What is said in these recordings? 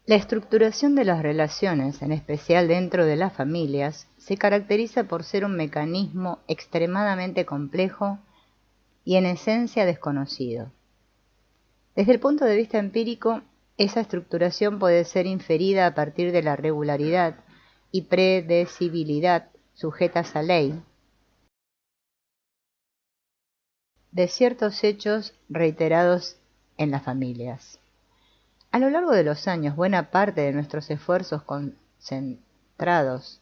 La estructuración de las relaciones, en especial dentro de las familias, se caracteriza por ser un mecanismo extremadamente complejo y en esencia desconocido. Desde el punto de vista empírico, esa estructuración puede ser inferida a partir de la regularidad y predecibilidad sujetas a ley de ciertos hechos reiterados en las familias. A lo largo de los años, buena parte de nuestros esfuerzos concentrados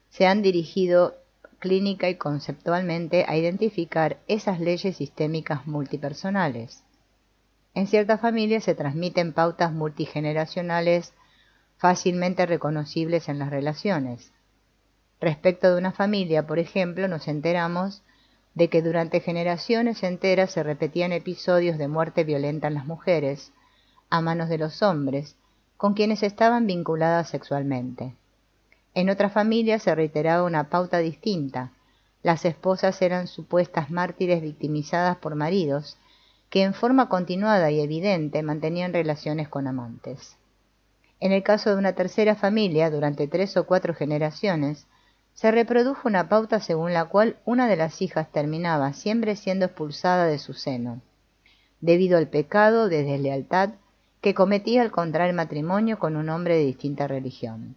se han dirigido clínica y conceptualmente a identificar esas leyes sistémicas multipersonales. En ciertas familias se transmiten pautas multigeneracionales fácilmente reconocibles en las relaciones. Respecto de una familia, por ejemplo, nos enteramos de que durante generaciones enteras se repetían episodios de muerte violenta en las mujeres, a manos de los hombres, con quienes estaban vinculadas sexualmente. En otras familias se reiteraba una pauta distinta. Las esposas eran supuestas mártires victimizadas por maridos, que en forma continuada y evidente mantenían relaciones con amantes. En el caso de una tercera familia, durante 3 o 4 generaciones, se reprodujo una pauta según la cual una de las hijas terminaba siempre siendo expulsada de su seno, debido al pecado de deslealtad que cometía al contraer matrimonio con un hombre de distinta religión.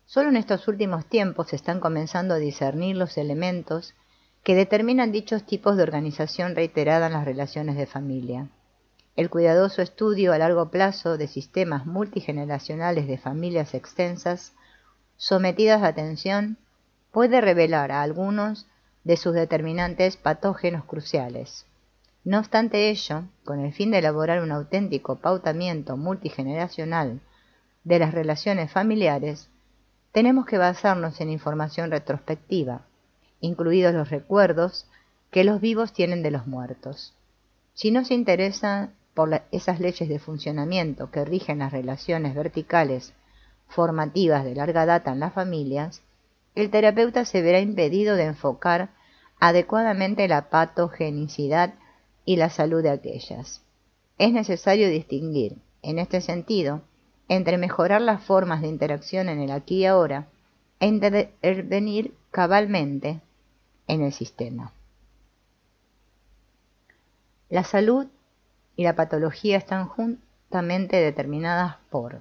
Solo en estos últimos tiempos se están comenzando a discernir los elementos que determinan dichos tipos de organización reiterada en las relaciones de familia. El cuidadoso estudio a largo plazo de sistemas multigeneracionales de familias extensas, sometidas a atención, puede revelar a algunos de sus determinantes patógenos cruciales. No obstante ello, con el fin de elaborar un auténtico pautamiento multigeneracional de las relaciones familiares, tenemos que basarnos en información retrospectiva, incluidos los recuerdos que los vivos tienen de los muertos. Si no se interesa por esas leyes de funcionamiento que rigen las relaciones verticales formativas de larga data en las familias, el terapeuta se verá impedido de enfocar adecuadamente la patogenicidad y la salud de aquellas. Es necesario distinguir, en este sentido, entre mejorar las formas de interacción en el aquí y ahora e intervenir cabalmente en el sistema. La salud y la patología están juntamente determinadas por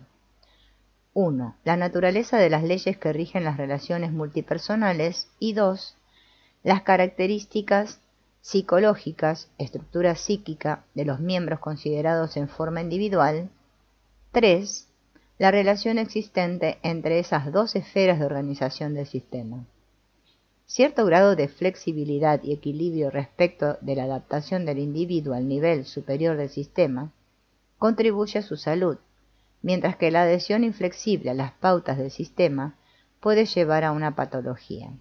1. La naturaleza de las leyes que rigen las relaciones multipersonales y 2. Las características psicológicas, estructura psíquica de los miembros considerados en forma individual. 3. La relación existente entre esas dos esferas de organización del sistema. Cierto grado de flexibilidad y equilibrio respecto de la adaptación del individuo al nivel superior del sistema contribuye a su salud, mientras que la adhesión inflexible a las pautas del sistema puede llevar a una patología.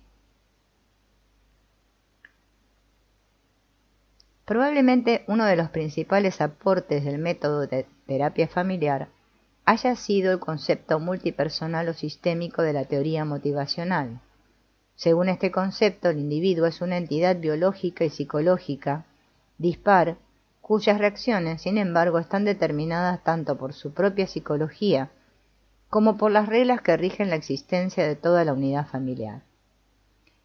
Probablemente uno de los principales aportes del método de terapia familiar haya sido el concepto multipersonal o sistémico de la teoría motivacional. Según este concepto, el individuo es una entidad biológica y psicológica dispar, cuyas reacciones, sin embargo, están determinadas tanto por su propia psicología como por las reglas que rigen la existencia de toda la unidad familiar.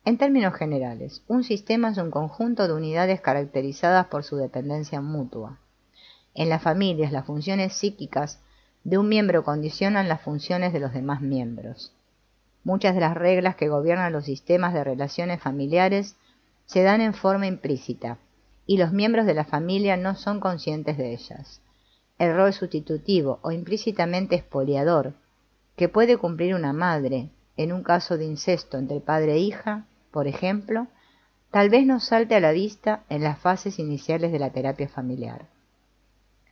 En términos generales, un sistema es un conjunto de unidades caracterizadas por su dependencia mutua. En las familias, las funciones psíquicas de un miembro condicionan las funciones de los demás miembros. Muchas de las reglas que gobiernan los sistemas de relaciones familiares se dan en forma implícita, y los miembros de la familia no son conscientes de ellas. El rol sustitutivo o implícitamente expoliador que puede cumplir una madre en un caso de incesto entre padre e hija, por ejemplo, tal vez no salte a la vista en las fases iniciales de la terapia familiar.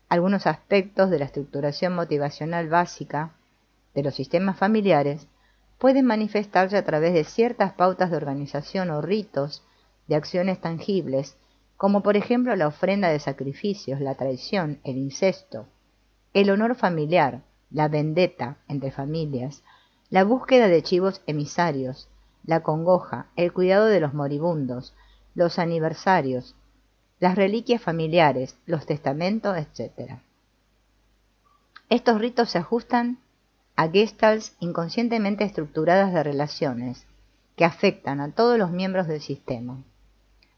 Algunos aspectos de la estructuración motivacional básica de los sistemas familiares pueden manifestarse a través de ciertas pautas de organización o ritos de acciones tangibles, como por ejemplo la ofrenda de sacrificios, la traición, el incesto, el honor familiar, la vendetta entre familias, la búsqueda de chivos emisarios, la congoja, el cuidado de los moribundos, los aniversarios, las reliquias familiares, los testamentos, etc. Estos ritos se ajustan a gestalts inconscientemente estructuradas de relaciones que afectan a todos los miembros del sistema.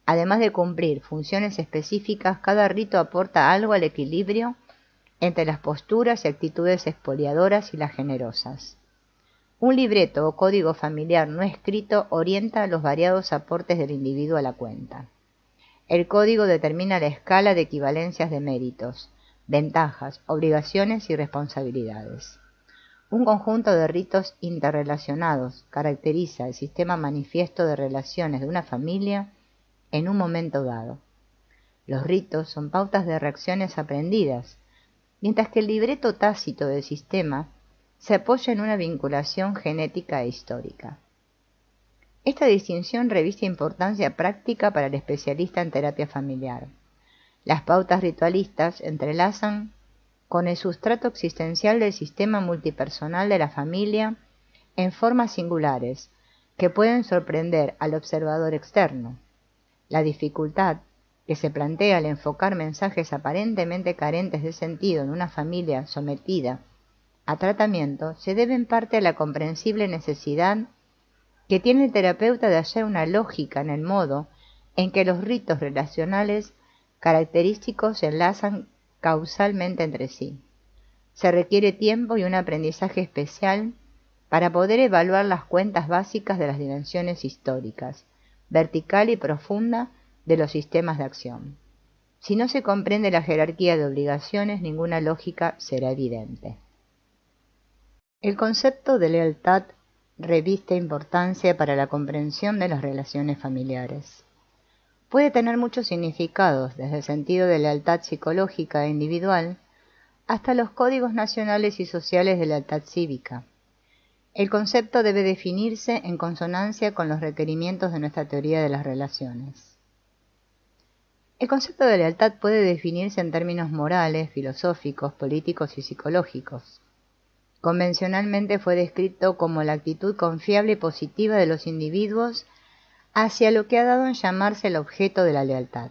Además de cumplir funciones específicas, cada rito aporta algo al equilibrio entre las posturas y actitudes expoliadoras y las generosas. Un libreto o código familiar no escrito orienta los variados aportes del individuo a la cuenta. El código determina la escala de equivalencias de méritos, ventajas, obligaciones y responsabilidades. Un conjunto de ritos interrelacionados caracteriza el sistema manifiesto de relaciones de una familia en un momento dado. Los ritos son pautas de reacciones aprendidas, mientras que el libreto tácito del sistema se apoya en una vinculación genética e histórica. Esta distinción reviste importancia práctica para el especialista en terapia familiar. Las pautas ritualistas entrelazan con el sustrato existencial del sistema multipersonal de la familia en formas singulares que pueden sorprender al observador externo. La dificultad que se plantea al enfocar mensajes aparentemente carentes de sentido en una familia sometida a tratamiento se debe en parte a la comprensible necesidad que tiene el terapeuta de hallar una lógica en el modo en que los ritos relacionales característicos se enlazan causalmente entre sí. Se requiere tiempo y un aprendizaje especial para poder evaluar las cuentas básicas de las dimensiones históricas, vertical y profunda de los sistemas de acción. Si no se comprende la jerarquía de obligaciones, ninguna lógica será evidente. El concepto de lealtad reviste importancia para la comprensión de las relaciones familiares. Puede tener muchos significados, desde el sentido de lealtad psicológica e individual, hasta los códigos nacionales y sociales de lealtad cívica. El concepto debe definirse en consonancia con los requerimientos de nuestra teoría de las relaciones. El concepto de lealtad puede definirse en términos morales, filosóficos, políticos y psicológicos. Convencionalmente fue descrito como la actitud confiable y positiva de los individuos hacia lo que ha dado en llamarse el objeto de la lealtad.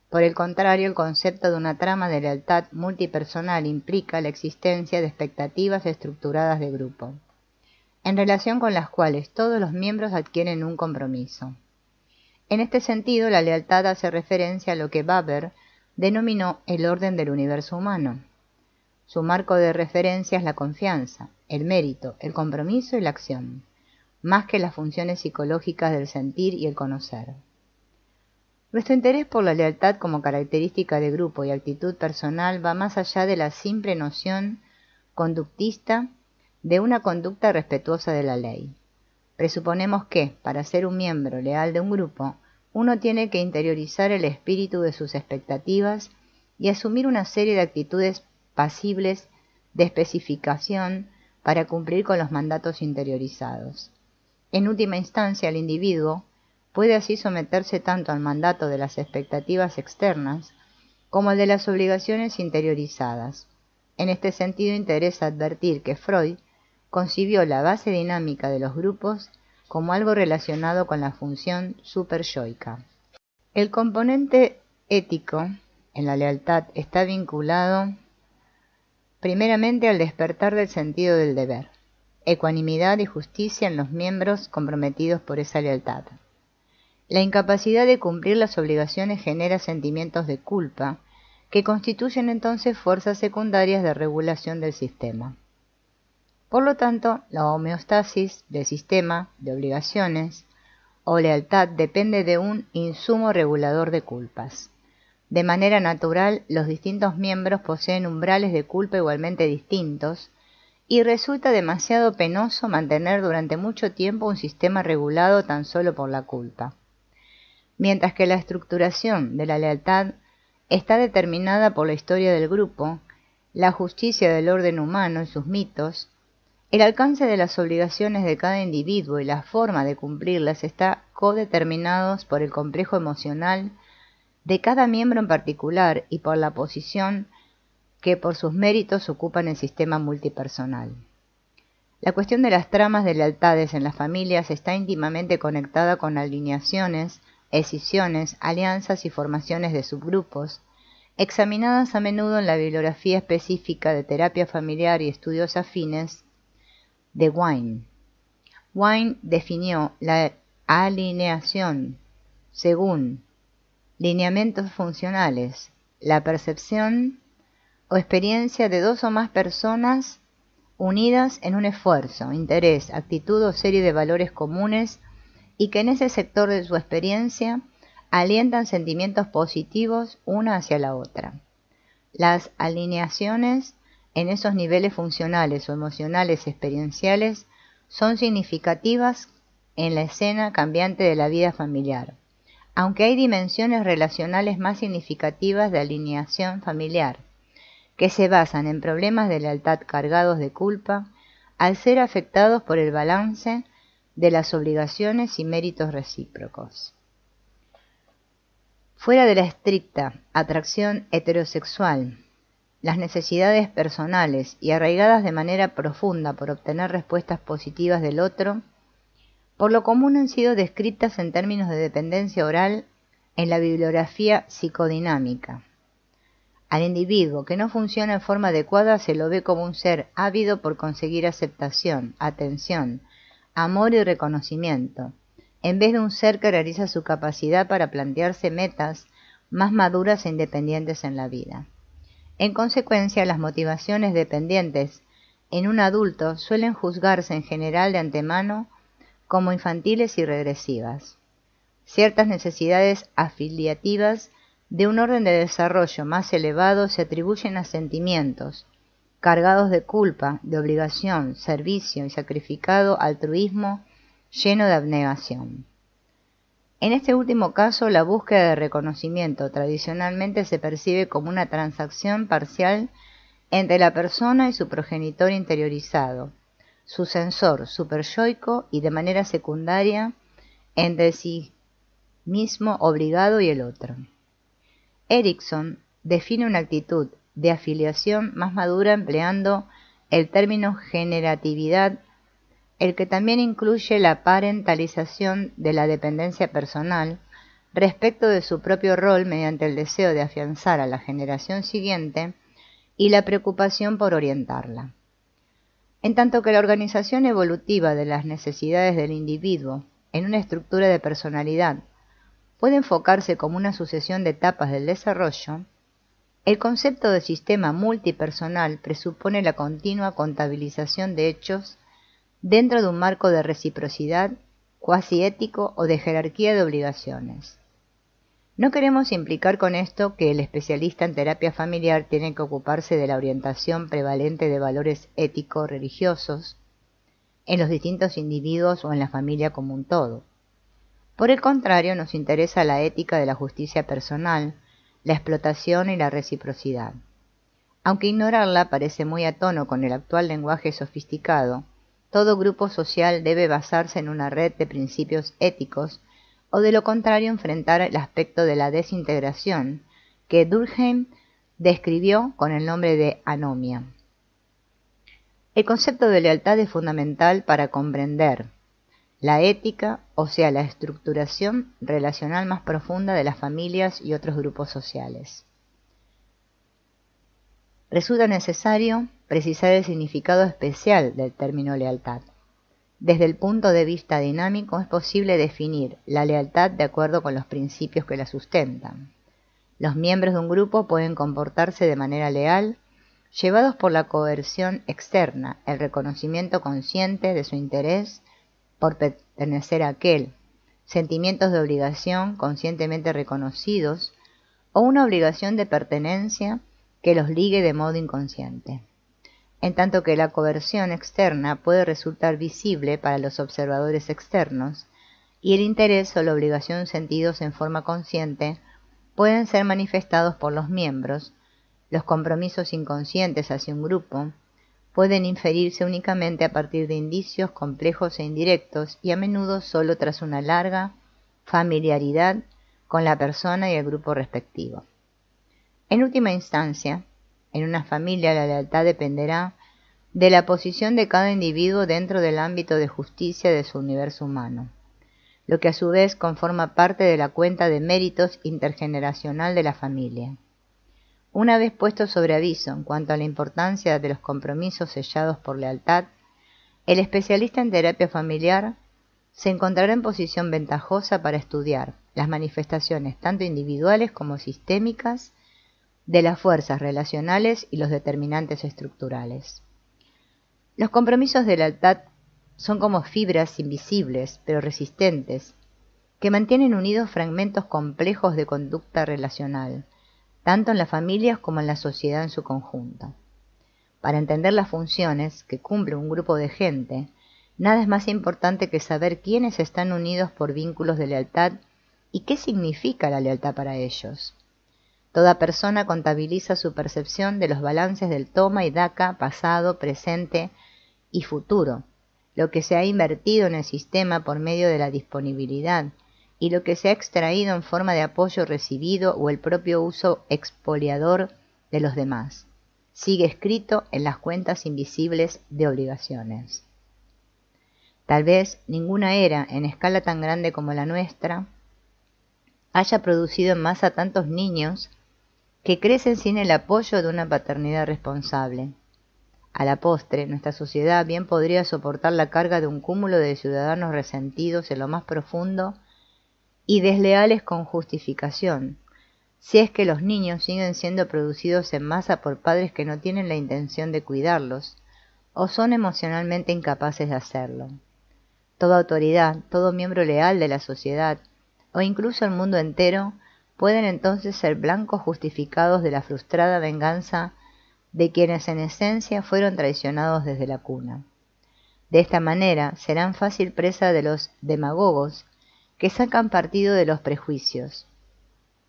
Por el contrario, el concepto de una trama de lealtad multipersonal implica la existencia de expectativas estructuradas de grupo, en relación con las cuales todos los miembros adquieren un compromiso. En este sentido, la lealtad hace referencia a lo que Weber denominó el orden del universo humano. Su marco de referencia es la confianza, el mérito, el compromiso y la acción, más que las funciones psicológicas del sentir y el conocer. Nuestro interés por la lealtad como característica de grupo y actitud personal va más allá de la simple noción conductista de una conducta respetuosa de la ley. Presuponemos que, para ser un miembro leal de un grupo, uno tiene que interiorizar el espíritu de sus expectativas y asumir una serie de actitudes pasibles de especificación para cumplir con los mandatos interiorizados. En última instancia, el individuo puede así someterse tanto al mandato de las expectativas externas como al de las obligaciones interiorizadas. En este sentido, interesa advertir que Freud concibió la base dinámica de los grupos como algo relacionado con la función superyoica. El componente ético en la lealtad está vinculado primeramente al despertar del sentido del deber, ecuanimidad y justicia en los miembros comprometidos por esa lealtad. La incapacidad de cumplir las obligaciones genera sentimientos de culpa, que constituyen entonces fuerzas secundarias de regulación del sistema. Por lo tanto, la homeostasis del sistema de obligaciones o lealtad depende de un insumo regulador de culpas. De manera natural, los distintos miembros poseen umbrales de culpa igualmente distintos, y resulta demasiado penoso mantener durante mucho tiempo un sistema regulado tan solo por la culpa. Mientras que la estructuración de la lealtad está determinada por la historia del grupo, la justicia del orden humano y sus mitos, el alcance de las obligaciones de cada individuo y la forma de cumplirlas está codeterminados por el complejo emocional de cada miembro en particular y por la posición que por sus méritos ocupa en el sistema multipersonal. La cuestión de las tramas de lealtades en las familias está íntimamente conectada con alineaciones, escisiones, alianzas y formaciones de subgrupos, examinadas a menudo en la bibliografía específica de terapia familiar y estudios afines de Wine. Wine definió la alineación según lineamientos funcionales, la percepción o experiencia de dos o más personas unidas en un esfuerzo, interés, actitud o serie de valores comunes y que en ese sector de su experiencia alientan sentimientos positivos una hacia la otra. Las alineaciones en esos niveles funcionales o emocionales experienciales son significativas en la escena cambiante de la vida familiar, aunque hay dimensiones relacionales más significativas de alineación familiar, que se basan en problemas de lealtad cargados de culpa al ser afectados por el balance de las obligaciones y méritos recíprocos. Fuera de la estricta atracción heterosexual, las necesidades personales y arraigadas de manera profunda por obtener respuestas positivas del otro, por lo común han sido descritas en términos de dependencia oral en la bibliografía psicodinámica. Al individuo que no funciona en forma adecuada se lo ve como un ser ávido por conseguir aceptación, atención, amor y reconocimiento, en vez de un ser que realiza su capacidad para plantearse metas más maduras e independientes en la vida. En consecuencia, las motivaciones dependientes en un adulto suelen juzgarse en general de antemano como infantiles y regresivas. Ciertas necesidades afiliativas de un orden de desarrollo más elevado se atribuyen a sentimientos cargados de culpa, de obligación, servicio y sacrificado altruismo lleno de abnegación. En este último caso, la búsqueda de reconocimiento tradicionalmente se percibe como una transacción parcial entre la persona y su progenitor interiorizado, su sensor superyoico y de manera secundaria entre sí mismo obligado y el otro. Erikson define una actitud de afiliación más madura empleando el término generatividad, el que también incluye la parentalización de la dependencia personal respecto de su propio rol mediante el deseo de afianzar a la generación siguiente y la preocupación por orientarla. En tanto que la organización evolutiva de las necesidades del individuo en una estructura de personalidad puede enfocarse como una sucesión de etapas del desarrollo, el concepto de sistema multipersonal presupone la continua contabilización de hechos dentro de un marco de reciprocidad, cuasi ético o de jerarquía de obligaciones. No queremos implicar con esto que el especialista en terapia familiar tiene que ocuparse de la orientación prevalente de valores ético-religiosos en los distintos individuos o en la familia como un todo. Por el contrario, nos interesa la ética de la justicia personal, la explotación y la reciprocidad. Aunque ignorarla parece muy a tono con el actual lenguaje sofisticado, todo grupo social debe basarse en una red de principios éticos o de lo contrario enfrentar el aspecto de la desintegración que Durkheim describió con el nombre de anomia. El concepto de lealtad es fundamental para comprender la ética, o sea, la estructuración relacional más profunda de las familias y otros grupos sociales. Resulta necesario precisar el significado especial del término lealtad. Desde el punto de vista dinámico es posible definir la lealtad de acuerdo con los principios que la sustentan. Los miembros de un grupo pueden comportarse de manera leal, llevados por la coerción externa, el reconocimiento consciente de su interés por pertenecer a aquel, sentimientos de obligación conscientemente reconocidos o una obligación de pertenencia que los ligue de modo inconsciente. En tanto que la coerción externa puede resultar visible para los observadores externos y el interés o la obligación sentidos en forma consciente pueden ser manifestados por los miembros, los compromisos inconscientes hacia un grupo pueden inferirse únicamente a partir de indicios complejos e indirectos y a menudo solo tras una larga familiaridad con la persona y el grupo respectivo. En última instancia, en una familia la lealtad dependerá de la posición de cada individuo dentro del ámbito de justicia de su universo humano, lo que a su vez conforma parte de la cuenta de méritos intergeneracional de la familia. Una vez puesto sobre aviso en cuanto a la importancia de los compromisos sellados por lealtad, el especialista en terapia familiar se encontrará en posición ventajosa para estudiar las manifestaciones tanto individuales como sistémicas de las fuerzas relacionales y los determinantes estructurales. Los compromisos de lealtad son como fibras invisibles pero resistentes que mantienen unidos fragmentos complejos de conducta relacional, tanto en las familias como en la sociedad en su conjunto. Para entender las funciones que cumple un grupo de gente, nada es más importante que saber quiénes están unidos por vínculos de lealtad y qué significa la lealtad para ellos. Toda persona contabiliza su percepción de los balances del toma y daca, pasado, presente y futuro, lo que se ha invertido en el sistema por medio de la disponibilidad y lo que se ha extraído en forma de apoyo recibido o el propio uso expoliador de los demás. Sigue escrito en las cuentas invisibles de obligaciones. Tal vez ninguna era, en escala tan grande como la nuestra, haya producido en masa tantos niños que crecen sin el apoyo de una paternidad responsable. A la postre, nuestra sociedad bien podría soportar la carga de un cúmulo de ciudadanos resentidos en lo más profundo y desleales con justificación, si es que los niños siguen siendo producidos en masa por padres que no tienen la intención de cuidarlos o son emocionalmente incapaces de hacerlo. Toda autoridad, todo miembro leal de la sociedad o incluso el mundo entero pueden entonces ser blancos justificados de la frustrada venganza de quienes en esencia fueron traicionados desde la cuna. De esta manera serán fácil presa de los demagogos que sacan partido de los prejuicios.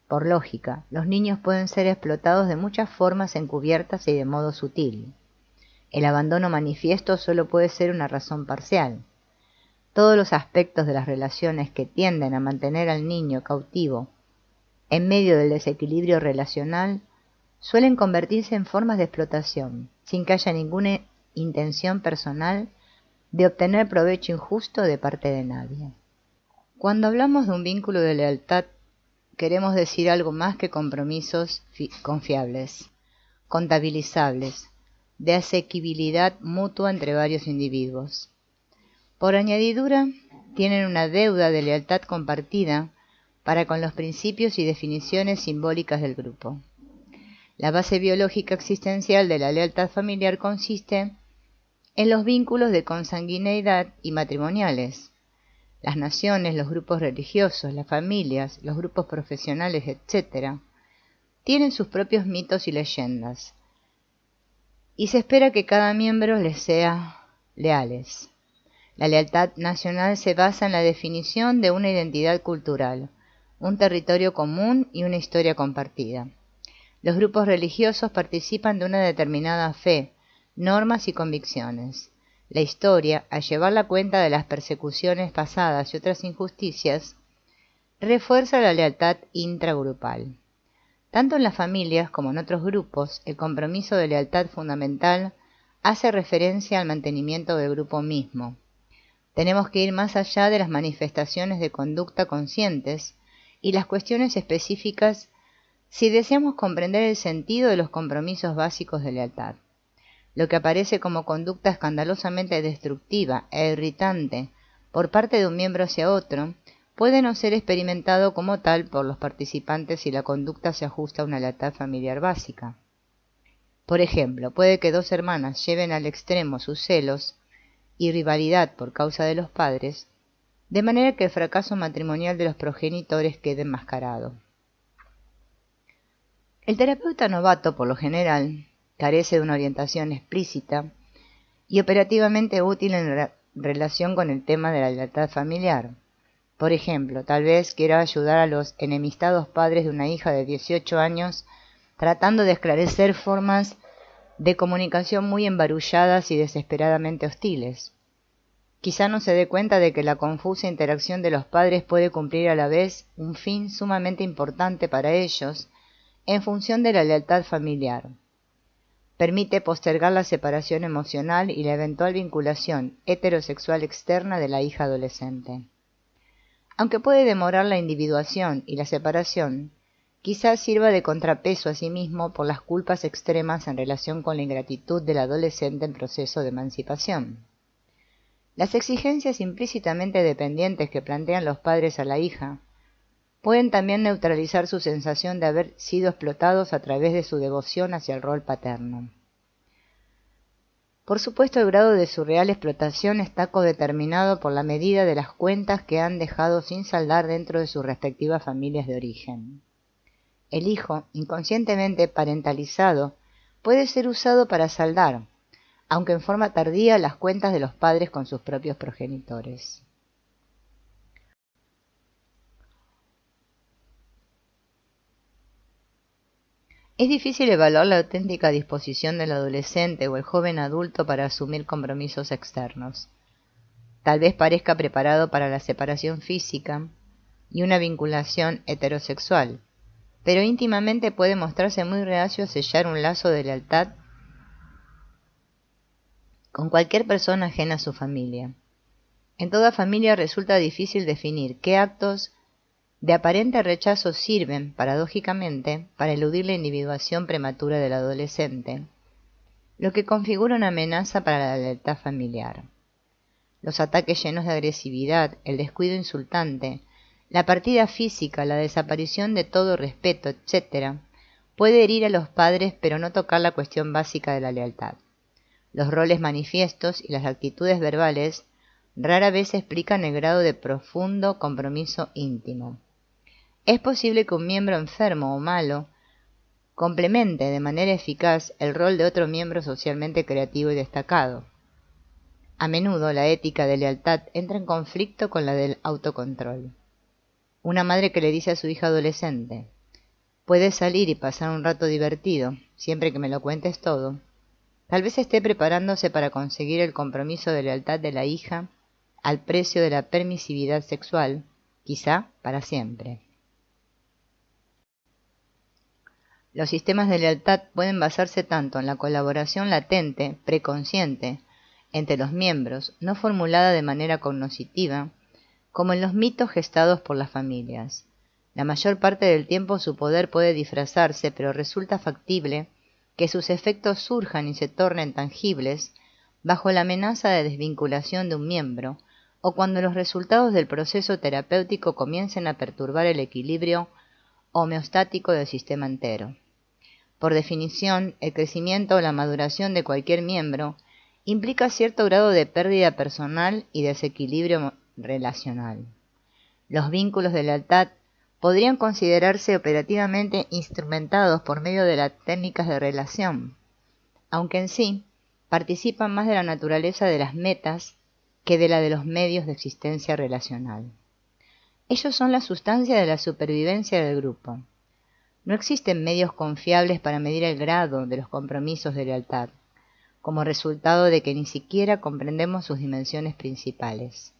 Por lógica, los niños pueden ser explotados de muchas formas encubiertas y de modo sutil. El abandono manifiesto solo puede ser una razón parcial. Todos los aspectos de las relaciones que tienden a mantener al niño cautivo en medio del desequilibrio relacional suelen convertirse en formas de explotación, sin que haya ninguna intención personal de obtener provecho injusto de parte de nadie. Cuando hablamos de un vínculo de lealtad, queremos decir algo más que compromisos confiables, contabilizables, de asequibilidad mutua entre varios individuos. Por añadidura, tienen una deuda de lealtad compartida para con los principios y definiciones simbólicas del grupo. La base biológica existencial de la lealtad familiar consiste en los vínculos de consanguineidad y matrimoniales. Las naciones, los grupos religiosos, las familias, los grupos profesionales, etc., tienen sus propios mitos y leyendas, y se espera que cada miembro les sea leales. La lealtad nacional se basa en la definición de una identidad cultural, un territorio común y una historia compartida. Los grupos religiosos participan de una determinada fe, normas y convicciones. La historia, al llevar la cuenta de las persecuciones pasadas y otras injusticias, refuerza la lealtad intragrupal. Tanto en las familias como en otros grupos, el compromiso de lealtad fundamental hace referencia al mantenimiento del grupo mismo. Tenemos que ir más allá de las manifestaciones de conducta conscientes y las cuestiones específicas si deseamos comprender el sentido de los compromisos básicos de lealtad. Lo que aparece como conducta escandalosamente destructiva e irritante por parte de un miembro hacia otro puede no ser experimentado como tal por los participantes si la conducta se ajusta a una lealtad familiar básica. Por ejemplo, puede que dos hermanas lleven al extremo sus celos y rivalidad por causa de los padres, de manera que el fracaso matrimonial de los progenitores quede enmascarado. El terapeuta novato, por lo general, carece de una orientación explícita y operativamente útil en relación con el tema de la lealtad familiar. Por ejemplo, tal vez quiera ayudar a los enemistados padres de una hija de 18 años tratando de esclarecer formas de comunicación muy embarulladas y desesperadamente hostiles. Quizá no se dé cuenta de que la confusa interacción de los padres puede cumplir a la vez un fin sumamente importante para ellos en función de la lealtad familiar. Permite postergar la separación emocional y la eventual vinculación heterosexual externa de la hija adolescente. Aunque puede demorar la individuación y la separación, quizás sirva de contrapeso a sí mismo por las culpas extremas en relación con la ingratitud del adolescente en proceso de emancipación. Las exigencias implícitamente dependientes que plantean los padres a la hija pueden también neutralizar su sensación de haber sido explotados a través de su devoción hacia el rol paterno. Por supuesto, el grado de su real explotación está codeterminado por la medida de las cuentas que han dejado sin saldar dentro de sus respectivas familias de origen. El hijo, inconscientemente parentalizado, puede ser usado para saldar, aunque en forma tardía, las cuentas de los padres con sus propios progenitores. Es difícil evaluar la auténtica disposición del adolescente o el joven adulto para asumir compromisos externos. Tal vez parezca preparado para la separación física y una vinculación heterosexual, pero íntimamente puede mostrarse muy reacio a sellar un lazo de lealtad con cualquier persona ajena a su familia. En toda familia resulta difícil definir qué actos de aparente rechazo sirven, paradójicamente, para eludir la individuación prematura del adolescente, lo que configura una amenaza para la lealtad familiar. Los ataques llenos de agresividad, el descuido insultante, la partida física, la desaparición de todo respeto, etc., puede herir a los padres pero no tocar la cuestión básica de la lealtad. Los roles manifiestos y las actitudes verbales rara vez explican el grado de profundo compromiso íntimo. Es posible que un miembro enfermo o malo complemente de manera eficaz el rol de otro miembro socialmente creativo y destacado. A menudo la ética de lealtad entra en conflicto con la del autocontrol. Una madre que le dice a su hija adolescente: «Puedes salir y pasar un rato divertido, siempre que me lo cuentes todo», tal vez esté preparándose para conseguir el compromiso de lealtad de la hija al precio de la permisividad sexual, quizá para siempre. Los sistemas de lealtad pueden basarse tanto en la colaboración latente, preconsciente, entre los miembros, no formulada de manera cognoscitiva, como en los mitos gestados por las familias. La mayor parte del tiempo su poder puede disfrazarse, pero resulta factible que sus efectos surjan y se tornen tangibles bajo la amenaza de desvinculación de un miembro, o cuando los resultados del proceso terapéutico comiencen a perturbar el equilibrio homeostático del sistema entero. Por definición, el crecimiento o la maduración de cualquier miembro implica cierto grado de pérdida personal y desequilibrio relacional. Los vínculos de lealtad podrían considerarse operativamente instrumentados por medio de las técnicas de relación, aunque en sí participan más de la naturaleza de las metas que de la de los medios de existencia relacional. Ellos son la sustancia de la supervivencia del grupo. No existen medios confiables para medir el grado de los compromisos de lealtad, como resultado de que ni siquiera comprendemos sus dimensiones principales.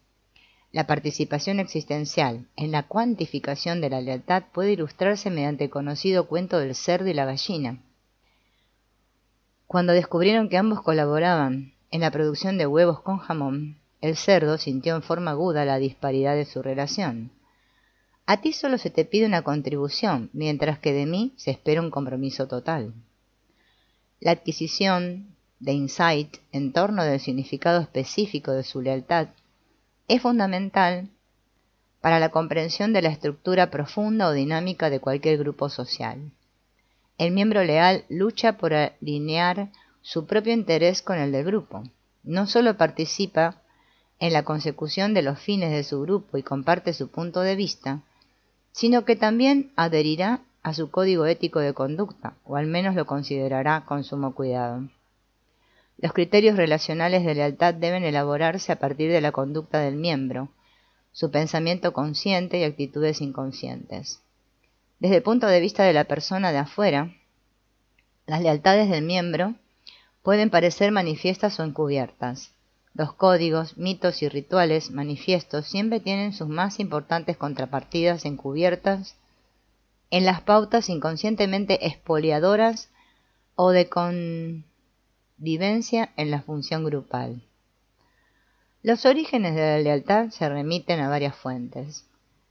La participación existencial en la cuantificación de la lealtad puede ilustrarse mediante el conocido cuento del cerdo y la gallina. Cuando descubrieron que ambos colaboraban en la producción de huevos con jamón, el cerdo sintió en forma aguda la disparidad de su relación. A ti solo se te pide una contribución, mientras que de mí se espera un compromiso total. La adquisición de insight en torno del significado específico de su lealtad es fundamental para la comprensión de la estructura profunda o dinámica de cualquier grupo social. El miembro leal lucha por alinear su propio interés con el del grupo. No solo participa en la consecución de los fines de su grupo y comparte su punto de vista, sino que también adherirá a su código ético de conducta, o al menos lo considerará con sumo cuidado. Los criterios relacionales de lealtad deben elaborarse a partir de la conducta del miembro, su pensamiento consciente y actitudes inconscientes. Desde el punto de vista de la persona de afuera, las lealtades del miembro pueden parecer manifiestas o encubiertas. Los códigos, mitos y rituales manifiestos siempre tienen sus más importantes contrapartidas encubiertas en las pautas inconscientemente expoliadoras o de convivencia en la función grupal. Los orígenes de la lealtad se remiten a varias fuentes.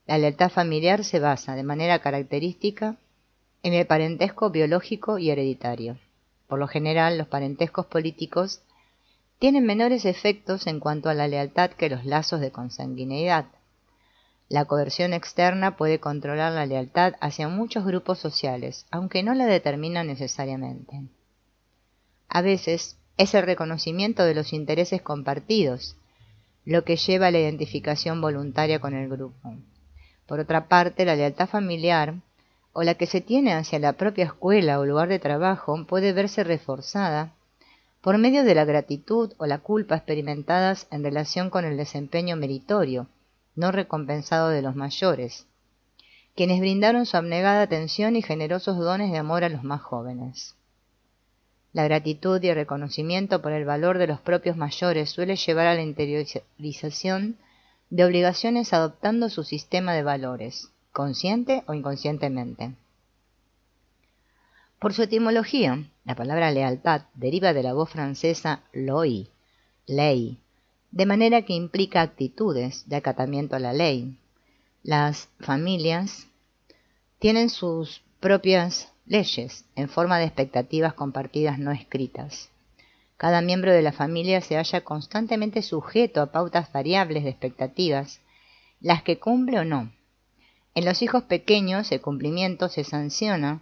La lealtad familiar se basa, de manera característica, en el parentesco biológico y hereditario. Por lo general, los parentescos políticos tienen menores efectos en cuanto a la lealtad que los lazos de consanguineidad. La coerción externa puede controlar la lealtad hacia muchos grupos sociales, aunque no la determina necesariamente. A veces es el reconocimiento de los intereses compartidos lo que lleva a la identificación voluntaria con el grupo. Por otra parte, la lealtad familiar o la que se tiene hacia la propia escuela o lugar de trabajo puede verse reforzada por medio de la gratitud o la culpa experimentadas en relación con el desempeño meritorio, no recompensado de los mayores, quienes brindaron su abnegada atención y generosos dones de amor a los más jóvenes. La gratitud y el reconocimiento por el valor de los propios mayores suele llevar a la interiorización de obligaciones adoptando su sistema de valores, consciente o inconscientemente. Por su etimología, la palabra lealtad deriva de la voz francesa loi, ley, de manera que implica actitudes de acatamiento a la ley. Las familias tienen sus propias leyes en forma de expectativas compartidas no escritas. Cada miembro de la familia se halla constantemente sujeto a pautas variables de expectativas, las que cumple o no. En los hijos pequeños el cumplimiento se sanciona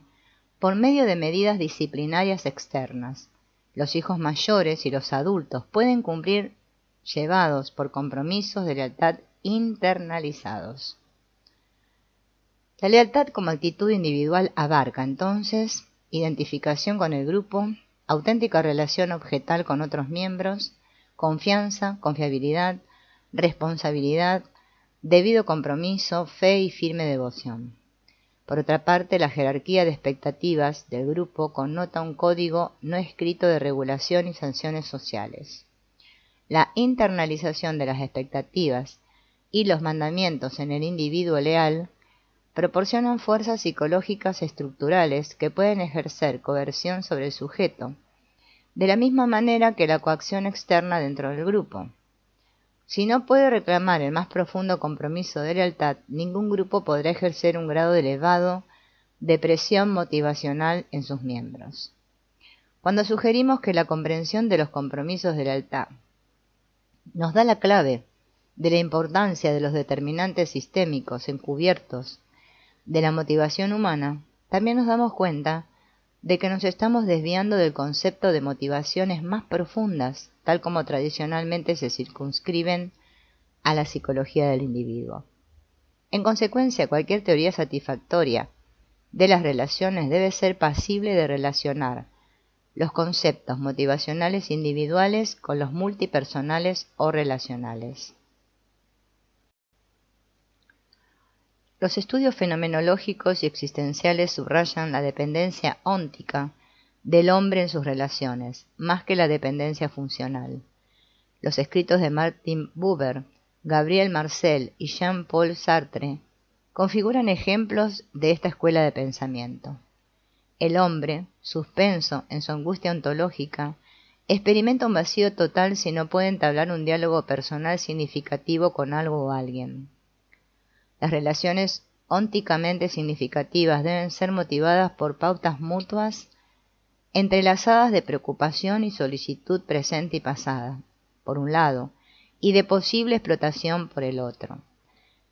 por medio de medidas disciplinarias externas. Los hijos mayores y los adultos pueden cumplir llevados por compromisos de lealtad internalizados. La lealtad como actitud individual abarca, entonces, identificación con el grupo, auténtica relación objetal con otros miembros, confianza, confiabilidad, responsabilidad, debido compromiso, fe y firme devoción. Por otra parte, la jerarquía de expectativas del grupo connota un código no escrito de regulación y sanciones sociales. La internalización de las expectativas y los mandamientos en el individuo leal proporcionan fuerzas psicológicas estructurales que pueden ejercer coerción sobre el sujeto, de la misma manera que la coacción externa dentro del grupo. Si no puede reclamar el más profundo compromiso de lealtad, ningún grupo podrá ejercer un grado elevado de presión motivacional en sus miembros. Cuando sugerimos que la comprensión de los compromisos de lealtad nos da la clave de la importancia de los determinantes sistémicos encubiertos de la motivación humana, también nos damos cuenta de que nos estamos desviando del concepto de motivaciones más profundas, tal como tradicionalmente se circunscriben a la psicología del individuo. En consecuencia, cualquier teoría satisfactoria de las relaciones debe ser pasible de relacionar los conceptos motivacionales individuales con los multipersonales o relacionales. Los estudios fenomenológicos y existenciales subrayan la dependencia óntica del hombre en sus relaciones, más que la dependencia funcional. Los escritos de Martin Buber, Gabriel Marcel y Jean-Paul Sartre configuran ejemplos de esta escuela de pensamiento. El hombre, suspenso en su angustia ontológica, experimenta un vacío total si no puede entablar un diálogo personal significativo con algo o alguien. Las relaciones ónticamente significativas deben ser motivadas por pautas mutuas entrelazadas de preocupación y solicitud presente y pasada, por un lado, y de posible explotación por el otro.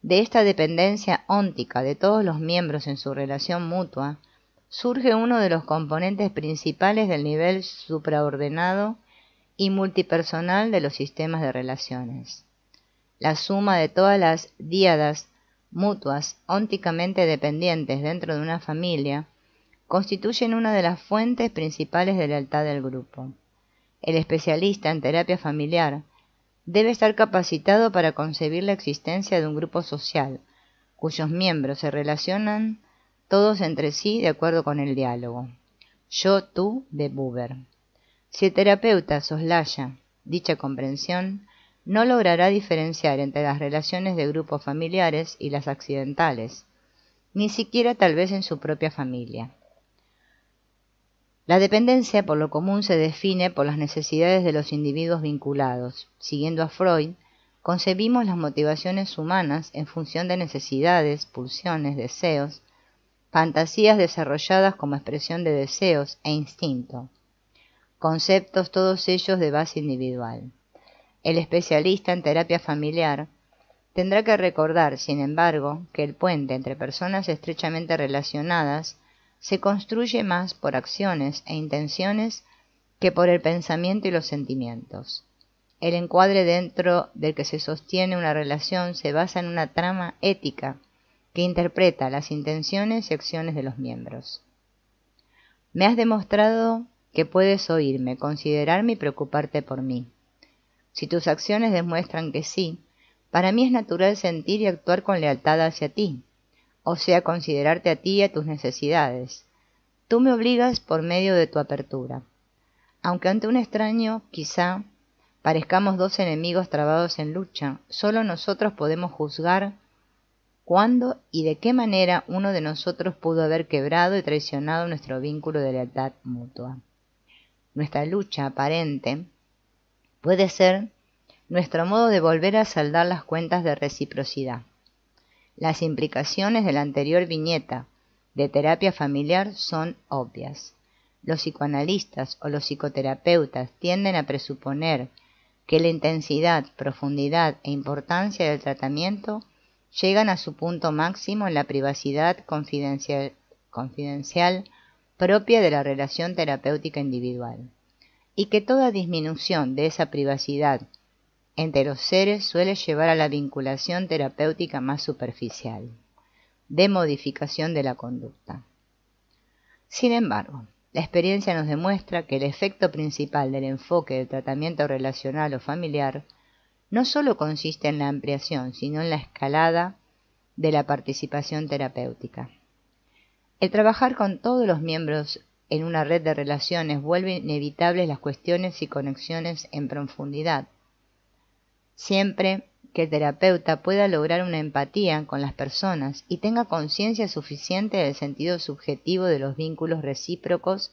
De esta dependencia óntica de todos los miembros en su relación mutua, surge uno de los componentes principales del nivel supraordenado y multipersonal de los sistemas de relaciones. La suma de todas las díadas mutuas ónticamente dependientes dentro de una familia constituyen una de las fuentes principales de lealtad del grupo. El especialista en terapia familiar debe estar capacitado para concebir la existencia de un grupo social, cuyos miembros se relacionan todos entre sí de acuerdo con el diálogo. Yo-tú de Buber. Si el terapeuta soslaya dicha comprensión, no logrará diferenciar entre las relaciones de grupos familiares y las accidentales, ni siquiera tal vez en su propia familia. La dependencia por lo común se define por las necesidades de los individuos vinculados. Siguiendo a Freud, concebimos las motivaciones humanas en función de necesidades, pulsiones, deseos, fantasías desarrolladas como expresión de deseos e instinto, conceptos todos ellos de base individual. El especialista en terapia familiar tendrá que recordar, sin embargo, que el puente entre personas estrechamente relacionadas se construye más por acciones e intenciones que por el pensamiento y los sentimientos. El encuadre dentro del que se sostiene una relación se basa en una trama ética que interpreta las intenciones y acciones de los miembros. Me has demostrado que puedes oírme, considerarme y preocuparte por mí. Si tus acciones demuestran que sí, para mí es natural sentir y actuar con lealtad hacia ti, o sea, considerarte a ti y a tus necesidades. Tú me obligas por medio de tu apertura. Aunque ante un extraño, quizá, parezcamos dos enemigos trabados en lucha, solo nosotros podemos juzgar cuándo y de qué manera uno de nosotros pudo haber quebrado y traicionado nuestro vínculo de lealtad mutua. Nuestra lucha aparente puede ser nuestro modo de volver a saldar las cuentas de reciprocidad. Las implicaciones de la anterior viñeta de terapia familiar son obvias. Los psicoanalistas o los psicoterapeutas tienden a presuponer que la intensidad, profundidad e importancia del tratamiento llegan a su punto máximo en la privacidad confidencial propia de la relación terapéutica individual, y que toda disminución de esa privacidad entre los seres suele llevar a la vinculación terapéutica más superficial, de modificación de la conducta. Sin embargo, la experiencia nos demuestra que el efecto principal del enfoque del tratamiento relacional o familiar no solo consiste en la ampliación, sino en la escalada de la participación terapéutica. El trabajar con todos los miembros en una red de relaciones vuelve inevitables las cuestiones y conexiones en profundidad, siempre que el terapeuta pueda lograr una empatía con las personas y tenga conciencia suficiente del sentido subjetivo de los vínculos recíprocos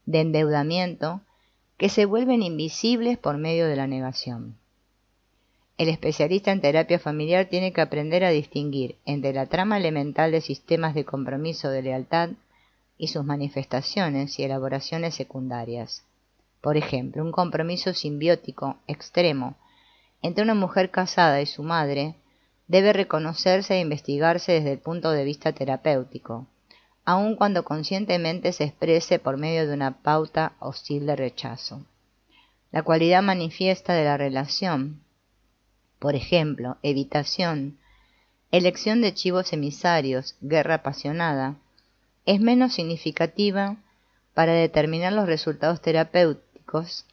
de endeudamiento que se vuelven invisibles por medio de la negación. El especialista en terapia familiar tiene que aprender a distinguir entre la trama elemental de sistemas de compromiso de lealtad y sus manifestaciones y elaboraciones secundarias. Por ejemplo, un compromiso simbiótico extremo entre una mujer casada y su madre debe reconocerse e investigarse desde el punto de vista terapéutico, aun cuando conscientemente se exprese por medio de una pauta hostil de rechazo. La cualidad manifiesta de la relación, por ejemplo, evitación, elección de chivos emisarios, guerra apasionada, es menos significativa para determinar los resultados terapéuticos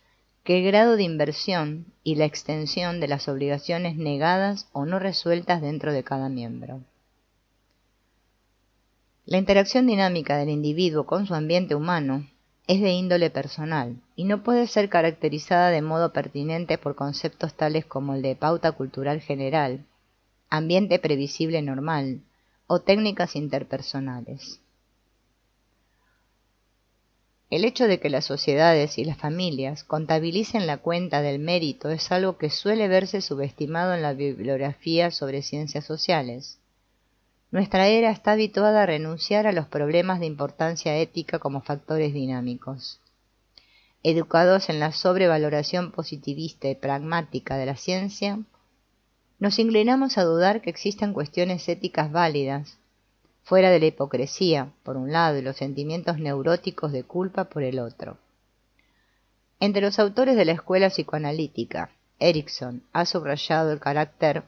que el grado de inversión y la extensión de las obligaciones negadas o no resueltas dentro de cada miembro. La interacción dinámica del individuo con su ambiente humano es de índole personal y no puede ser caracterizada de modo pertinente por conceptos tales como el de pauta cultural general, ambiente previsible normal o técnicas interpersonales. El hecho de que las sociedades y las familias contabilicen la cuenta del mérito es algo que suele verse subestimado en la bibliografía sobre ciencias sociales. Nuestra era está habituada a renunciar a los problemas de importancia ética como factores dinámicos. Educados en la sobrevaloración positivista y pragmática de la ciencia, nos inclinamos a dudar que existan cuestiones éticas válidas, fuera de la hipocresía, por un lado, y los sentimientos neuróticos de culpa por el otro. Entre los autores de la escuela psicoanalítica, Erikson ha subrayado el carácter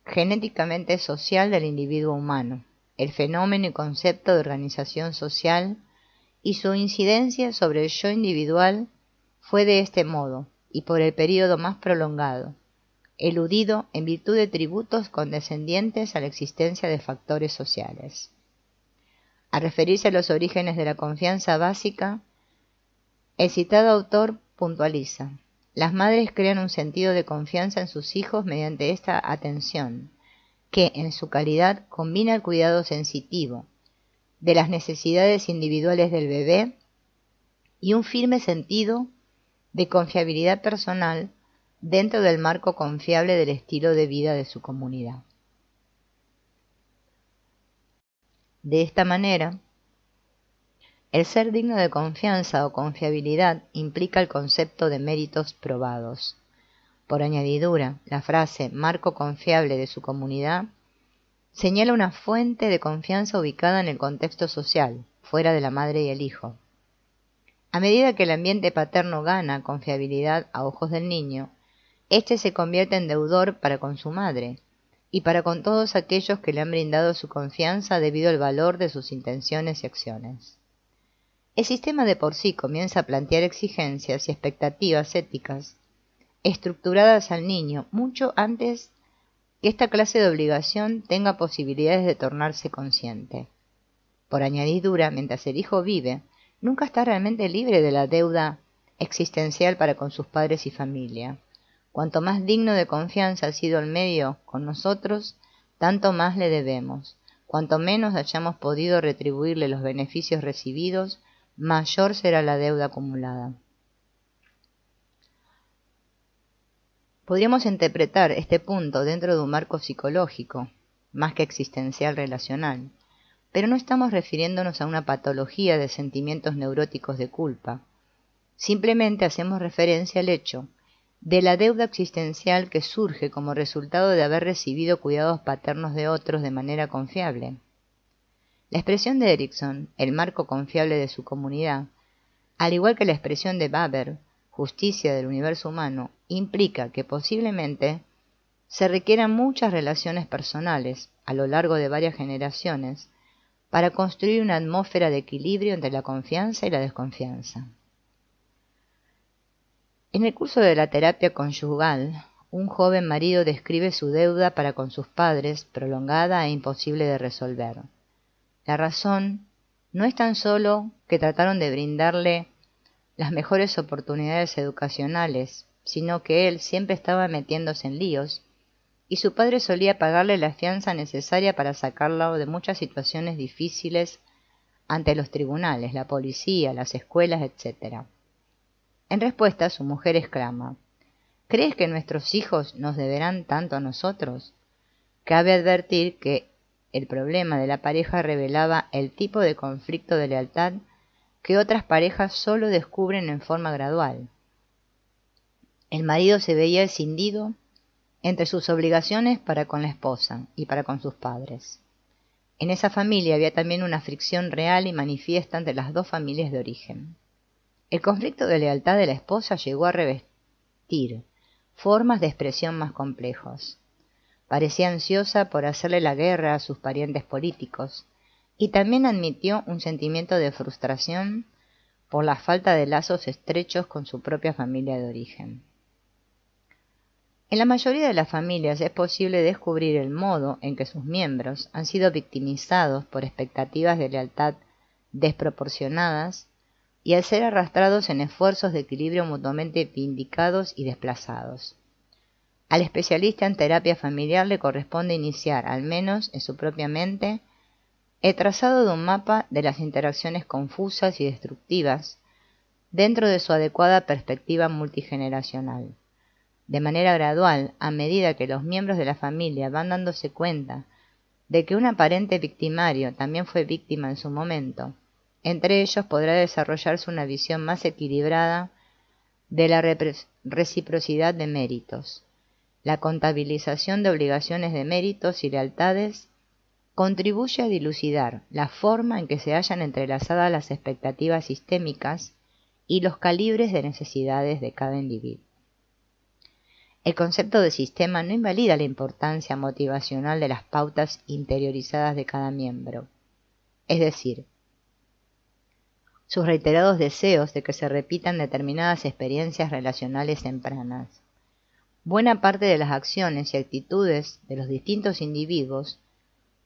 genéticamente social del individuo humano, el fenómeno y concepto de organización social y su incidencia sobre el yo individual fue de este modo, y por el período más prolongado, eludido en virtud de tributos condescendientes a la existencia de factores sociales. Al referirse a los orígenes de la confianza básica, el citado autor puntualiza: las madres crean un sentido de confianza en sus hijos mediante esta atención, que en su calidad combina el cuidado sensitivo de las necesidades individuales del bebé y un firme sentido de confiabilidad personal dentro del marco confiable del estilo de vida de su comunidad. De esta manera, el ser digno de confianza o confiabilidad implica el concepto de méritos probados. Por añadidura, la frase marco confiable de su comunidad señala una fuente de confianza ubicada en el contexto social, fuera de la madre y el hijo. A medida que el ambiente paterno gana confiabilidad a ojos del niño, éste se convierte en deudor para con su madre y para con todos aquellos que le han brindado su confianza debido al valor de sus intenciones y acciones. El sistema de por sí comienza a plantear exigencias y expectativas éticas estructuradas al niño mucho antes que esta clase de obligación tenga posibilidades de tornarse consciente. Por añadidura, mientras el hijo vive, nunca está realmente libre de la deuda existencial para con sus padres y familia. Cuanto más digno de confianza ha sido el medio con nosotros, tanto más le debemos. Cuanto menos hayamos podido retribuirle los beneficios recibidos, mayor será la deuda acumulada. Podríamos interpretar este punto dentro de un marco psicológico, más que existencial relacional, pero no estamos refiriéndonos a una patología de sentimientos neuróticos de culpa. Simplemente hacemos referencia al hecho de la deuda existencial que surge como resultado de haber recibido cuidados paternos de otros de manera confiable. La expresión de Erikson, el marco confiable de su comunidad, al igual que la expresión de Baber, justicia del universo humano, implica que posiblemente se requieran muchas relaciones personales a lo largo de varias generaciones para construir una atmósfera de equilibrio entre la confianza y la desconfianza. En el curso de la terapia conyugal, un joven marido describe su deuda para con sus padres prolongada e imposible de resolver. La razón no es tan solo que trataron de brindarle las mejores oportunidades educacionales, sino que él siempre estaba metiéndose en líos, y su padre solía pagarle la fianza necesaria para sacarlo de muchas situaciones difíciles ante los tribunales, la policía, las escuelas, etc. En respuesta, su mujer exclama: ¿crees que nuestros hijos nos deberán tanto a nosotros? Cabe advertir que el problema de la pareja revelaba el tipo de conflicto de lealtad que otras parejas solo descubren en forma gradual. El marido se veía escindido entre sus obligaciones para con la esposa y para con sus padres. En esa familia había también una fricción real y manifiesta entre las dos familias de origen. El conflicto de lealtad de la esposa llegó a revestir formas de expresión más complejos. Parecía ansiosa por hacerle la guerra a sus parientes políticos, y también admitió un sentimiento de frustración por la falta de lazos estrechos con su propia familia de origen. En la mayoría de las familias es posible descubrir el modo en que sus miembros han sido victimizados por expectativas de lealtad desproporcionadas y al ser arrastrados en esfuerzos de equilibrio mutuamente vindicados y desplazados. Al especialista en terapia familiar le corresponde iniciar, al menos en su propia mente, el trazado de un mapa de las interacciones confusas y destructivas dentro de su adecuada perspectiva multigeneracional. De manera gradual, a medida que los miembros de la familia van dándose cuenta de que un aparente victimario también fue víctima en su momento, entre ellos podrá desarrollarse una visión más equilibrada de la reciprocidad de méritos. La contabilización de obligaciones de méritos y lealtades contribuye a dilucidar la forma en que se hallan entrelazadas las expectativas sistémicas y los calibres de necesidades de cada individuo. El concepto de sistema no invalida la importancia motivacional de las pautas interiorizadas de cada miembro, es decir, sus reiterados deseos de que se repitan determinadas experiencias relacionales tempranas. Buena parte de las acciones y actitudes de los distintos individuos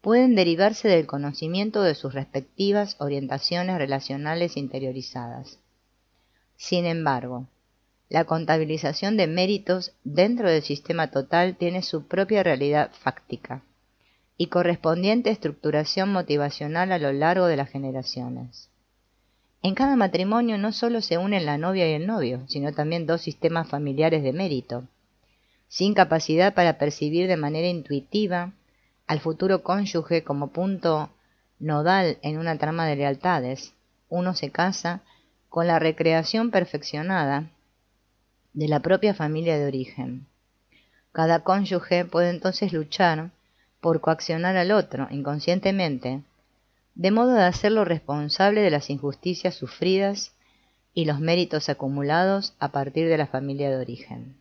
pueden derivarse del conocimiento de sus respectivas orientaciones relacionales interiorizadas. Sin embargo, la contabilización de méritos dentro del sistema total tiene su propia realidad fáctica y correspondiente estructuración motivacional a lo largo de las generaciones. En cada matrimonio no solo se unen la novia y el novio, sino también dos sistemas familiares de mérito, sin capacidad para percibir de manera intuitiva al futuro cónyuge como punto nodal en una trama de lealtades. Uno se casa con la recreación perfeccionada de la propia familia de origen. Cada cónyuge puede entonces luchar por coaccionar al otro inconscientemente, de modo de hacerlo responsable de las injusticias sufridas y los méritos acumulados a partir de la familia de origen.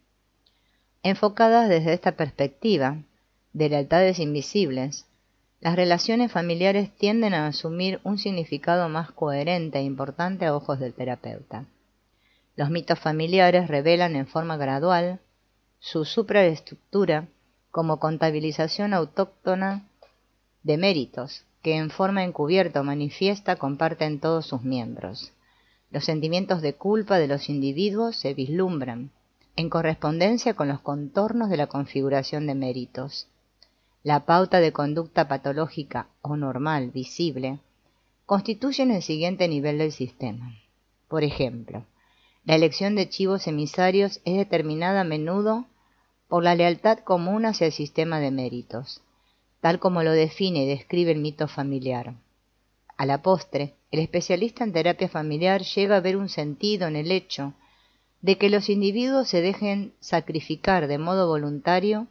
Enfocadas desde esta perspectiva de lealtades invisibles, las relaciones familiares tienden a asumir un significado más coherente e importante a ojos del terapeuta. Los mitos familiares revelan en forma gradual su supraestructura como contabilización autóctona de méritos que en forma encubierta o manifiesta comparten todos sus miembros. Los sentimientos de culpa de los individuos se vislumbran en correspondencia con los contornos de la configuración de méritos. La pauta de conducta patológica o normal visible constituyen el siguiente nivel del sistema. Por ejemplo, la elección de chivos emisarios es determinada a menudo por la lealtad común hacia el sistema de méritos, tal como lo define y describe el mito familiar. A la postre, el especialista en terapia familiar llega a ver un sentido en el hecho de que los individuos se dejen sacrificar de modo voluntario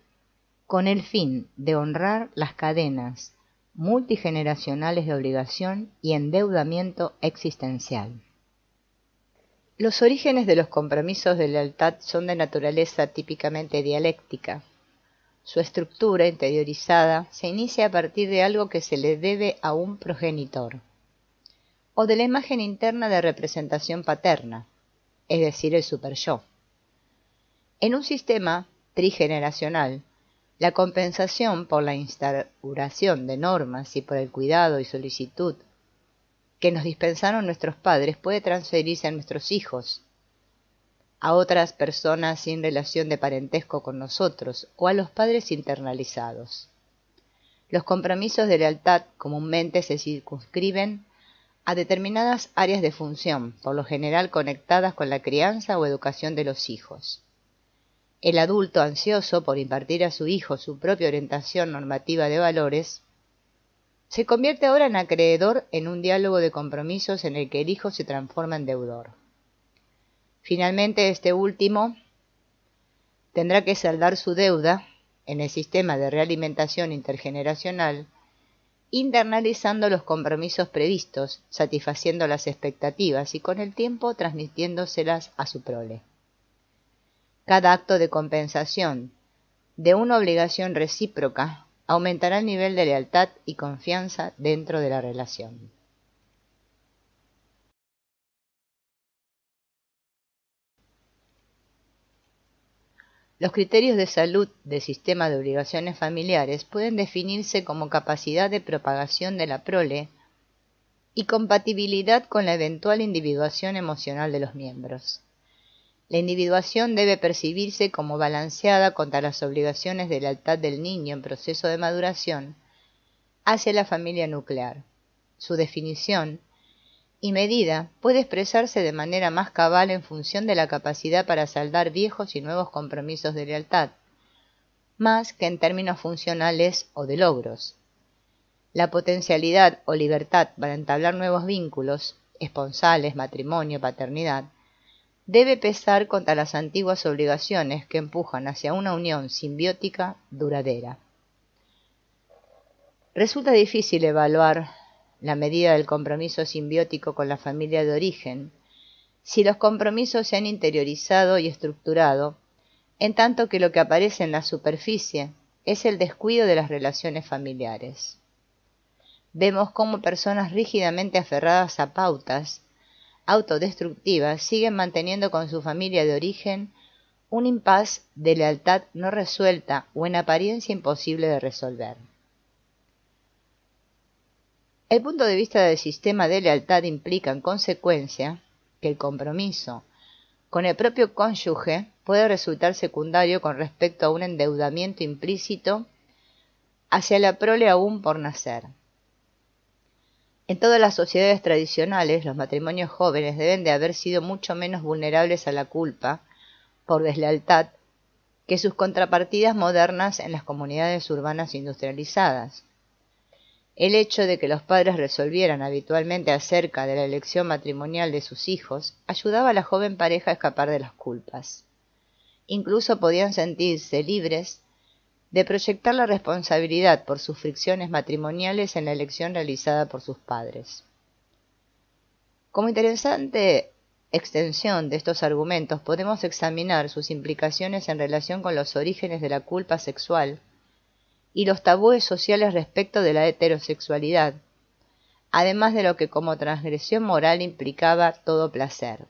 con el fin de honrar las cadenas multigeneracionales de obligación y endeudamiento existencial. Los orígenes de los compromisos de lealtad son de naturaleza típicamente dialéctica. Su estructura interiorizada se inicia a partir de algo que se le debe a un progenitor, o de la imagen interna de representación paterna, es decir, el superyo. En un sistema trigeneracional, la compensación por la instauración de normas y por el cuidado y solicitud que nos dispensaron nuestros padres puede transferirse a nuestros hijos, a otras personas sin relación de parentesco con nosotros o a los padres internalizados. Los compromisos de lealtad comúnmente se circunscriben a determinadas áreas de función, por lo general conectadas con la crianza o educación de los hijos. El adulto ansioso por impartir a su hijo su propia orientación normativa de valores se convierte ahora en acreedor en un diálogo de compromisos en el que el hijo se transforma en deudor. Finalmente, este último tendrá que saldar su deuda en el sistema de realimentación intergeneracional, internalizando los compromisos previstos, satisfaciendo las expectativas y con el tiempo transmitiéndoselas a su prole. Cada acto de compensación de una obligación recíproca aumentará el nivel de lealtad y confianza dentro de la relación. Los criterios de salud del sistema de obligaciones familiares pueden definirse como capacidad de propagación de la prole y compatibilidad con la eventual individuación emocional de los miembros. La individuación debe percibirse como balanceada contra las obligaciones de lealtad del niño en proceso de maduración hacia la familia nuclear. Su definición y medida puede expresarse de manera más cabal en función de la capacidad para saldar viejos y nuevos compromisos de lealtad, más que en términos funcionales o de logros. La potencialidad o libertad para entablar nuevos vínculos, esponsales, matrimonio, paternidad, debe pesar contra las antiguas obligaciones que empujan hacia una unión simbiótica duradera. Resulta difícil evaluar la medida del compromiso simbiótico con la familia de origen si los compromisos se han interiorizado y estructurado, en tanto que lo que aparece en la superficie es el descuido de las relaciones familiares. Vemos cómo personas rígidamente aferradas a pautas autodestructivas siguen manteniendo con su familia de origen un impas de lealtad no resuelta o en apariencia imposible de resolver. El punto de vista del sistema de lealtad implica en consecuencia que el compromiso con el propio cónyuge puede resultar secundario con respecto a un endeudamiento implícito hacia la prole aún por nacer. En todas las sociedades tradicionales, los matrimonios jóvenes deben de haber sido mucho menos vulnerables a la culpa por deslealtad que sus contrapartidas modernas en las comunidades urbanas industrializadas. El hecho de que los padres resolvieran habitualmente acerca de la elección matrimonial de sus hijos ayudaba a la joven pareja a escapar de las culpas. Incluso podían sentirse libres de proyectar la responsabilidad por sus fricciones matrimoniales en la elección realizada por sus padres. Como interesante extensión de estos argumentos podemos examinar sus implicaciones en relación con los orígenes de la culpa sexual y los tabúes sociales respecto de la heterosexualidad, además de lo que como transgresión moral implicaba todo placer,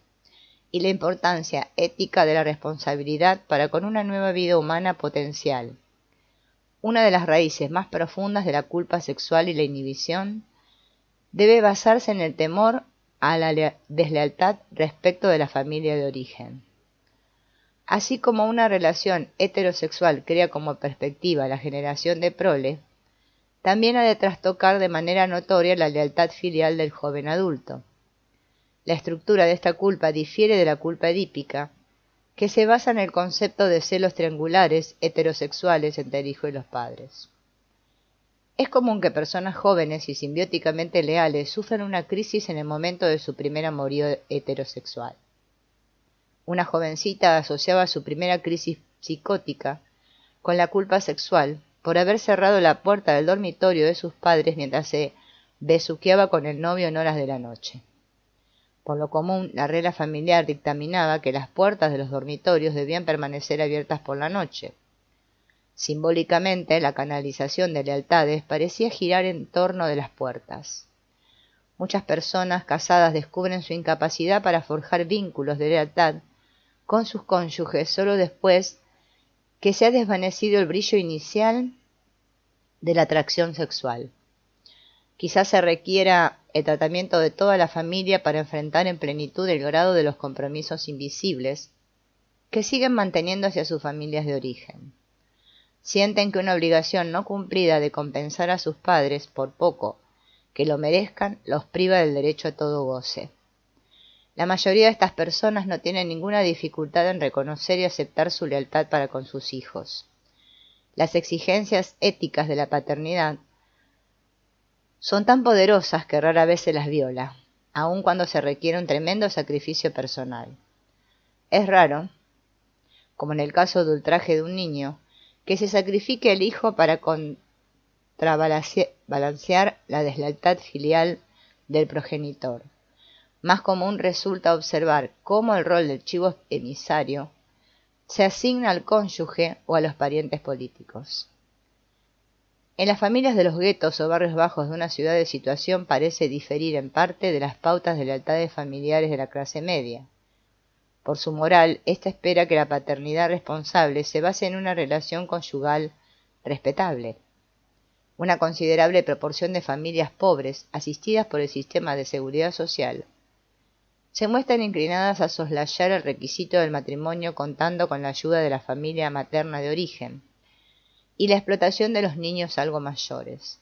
y la importancia ética de la responsabilidad para con una nueva vida humana potencial. Una de las raíces más profundas de la culpa sexual y la inhibición debe basarse en el temor a la deslealtad respecto de la familia de origen. Así como una relación heterosexual crea como perspectiva la generación de prole, también ha de trastocar de manera notoria la lealtad filial del joven adulto. La estructura de esta culpa difiere de la culpa edípica, que se basa en el concepto de celos triangulares heterosexuales entre el hijo y los padres. Es común que personas jóvenes y simbióticamente leales sufran una crisis en el momento de su primer amorío heterosexual. Una jovencita asociaba su primera crisis psicótica con la culpa sexual por haber cerrado la puerta del dormitorio de sus padres mientras se besuqueaba con el novio en horas de la noche. Por lo común, la regla familiar dictaminaba que las puertas de los dormitorios debían permanecer abiertas por la noche. Simbólicamente, la canalización de lealtades parecía girar en torno de las puertas. Muchas personas casadas descubren su incapacidad para forjar vínculos de lealtad con sus cónyuges solo después que se ha desvanecido el brillo inicial de la atracción sexual. Quizás se requiera el tratamiento de toda la familia para enfrentar en plenitud el grado de los compromisos invisibles que siguen manteniendo hacia sus familias de origen. Sienten que una obligación no cumplida de compensar a sus padres, por poco que lo merezcan, los priva del derecho a todo goce. La mayoría de estas personas no tienen ninguna dificultad en reconocer y aceptar su lealtad para con sus hijos. Las exigencias éticas de la paternidad son tan poderosas que rara vez se las viola, aun cuando se requiere un tremendo sacrificio personal. Es raro, como en el caso de ultraje de un niño, que se sacrifique el hijo para contrabalancear la deslealtad filial del progenitor. Más común resulta observar cómo el rol del chivo emisario se asigna al cónyuge o a los parientes políticos. En las familias de los guetos o barrios bajos de una ciudad de situación parece diferir en parte de las pautas de lealtades familiares de la clase media. Por su moral, ésta espera que la paternidad responsable se base en una relación conyugal respetable. Una considerable proporción de familias pobres, asistidas por el sistema de seguridad social, se muestran inclinadas a soslayar el requisito del matrimonio contando con la ayuda de la familia materna de origen y la explotación de los niños algo mayores.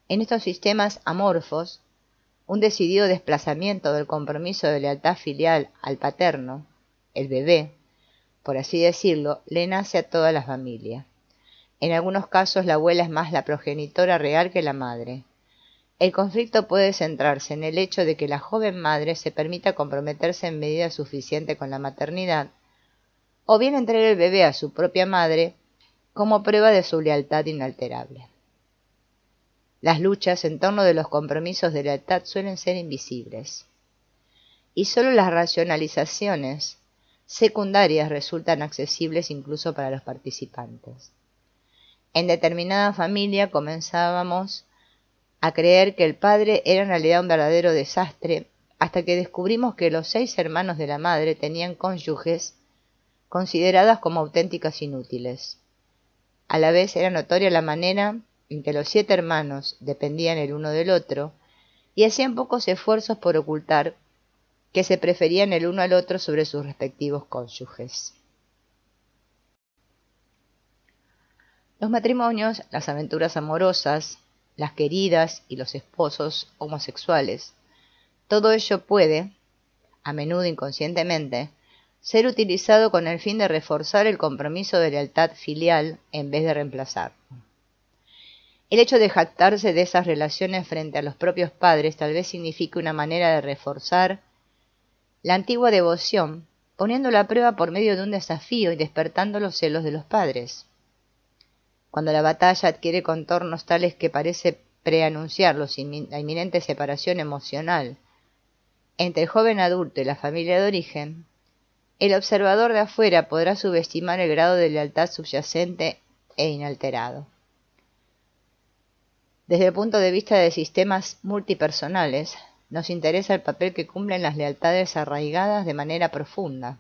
En estos sistemas amorfos, un decidido desplazamiento del compromiso de lealtad filial al paterno, el bebé, por así decirlo, le nace a toda la familia. En algunos casos la abuela es más la progenitora real que la madre. El conflicto puede centrarse en el hecho de que la joven madre se permita comprometerse en medida suficiente con la maternidad, o bien entregue el bebé a su propia madre como prueba de su lealtad inalterable. Las luchas en torno de los compromisos de lealtad suelen ser invisibles, y solo las racionalizaciones secundarias resultan accesibles incluso para los participantes. En determinada familia comenzábamos a creer que el padre era en realidad un verdadero desastre, hasta que descubrimos que los 6 hermanos de la madre tenían cónyuges consideradas como auténticas inútiles. A la vez era notoria la manera en que los 7 hermanos dependían el uno del otro y hacían pocos esfuerzos por ocultar que se preferían el uno al otro sobre sus respectivos cónyuges. Los matrimonios, las aventuras amorosas, las queridas y los esposos homosexuales, todo ello puede, a menudo inconscientemente, ser utilizado con el fin de reforzar el compromiso de lealtad filial en vez de reemplazarlo. El hecho de jactarse de esas relaciones frente a los propios padres tal vez signifique una manera de reforzar la antigua devoción, poniéndola a prueba por medio de un desafío y despertando los celos de los padres. Cuando la batalla adquiere contornos tales que parece preanunciar la inminente separación emocional entre el joven adulto y la familia de origen, el observador de afuera podrá subestimar el grado de lealtad subyacente e inalterado. Desde el punto de vista de sistemas multipersonales, nos interesa el papel que cumplen las lealtades arraigadas de manera profunda,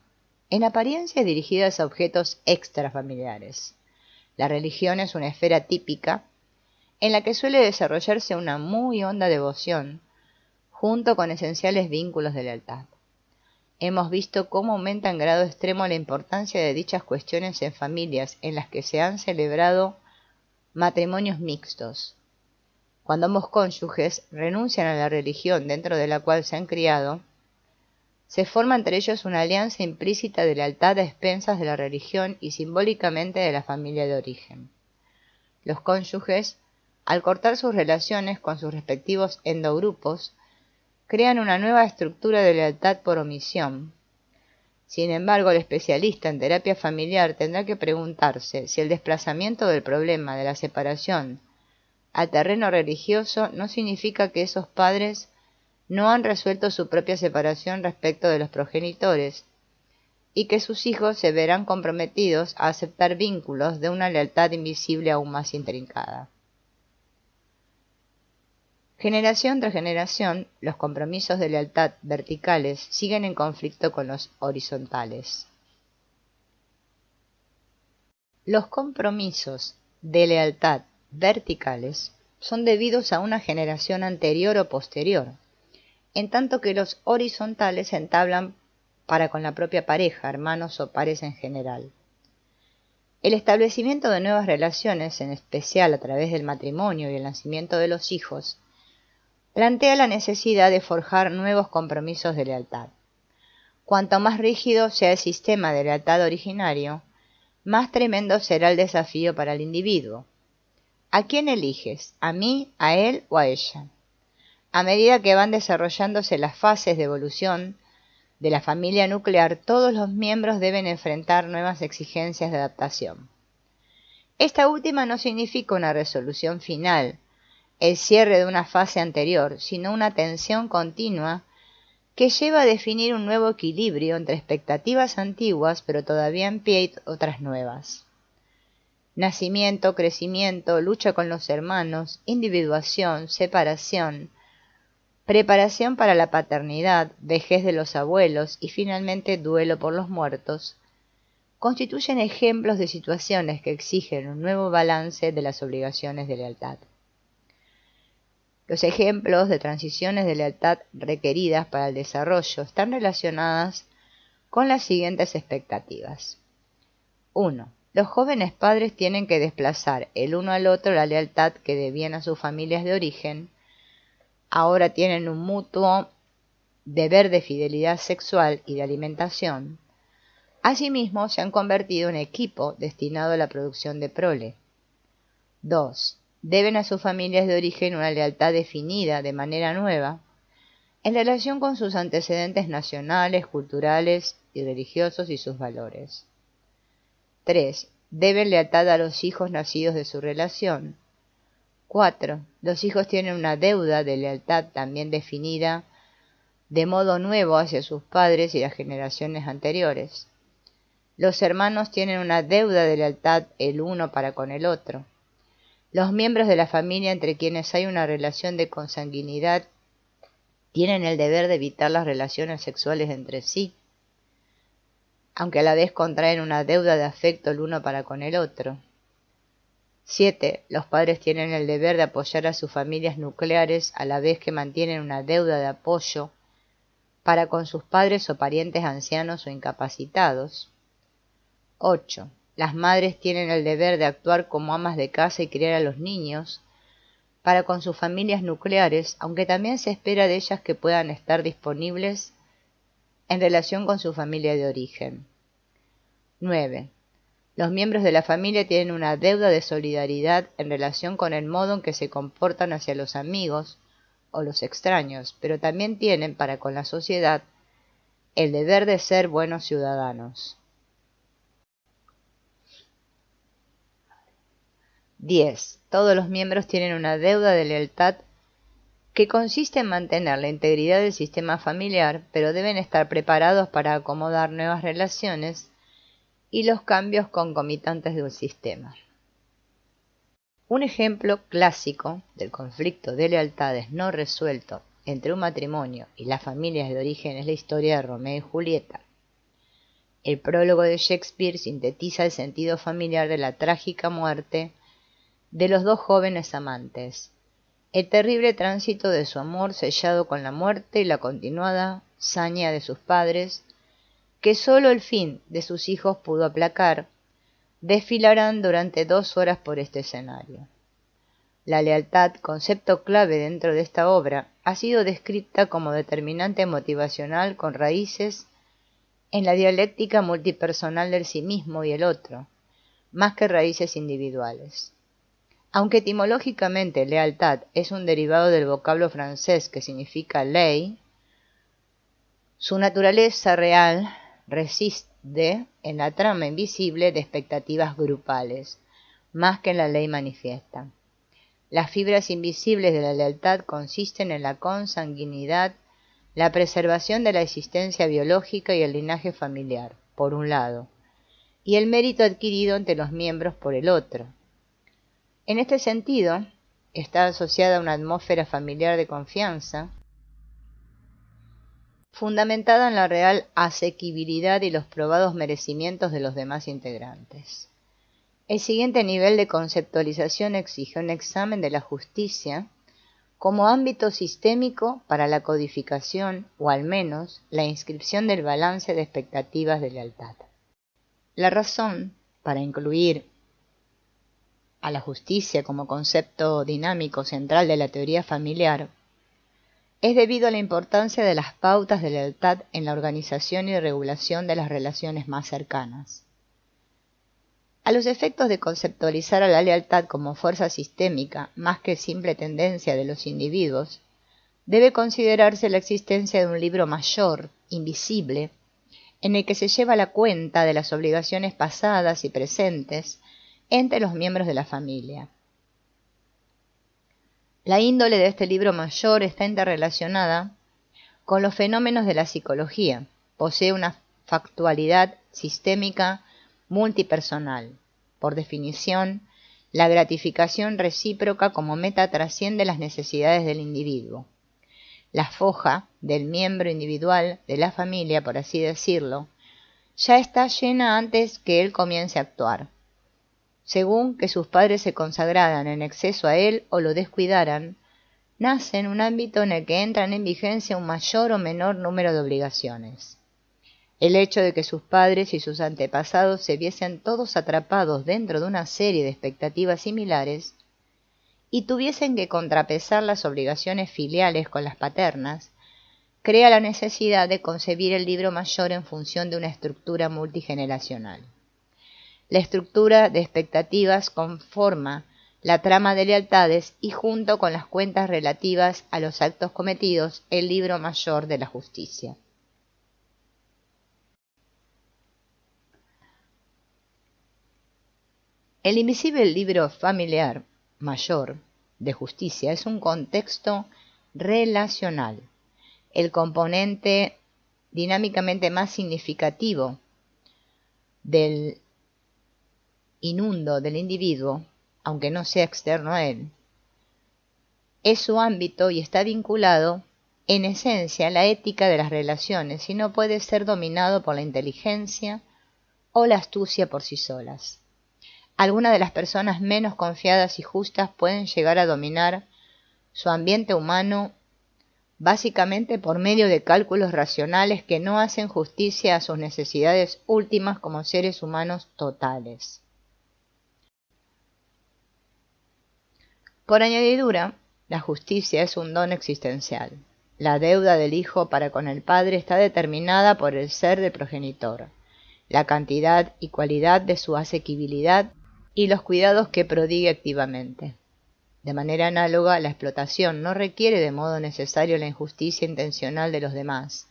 en apariencia dirigidas a objetos extrafamiliares. La religión es una esfera típica en la que suele desarrollarse una muy honda devoción, junto con esenciales vínculos de lealtad. Hemos visto cómo aumenta en grado extremo la importancia de dichas cuestiones en familias en las que se han celebrado matrimonios mixtos. Cuando ambos cónyuges renuncian a la religión dentro de la cual se han criado, se forma entre ellos una alianza implícita de lealtad a expensas de la religión y simbólicamente de la familia de origen. Los cónyuges, al cortar sus relaciones con sus respectivos endogrupos, crean una nueva estructura de lealtad por omisión. Sin embargo, el especialista en terapia familiar tendrá que preguntarse si el desplazamiento del problema de la separación al terreno religioso no significa que esos padres no han resuelto su propia separación respecto de los progenitores y que sus hijos se verán comprometidos a aceptar vínculos de una lealtad invisible aún más intrincada. Generación tras generación, los compromisos de lealtad verticales siguen en conflicto con los horizontales. Los compromisos de lealtad verticales son debidos a una generación anterior o posterior, en tanto que los horizontales se entablan para con la propia pareja, hermanos o pares en general. El establecimiento de nuevas relaciones, en especial a través del matrimonio y el nacimiento de los hijos, plantea la necesidad de forjar nuevos compromisos de lealtad. Cuanto más rígido sea el sistema de lealtad originario, más tremendo será el desafío para el individuo. ¿A quién eliges? ¿A mí, a él o a ella? A medida que van desarrollándose las fases de evolución de la familia nuclear, todos los miembros deben enfrentar nuevas exigencias de adaptación. Esta última no significa una resolución final, el cierre de una fase anterior, sino una tensión continua que lleva a definir un nuevo equilibrio entre expectativas antiguas pero todavía en pie y otras nuevas. Nacimiento, crecimiento, lucha con los hermanos, individuación, separación, preparación para la paternidad, vejez de los abuelos y finalmente duelo por los muertos, constituyen ejemplos de situaciones que exigen un nuevo balance de las obligaciones de lealtad. Los ejemplos de transiciones de lealtad requeridas para el desarrollo están relacionadas con las siguientes expectativas. 1. Los jóvenes padres tienen que desplazar el uno al otro la lealtad que debían a sus familias de origen. Ahora tienen un mutuo deber de fidelidad sexual y de alimentación. Asimismo, se han convertido en equipo destinado a la producción de prole. 2. Deben a sus familias de origen una lealtad definida de manera nueva en relación con sus antecedentes nacionales, culturales y religiosos y sus valores. 3. Deben lealtad a los hijos nacidos de su relación. 4. Los hijos tienen una deuda de lealtad también definida de modo nuevo hacia sus padres y las generaciones anteriores. Los hermanos tienen una deuda de lealtad el uno para con el otro. Los miembros de la familia entre quienes hay una relación de consanguinidad tienen el deber de evitar las relaciones sexuales entre sí, aunque a la vez contraen una deuda de afecto el uno para con el otro. 7. Los padres tienen el deber de apoyar a sus familias nucleares a la vez que mantienen una deuda de apoyo para con sus padres o parientes ancianos o incapacitados. 8. Las madres tienen el deber de actuar como amas de casa y criar a los niños para con sus familias nucleares, aunque también se espera de ellas que puedan estar disponibles en relación con su familia de origen. 9. Los miembros de la familia tienen una deuda de solidaridad en relación con el modo en que se comportan hacia los amigos o los extraños, pero también tienen para con la sociedad el deber de ser buenos ciudadanos. 10. Todos los miembros tienen una deuda de lealtad que consiste en mantener la integridad del sistema familiar, pero deben estar preparados para acomodar nuevas relaciones y los cambios concomitantes del sistema. Un ejemplo clásico del conflicto de lealtades no resuelto entre un matrimonio y las familias de origen es la historia de Romeo y Julieta. El prólogo de Shakespeare sintetiza el sentido familiar de la trágica muerte de los dos jóvenes amantes, el terrible tránsito de su amor sellado con la muerte y la continuada saña de sus padres, que sólo el fin de sus hijos pudo aplacar, desfilarán durante 2 horas por este escenario. La lealtad, concepto clave dentro de esta obra, ha sido descrita como determinante motivacional con raíces en la dialéctica multipersonal del sí mismo y el otro, más que raíces individuales. Aunque etimológicamente lealtad es un derivado del vocablo francés que significa ley, su naturaleza real reside en la trama invisible de expectativas grupales, más que en la ley manifiesta. Las fibras invisibles de la lealtad consisten en la consanguinidad, la preservación de la existencia biológica y el linaje familiar, por un lado, y el mérito adquirido entre los miembros por el otro. En este sentido, está asociada a una atmósfera familiar de confianza, fundamentada en la real asequibilidad y los probados merecimientos de los demás integrantes. El siguiente nivel de conceptualización exige un examen de la justicia como ámbito sistémico para la codificación o al menos la inscripción del balance de expectativas de lealtad. La razón para incluir a la justicia como concepto dinámico central de la teoría familiar es debido a la importancia de las pautas de lealtad en la organización y regulación de las relaciones más cercanas. A los efectos de conceptualizar a la lealtad como fuerza sistémica más que simple tendencia de los individuos, debe considerarse la existencia de un libro mayor, invisible, en el que se lleva la cuenta de las obligaciones pasadas y presentes entre los miembros de la familia. La índole de este libro mayor está interrelacionada con los fenómenos de la psicología. Posee una factualidad sistémica multipersonal. Por definición, la gratificación recíproca como meta trasciende las necesidades del individuo. La foja del miembro individual de la familia, por así decirlo, ya está llena antes que él comience a actuar. Según que sus padres se consagraran en exceso a él o lo descuidaran, nace en un ámbito en el que entran en vigencia un mayor o menor número de obligaciones. El hecho de que sus padres y sus antepasados se viesen todos atrapados dentro de una serie de expectativas similares y tuviesen que contrapesar las obligaciones filiales con las paternas, crea la necesidad de concebir el libro mayor en función de una estructura multigeneracional. La estructura de expectativas conforma la trama de lealtades y junto con las cuentas relativas a los actos cometidos, el libro mayor de la justicia. El invisible libro familiar mayor de justicia es un contexto relacional, el componente dinámicamente más significativo del inundo del individuo, aunque no sea externo a él, es su ámbito y está vinculado en esencia a la ética de las relaciones y no puede ser dominado por la inteligencia o la astucia por sí solas. Algunas de las personas menos confiadas y justas pueden llegar a dominar su ambiente humano básicamente por medio de cálculos racionales que no hacen justicia a sus necesidades últimas como seres humanos totales. Por añadidura, la justicia es un don existencial. La deuda del hijo para con el padre está determinada por el ser del progenitor. la cantidad y cualidad de su asequibilidad y los cuidados que prodigue activamente. De manera análoga, la explotación no requiere de modo necesario la injusticia intencional de los demás,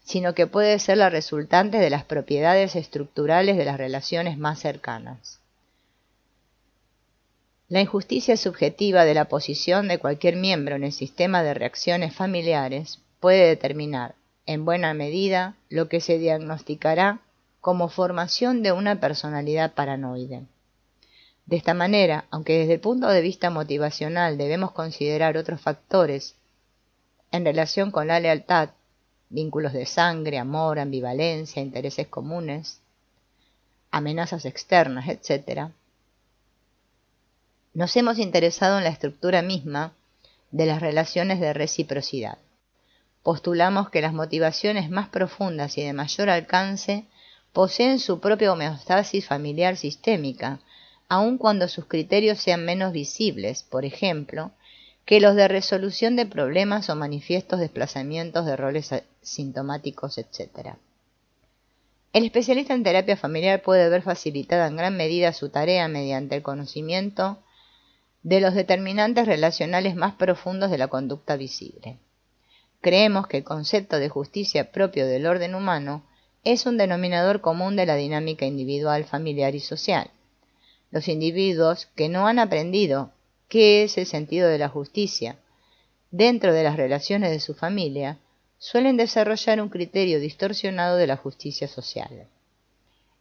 sino que puede ser la resultante de las propiedades estructurales de las relaciones más cercanas. La injusticia subjetiva de la posición de cualquier miembro en el sistema de reacciones familiares puede determinar, en buena medida, lo que se diagnosticará como formación de una personalidad paranoide. De esta manera, aunque desde el punto de vista motivacional debemos considerar otros factores en relación con la lealtad, vínculos de sangre, amor, ambivalencia, intereses comunes, amenazas externas, etc., nos hemos interesado en la estructura misma de las relaciones de reciprocidad. Postulamos que las motivaciones más profundas y de mayor alcance poseen su propia homeostasis familiar sistémica, aun cuando sus criterios sean menos visibles, por ejemplo, que los de resolución de problemas o manifiestos desplazamientos de roles sintomáticos, etc. El especialista en terapia familiar puede ver facilitada en gran medida su tarea mediante el conocimiento de los determinantes relacionales más profundos de la conducta visible. Creemos que el concepto de justicia propio del orden humano es un denominador común de la dinámica individual, familiar y social. Los individuos que no han aprendido qué es el sentido de la justicia dentro de las relaciones de su familia suelen desarrollar un criterio distorsionado de la justicia social.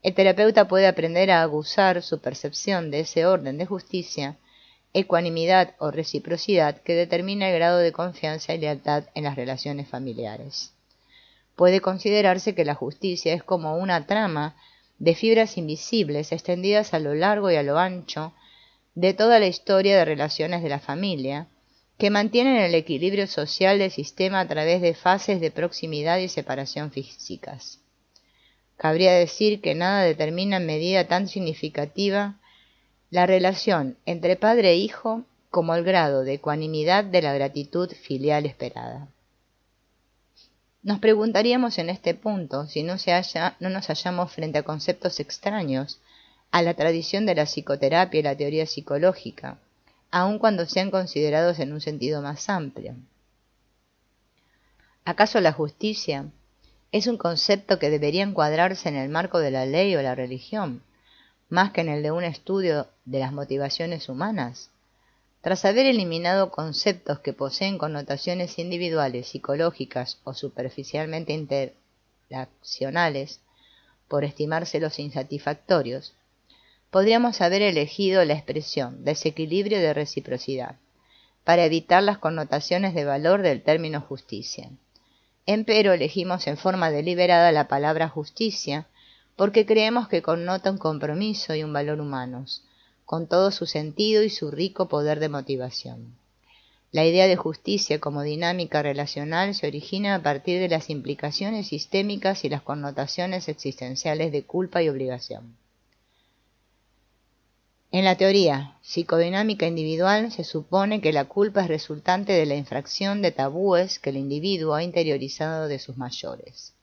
El terapeuta puede aprender a aguzar su percepción de ese orden de justicia, ecuanimidad o reciprocidad que determina el grado de confianza y lealtad en las relaciones familiares. Puede considerarse que la justicia es como una trama de fibras invisibles extendidas a lo largo y a lo ancho de toda la historia de relaciones de la familia, que mantienen el equilibrio social del sistema a través de fases de proximidad y separación físicas. Cabría decir que nada determina en medida tan significativa la relación entre padre e hijo como el grado de ecuanimidad de la gratitud filial esperada. Nos preguntaríamos en este punto si no nos hallamos frente a conceptos extraños a la tradición de la psicoterapia y la teoría psicológica, aun cuando sean considerados en un sentido más amplio. ¿Acaso la justicia es un concepto que debería encuadrarse en el marco de la ley o la religión, más que en el de un estudio de las motivaciones humanas? Tras haber eliminado conceptos que poseen connotaciones individuales, psicológicas o superficialmente interaccionales, por estimárselos insatisfactorios, podríamos haber elegido la expresión desequilibrio de reciprocidad, para evitar las connotaciones de valor del término justicia. Empero elegimos en forma deliberada la palabra justicia, porque creemos que connota un compromiso y un valor humanos, con todo su sentido y su rico poder de motivación. La idea de justicia como dinámica relacional se origina a partir de las implicaciones sistémicas y las connotaciones existenciales de culpa y obligación. En la teoría psicodinámica individual se supone que la culpa es resultante de la infracción de tabúes que el individuo ha interiorizado de sus mayores.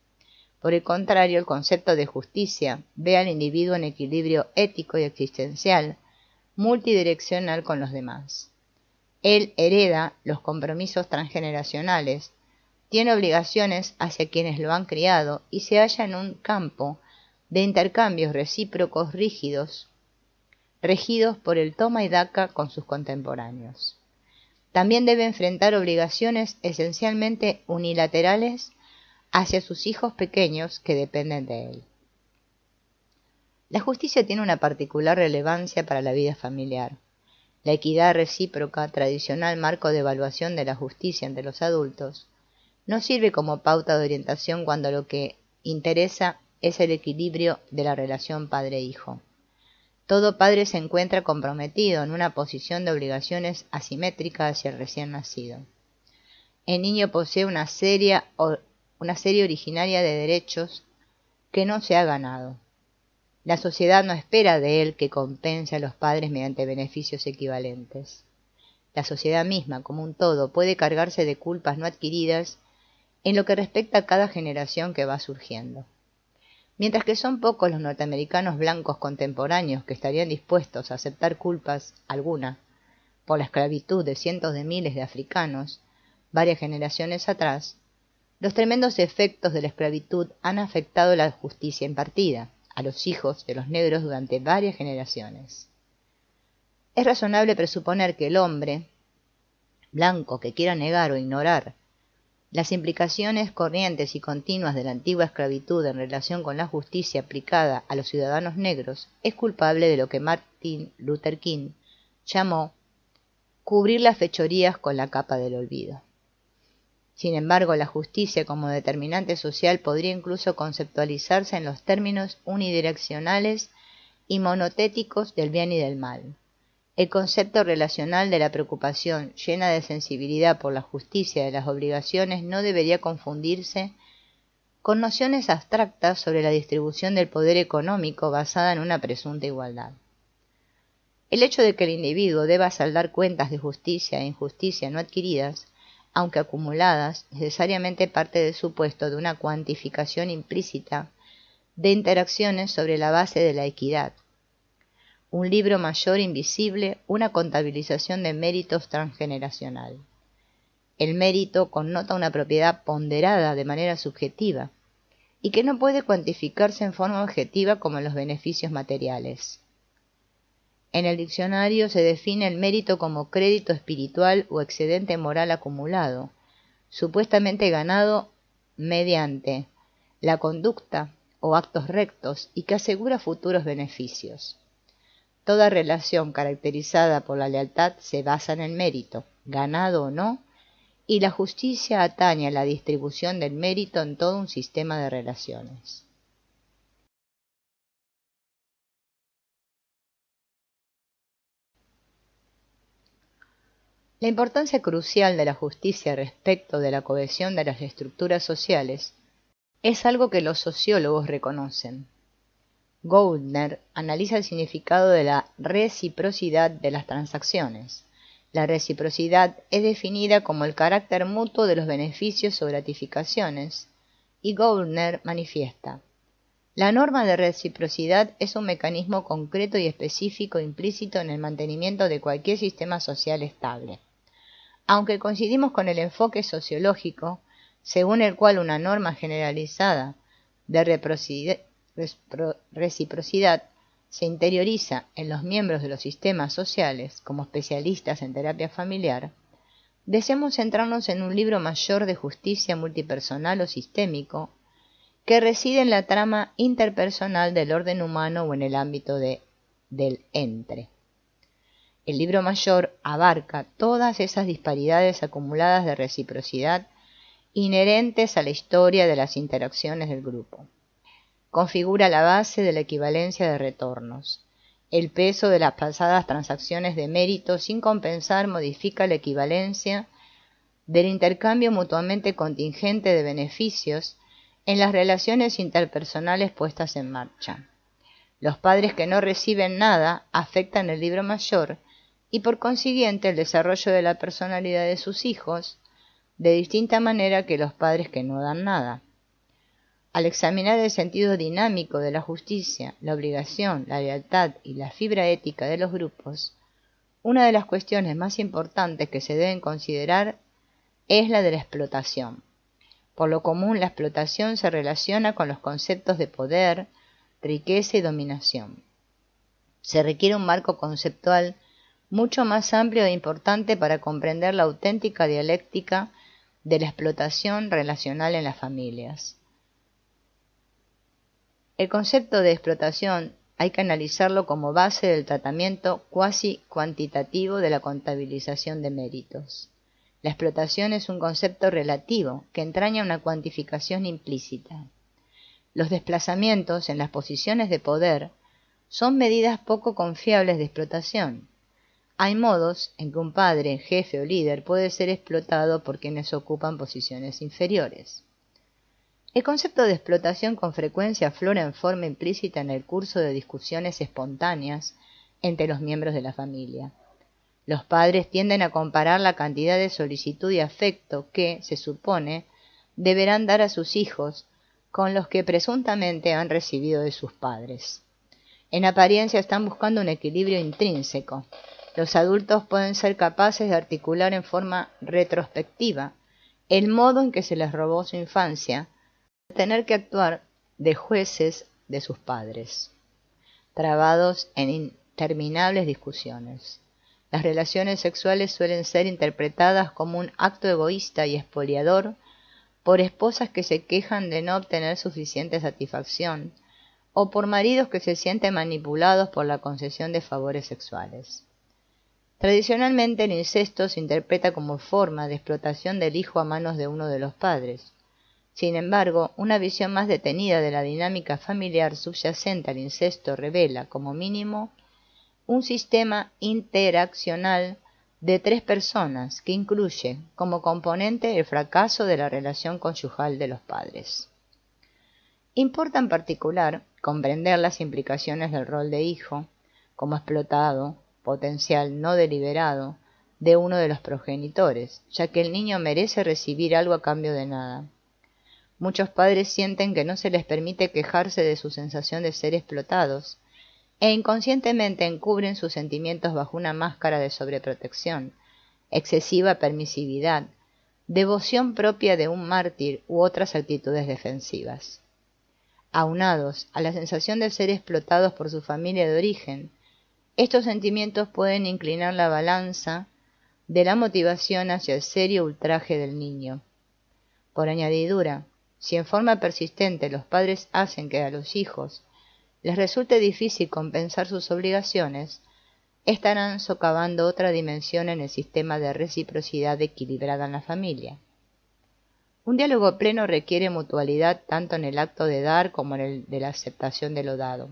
Por el contrario, el concepto de justicia ve al individuo en equilibrio ético y existencial, multidireccional con los demás. Él hereda los compromisos transgeneracionales, tiene obligaciones hacia quienes lo han criado y se halla en un campo de intercambios recíprocos rígidos, regidos por el toma y daca con sus contemporáneos. También debe enfrentar obligaciones esencialmente unilaterales hacia sus hijos pequeños que dependen de él. La justicia tiene una particular relevancia para la vida familiar. La equidad recíproca, tradicional marco de evaluación de la justicia entre los adultos, no sirve como pauta de orientación cuando lo que interesa es el equilibrio de la relación padre-hijo. Todo padre se encuentra comprometido en una posición de obligaciones asimétrica hacia el recién nacido. El niño posee una serie originaria de derechos que no se ha ganado. La sociedad no espera de él que compense a los padres mediante beneficios equivalentes. La sociedad misma, como un todo, puede cargarse de culpas no adquiridas en lo que respecta a cada generación que va surgiendo. Mientras que son pocos los norteamericanos blancos contemporáneos que estarían dispuestos a aceptar culpas alguna por la esclavitud de cientos de miles de africanos varias generaciones atrás, los tremendos efectos de la esclavitud han afectado la justicia impartida a los hijos de los negros durante varias generaciones. Es razonable presuponer que el hombre blanco que quiera negar o ignorar las implicaciones corrientes y continuas de la antigua esclavitud en relación con la justicia aplicada a los ciudadanos negros es culpable de lo que Martin Luther King llamó cubrir las fechorías con la capa del olvido. Sin embargo, la justicia como determinante social podría incluso conceptualizarse en los términos unidireccionales y monotéticos del bien y del mal. El concepto relacional de la preocupación llena de sensibilidad por la justicia de las obligaciones no debería confundirse con nociones abstractas sobre la distribución del poder económico basada en una presunta igualdad. El hecho de que el individuo deba saldar cuentas de justicia e injusticia no adquiridas, aunque acumuladas, necesariamente parte del supuesto de una cuantificación implícita de interacciones sobre la base de la equidad. Un libro mayor invisible, una contabilización de méritos transgeneracional. El mérito connota una propiedad ponderada de manera subjetiva y que no puede cuantificarse en forma objetiva como los beneficios materiales. En el diccionario se define el mérito como crédito espiritual o excedente moral acumulado, supuestamente ganado mediante la conducta o actos rectos y que asegura futuros beneficios. Toda relación caracterizada por la lealtad se basa en el mérito, ganado o no, y la justicia atañe a la distribución del mérito en todo un sistema de relaciones. La importancia crucial de la justicia respecto de la cohesión de las estructuras sociales es algo que los sociólogos reconocen. Goldner analiza el significado de la reciprocidad de las transacciones. La reciprocidad es definida como el carácter mutuo de los beneficios o gratificaciones, y Goldner manifiesta: la norma de reciprocidad es un mecanismo concreto y específico implícito en el mantenimiento de cualquier sistema social estable. Aunque coincidimos con el enfoque sociológico, según el cual una norma generalizada de reciprocidad se interioriza en los miembros de los sistemas sociales como especialistas en terapia familiar, deseamos centrarnos en un libro mayor de justicia multipersonal o sistémico que reside en la trama interpersonal del orden humano o en el ámbito del entre. El libro mayor abarca todas esas disparidades acumuladas de reciprocidad inherentes a la historia de las interacciones del grupo. Configura la base de la equivalencia de retornos. El peso de las pasadas transacciones de mérito sin compensar modifica la equivalencia del intercambio mutuamente contingente de beneficios en las relaciones interpersonales puestas en marcha. Los padres que no reciben nada afectan el libro mayor y por consiguiente el desarrollo de la personalidad de sus hijos de distinta manera que los padres que no dan nada. Al examinar el sentido dinámico de la justicia, la obligación, la lealtad y la fibra ética de los grupos, una de las cuestiones más importantes que se deben considerar es la de la explotación. Por lo común, la explotación se relaciona con los conceptos de poder, riqueza y dominación. Se requiere un marco conceptual mucho más amplio e importante para comprender la auténtica dialéctica de la explotación relacional en las familias. El concepto de explotación hay que analizarlo como base del tratamiento cuasi cuantitativo de la contabilización de méritos. La explotación es un concepto relativo que entraña una cuantificación implícita. Los desplazamientos en las posiciones de poder son medidas poco confiables de explotación. Hay modos en que un padre, jefe o líder puede ser explotado por quienes ocupan posiciones inferiores. El concepto de explotación con frecuencia aflora en forma implícita en el curso de discusiones espontáneas entre los miembros de la familia. Los padres tienden a comparar la cantidad de solicitud y afecto que, se supone, deberán dar a sus hijos con los que presuntamente han recibido de sus padres. En apariencia están buscando un equilibrio intrínseco. Los adultos pueden ser capaces de articular en forma retrospectiva el modo en que se les robó su infancia, tener que actuar de jueces de sus padres, trabados en interminables discusiones. Las relaciones sexuales suelen ser interpretadas como un acto egoísta y expoliador por esposas que se quejan de no obtener suficiente satisfacción, o por maridos que se sienten manipulados por la concesión de favores sexuales. Tradicionalmente el incesto se interpreta como forma de explotación del hijo a manos de uno de los padres. Sin embargo, una visión más detenida de la dinámica familiar subyacente al incesto revela, como mínimo, un sistema interaccional de 3 personas que incluye como componente el fracaso de la relación conyugal de los padres. Importa en particular comprender las implicaciones del rol de hijo, como explotado, potencial no deliberado, de uno de los progenitores, ya que el niño merece recibir algo a cambio de nada. Muchos padres sienten que no se les permite quejarse de su sensación de ser explotados, e inconscientemente encubren sus sentimientos bajo una máscara de sobreprotección, excesiva permisividad, devoción propia de un mártir u otras actitudes defensivas. Aunados a la sensación de ser explotados por su familia de origen, estos sentimientos pueden inclinar la balanza de la motivación hacia el serio ultraje del niño. Por añadidura, si en forma persistente los padres hacen que a los hijos les resulte difícil compensar sus obligaciones, estarán socavando otra dimensión en el sistema de reciprocidad equilibrada en la familia. Un diálogo pleno requiere mutualidad tanto en el acto de dar como en el de la aceptación de lo dado.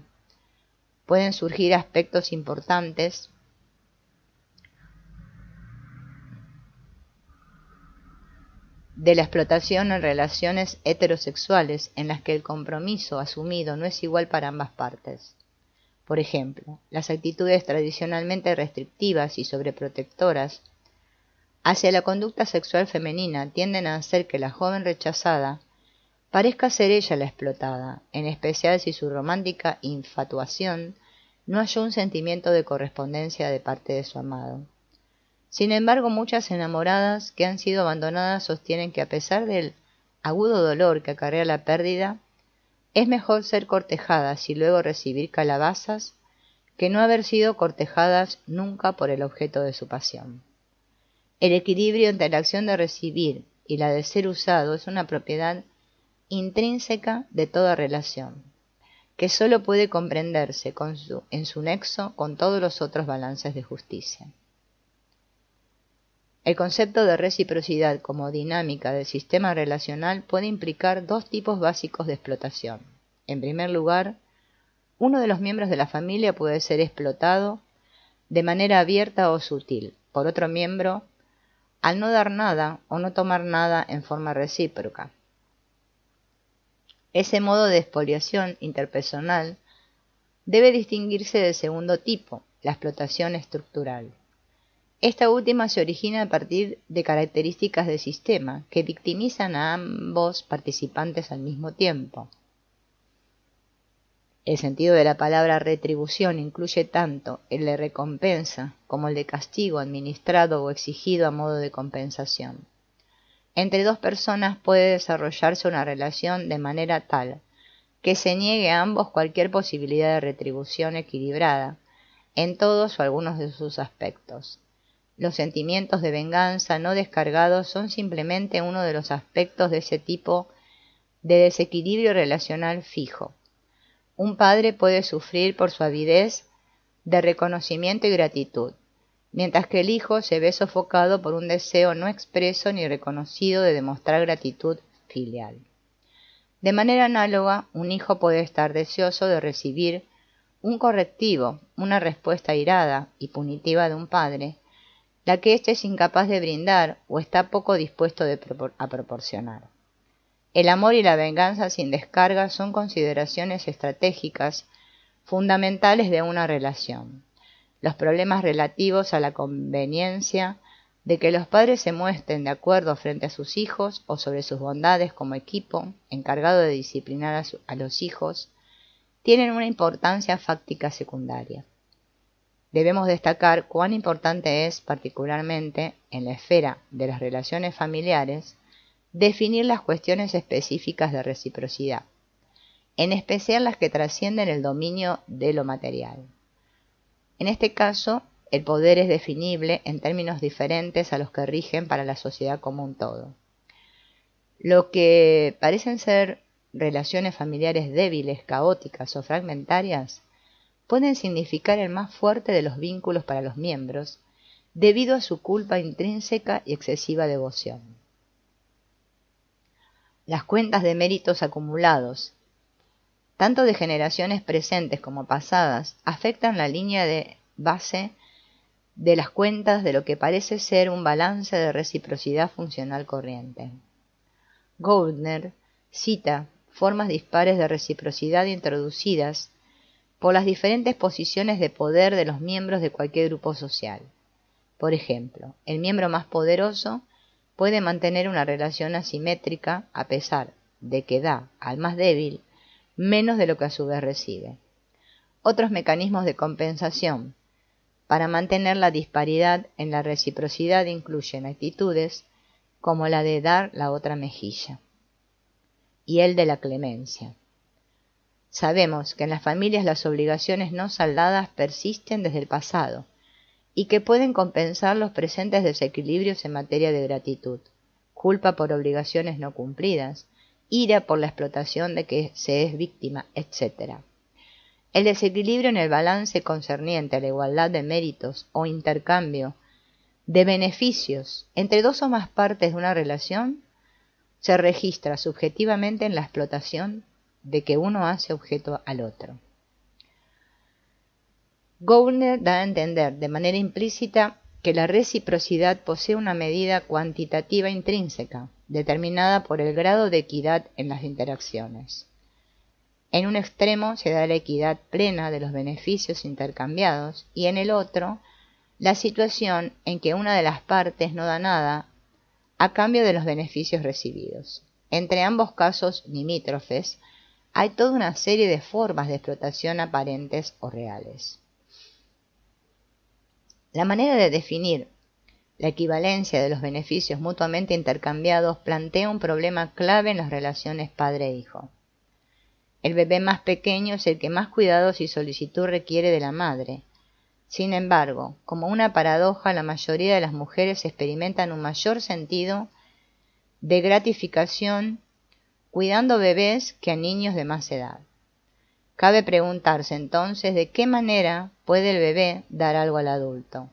Pueden surgir aspectos importantes de la explotación en relaciones heterosexuales en las que el compromiso asumido no es igual para ambas partes. Por ejemplo, las actitudes tradicionalmente restrictivas y sobreprotectoras hacia la conducta sexual femenina tienden a hacer que la joven rechazada parezca ser ella la explotada, en especial si su romántica infatuación no halló un sentimiento de correspondencia de parte de su amado. Sin embargo, muchas enamoradas que han sido abandonadas sostienen que a pesar del agudo dolor que acarrea la pérdida, es mejor ser cortejadas y luego recibir calabazas que no haber sido cortejadas nunca por el objeto de su pasión. El equilibrio entre la acción de recibir y la de ser usado es una propiedad intrínseca de toda relación, que sólo puede comprenderse en su nexo con todos los otros balances de justicia. El concepto de reciprocidad como dinámica del sistema relacional puede implicar 2 tipos básicos de explotación. En primer lugar, uno de los miembros de la familia puede ser explotado de manera abierta o sutil por otro miembro al no dar nada o no tomar nada en forma recíproca. Ese modo de expoliación interpersonal debe distinguirse del segundo tipo, la explotación estructural. Esta última se origina a partir de características del sistema que victimizan a ambos participantes al mismo tiempo. El sentido de la palabra retribución incluye tanto el de recompensa como el de castigo administrado o exigido a modo de compensación. Entre 2 personas puede desarrollarse una relación de manera tal que se niegue a ambos cualquier posibilidad de retribución equilibrada en todos o algunos de sus aspectos. Los sentimientos de venganza no descargados son simplemente uno de los aspectos de ese tipo de desequilibrio relacional fijo. Un padre puede sufrir por su avidez de reconocimiento y gratitud, mientras que el hijo se ve sofocado por un deseo no expreso ni reconocido de demostrar gratitud filial. De manera análoga, un hijo puede estar deseoso de recibir un correctivo, una respuesta airada y punitiva de un padre, la que éste es incapaz de brindar o está poco dispuesto a proporcionar. El amor y la venganza sin descarga son consideraciones estratégicas fundamentales de una relación. Los problemas relativos a la conveniencia de que los padres se muestren de acuerdo frente a sus hijos o sobre sus bondades como equipo encargado de disciplinar a los hijos, tienen una importancia fáctica secundaria. Debemos destacar cuán importante es, particularmente en la esfera de las relaciones familiares, definir las cuestiones específicas de reciprocidad, en especial las que trascienden el dominio de lo material. En este caso, el poder es definible en términos diferentes a los que rigen para la sociedad como un todo. Lo que parecen ser relaciones familiares débiles, caóticas o fragmentarias, pueden significar el más fuerte de los vínculos para los miembros, debido a su culpa intrínseca y excesiva devoción. Las cuentas de méritos acumulados, tanto de generaciones presentes como pasadas, afectan la línea de base de las cuentas de lo que parece ser un balance de reciprocidad funcional corriente. Goldner cita formas dispares de reciprocidad introducidas por las diferentes posiciones de poder de los miembros de cualquier grupo social. Por ejemplo, el miembro más poderoso puede mantener una relación asimétrica a pesar de que da al más débil menos de lo que a su vez recibe. Otros mecanismos de compensación para mantener la disparidad en la reciprocidad incluyen actitudes como la de dar la otra mejilla y el de la clemencia. Sabemos que en las familias las obligaciones no saldadas persisten desde el pasado y que pueden compensar los presentes desequilibrios en materia de gratitud, culpa por obligaciones no cumplidas, ira por la explotación de que se es víctima, etc. El desequilibrio en el balance concerniente a la igualdad de méritos o intercambio de beneficios entre dos o más partes de una relación se registra subjetivamente en la explotación de que uno hace objeto al otro. Goldner da a entender de manera implícita que la reciprocidad posee una medida cuantitativa intrínseca, determinada por el grado de equidad en las interacciones. En un extremo se da la equidad plena de los beneficios intercambiados y en el otro, la situación en que una de las partes no da nada a cambio de los beneficios recibidos. Entre ambos casos limítrofes, hay toda una serie de formas de explotación aparentes o reales. La manera de definir la equivalencia de los beneficios mutuamente intercambiados plantea un problema clave en las relaciones padre-hijo. El bebé más pequeño es el que más cuidados y solicitud requiere de la madre. Sin embargo, como una paradoja, la mayoría de las mujeres experimentan un mayor sentido de gratificación cuidando bebés que a niños de más edad. Cabe preguntarse entonces de qué manera puede el bebé dar algo al adulto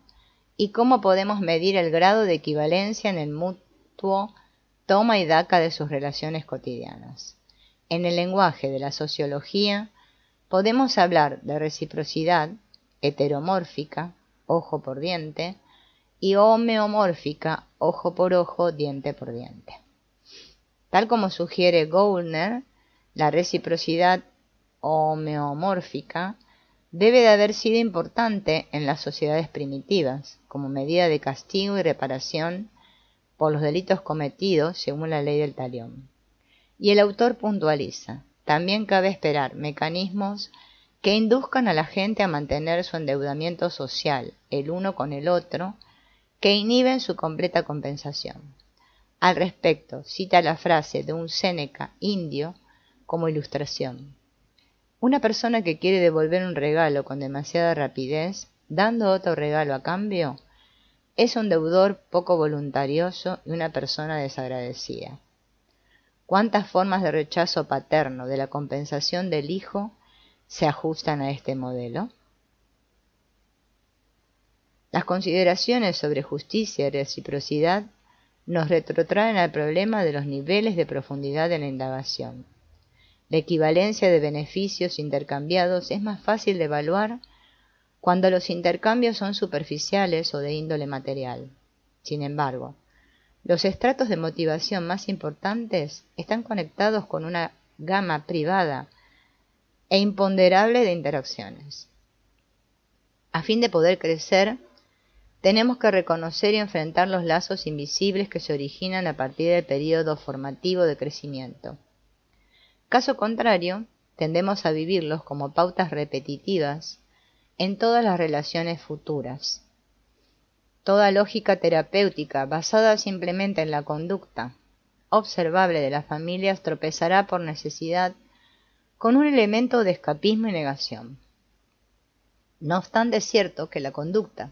y cómo podemos medir el grado de equivalencia en el mutuo toma y daca de sus relaciones cotidianas. En el lenguaje de la sociología podemos hablar de reciprocidad heteromórfica, ojo por diente, y homeomórfica, ojo por ojo, diente por diente. Tal como sugiere Goldner, la reciprocidad homeomórfica debe de haber sido importante en las sociedades primitivas, como medida de castigo y reparación por los delitos cometidos según la ley del talión. Y el autor puntualiza, también cabe esperar mecanismos que induzcan a la gente a mantener su endeudamiento social, el uno con el otro, que inhiben su completa compensación. Al respecto, cita la frase de un Séneca indio como ilustración. Una persona que quiere devolver un regalo con demasiada rapidez, dando otro regalo a cambio, es un deudor poco voluntarioso y una persona desagradecida. ¿Cuántas formas de rechazo paterno de la compensación del hijo se ajustan a este modelo? Las consideraciones sobre justicia y reciprocidad nos retrotraen al problema de los niveles de profundidad de la indagación. La equivalencia de beneficios intercambiados es más fácil de evaluar cuando los intercambios son superficiales o de índole material. Sin embargo, los estratos de motivación más importantes están conectados con una gama privada e imponderable de interacciones. A fin de poder crecer, tenemos que reconocer y enfrentar los lazos invisibles que se originan a partir del periodo formativo de crecimiento. Caso contrario, tendemos a vivirlos como pautas repetitivas en todas las relaciones futuras. Toda lógica terapéutica basada simplemente en la conducta observable de las familias tropezará por necesidad con un elemento de escapismo y negación. No obstante, es cierto que la conducta,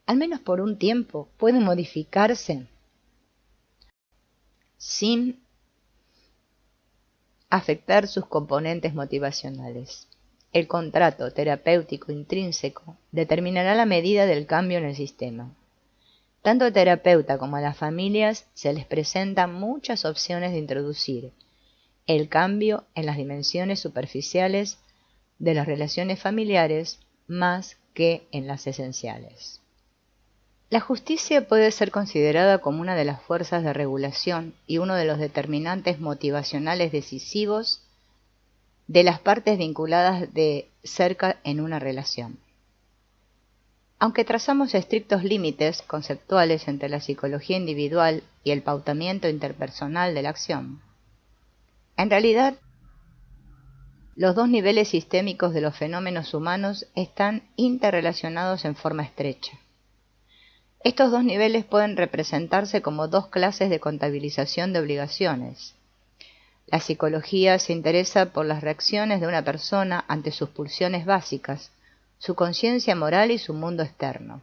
al menos por un tiempo, puede modificarse sin afectar sus componentes motivacionales. El contrato terapéutico intrínseco determinará la medida del cambio en el sistema. Tanto al terapeuta como a las familias se les presentan muchas opciones de introducir el cambio en las dimensiones superficiales de las relaciones familiares más que en las esenciales. La justicia puede ser considerada como una de las fuerzas de regulación y uno de los determinantes motivacionales decisivos de las partes vinculadas de cerca en una relación. Aunque trazamos estrictos límites conceptuales entre la psicología individual y el pautamiento interpersonal de la acción, en realidad, los dos niveles sistémicos de los fenómenos humanos están interrelacionados en forma estrecha. Estos dos niveles pueden representarse como dos clases de contabilización de obligaciones. La psicología se interesa por las reacciones de una persona ante sus pulsiones básicas, su conciencia moral y su mundo externo.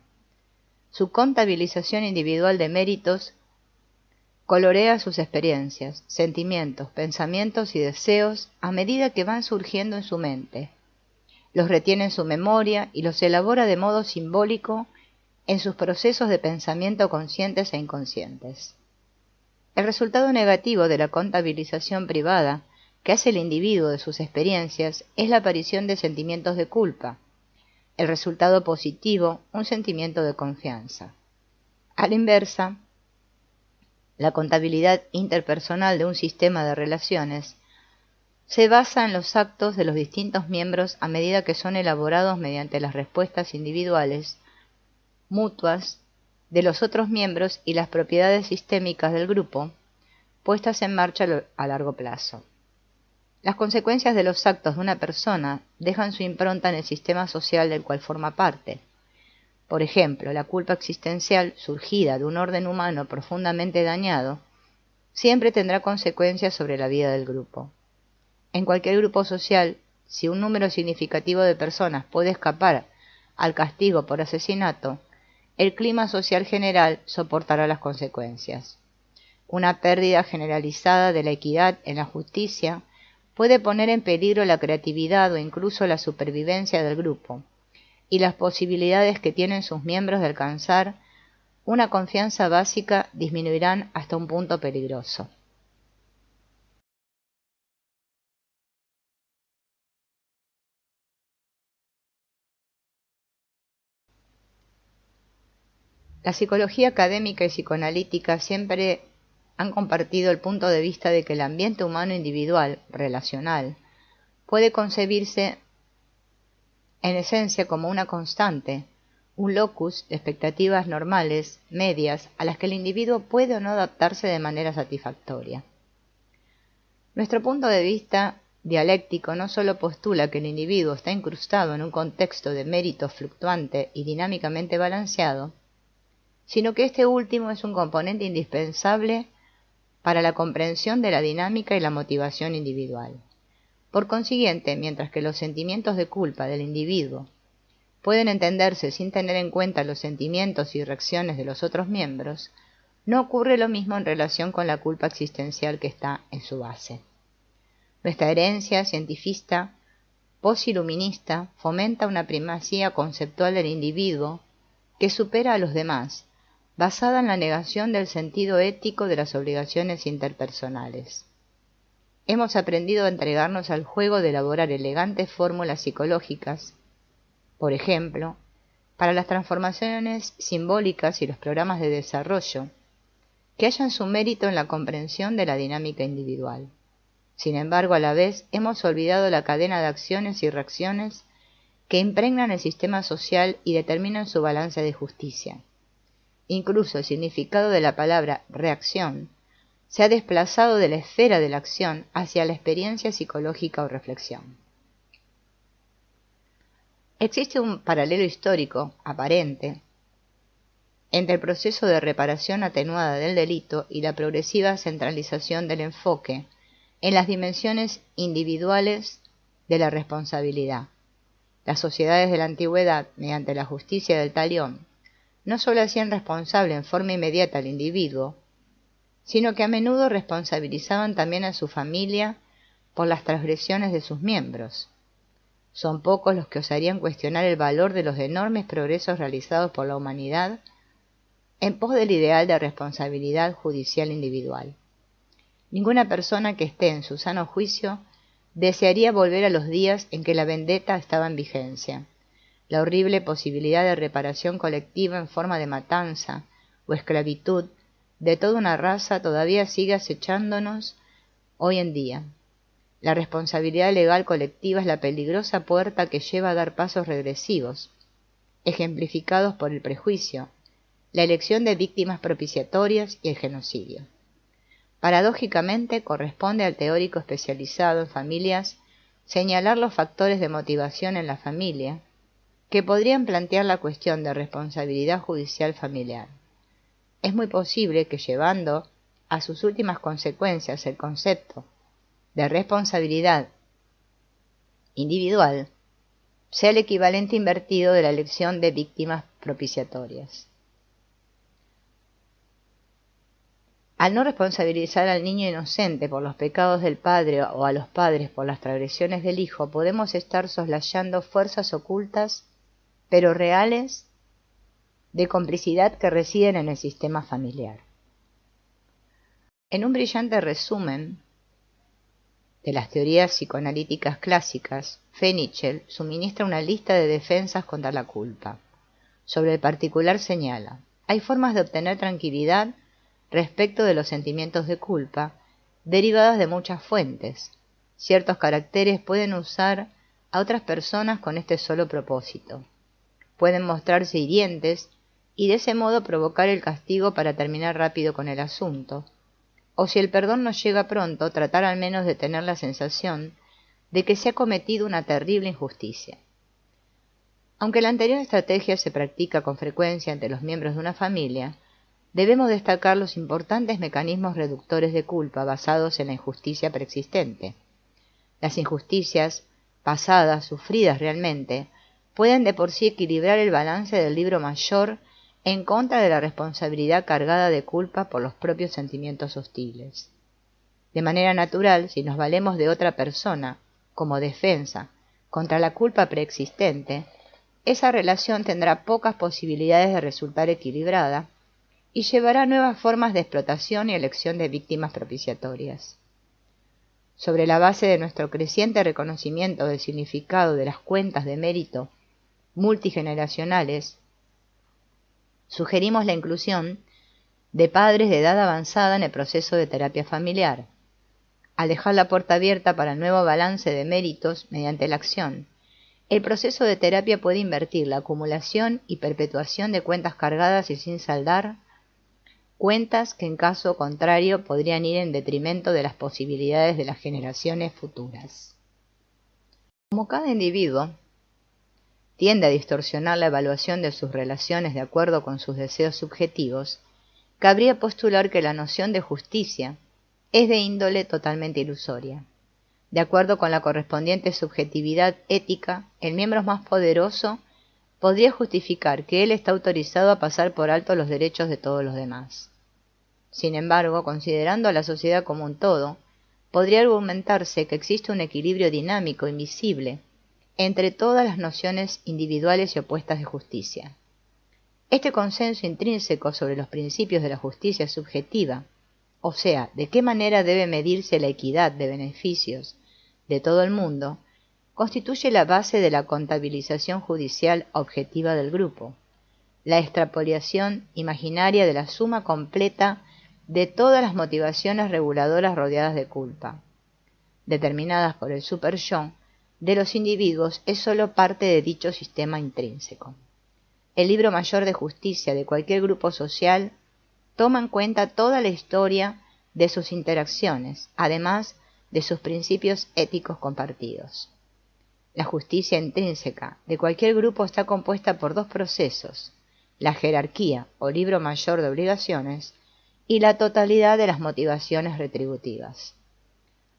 Su contabilización individual de méritos colorea sus experiencias, sentimientos, pensamientos y deseos a medida que van surgiendo en su mente. Los retiene en su memoria y los elabora de modo simbólico en sus procesos de pensamiento conscientes e inconscientes. El resultado negativo de la contabilización privada que hace el individuo de sus experiencias es la aparición de sentimientos de culpa. El resultado positivo, un sentimiento de confianza. A la inversa, la contabilidad interpersonal de un sistema de relaciones se basa en los actos de los distintos miembros a medida que son elaborados mediante las respuestas individuales, mutuas, de los otros miembros y las propiedades sistémicas del grupo, puestas en marcha a largo plazo. Las consecuencias de los actos de una persona dejan su impronta en el sistema social del cual forma parte. Por ejemplo, la culpa existencial surgida de un orden humano profundamente dañado siempre tendrá consecuencias sobre la vida del grupo. En cualquier grupo social, si un número significativo de personas puede escapar al castigo por asesinato, el clima social general soportará las consecuencias. Una pérdida generalizada de la equidad en la justicia puede poner en peligro la creatividad o incluso la supervivencia del grupo y las posibilidades que tienen sus miembros de alcanzar una confianza básica disminuirán hasta un punto peligroso. La psicología académica y psicoanalítica siempre han compartido el punto de vista de que el ambiente humano individual, relacional, puede concebirse en esencia como una constante, un locus de expectativas normales, medias, a las que el individuo puede o no adaptarse de manera satisfactoria. Nuestro punto de vista dialéctico no solo postula que el individuo está incrustado en un contexto de mérito fluctuante y dinámicamente balanceado, sino que este último es un componente indispensable para la comprensión de la dinámica y la motivación individual. Por consiguiente, mientras que los sentimientos de culpa del individuo pueden entenderse sin tener en cuenta los sentimientos y reacciones de los otros miembros, no ocurre lo mismo en relación con la culpa existencial que está en su base. Nuestra herencia cientifista posiluminista fomenta una primacía conceptual del individuo que supera a los demás, basada en la negación del sentido ético de las obligaciones interpersonales. Hemos aprendido a entregarnos al juego de elaborar elegantes fórmulas psicológicas, por ejemplo, para las transformaciones simbólicas y los programas de desarrollo, que hallan su mérito en la comprensión de la dinámica individual. Sin embargo, a la vez, hemos olvidado la cadena de acciones y reacciones que impregnan el sistema social y determinan su balance de justicia. Incluso el significado de la palabra reacción se ha desplazado de la esfera de la acción hacia la experiencia psicológica o reflexión. Existe un paralelo histórico, aparente, entre el proceso de reparación atenuada del delito y la progresiva centralización del enfoque en las dimensiones individuales de la responsabilidad. Las sociedades de la antigüedad, mediante la justicia del talión, no solo hacían responsable en forma inmediata al individuo, sino que a menudo responsabilizaban también a su familia por las transgresiones de sus miembros. Son pocos los que osarían cuestionar el valor de los enormes progresos realizados por la humanidad en pos del ideal de responsabilidad judicial individual. Ninguna persona que esté en su sano juicio desearía volver a los días en que la vendetta estaba en vigencia. La horrible posibilidad de reparación colectiva en forma de matanza o esclavitud de toda una raza todavía sigue acechándonos hoy en día. La responsabilidad legal colectiva es la peligrosa puerta que lleva a dar pasos regresivos, ejemplificados por el prejuicio, la elección de víctimas propiciatorias y el genocidio. Paradójicamente, corresponde al teórico especializado en familias señalar los factores de motivación en la familia que podrían plantear la cuestión de responsabilidad judicial familiar. Es muy posible que, llevando a sus últimas consecuencias el concepto de responsabilidad individual, sea el equivalente invertido de la elección de víctimas propiciatorias. Al no responsabilizar al niño inocente por los pecados del padre o a los padres por las transgresiones del hijo, podemos estar soslayando fuerzas ocultas, pero reales, de complicidad que residen en el sistema familiar. En un brillante resumen de las teorías psicoanalíticas clásicas, Fenichel suministra una lista de defensas contra la culpa. Sobre el particular señala: hay formas de obtener tranquilidad respecto de los sentimientos de culpa, derivadas de muchas fuentes. Ciertos caracteres pueden usar a otras personas con este solo propósito. Pueden mostrarse hirientes y de ese modo provocar el castigo para terminar rápido con el asunto. O si el perdón no llega pronto, tratar al menos de tener la sensación de que se ha cometido una terrible injusticia. Aunque la anterior estrategia se practica con frecuencia entre los miembros de una familia, debemos destacar los importantes mecanismos reductores de culpa basados en la injusticia preexistente. Las injusticias pasadas, sufridas realmente, pueden de por sí equilibrar el balance del libro mayor en contra de la responsabilidad cargada de culpa por los propios sentimientos hostiles. De manera natural, si nos valemos de otra persona como defensa contra la culpa preexistente, esa relación tendrá pocas posibilidades de resultar equilibrada y llevará a nuevas formas de explotación y elección de víctimas propiciatorias. Sobre la base de nuestro creciente reconocimiento del significado de las cuentas de mérito multigeneracionales, sugerimos la inclusión de padres de edad avanzada en el proceso de terapia familiar. Al dejar la puerta abierta para el nuevo balance de méritos mediante la acción, el proceso de terapia puede invertir la acumulación y perpetuación de cuentas cargadas y sin saldar, cuentas que en caso contrario podrían ir en detrimento de las posibilidades de las generaciones futuras. Como cada individuo tiende a distorsionar la evaluación de sus relaciones de acuerdo con sus deseos subjetivos, cabría postular que la noción de justicia es de índole totalmente ilusoria. De acuerdo con la correspondiente subjetividad ética, el miembro más poderoso podría justificar que él está autorizado a pasar por alto los derechos de todos los demás. Sin embargo, considerando a la sociedad como un todo, podría argumentarse que existe un equilibrio dinámico invisible entre todas las nociones individuales y opuestas de justicia. Este consenso intrínseco sobre los principios de la justicia subjetiva, o sea, de qué manera debe medirse la equidad de beneficios de todo el mundo, constituye la base de la contabilización judicial objetiva del grupo, la extrapolación imaginaria de la suma completa de todas las motivaciones reguladoras rodeadas de culpa, determinadas por el super-yo, de los individuos es sólo parte de dicho sistema intrínseco. El libro mayor de justicia de cualquier grupo social toma en cuenta toda la historia de sus interacciones, además de sus principios éticos compartidos. La justicia intrínseca de cualquier grupo está compuesta por dos procesos: la jerarquía o libro mayor de obligaciones y la totalidad de las motivaciones retributivas.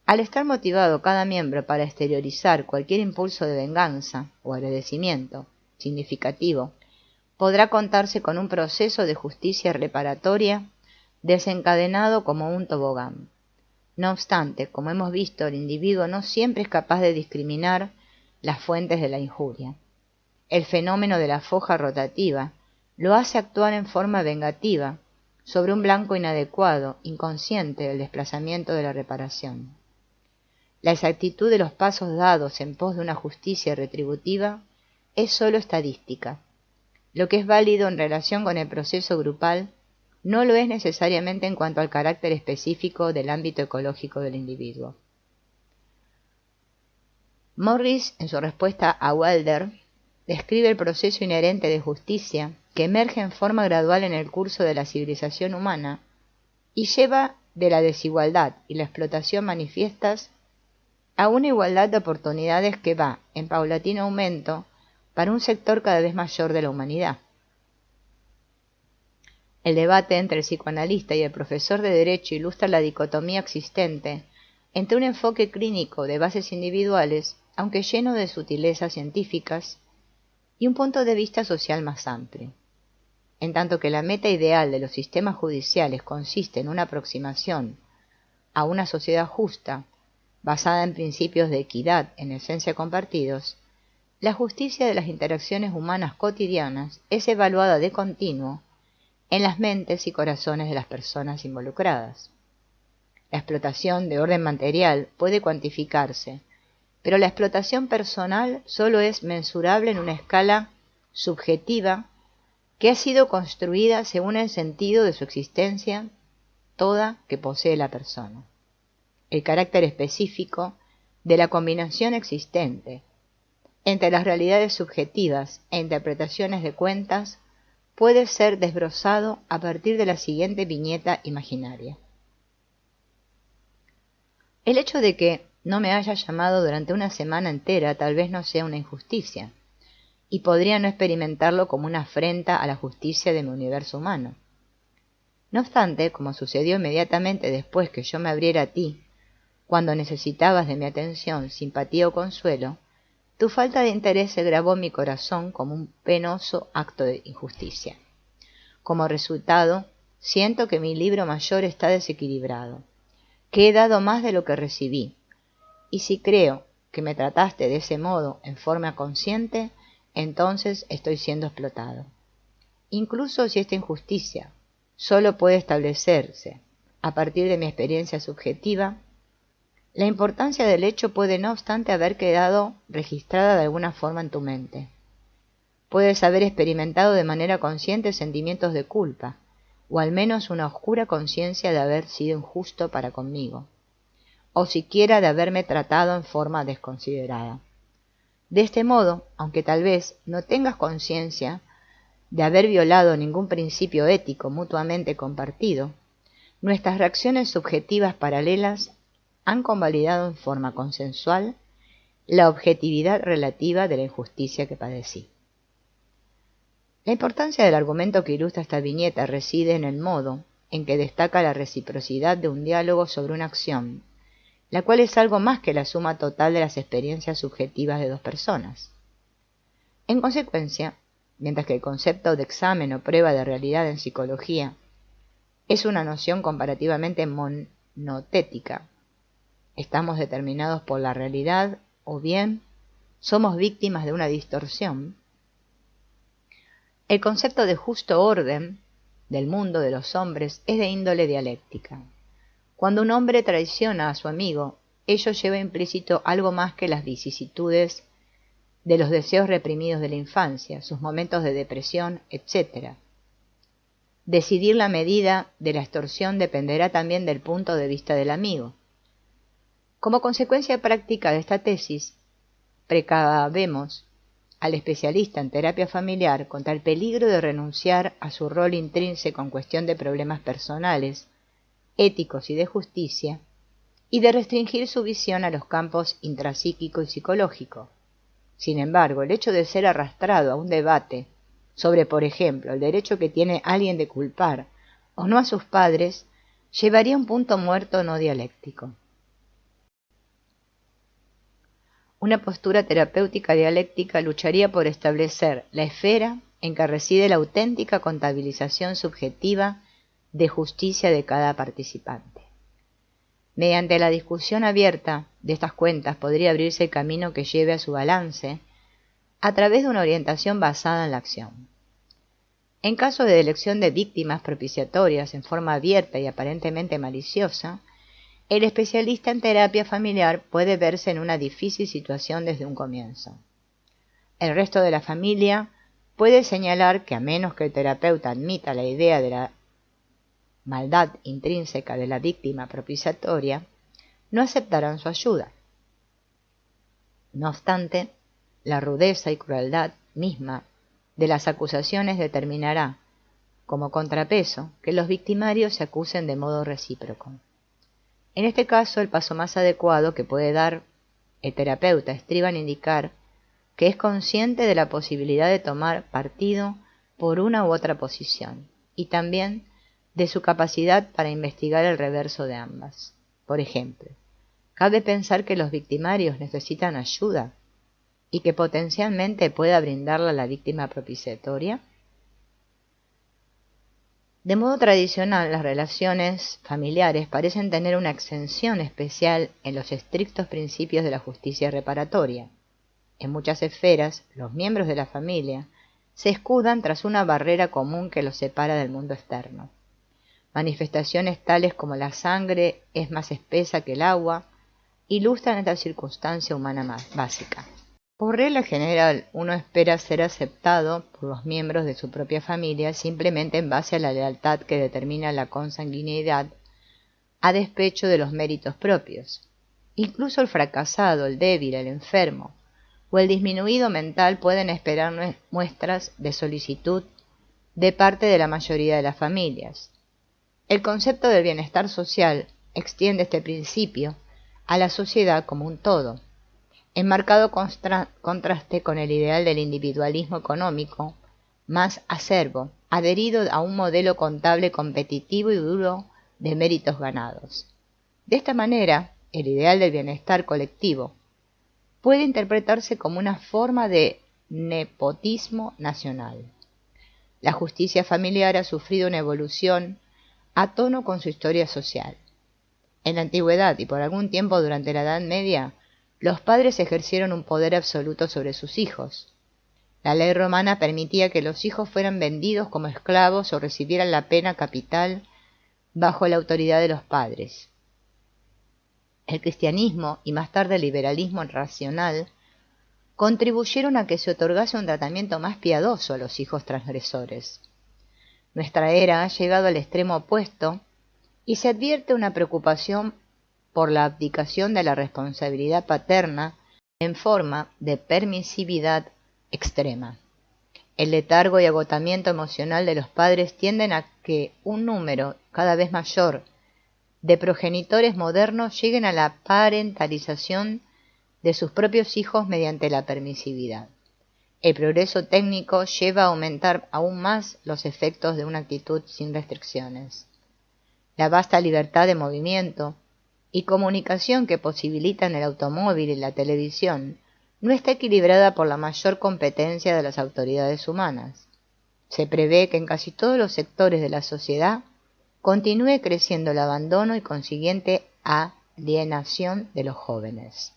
Al estar motivado cada miembro para exteriorizar cualquier impulso de venganza o agradecimiento significativo, podrá contarse con un proceso de justicia reparatoria desencadenado como un tobogán. No obstante, como hemos visto, el individuo no siempre es capaz de discriminar las fuentes de la injuria. El fenómeno de la foja rotativa lo hace actuar en forma vengativa sobre un blanco inadecuado, inconsciente del desplazamiento de la reparación. La exactitud de los pasos dados en pos de una justicia retributiva es sólo estadística. Lo que es válido en relación con el proceso grupal no lo es necesariamente en cuanto al carácter específico del ámbito ecológico del individuo. Morris, en su respuesta a Wilder, describe el proceso inherente de justicia que emerge en forma gradual en el curso de la civilización humana y lleva de la desigualdad y la explotación manifiestas a una igualdad de oportunidades que va en paulatino aumento para un sector cada vez mayor de la humanidad. El debate entre el psicoanalista y el profesor de Derecho ilustra la dicotomía existente entre un enfoque clínico de bases individuales, aunque lleno de sutilezas científicas, y un punto de vista social más amplio. En tanto que la meta ideal de los sistemas judiciales consiste en una aproximación a una sociedad justa, basada en principios de equidad en esencia compartidos, la justicia de las interacciones humanas cotidianas es evaluada de continuo en las mentes y corazones de las personas involucradas. La explotación de orden material puede cuantificarse, pero la explotación personal solo es mensurable en una escala subjetiva que ha sido construida según el sentido de su existencia toda que posee la persona. El carácter específico de la combinación existente entre las realidades subjetivas e interpretaciones de cuentas puede ser desbrozado a partir de la siguiente viñeta imaginaria. El hecho de que no me haya llamado durante una semana entera tal vez no sea una injusticia, y podría no experimentarlo como una afrenta a la justicia de mi universo humano. No obstante, como sucedió inmediatamente después que yo me abriera a ti, cuando necesitabas de mi atención, simpatía o consuelo, tu falta de interés se grabó en mi corazón como un penoso acto de injusticia. Como resultado, siento que mi libro mayor está desequilibrado, que he dado más de lo que recibí, y si creo que me trataste de ese modo en forma consciente, entonces estoy siendo explotado. Incluso si esta injusticia solo puede establecerse a partir de mi experiencia subjetiva, la importancia del hecho puede no obstante haber quedado registrada de alguna forma en tu mente. Puedes haber experimentado de manera consciente sentimientos de culpa, o al menos una oscura conciencia de haber sido injusto para conmigo, o siquiera de haberme tratado en forma desconsiderada. De este modo, aunque tal vez no tengas conciencia de haber violado ningún principio ético mutuamente compartido, nuestras reacciones subjetivas paralelas han convalidado en forma consensual la objetividad relativa de la injusticia que padecí. La importancia del argumento que ilustra esta viñeta reside en el modo en que destaca la reciprocidad de un diálogo sobre una acción, la cual es algo más que la suma total de las experiencias subjetivas de dos personas. En consecuencia, mientras que el concepto de examen o prueba de realidad en psicología es una noción comparativamente monotética, estamos determinados por la realidad o bien somos víctimas de una distorsión, el concepto de justo orden del mundo de los hombres es de índole dialéctica. Cuando un hombre traiciona a su amigo, ello lleva implícito algo más que las vicisitudes de los deseos reprimidos de la infancia, sus momentos de depresión, etc. Decidir la medida de la extorsión dependerá también del punto de vista del amigo. Como consecuencia práctica de esta tesis, precavemos al especialista en terapia familiar contra el peligro de renunciar a su rol intrínseco en cuestión de problemas personales, éticos y de justicia, y de restringir su visión a los campos intrapsíquico y psicológico. Sin embargo, el hecho de ser arrastrado a un debate sobre, por ejemplo, el derecho que tiene alguien de culpar o no a sus padres, llevaría a un punto muerto no dialéctico. Una postura terapéutica dialéctica lucharía por establecer la esfera en que reside la auténtica contabilización subjetiva de justicia de cada participante. Mediante la discusión abierta de estas cuentas podría abrirse el camino que lleve a su balance a través de una orientación basada en la acción. En caso de elección de víctimas propiciatorias en forma abierta y aparentemente maliciosa, el especialista en terapia familiar puede verse en una difícil situación desde un comienzo. El resto de la familia puede señalar que a menos que el terapeuta admita la idea de la maldad intrínseca de la víctima propiciatoria, no aceptarán su ayuda. No obstante, la rudeza y crueldad misma de las acusaciones determinará, como contrapeso, que los victimarios se acusen de modo recíproco. En este caso, el paso más adecuado que puede dar el terapeuta estriba en indicar que es consciente de la posibilidad de tomar partido por una u otra posición, y también de su capacidad para investigar el reverso de ambas. Por ejemplo, cabe pensar que los victimarios necesitan ayuda y que potencialmente pueda brindarla a la víctima propiciatoria. De modo tradicional, las relaciones familiares parecen tener una exención especial en los estrictos principios de la justicia reparatoria. En muchas esferas, los miembros de la familia se escudan tras una barrera común que los separa del mundo externo. Manifestaciones tales como la sangre es más espesa que el agua ilustran esta circunstancia humana más básica. Por regla general, uno espera ser aceptado por los miembros de su propia familia simplemente en base a la lealtad que determina la consanguinidad, a despecho de los méritos propios. Incluso el fracasado, el débil, el enfermo o el disminuido mental pueden esperar muestras de solicitud de parte de la mayoría de las familias. El concepto del bienestar social extiende este principio a la sociedad como un todo, en marcado contraste con el ideal del individualismo económico más acerbo, adherido a un modelo contable competitivo y duro de méritos ganados. De esta manera, el ideal del bienestar colectivo puede interpretarse como una forma de nepotismo nacional. La justicia familiar ha sufrido una evolución a tono con su historia social. En la antigüedad y por algún tiempo durante la Edad Media, los padres ejercieron un poder absoluto sobre sus hijos. La ley romana permitía que los hijos fueran vendidos como esclavos o recibieran la pena capital bajo la autoridad de los padres. El cristianismo y más tarde el liberalismo racional contribuyeron a que se otorgase un tratamiento más piadoso a los hijos transgresores. Nuestra era ha llegado al extremo opuesto y se advierte una preocupación por la abdicación de la responsabilidad paterna en forma de permisividad extrema. El letargo y agotamiento emocional de los padres tienden a que un número cada vez mayor de progenitores modernos lleguen a la parentalización de sus propios hijos mediante la permisividad. El progreso técnico lleva a aumentar aún más los efectos de una actitud sin restricciones. La vasta libertad de movimiento y comunicación que posibilitan el automóvil y la televisión no está equilibrada por la mayor competencia de las autoridades humanas. Se prevé que en casi todos los sectores de la sociedad continúe creciendo el abandono y consiguiente alienación de los jóvenes.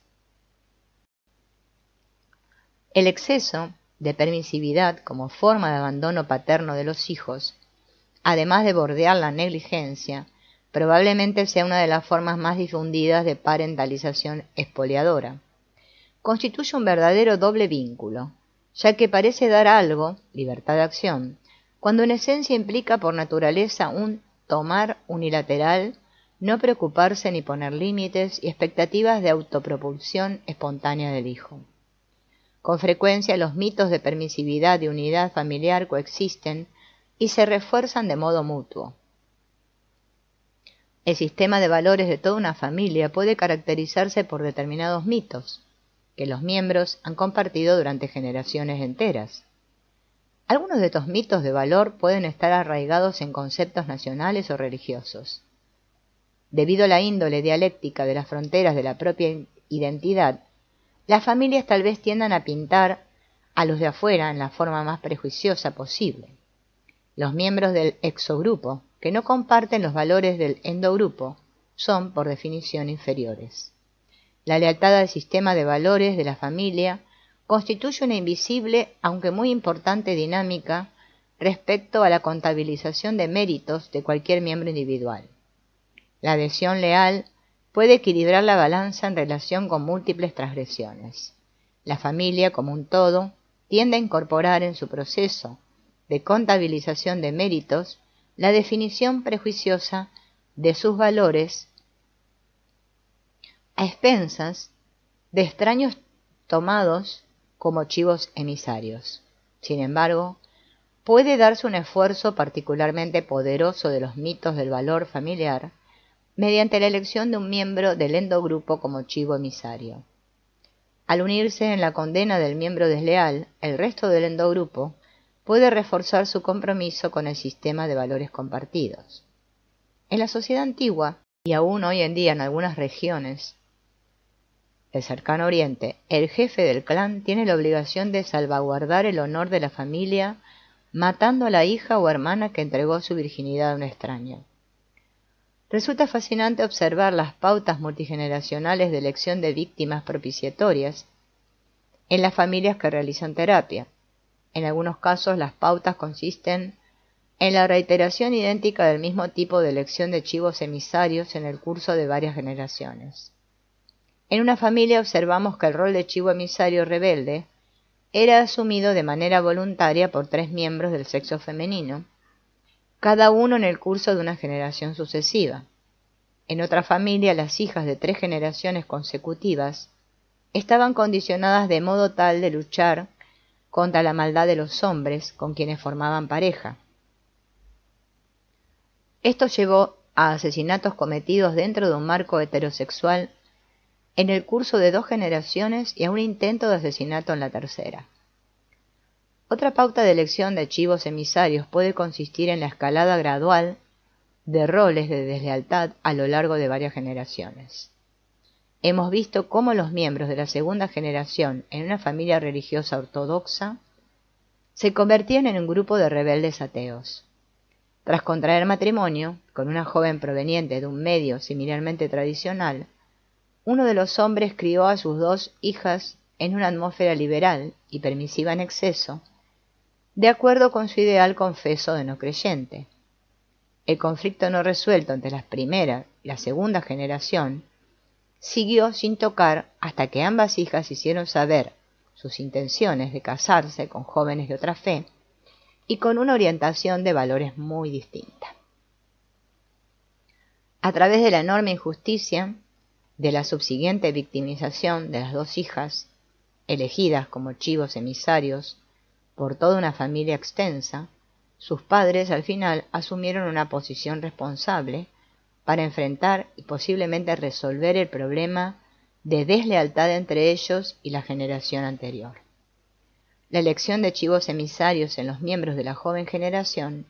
El exceso de permisividad como forma de abandono paterno de los hijos, además de bordear la negligencia, probablemente sea una de las formas más difundidas de parentalización expoliadora. Constituye un verdadero doble vínculo, ya que parece dar algo, libertad de acción, cuando en esencia implica por naturaleza un tomar unilateral, no preocuparse ni poner límites y expectativas de autopropulsión espontánea del hijo. Con frecuencia los mitos de permisividad y unidad familiar coexisten y se refuerzan de modo mutuo. El sistema de valores de toda una familia puede caracterizarse por determinados mitos, que los miembros han compartido durante generaciones enteras. Algunos de estos mitos de valor pueden estar arraigados en conceptos nacionales o religiosos. Debido a la índole dialéctica de las fronteras de la propia identidad, las familias tal vez tiendan a pintar a los de afuera en la forma más prejuiciosa posible. Los miembros del exogrupo, que no comparten los valores del endogrupo, son, por definición, inferiores. La lealtad al sistema de valores de la familia constituye una invisible, aunque muy importante dinámica respecto a la contabilización de méritos de cualquier miembro individual. La adhesión leal puede equilibrar la balanza en relación con múltiples transgresiones. La familia, como un todo, tiende a incorporar en su proceso de contabilización de méritos la definición prejuiciosa de sus valores a expensas de extraños tomados como chivos emisarios. Sin embargo, puede darse un esfuerzo particularmente poderoso de los mitos del valor familiar mediante la elección de un miembro del endogrupo como chivo emisario. Al unirse en la condena del miembro desleal, el resto del endogrupo puede reforzar su compromiso con el sistema de valores compartidos. En la sociedad antigua, y aún hoy en día en algunas regiones del cercano oriente, el jefe del clan tiene la obligación de salvaguardar el honor de la familia matando a la hija o hermana que entregó su virginidad a un extraño. Resulta fascinante observar las pautas multigeneracionales de elección de víctimas propiciatorias en las familias que realizan terapia. En algunos casos las pautas consisten en la reiteración idéntica del mismo tipo de elección de chivos emisarios en el curso de varias generaciones. En una familia observamos que el rol de chivo emisario rebelde era asumido de manera voluntaria por 3 miembros del sexo femenino, cada uno en el curso de una generación sucesiva. En otra familia, las hijas de 3 generaciones consecutivas estaban condicionadas de modo tal de luchar contra la maldad de los hombres con quienes formaban pareja. Esto llevó a asesinatos cometidos dentro de un marco heterosexual en el curso de 2 generaciones y a un intento de asesinato en la tercera. Otra pauta de elección de chivos emisarios puede consistir en la escalada gradual de roles de deslealtad a lo largo de varias generaciones. Hemos visto cómo los miembros de la segunda generación en una familia religiosa ortodoxa se convertían en un grupo de rebeldes ateos. Tras contraer matrimonio con una joven proveniente de un medio similarmente tradicional, uno de los hombres crió a sus 2 hijas en una atmósfera liberal y permisiva en exceso, de acuerdo con su ideal confeso de no creyente. El conflicto no resuelto entre la primera y la segunda generación siguió sin tocar hasta que ambas hijas hicieron saber sus intenciones de casarse con jóvenes de otra fe y con una orientación de valores muy distinta. A través de la enorme injusticia de la subsiguiente victimización de las 2 hijas, elegidas como chivos emisarios por toda una familia extensa, sus padres al final asumieron una posición responsable para enfrentar y posiblemente resolver el problema de deslealtad entre ellos y la generación anterior. La elección de chivos emisarios en los miembros de la joven generación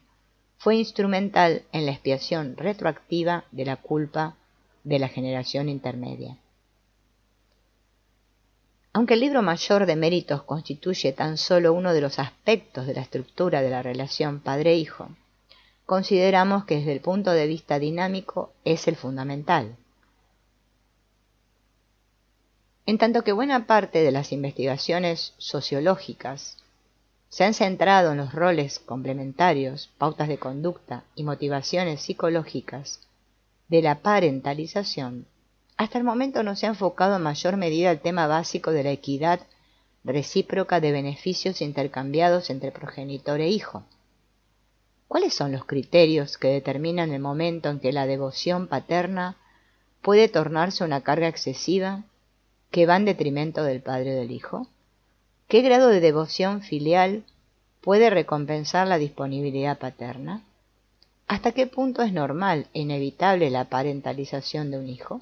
fue instrumental en la expiación retroactiva de la culpa de la generación intermedia. Aunque el libro mayor de méritos constituye tan solo uno de los aspectos de la estructura de la relación padre-hijo, consideramos que desde el punto de vista dinámico es el fundamental. En tanto que buena parte de las investigaciones sociológicas se han centrado en los roles complementarios, pautas de conducta y motivaciones psicológicas de la parentalización, hasta el momento no se ha enfocado en mayor medida el tema básico de la equidad recíproca de beneficios intercambiados entre progenitor e hijo. ¿Cuáles son los criterios que determinan el momento en que la devoción paterna puede tornarse una carga excesiva que va en detrimento del padre o del hijo? ¿Qué grado de devoción filial puede recompensar la disponibilidad paterna? ¿Hasta qué punto es normal e inevitable la parentalización de un hijo?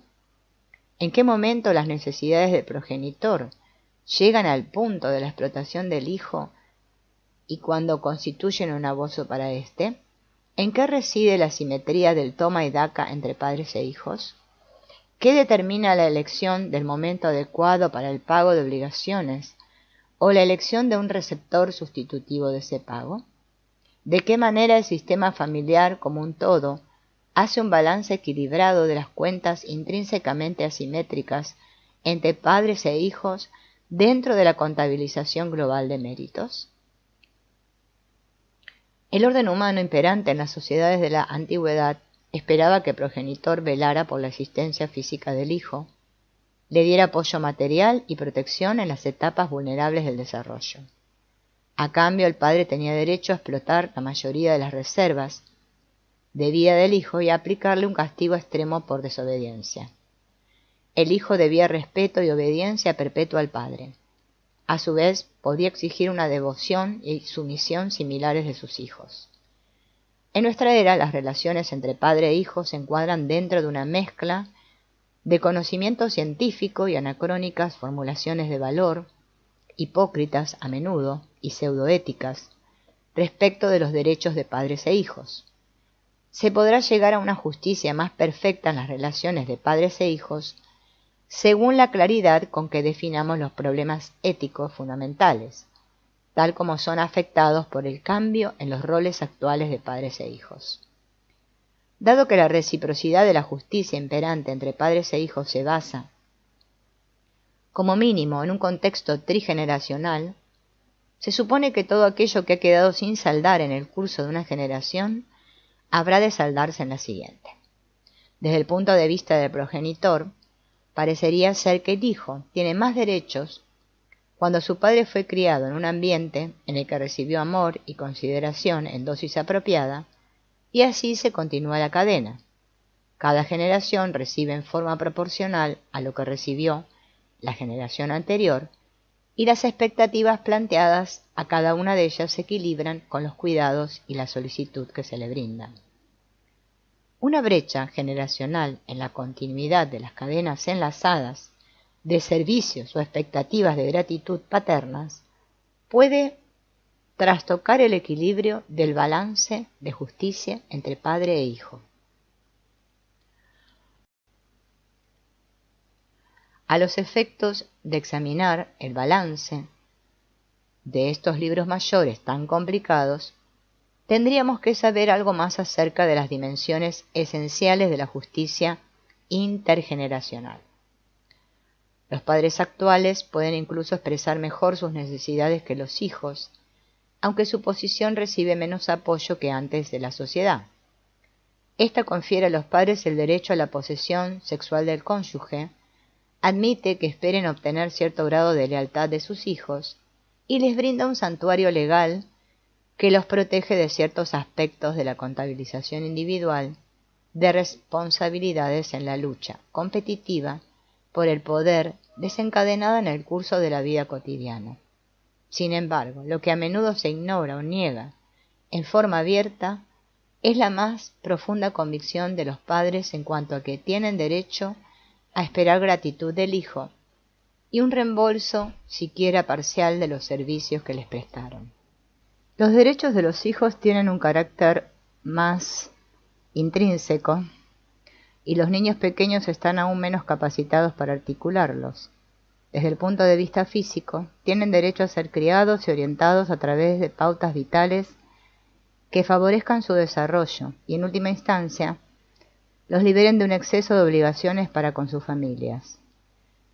¿En qué momento las necesidades del progenitor llegan al punto de la explotación del hijo y cuando constituyen un abuso para éste? ¿En qué reside la simetría del toma y daca entre padres e hijos? ¿Qué determina la elección del momento adecuado para el pago de obligaciones o la elección de un receptor sustitutivo de ese pago? ¿De qué manera el sistema familiar como un todo hace un balance equilibrado de las cuentas intrínsecamente asimétricas entre padres e hijos dentro de la contabilización global de méritos? El orden humano imperante en las sociedades de la antigüedad esperaba que el progenitor velara por la existencia física del hijo, le diera apoyo material y protección en las etapas vulnerables del desarrollo. A cambio, el padre tenía derecho a explotar la mayoría de las reservas de vida del hijo y a aplicarle un castigo extremo por desobediencia. El hijo debía respeto y obediencia perpetua al padre. A su vez, podía exigir una devoción y sumisión similares de sus hijos. En nuestra era, las relaciones entre padre e hijo se encuadran dentro de una mezcla de conocimiento científico y anacrónicas formulaciones de valor, hipócritas a menudo y pseudoéticas, respecto de los derechos de padres e hijos. Se podrá llegar a una justicia más perfecta en las relaciones de padres e hijos según la claridad con que definamos los problemas éticos fundamentales, tal como son afectados por el cambio en los roles actuales de padres e hijos. Dado que la reciprocidad de la justicia imperante entre padres e hijos se basa, como mínimo, en un contexto trigeneracional, se supone que todo aquello que ha quedado sin saldar en el curso de una generación habrá de saldarse en la siguiente. Desde el punto de vista del progenitor, parecería ser que el hijo tiene más derechos cuando su padre fue criado en un ambiente en el que recibió amor y consideración en dosis apropiada, y así se continúa la cadena. Cada generación recibe en forma proporcional a lo que recibió la generación anterior, y las expectativas planteadas a cada una de ellas se equilibran con los cuidados y la solicitud que se le brindan. Una brecha generacional en la continuidad de las cadenas enlazadas de servicios o expectativas de gratitud paternas puede trastocar el equilibrio del balance de justicia entre padre e hijo. A los efectos de examinar el balance de estos libros mayores tan complicados, tendríamos que saber algo más acerca de las dimensiones esenciales de la justicia intergeneracional. Los padres actuales pueden incluso expresar mejor sus necesidades que los hijos, aunque su posición recibe menos apoyo que antes de la sociedad. Esta confiere a los padres el derecho a la posesión sexual del cónyuge, admite que esperen obtener cierto grado de lealtad de sus hijos y les brinda un santuario legal que los protege de ciertos aspectos de la contabilización individual de responsabilidades en la lucha competitiva por el poder desencadenada en el curso de la vida cotidiana. Sin embargo, lo que a menudo se ignora o niega en forma abierta es la más profunda convicción de los padres en cuanto a que tienen derecho a esperar gratitud del hijo y un reembolso, siquiera parcial, de los servicios que les prestaron. Los derechos de los hijos tienen un carácter más intrínseco y los niños pequeños están aún menos capacitados para articularlos. Desde el punto de vista físico, tienen derecho a ser criados y orientados a través de pautas vitales que favorezcan su desarrollo y, en última instancia, los liberen de un exceso de obligaciones para con sus familias.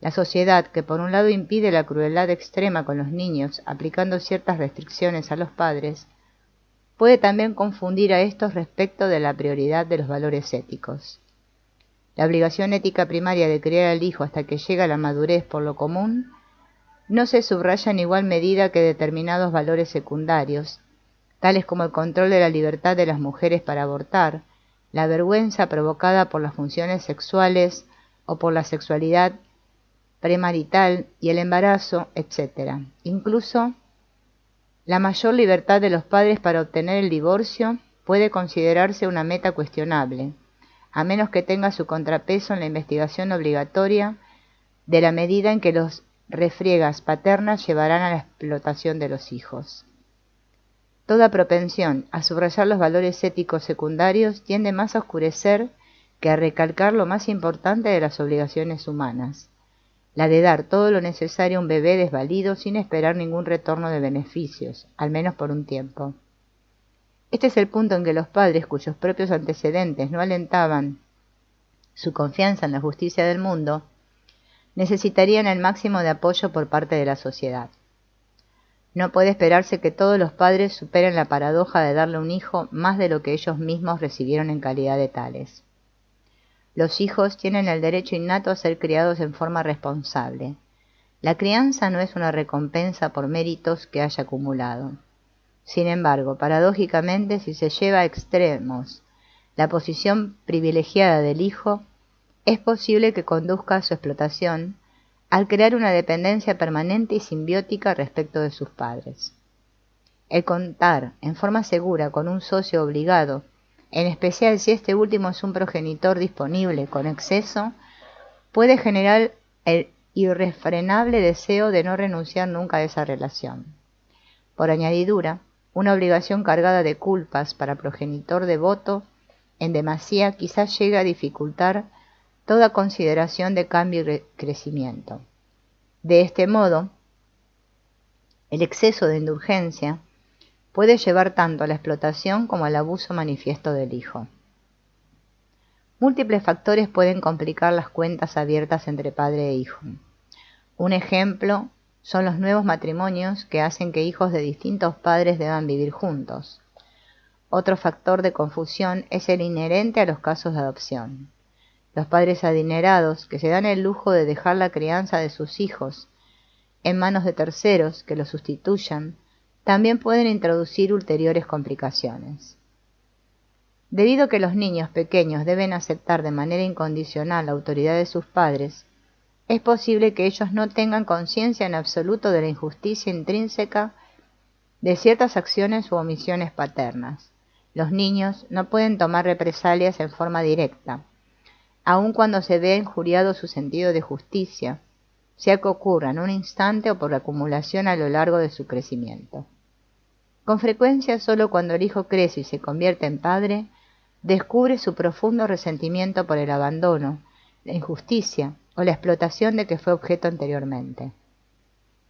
La sociedad, que por un lado impide la crueldad extrema con los niños, aplicando ciertas restricciones a los padres, puede también confundir a estos respecto de la prioridad de los valores éticos. La obligación ética primaria de criar al hijo hasta que llega a la madurez por lo común no se subraya en igual medida que determinados valores secundarios, tales como el control de la libertad de las mujeres para abortar, la vergüenza provocada por las funciones sexuales o por la sexualidad premarital y el embarazo, etc. Incluso la mayor libertad de los padres para obtener el divorcio puede considerarse una meta cuestionable, a menos que tenga su contrapeso en la investigación obligatoria de la medida en que los refriegas paternas llevarán a la explotación de los hijos. Toda propensión a subrayar los valores éticos secundarios tiende más a oscurecer que a recalcar lo más importante de las obligaciones humanas, la de dar todo lo necesario a un bebé desvalido sin esperar ningún retorno de beneficios, al menos por un tiempo. Este es el punto en que los padres cuyos propios antecedentes no alentaban su confianza en la justicia del mundo, necesitarían el máximo de apoyo por parte de la sociedad. No puede esperarse que todos los padres superen la paradoja de darle a un hijo más de lo que ellos mismos recibieron en calidad de tales. Los hijos tienen el derecho innato a ser criados en forma responsable. La crianza no es una recompensa por méritos que haya acumulado. Sin embargo, paradójicamente, si se lleva a extremos la posición privilegiada del hijo, es posible que conduzca a su explotación al crear una dependencia permanente y simbiótica respecto de sus padres. El contar en forma segura con un socio obligado, en especial si este último es un progenitor disponible con exceso, puede generar el irrefrenable deseo de no renunciar nunca a esa relación. Por añadidura, una obligación cargada de culpas para progenitor devoto en demasía quizás llegue a dificultar toda consideración de cambio y crecimiento. De este modo, el exceso de indulgencia puede llevar tanto a la explotación como al abuso manifiesto del hijo. Múltiples factores pueden complicar las cuentas abiertas entre padre e hijo. Un ejemplo son los nuevos matrimonios que hacen que hijos de distintos padres deban vivir juntos. Otro factor de confusión es el inherente a los casos de adopción. Los padres adinerados que se dan el lujo de dejar la crianza de sus hijos en manos de terceros que los sustituyan, también pueden introducir ulteriores complicaciones. Debido a que los niños pequeños deben aceptar de manera incondicional la autoridad de sus padres, es posible que ellos no tengan conciencia en absoluto de la injusticia intrínseca de ciertas acciones u omisiones paternas. Los niños no pueden tomar represalias en forma directa, aun cuando se vea injuriado su sentido de justicia, sea que ocurra en un instante o por acumulación a lo largo de su crecimiento. Con frecuencia, solo cuando el hijo crece y se convierte en padre, descubre su profundo resentimiento por el abandono, la injusticia o la explotación de que fue objeto anteriormente.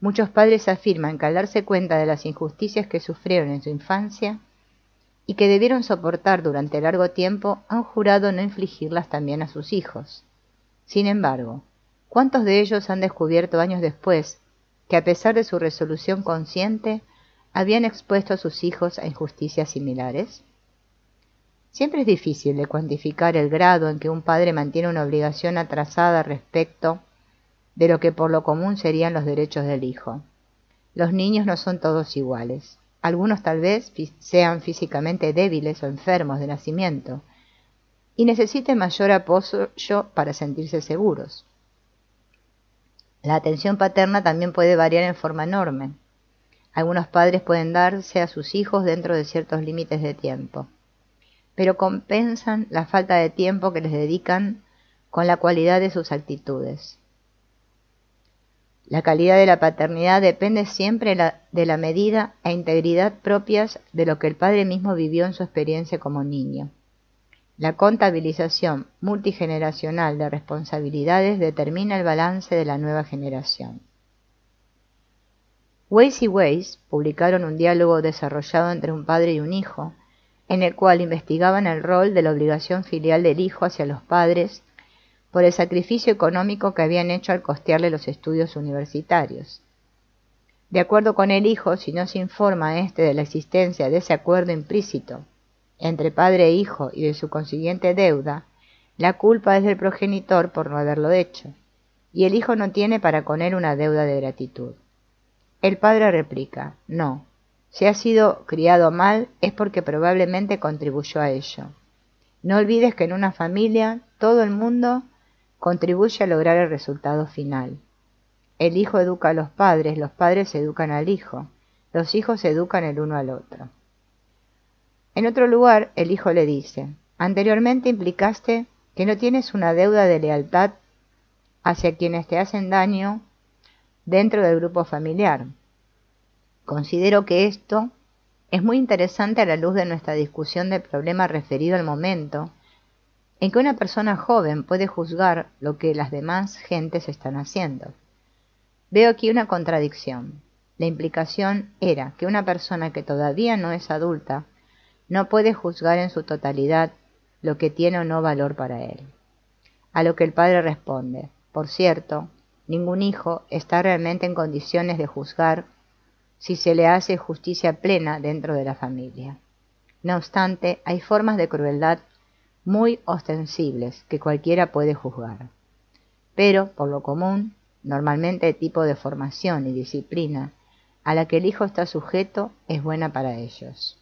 Muchos padres afirman que al darse cuenta de las injusticias que sufrieron en su infancia y que debieron soportar durante largo tiempo, han jurado no infligirlas también a sus hijos. Sin embargo, ¿cuántos de ellos han descubierto años después que, a pesar de su resolución consciente, habían expuesto a sus hijos a injusticias similares? Siempre es difícil de cuantificar el grado en que un padre mantiene una obligación atrasada respecto de lo que por lo común serían los derechos del hijo. Los niños no son todos iguales. Algunos tal vez sean físicamente débiles o enfermos de nacimiento y necesiten mayor apoyo para sentirse seguros. La atención paterna también puede variar en forma enorme. Algunos padres pueden darse a sus hijos dentro de ciertos límites de tiempo, pero compensan la falta de tiempo que les dedican con la cualidad de sus actitudes. La calidad de la paternidad depende siempre de la medida e integridad propias de lo que el padre mismo vivió en su experiencia como niño. La contabilización multigeneracional de responsabilidades determina el balance de la nueva generación. Weiss y Weiss publicaron un diálogo desarrollado entre un padre y un hijo, en el cual investigaban el rol de la obligación filial del hijo hacia los padres por el sacrificio económico que habían hecho al costearle los estudios universitarios. De acuerdo con el hijo, si no se informa a éste de la existencia de ese acuerdo implícito entre padre e hijo y de su consiguiente deuda, la culpa es del progenitor por no haberlo hecho, y el hijo no tiene para con él una deuda de gratitud. El padre replica: no, si ha sido criado mal es porque probablemente contribuyó a ello. No olvides que en una familia todo el mundo contribuye a lograr el resultado final. el hijo educa a los padres educan al hijo, los hijos educan el uno al otro. En otro lugar, el hijo le dice, anteriormente implicaste que no tienes una deuda de lealtad hacia quienes te hacen daño dentro del grupo familiar. Considero que esto es muy interesante a la luz de nuestra discusión del problema referido al momento en que una persona joven puede juzgar lo que las demás gentes están haciendo. Veo aquí una contradicción. La implicación era que una persona que todavía no es adulta no puede juzgar en su totalidad lo que tiene o no valor para él. A lo que el padre responde, por cierto, ningún hijo está realmente en condiciones de juzgar si se le hace justicia plena dentro de la familia. No obstante, hay formas de crueldad muy ostensibles que cualquiera puede juzgar. Pero, por lo común, normalmente el tipo de formación y disciplina a la que el hijo está sujeto es buena para ellos.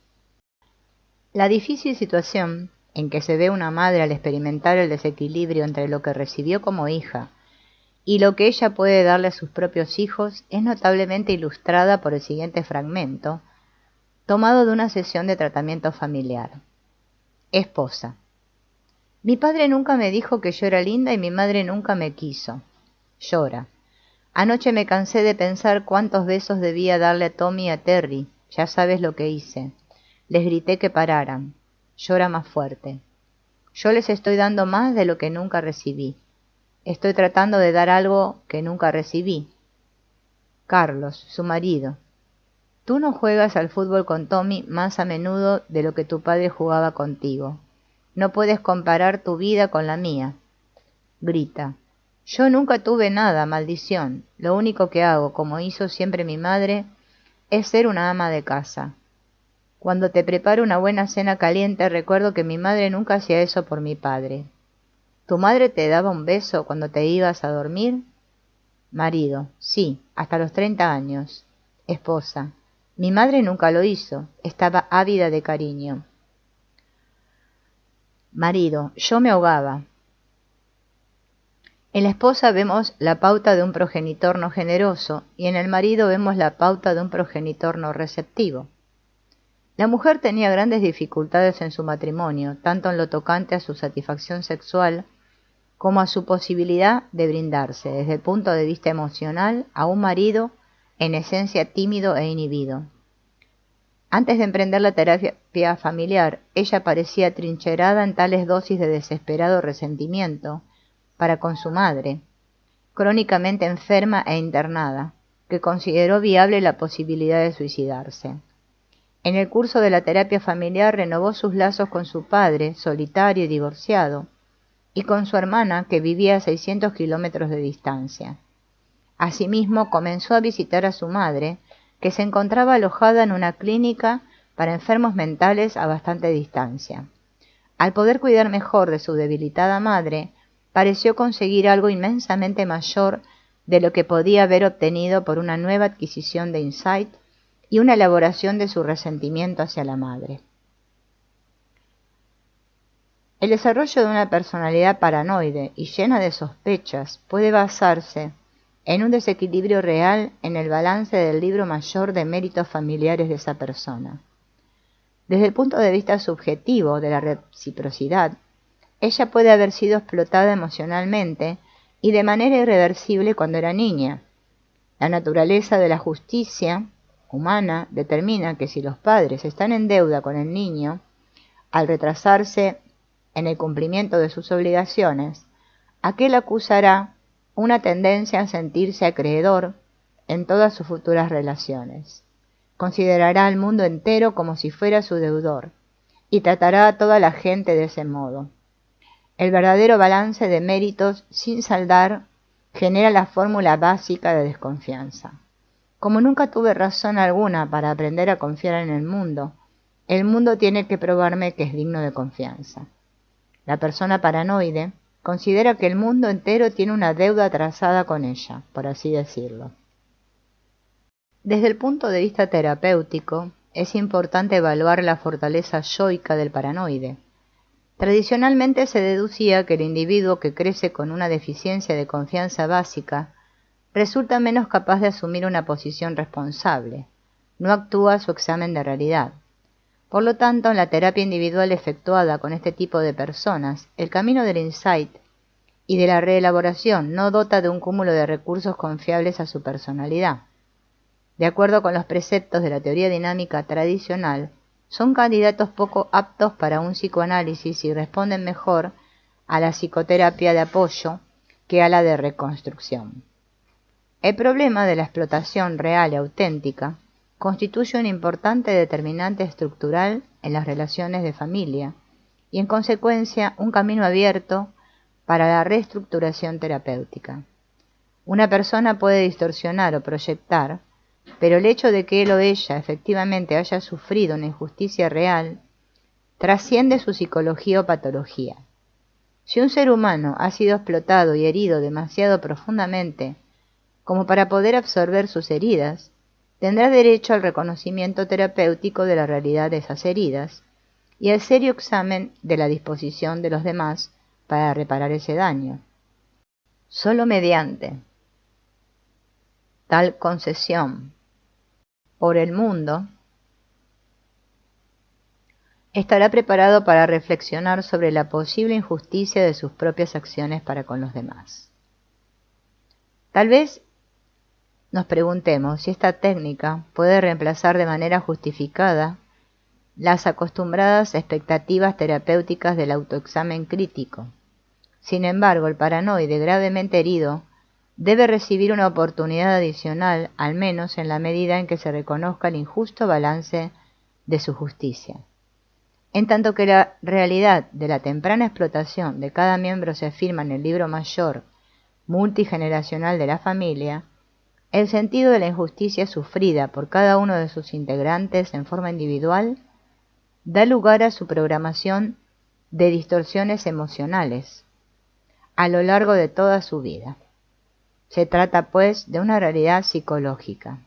La difícil situación en que se ve una madre al experimentar el desequilibrio entre lo que recibió como hija y lo que ella puede darle a sus propios hijos es notablemente ilustrada por el siguiente fragmento, tomado de una sesión de tratamiento familiar. Esposa. Mi padre nunca me dijo que yo era linda y mi madre nunca me quiso. Llora. Anoche me cansé de pensar cuántos besos debía darle a Tommy y a Terry. Ya sabes lo que hice. Les grité que pararan. Llora más fuerte. Yo les estoy dando más de lo que nunca recibí. Estoy tratando de dar algo que nunca recibí. Carlos, su marido. Tú no juegas al fútbol con Tommy más a menudo de lo que tu padre jugaba contigo. No puedes comparar tu vida con la mía. Grita. Yo nunca tuve nada, maldición. Lo único que hago, como hizo siempre mi madre, es ser una ama de casa. Cuando te preparo una buena cena caliente, recuerdo que mi madre nunca hacía eso por mi padre. ¿Tu madre te daba un beso cuando te ibas a dormir? Marido. Sí, hasta los 30 años. Esposa. Mi madre nunca lo hizo. Estaba ávida de cariño. Marido. Yo me ahogaba. En la esposa vemos la pauta de un progenitor no generoso y en el marido vemos la pauta de un progenitor no receptivo. La mujer tenía grandes dificultades en su matrimonio, tanto en lo tocante a su satisfacción sexual como a su posibilidad de brindarse, desde el punto de vista emocional, a un marido en esencia tímido e inhibido. Antes de emprender la terapia familiar, ella parecía trincherada en tales dosis de desesperado resentimiento para con su madre, crónicamente enferma e internada, que consideró viable la posibilidad de suicidarse. En el curso de la terapia familiar renovó sus lazos con su padre, solitario y divorciado, y con su hermana, que vivía a 600 kilómetros de distancia. Asimismo, comenzó a visitar a su madre, que se encontraba alojada en una clínica para enfermos mentales a bastante distancia. Al poder cuidar mejor de su debilitada madre, pareció conseguir algo inmensamente mayor de lo que podía haber obtenido por una nueva adquisición de insight y una elaboración de su resentimiento hacia la madre. El desarrollo de una personalidad paranoide y llena de sospechas puede basarse en un desequilibrio real en el balance del libro mayor de méritos familiares de esa persona. Desde el punto de vista subjetivo de la reciprocidad, ella puede haber sido explotada emocionalmente y de manera irreversible cuando era niña. La naturaleza de la justicia humana determina que si los padres están en deuda con el niño, al retrasarse en el cumplimiento de sus obligaciones, aquel acusará una tendencia a sentirse acreedor en todas sus futuras relaciones. Considerará al mundo entero como si fuera su deudor y tratará a toda la gente de ese modo. El verdadero balance de méritos sin saldar genera la fórmula básica de desconfianza. Como nunca tuve razón alguna para aprender a confiar en el mundo tiene que probarme que es digno de confianza. La persona paranoide considera que el mundo entero tiene una deuda atrasada con ella, por así decirlo. Desde el punto de vista terapéutico, es importante evaluar la fortaleza yoica del paranoide. Tradicionalmente se deducía que el individuo que crece con una deficiencia de confianza básica resulta menos capaz de asumir una posición responsable, no actúa su examen de realidad. Por lo tanto, en la terapia individual efectuada con este tipo de personas, el camino del insight y de la reelaboración no dota de un cúmulo de recursos confiables a su personalidad. De acuerdo con los preceptos de la teoría dinámica tradicional, son candidatos poco aptos para un psicoanálisis y responden mejor a la psicoterapia de apoyo que a la de reconstrucción. El problema de la explotación real y auténtica constituye un importante determinante estructural en las relaciones de familia y, en consecuencia, un camino abierto para la reestructuración terapéutica. Una persona puede distorsionar o proyectar, pero el hecho de que él o ella efectivamente haya sufrido una injusticia real trasciende su psicología o patología. Si un ser humano ha sido explotado y herido demasiado profundamente como para poder absorber sus heridas, tendrá derecho al reconocimiento terapéutico de la realidad de esas heridas y al serio examen de la disposición de los demás para reparar ese daño. Solo mediante tal concesión por el mundo estará preparado para reflexionar sobre la posible injusticia de sus propias acciones para con los demás. Tal vez nos preguntemos si esta técnica puede reemplazar de manera justificada las acostumbradas expectativas terapéuticas del autoexamen crítico. Sin embargo, el paranoide gravemente herido debe recibir una oportunidad adicional, al menos en la medida en que se reconozca el injusto balance de su justicia. En tanto que la realidad de la temprana explotación de cada miembro se afirma en el libro mayor multigeneracional de la familia, el sentido de la injusticia sufrida por cada uno de sus integrantes en forma individual da lugar a su programación de distorsiones emocionales a lo largo de toda su vida. Se trata, pues, de una realidad psicológica.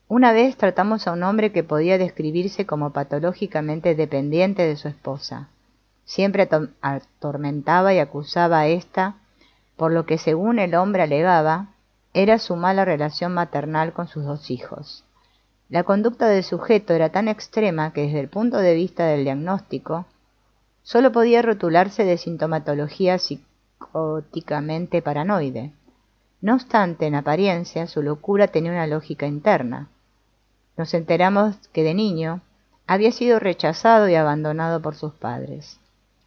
Una vez tratamos a un hombre que podía describirse como patológicamente dependiente de su esposa. Siempre atormentaba y acusaba a ésta por lo que, según el hombre alegaba, era su mala relación maternal con sus 2 hijos. La conducta del sujeto era tan extrema que, desde el punto de vista del diagnóstico, solo podía rotularse de sintomatología psicóticamente paranoide. No obstante, en apariencia, su locura tenía una lógica interna. Nos enteramos que de niño había sido rechazado y abandonado por sus padres.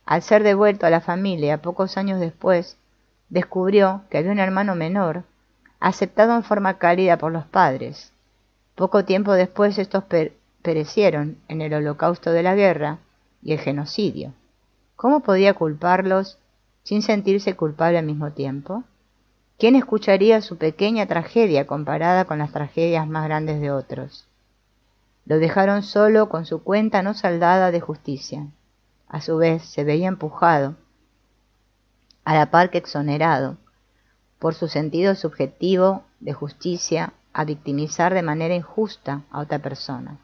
Al ser devuelto a la familia pocos años después, descubrió que había un hermano menor, aceptado en forma cálida por los padres. Poco tiempo después estos perecieron en el holocausto de la guerra y el genocidio. ¿Cómo podía culparlos sin sentirse culpable al mismo tiempo? ¿Quién escucharía su pequeña tragedia comparada con las tragedias más grandes de otros? Lo dejaron solo con su cuenta no saldada de justicia. A su vez se veía empujado, a la par que exonerado, por su sentido subjetivo de justicia, a victimizar de manera injusta a otra persona,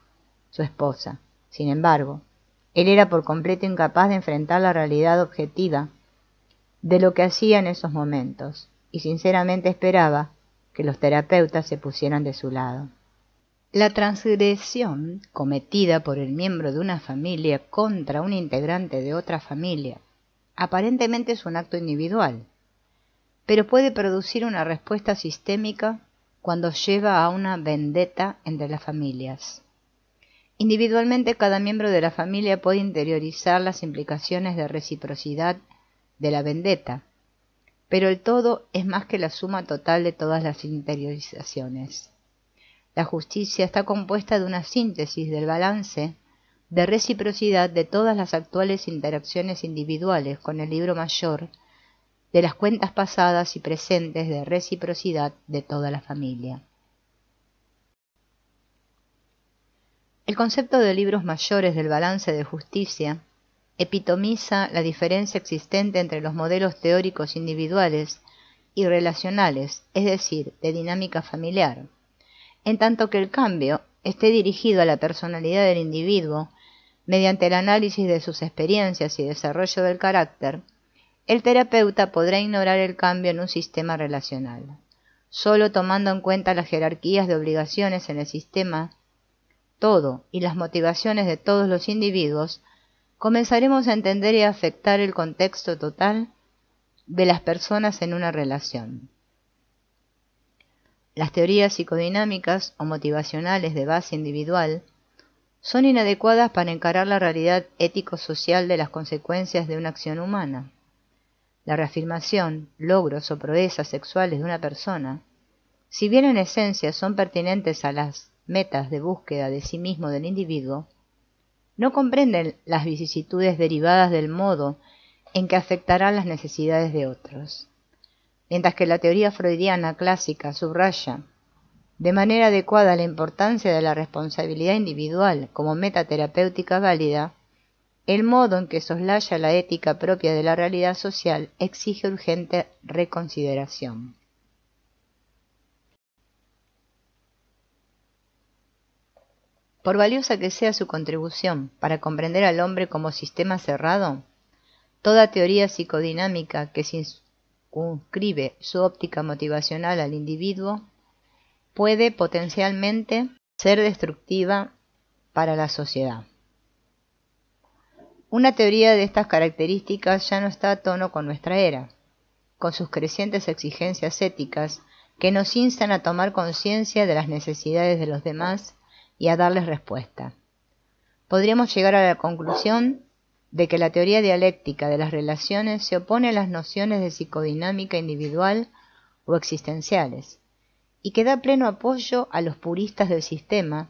su esposa. Sin embargo, él era por completo incapaz de enfrentar la realidad objetiva de lo que hacía en esos momentos, y sinceramente esperaba que los terapeutas se pusieran de su lado. La transgresión cometida por el miembro de una familia contra un integrante de otra familia aparentemente es un acto individual, pero puede producir una respuesta sistémica cuando lleva a una vendetta entre las familias. Individualmente, cada miembro de la familia puede interiorizar las implicaciones de reciprocidad de la vendetta, pero el todo es más que la suma total de todas las interiorizaciones. La justicia está compuesta de una síntesis del balance de reciprocidad de todas las actuales interacciones individuales con el libro mayor, de las cuentas pasadas y presentes de reciprocidad de toda la familia. El concepto de libros mayores del balance de justicia epitomiza la diferencia existente entre los modelos teóricos individuales y relacionales, es decir, de dinámica familiar. En tanto que el cambio esté dirigido a la personalidad del individuo mediante el análisis de sus experiencias y desarrollo del carácter, el terapeuta podrá ignorar el cambio en un sistema relacional. solo tomando en cuenta las jerarquías de obligaciones en el sistema, todo y las motivaciones de todos los individuos, comenzaremos a entender y a afectar el contexto total de las personas en una relación. Las teorías psicodinámicas o motivacionales de base individual son inadecuadas para encarar la realidad ético-social de las consecuencias de una acción humana. La reafirmación, logros o proezas sexuales de una persona, si bien en esencia son pertinentes a las metas de búsqueda de sí mismo del individuo, no comprenden las vicisitudes derivadas del modo en que afectarán las necesidades de otros. Mientras que la teoría freudiana clásica subraya de manera adecuada la importancia de la responsabilidad individual como meta terapéutica válida, el modo en que soslaya la ética propia de la realidad social exige urgente reconsideración. Por valiosa que sea su contribución para comprender al hombre como sistema cerrado, toda teoría psicodinámica que circunscribe su óptica motivacional al individuo puede potencialmente ser destructiva para la sociedad. Una teoría de estas características ya no está a tono con nuestra era, con sus crecientes exigencias éticas que nos instan a tomar conciencia de las necesidades de los demás y a darles respuesta. Podríamos llegar a la conclusión de que la teoría dialéctica de las relaciones se opone a las nociones de psicodinámica individual o existenciales, y que da pleno apoyo a los puristas del sistema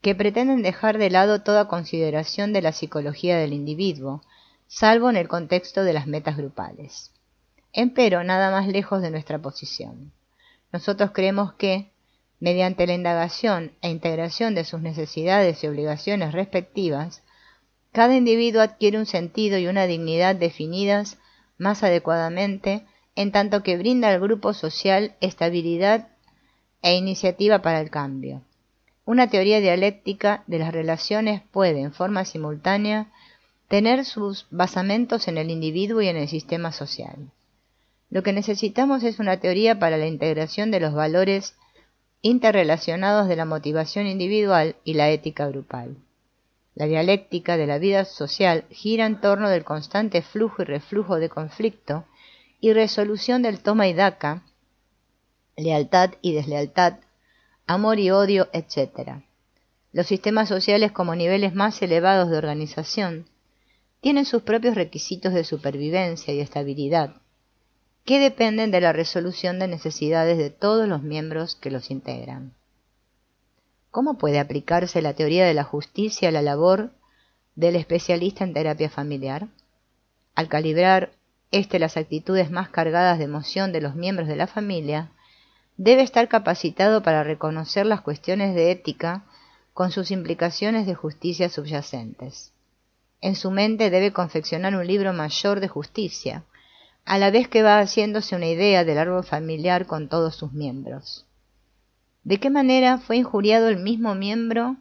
que pretenden dejar de lado toda consideración de la psicología del individuo, salvo en el contexto de las metas grupales. Empero, nada más lejos de nuestra posición. Nosotros creemos que, mediante la indagación e integración de sus necesidades y obligaciones respectivas, cada individuo adquiere un sentido y una dignidad definidas más adecuadamente, en tanto que brinda al grupo social estabilidad e iniciativa para el cambio. Una teoría dialéctica de las relaciones puede, en forma simultánea, tener sus basamentos en el individuo y en el sistema social. Lo que necesitamos es una teoría para la integración de los valores interrelacionados de la motivación individual y la ética grupal. La dialéctica de la vida social gira en torno del constante flujo y reflujo de conflicto y resolución del toma y daca, lealtad y deslealtad, amor y odio, etc. Los sistemas sociales como niveles más elevados de organización tienen sus propios requisitos de supervivencia y estabilidad, que dependen de la resolución de necesidades de todos los miembros que los integran. ¿Cómo puede aplicarse la teoría de la justicia a la labor del especialista en terapia familiar? Al calibrar las actitudes más cargadas de emoción de los miembros de la familia, debe estar capacitado para reconocer las cuestiones de ética con sus implicaciones de justicia subyacentes. En su mente debe confeccionar un libro mayor de justicia, a la vez que va haciéndose una idea del árbol familiar con todos sus miembros. ¿De qué manera fue injuriado el mismo miembro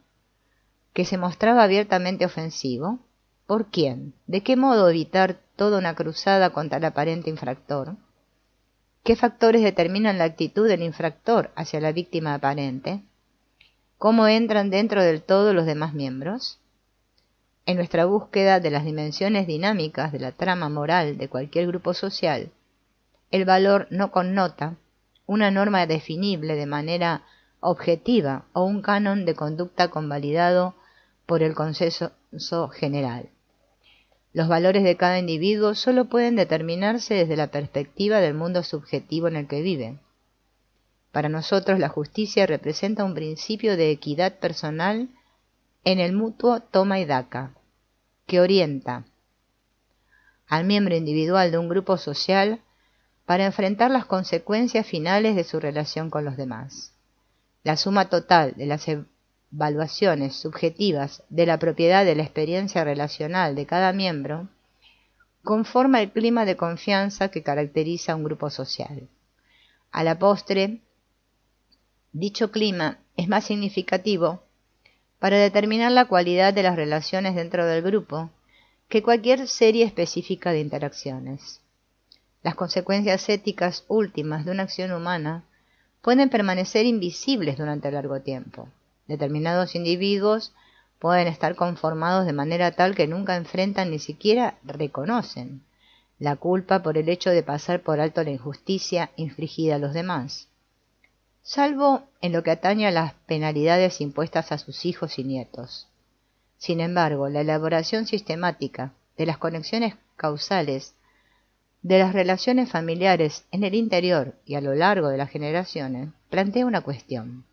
que se mostraba abiertamente ofensivo? ¿Por quién? ¿De qué modo evitar toda una cruzada contra el aparente infractor? ¿Qué factores determinan la actitud del infractor hacia la víctima aparente? ¿Cómo entran dentro del todo los demás miembros? En nuestra búsqueda de las dimensiones dinámicas de la trama moral de cualquier grupo social, el valor no connota una norma definible de manera objetiva o un canon de conducta convalidado por el consenso general. Los valores de cada individuo solo pueden determinarse desde la perspectiva del mundo subjetivo en el que vive. Para nosotros la justicia representa un principio de equidad personal en el mutuo toma y daca, que orienta al miembro individual de un grupo social para enfrentar las consecuencias finales de su relación con los demás. La suma total de las evaluaciones subjetivas de la propiedad de la experiencia relacional de cada miembro conforma el clima de confianza que caracteriza a un grupo social. A la postre, dicho clima es más significativo para determinar la cualidad de las relaciones dentro del grupo que cualquier serie específica de interacciones. Las consecuencias éticas últimas de una acción humana pueden permanecer invisibles durante largo tiempo. Determinados individuos pueden estar conformados de manera tal que nunca enfrentan ni siquiera reconocen la culpa por el hecho de pasar por alto la injusticia infligida a los demás, salvo en lo que atañe a las penalidades impuestas a sus hijos y nietos. Sin embargo, la elaboración sistemática de las conexiones causales de las relaciones familiares en el interior y a lo largo de las generaciones plantea una cuestión,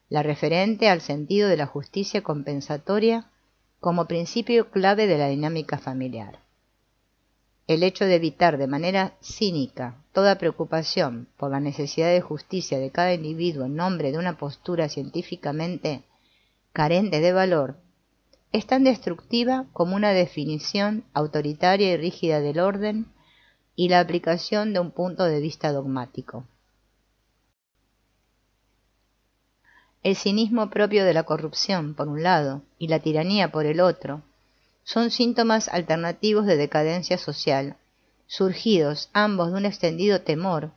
la referente al sentido de la justicia compensatoria como principio clave de la dinámica familiar. El hecho de evitar de manera cínica toda preocupación por la necesidad de justicia de cada individuo en nombre de una postura científicamente carente de valor es tan destructiva como una definición autoritaria y rígida del orden y la aplicación de un punto de vista dogmático. El cinismo propio de la corrupción, por un lado, y la tiranía por el otro, son síntomas alternativos de decadencia social, surgidos ambos de un extendido temor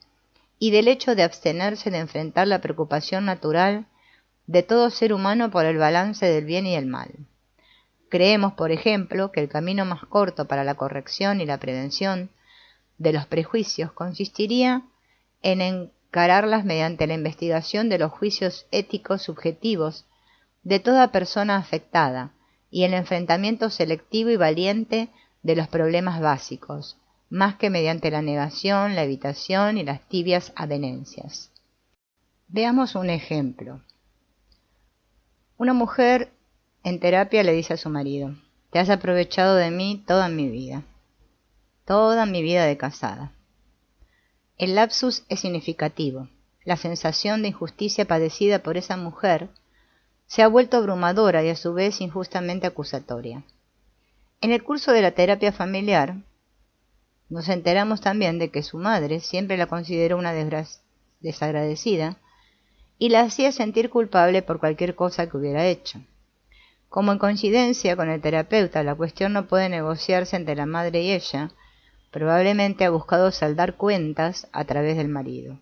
y del hecho de abstenerse de enfrentar la preocupación natural de todo ser humano por el balance del bien y el mal. Creemos, por ejemplo, que el camino más corto para la corrección y la prevención de los prejuicios consistiría en encararlas mediante la investigación de los juicios éticos subjetivos de toda persona afectada y el enfrentamiento selectivo y valiente de los problemas básicos, más que mediante la negación, la evitación y las tibias avenencias. Veamos un ejemplo. Una mujer en terapia le dice a su marido: «Te has aprovechado de mí toda mi vida de casada». El lapsus es significativo. La sensación de injusticia padecida por esa mujer se ha vuelto abrumadora y a su vez injustamente acusatoria. En el curso de la terapia familiar, nos enteramos también de que su madre siempre la consideró una desagradecida y la hacía sentir culpable por cualquier cosa que hubiera hecho. Como en coincidencia con el terapeuta la cuestión no puede negociarse entre la madre y ella, probablemente ha buscado saldar cuentas a través del marido.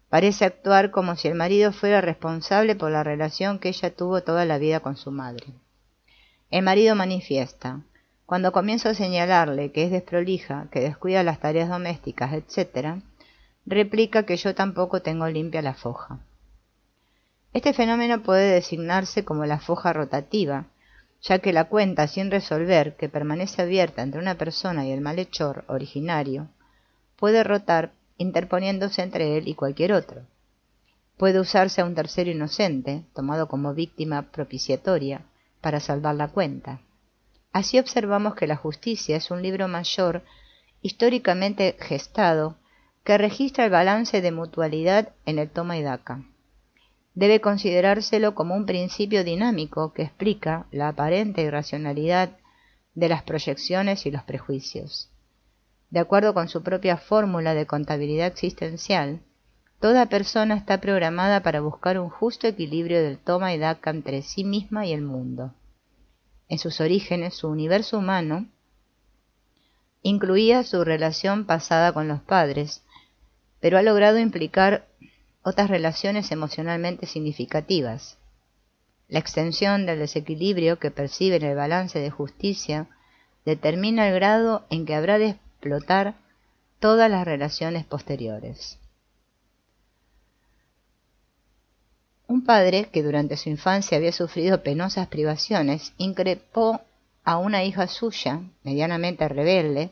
Parece actuar como si el marido fuera responsable por la relación que ella tuvo toda la vida con su madre. El marido manifiesta: «Cuando comienzo a señalarle que es desprolija, que descuida las tareas domésticas, etc., replica que yo tampoco tengo limpia la foja». Este fenómeno puede designarse como la foja rotativa, ya que la cuenta sin resolver que permanece abierta entre una persona y el malhechor originario puede rotar interponiéndose entre él y cualquier otro. Puede usarse a un tercero inocente, tomado como víctima propiciatoria, para salvar la cuenta. Así observamos que la justicia es un libro mayor, históricamente gestado, que registra el balance de mutualidad en el toma y daca. Debe considerárselo como un principio dinámico que explica la aparente irracionalidad de las proyecciones y los prejuicios. De acuerdo con su propia fórmula de contabilidad existencial, toda persona está programada para buscar un justo equilibrio del toma y daca entre sí misma y el mundo. En sus orígenes, su universo humano incluía su relación pasada con los padres, pero ha logrado implicar otras relaciones emocionalmente significativas. La extensión del desequilibrio que percibe en el balance de justicia determina el grado en que habrá de explotar todas las relaciones posteriores. Un padre que durante su infancia había sufrido penosas privaciones increpó a una hija suya, medianamente rebelde,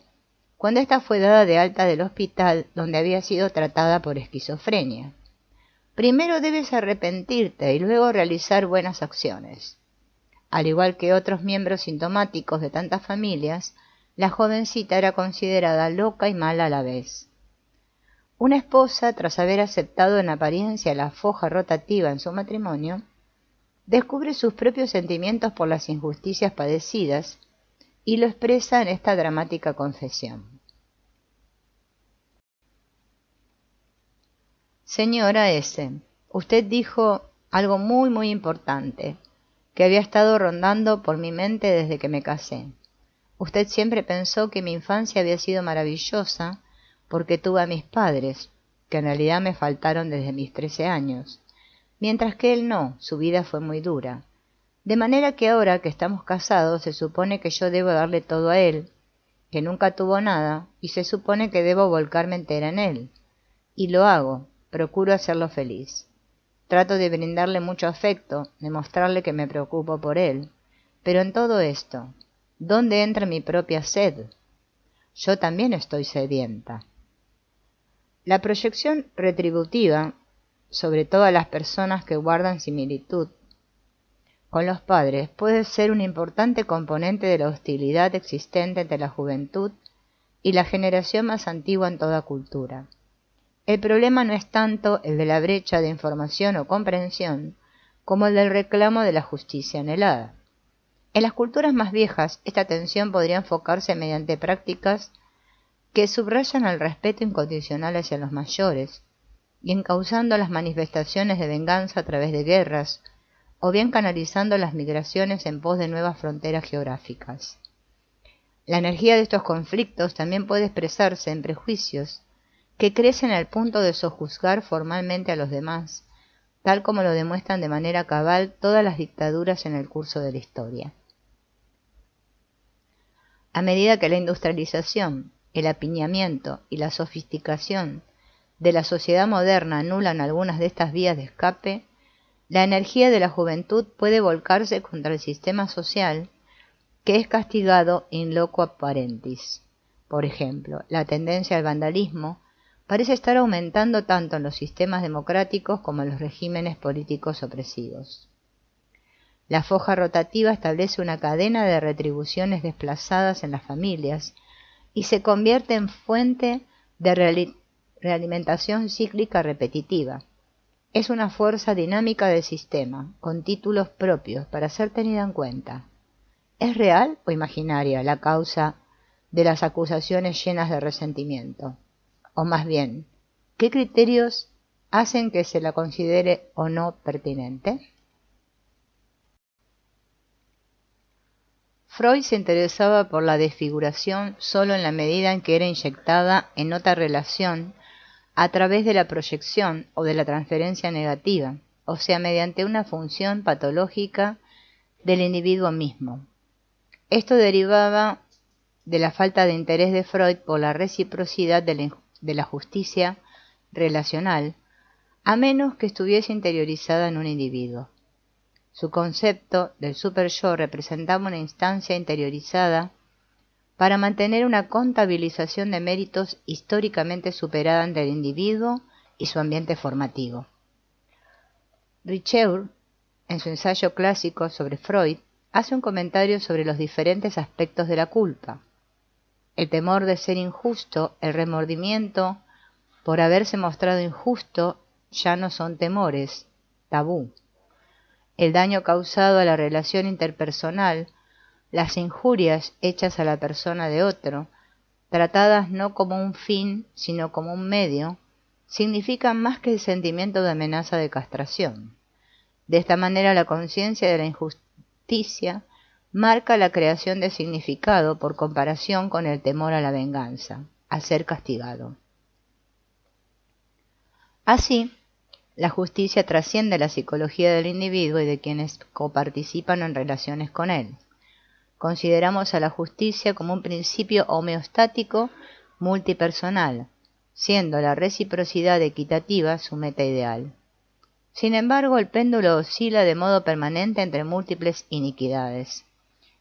cuando ésta fue dada de alta del hospital donde había sido tratada por esquizofrenia. Primero debes arrepentirte y luego realizar buenas acciones. Al igual que otros miembros sintomáticos de tantas familias, la jovencita era considerada loca y mala a la vez. Una esposa, tras haber aceptado en apariencia la foja rotativa en su matrimonio, descubre sus propios sentimientos por las injusticias padecidas y lo expresa en esta dramática confesión. Señora S., usted dijo algo muy importante, que había estado rondando por mi mente desde que me casé. Usted siempre pensó que mi infancia había sido maravillosa porque tuve a mis padres, que en realidad me faltaron desde mis 13 años, mientras que él no, su vida fue muy dura. De manera que ahora que estamos casados se supone que yo debo darle todo a él, que nunca tuvo nada, y se supone que debo volcarme entera en él. Y lo hago, procuro hacerlo feliz. Trato de brindarle mucho afecto, de mostrarle que me preocupo por él. Pero en todo esto, ¿dónde entra mi propia sed? Yo también estoy sedienta. La proyección retributiva sobre todas las personas que guardan similitud con los padres puede ser un importante componente de la hostilidad existente entre la juventud y la generación más antigua en toda cultura. El problema no es tanto el de la brecha de información o comprensión, como el del reclamo de la justicia anhelada. En las culturas más viejas, esta tensión podría enfocarse mediante prácticas que subrayan el respeto incondicional hacia los mayores, y encauzando las manifestaciones de venganza a través de guerras, o bien canalizando las migraciones en pos de nuevas fronteras geográficas. La energía de estos conflictos también puede expresarse en prejuicios que crecen al punto de sojuzgar formalmente a los demás, tal como lo demuestran de manera cabal todas las dictaduras en el curso de la historia. A medida que la industrialización, el apiñamiento y la sofisticación de la sociedad moderna anulan algunas de estas vías de escape, la energía de la juventud puede volcarse contra el sistema social que es castigado in loco parentis. Por ejemplo, la tendencia al vandalismo parece estar aumentando tanto en los sistemas democráticos como en los regímenes políticos opresivos. La foja rotativa establece una cadena de retribuciones desplazadas en las familias y se convierte en fuente de realimentación cíclica repetitiva. Es una fuerza dinámica del sistema, con títulos propios para ser tenida en cuenta. ¿Es real o imaginaria la causa de las acusaciones llenas de resentimiento? O más bien, ¿qué criterios hacen que se la considere o no pertinente? Freud se interesaba por la desfiguración solo en la medida en que era inyectada en otra relación a través de la proyección o de la transferencia negativa, o sea, mediante una función patológica del individuo mismo. Esto derivaba de la falta de interés de Freud por la reciprocidad de la justicia relacional, a menos que estuviese interiorizada en un individuo. Su concepto del super-yo representaba una instancia interiorizada para mantener una contabilización de méritos históricamente superada entre el individuo y su ambiente formativo. Richeau, en su ensayo clásico sobre Freud, hace un comentario sobre los diferentes aspectos de la culpa. El temor de ser injusto, el remordimiento por haberse mostrado injusto ya no son temores, tabú. El daño causado a la relación interpersonal, las injurias hechas a la persona de otro, tratadas no como un fin, sino como un medio, significan más que el sentimiento de amenaza de castración. De esta manera, la conciencia de la injusticia marca la creación de significado por comparación con el temor a la venganza, a ser castigado. Así, la justicia trasciende la psicología del individuo y de quienes coparticipan en relaciones con él. Consideramos a la justicia como un principio homeostático multipersonal, siendo la reciprocidad equitativa su meta ideal. Sin embargo, el péndulo oscila de modo permanente entre múltiples iniquidades.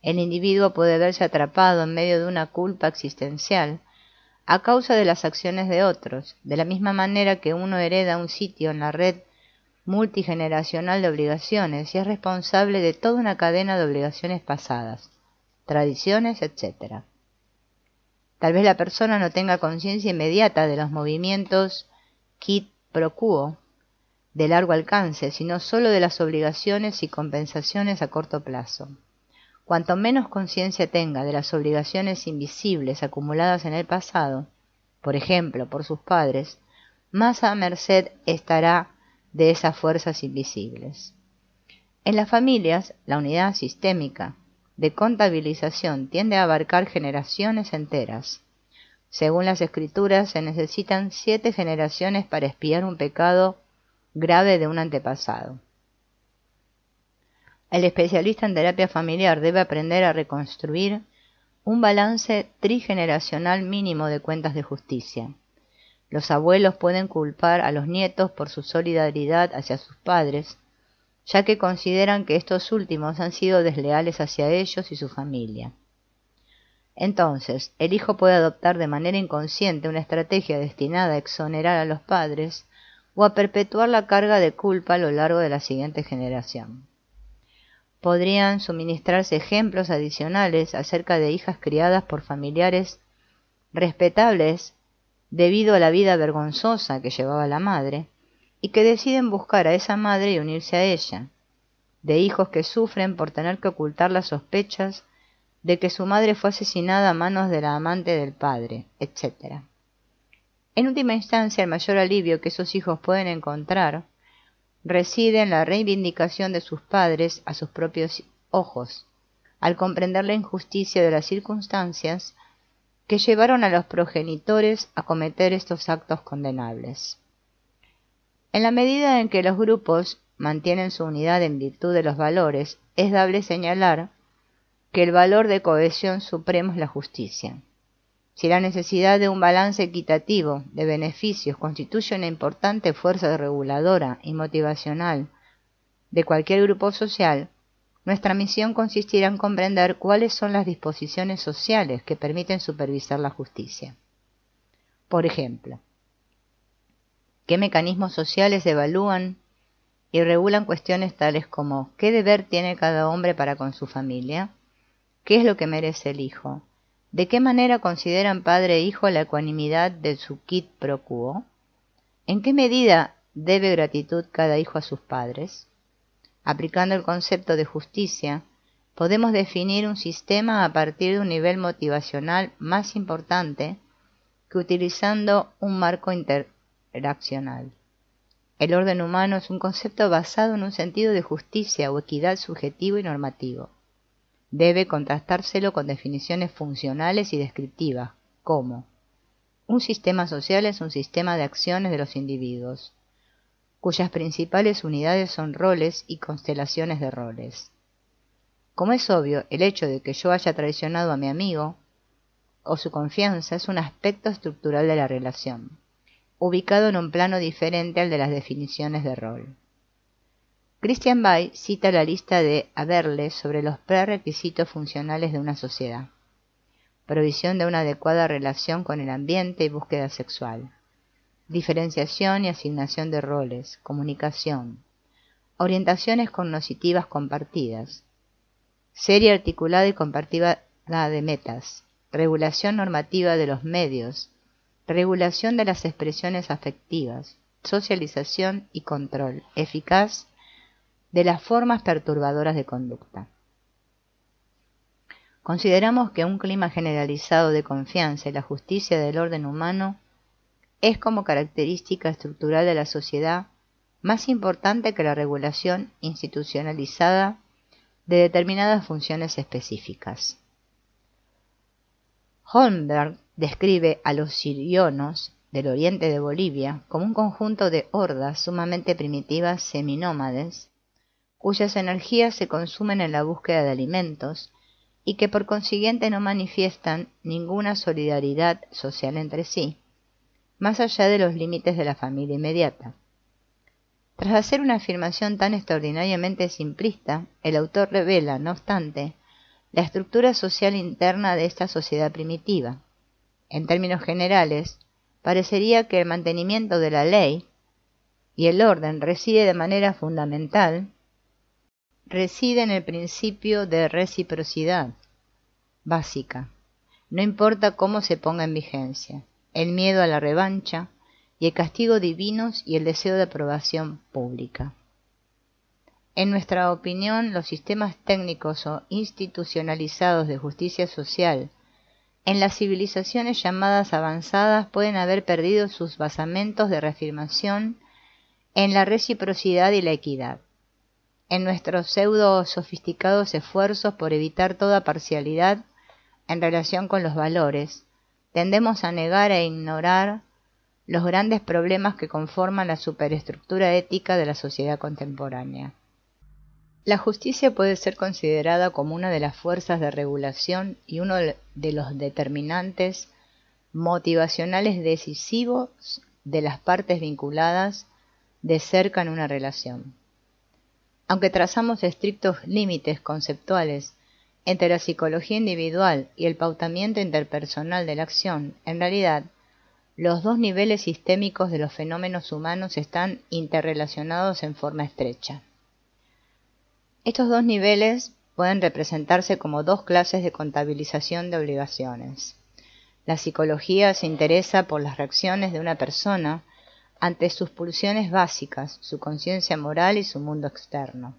El individuo puede verse atrapado en medio de una culpa existencial a causa de las acciones de otros, de la misma manera que uno hereda un sitio en la red multigeneracional de obligaciones y es responsable de toda una cadena de obligaciones pasadas, tradiciones, etc. Tal vez la persona no tenga conciencia inmediata de los movimientos quid pro quo de largo alcance, sino sólo de las obligaciones y compensaciones a corto plazo. Cuanto menos conciencia tenga de las obligaciones invisibles acumuladas en el pasado, por ejemplo, por sus padres, más a merced estará de esas fuerzas invisibles. En las familias, la unidad sistémica de contabilización tiende a abarcar generaciones enteras. Según las Escrituras, se necesitan 7 generaciones para expiar un pecado grave de un antepasado. El especialista en terapia familiar debe aprender a reconstruir un balance trigeneracional mínimo de cuentas de justicia. Los abuelos pueden culpar a los nietos por su solidaridad hacia sus padres, ya que consideran que estos últimos han sido desleales hacia ellos y su familia. Entonces, el hijo puede adoptar de manera inconsciente una estrategia destinada a exonerar a los padres o a perpetuar la carga de culpa a lo largo de la siguiente generación. Podrían suministrarse ejemplos adicionales acerca de hijas criadas por familiares respetables debido a la vida vergonzosa que llevaba la madre, y que deciden buscar a esa madre y unirse a ella, de hijos que sufren por tener que ocultar las sospechas de que su madre fue asesinada a manos de la amante del padre, etc. En última instancia, el mayor alivio que esos hijos pueden encontrar reside en la reivindicación de sus padres a sus propios ojos, al comprender la injusticia de las circunstancias que llevaron a los progenitores a cometer estos actos condenables. En la medida en que los grupos mantienen su unidad en virtud de los valores, es dable señalar que el valor de cohesión supremo es la justicia. Si la necesidad de un balance equitativo de beneficios constituye una importante fuerza reguladora y motivacional de cualquier grupo social, nuestra misión consistirá en comprender cuáles son las disposiciones sociales que permiten supervisar la justicia. Por ejemplo, ¿qué mecanismos sociales evalúan y regulan cuestiones tales como qué deber tiene cada hombre para con su familia? ¿Qué es lo que merece el hijo? ¿De qué manera consideran padre e hijo la ecuanimidad de su quid pro quo? ¿En qué medida debe gratitud cada hijo a sus padres? Aplicando el concepto de justicia, podemos definir un sistema a partir de un nivel motivacional más importante que utilizando un marco interaccional. El orden humano es un concepto basado en un sentido de justicia o equidad subjetivo y normativo. Debe contrastárselo con definiciones funcionales y descriptivas, como un sistema social es un sistema de acciones de los individuos, cuyas principales unidades son roles y constelaciones de roles. Como es obvio, el hecho de que yo haya traicionado a mi amigo o su confianza es un aspecto estructural de la relación, ubicado en un plano diferente al de las definiciones de rol. Christian Bay cita la lista de Haberle sobre los prerequisitos funcionales de una sociedad: provisión de una adecuada relación con el ambiente y búsqueda sexual, diferenciación y asignación de roles, comunicación, orientaciones cognitivas compartidas, serie articulada y compartida de metas, regulación normativa de los medios, regulación de las expresiones afectivas, socialización y control eficaz de las formas perturbadoras de conducta. Consideramos que un clima generalizado de confianza y la justicia del orden humano es como característica estructural de la sociedad más importante que la regulación institucionalizada de determinadas funciones específicas. Holmberg describe a los sirionos del oriente de Bolivia como un conjunto de hordas sumamente primitivas seminómades, cuyas energías se consumen en la búsqueda de alimentos y que por consiguiente no manifiestan ninguna solidaridad social entre sí, más allá de los límites de la familia inmediata. Tras hacer una afirmación tan extraordinariamente simplista, el autor revela, no obstante, la estructura social interna de esta sociedad primitiva. En términos generales, parecería que el mantenimiento de la ley y el orden reside de manera fundamental en el principio de reciprocidad básica, no importa cómo se ponga en vigencia, el miedo a la revancha y el castigo divinos y el deseo de aprobación pública. En nuestra opinión, los sistemas técnicos o institucionalizados de justicia social en las civilizaciones llamadas avanzadas pueden haber perdido sus basamentos de reafirmación en la reciprocidad y la equidad. En nuestros pseudo-sofisticados esfuerzos por evitar toda parcialidad en relación con los valores, tendemos a negar e ignorar los grandes problemas que conforman la superestructura ética de la sociedad contemporánea. La justicia puede ser considerada como una de las fuerzas de regulación y uno de los determinantes motivacionales decisivos de las partes vinculadas de cerca en una relación. Aunque trazamos estrictos límites conceptuales entre la psicología individual y el pautamiento interpersonal de la acción, en realidad, los dos niveles sistémicos de los fenómenos humanos están interrelacionados en forma estrecha. Estos dos niveles pueden representarse como dos clases de contabilización de obligaciones. La psicología se interesa por las reacciones de una persona ante sus pulsiones básicas, su conciencia moral y su mundo externo.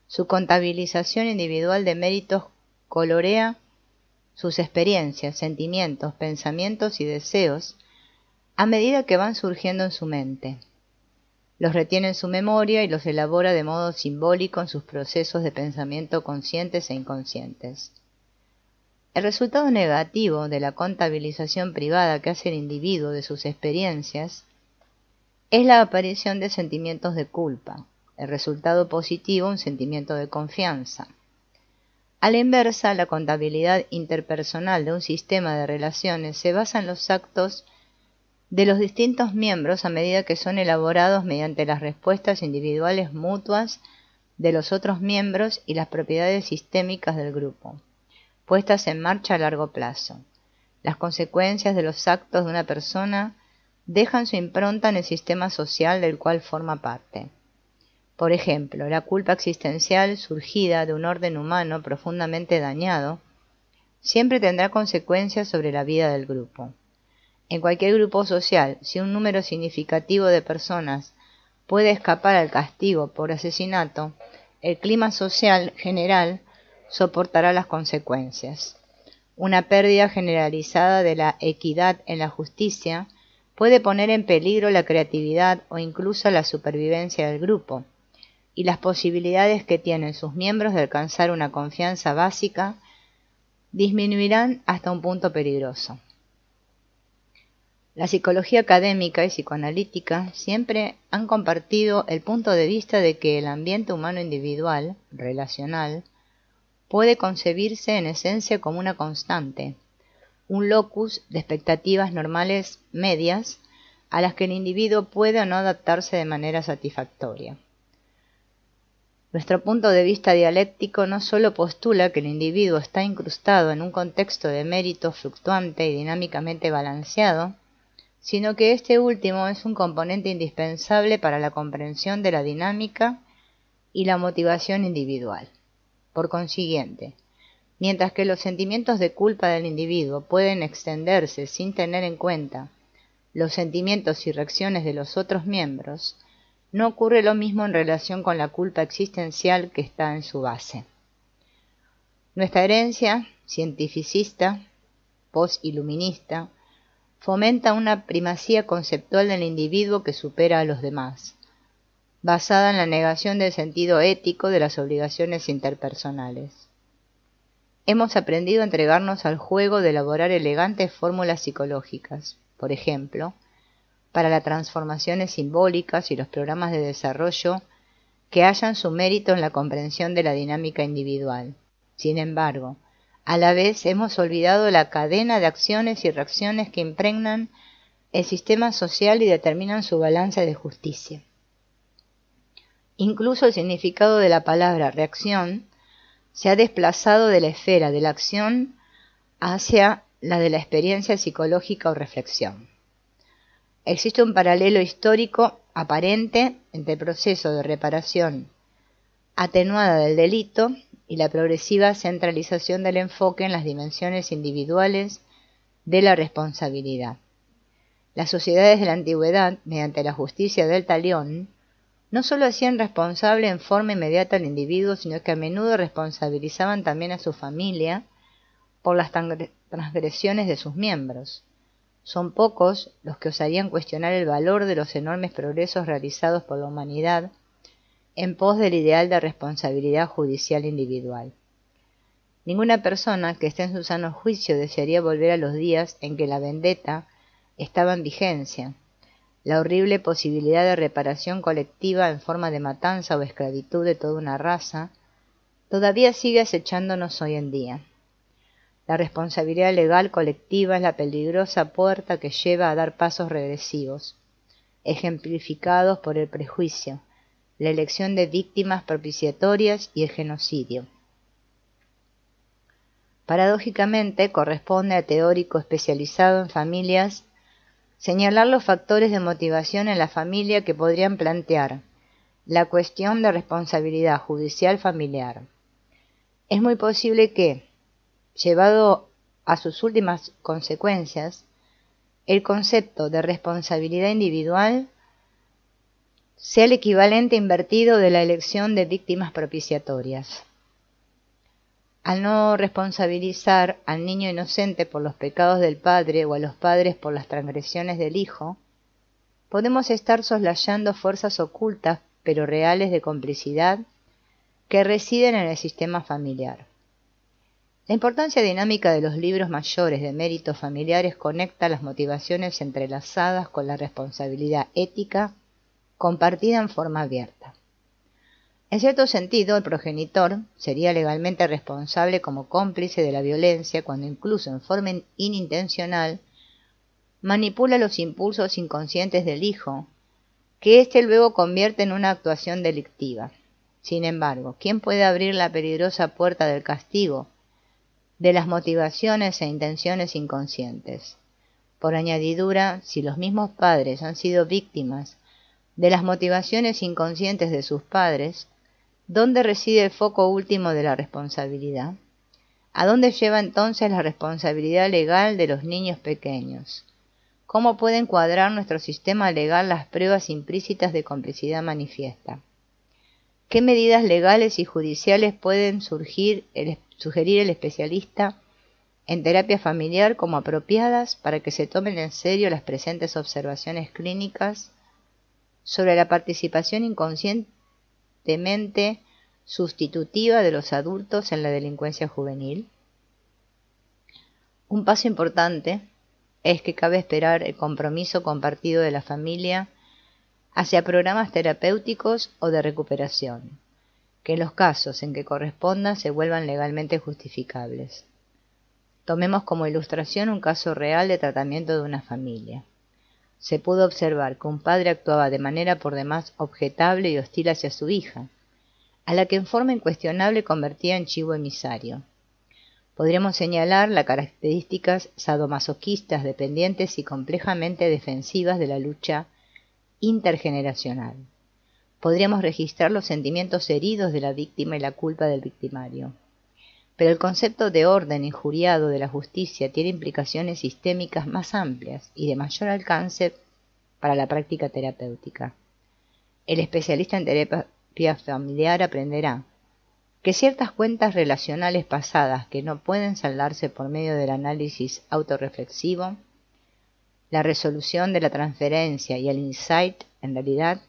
Su contabilización individual de méritos colorea sus experiencias, sentimientos, pensamientos y deseos a medida que van surgiendo en su mente. Los retiene en su memoria y los elabora de modo simbólico en sus procesos de pensamiento conscientes e inconscientes. El resultado negativo de la contabilización privada que hace el individuo de sus experiencias es la aparición de sentimientos de culpa, el resultado positivo un sentimiento de confianza. A la inversa, la contabilidad interpersonal de un sistema de relaciones se basa en los actos de los distintos miembros a medida que son elaborados mediante las respuestas individuales mutuas de los otros miembros y las propiedades sistémicas del grupo, puestas en marcha a largo plazo. Las consecuencias de los actos de una persona dejan su impronta en el sistema social del cual forma parte. Por ejemplo, la culpa existencial surgida de un orden humano profundamente dañado siempre tendrá consecuencias sobre la vida del grupo. En cualquier grupo social, si un número significativo de personas puede escapar al castigo por asesinato, el clima social general soportará las consecuencias. Una pérdida generalizada de la equidad en la justicia puede poner en peligro la creatividad o incluso la supervivencia del grupo, y las posibilidades que tienen sus miembros de alcanzar una confianza básica disminuirán hasta un punto peligroso. La psicología académica y psicoanalítica siempre han compartido el punto de vista de que el ambiente humano individual, relacional, puede concebirse en esencia como una constante, un locus de expectativas normales medias a las que el individuo puede o no adaptarse de manera satisfactoria. Nuestro punto de vista dialéctico no solo postula que el individuo está incrustado en un contexto de mérito fluctuante y dinámicamente balanceado, sino que este último es un componente indispensable para la comprensión de la dinámica y la motivación individual. Por consiguiente, mientras que los sentimientos de culpa del individuo pueden extenderse sin tener en cuenta los sentimientos y reacciones de los otros miembros, no ocurre lo mismo en relación con la culpa existencial que está en su base. Nuestra herencia cientificista, post-iluminista, fomenta una primacía conceptual del individuo que supera a los demás, basada en la negación del sentido ético de las obligaciones interpersonales. Hemos aprendido a entregarnos al juego de elaborar elegantes fórmulas psicológicas, por ejemplo, para las transformaciones simbólicas y los programas de desarrollo que hallan su mérito en la comprensión de la dinámica individual. Sin embargo, a la vez hemos olvidado la cadena de acciones y reacciones que impregnan el sistema social y determinan su balance de justicia. Incluso el significado de la palabra reacción se ha desplazado de la esfera de la acción hacia la de la experiencia psicológica o reflexión. Existe un paralelo histórico aparente entre el proceso de reparación atenuada del delito y la progresiva centralización del enfoque en las dimensiones individuales de la responsabilidad. Las sociedades de la antigüedad, mediante la justicia del talión, no solo hacían responsable en forma inmediata al individuo, sino que a menudo responsabilizaban también a su familia por las transgresiones de sus miembros. Son pocos los que osarían cuestionar el valor de los enormes progresos realizados por la humanidad en pos del ideal de responsabilidad judicial individual. Ninguna persona que esté en su sano juicio desearía volver a los días en que la vendetta estaba en vigencia. La horrible posibilidad de reparación colectiva en forma de matanza o esclavitud de toda una raza todavía sigue acechándonos hoy en día. La responsabilidad legal colectiva es la peligrosa puerta que lleva a dar pasos regresivos, ejemplificados por el prejuicio, la elección de víctimas propiciatorias y el genocidio. Paradójicamente, corresponde a teórico especializado en familias señalar los factores de motivación en la familia que podrían plantear la cuestión de responsabilidad judicial familiar. Es muy posible que, llevado a sus últimas consecuencias, el concepto de responsabilidad individual sea el equivalente invertido de la elección de víctimas propiciatorias. Al no responsabilizar al niño inocente por los pecados del padre o a los padres por las transgresiones del hijo, podemos estar soslayando fuerzas ocultas pero reales de complicidad que residen en el sistema familiar. La importancia dinámica de los libros mayores de méritos familiares conecta las motivaciones entrelazadas con la responsabilidad ética compartida en forma abierta. En cierto sentido, el progenitor sería legalmente responsable como cómplice de la violencia cuando incluso en forma inintencional manipula los impulsos inconscientes del hijo, que éste luego convierte en una actuación delictiva. Sin embargo, ¿quién puede abrir la peligrosa puerta del castigo, de las motivaciones e intenciones inconscientes? Por añadidura, si los mismos padres han sido víctimas de las motivaciones inconscientes de sus padres, ¿dónde reside el foco último de la responsabilidad? ¿A dónde lleva entonces la responsabilidad legal de los niños pequeños? ¿Cómo puede encuadrar nuestro sistema legal las pruebas implícitas de complicidad manifiesta? ¿Qué medidas legales y judiciales pueden sugerir el especialista en terapia familiar como apropiadas para que se tomen en serio las presentes observaciones clínicas sobre la participación inconscientemente sustitutiva de los adultos en la delincuencia juvenil? Un paso importante es que cabe esperar el compromiso compartido de la familia hacia programas terapéuticos o de recuperación, que en los casos en que corresponda se vuelvan legalmente justificables. Tomemos como ilustración un caso real de tratamiento de una familia. Se pudo observar que un padre actuaba de manera por demás objetable y hostil hacia su hija, a la que en forma incuestionable convertía en chivo emisario. Podríamos señalar las características sadomasoquistas dependientes y complejamente defensivas de la lucha intergeneracional. Podríamos registrar los sentimientos heridos de la víctima y la culpa del victimario. Pero el concepto de orden injuriado de la justicia tiene implicaciones sistémicas más amplias y de mayor alcance para la práctica terapéutica. El especialista en terapia familiar aprenderá que ciertas cuentas relacionales pasadas que no pueden saldarse por medio del análisis autorreflexivo, la resolución de la transferencia y el insight, en realidad,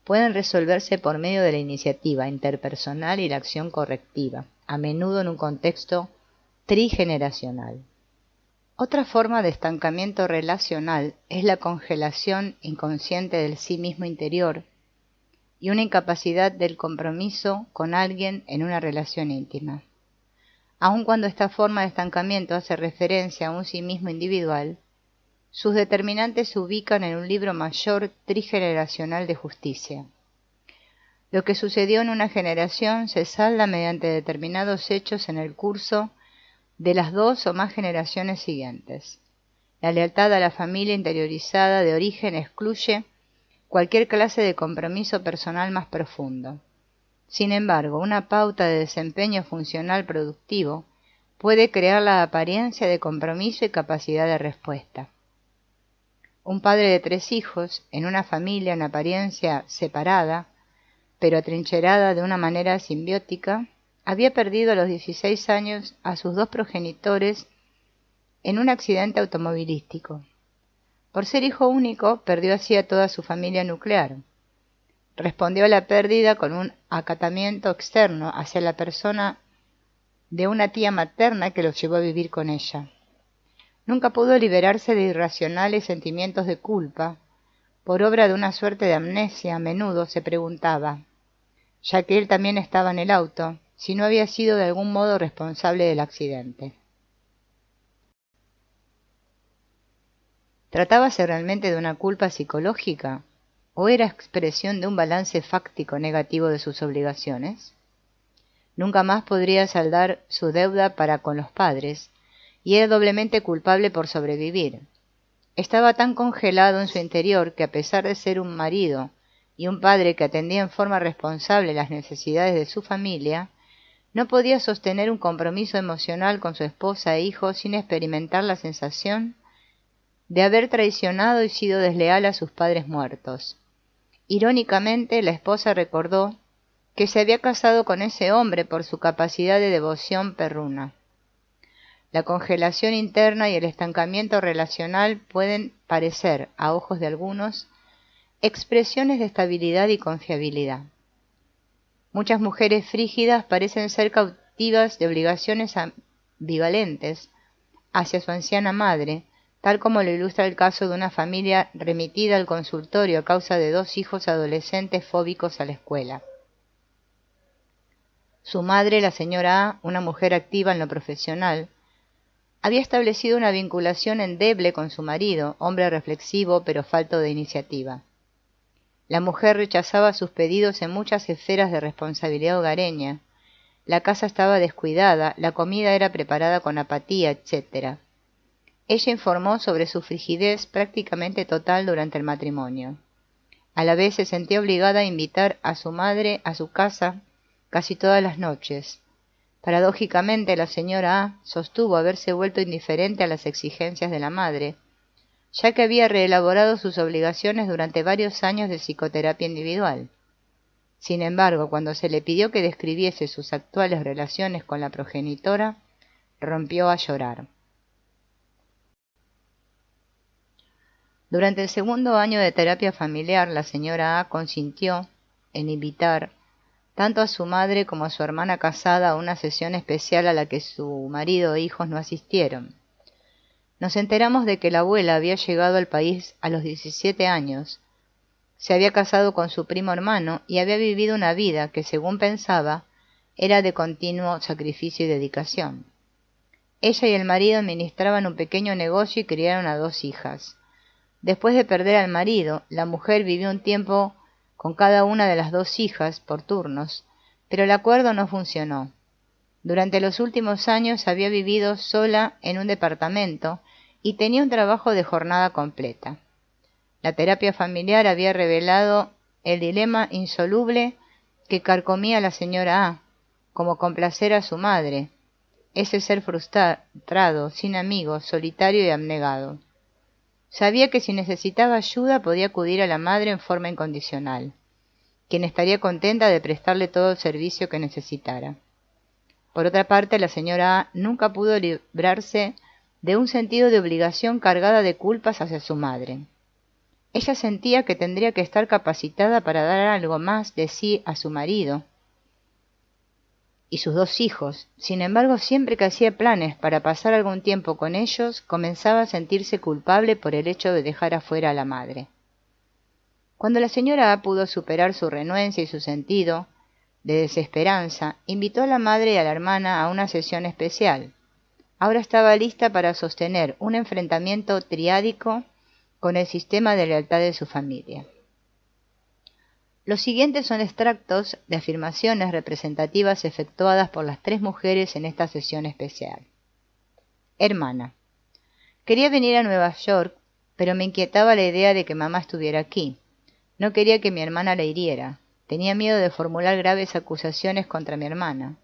pueden resolverse por medio de la iniciativa interpersonal y la acción correctiva, a menudo en un contexto trigeneracional. Otra forma de estancamiento relacional es la congelación inconsciente del sí mismo interior y una incapacidad del compromiso con alguien en una relación íntima. Aun cuando esta forma de estancamiento hace referencia a un sí mismo individual, sus determinantes se ubican en un libro mayor trigeneracional de justicia. Lo que sucedió en una generación se salda mediante determinados hechos en el curso de las 2 o más generaciones siguientes. La lealtad a la familia interiorizada de origen excluye cualquier clase de compromiso personal más profundo. Sin embargo, una pauta de desempeño funcional productivo puede crear la apariencia de compromiso y capacidad de respuesta. Un padre de 3 hijos, en una familia en apariencia separada, pero atrincherada de una manera simbiótica, había perdido a los 16 años a sus 2 progenitores en un accidente automovilístico. Por ser hijo único, perdió así a toda su familia nuclear. Respondió a la pérdida con un acatamiento externo hacia la persona de una tía materna que los llevó a vivir con ella. Nunca pudo liberarse de irracionales sentimientos de culpa. Por obra de una suerte de amnesia, a menudo se preguntaba, ya que él también estaba en el auto, si no había sido de algún modo responsable del accidente. ¿Tratábase realmente de una culpa psicológica o era expresión de un balance fáctico negativo de sus obligaciones? Nunca más podría saldar su deuda para con los padres, y era doblemente culpable por sobrevivir. Estaba tan congelado en su interior que, a pesar de ser un marido y un padre que atendía en forma responsable las necesidades de su familia, no podía sostener un compromiso emocional con su esposa e hijos sin experimentar la sensación de haber traicionado y sido desleal a sus padres muertos. Irónicamente, la esposa recordó que se había casado con ese hombre por su capacidad de devoción perruna. La congelación interna y el estancamiento relacional pueden parecer, a ojos de algunos, expresiones de estabilidad y confiabilidad. Muchas mujeres frígidas parecen ser cautivas de obligaciones ambivalentes hacia su anciana madre, tal como lo ilustra el caso de una familia remitida al consultorio a causa de 2 hijos adolescentes fóbicos a la escuela. Su madre, la señora A, una mujer activa en lo profesional, había establecido una vinculación endeble con su marido, hombre reflexivo pero falto de iniciativa. La mujer rechazaba sus pedidos en muchas esferas de responsabilidad hogareña. La casa estaba descuidada, la comida era preparada con apatía, etc. Ella informó sobre su frigidez prácticamente total durante el matrimonio. A la vez se sentía obligada a invitar a su madre a su casa casi todas las noches. Paradójicamente, la señora A sostuvo haberse vuelto indiferente a las exigencias de la madre, ya que había reelaborado sus obligaciones durante varios años de psicoterapia individual. Sin embargo, cuando se le pidió que describiese sus actuales relaciones con la progenitora, rompió a llorar. Durante el segundo año de terapia familiar, la señora A consintió en invitar tanto a su madre como a su hermana casada a una sesión especial a la que su marido e hijos no asistieron. Nos enteramos de que la abuela había llegado al país a los 17 años, se había casado con su primo hermano y había vivido una vida que, según pensaba, era de continuo sacrificio y dedicación. Ella y el marido administraban un pequeño negocio y criaron a 2 hijas. Después de perder al marido, la mujer vivió un tiempo con cada una de las 2 hijas por turnos, pero el acuerdo no funcionó. Durante los últimos años había vivido sola en un departamento y tenía un trabajo de jornada completa. La terapia familiar había revelado el dilema insoluble que carcomía a la señora A, como complacer a su madre, ese ser frustrado, sin amigos, solitario y abnegado. Sabía que si necesitaba ayuda podía acudir a la madre en forma incondicional, quien estaría contenta de prestarle todo el servicio que necesitara. Por otra parte, la señora A nunca pudo librarse de un sentido de obligación cargada de culpas hacia su madre. Ella sentía que tendría que estar capacitada para dar algo más de sí a su marido y sus 2 hijos. Sin embargo, siempre que hacía planes para pasar algún tiempo con ellos, comenzaba a sentirse culpable por el hecho de dejar afuera a la madre. Cuando la señora A pudo superar su renuencia y su sentido de desesperanza, invitó a la madre y a la hermana a una sesión especial. Ahora estaba lista para sostener un enfrentamiento triádico con el sistema de lealtad de su familia. Los siguientes son extractos de afirmaciones representativas efectuadas por las 3 mujeres en esta sesión especial. Hermana: quería venir a Nueva York, pero me inquietaba la idea de que mamá estuviera aquí. No quería que mi hermana la hiriera. Tenía miedo de formular graves acusaciones contra mi hermana.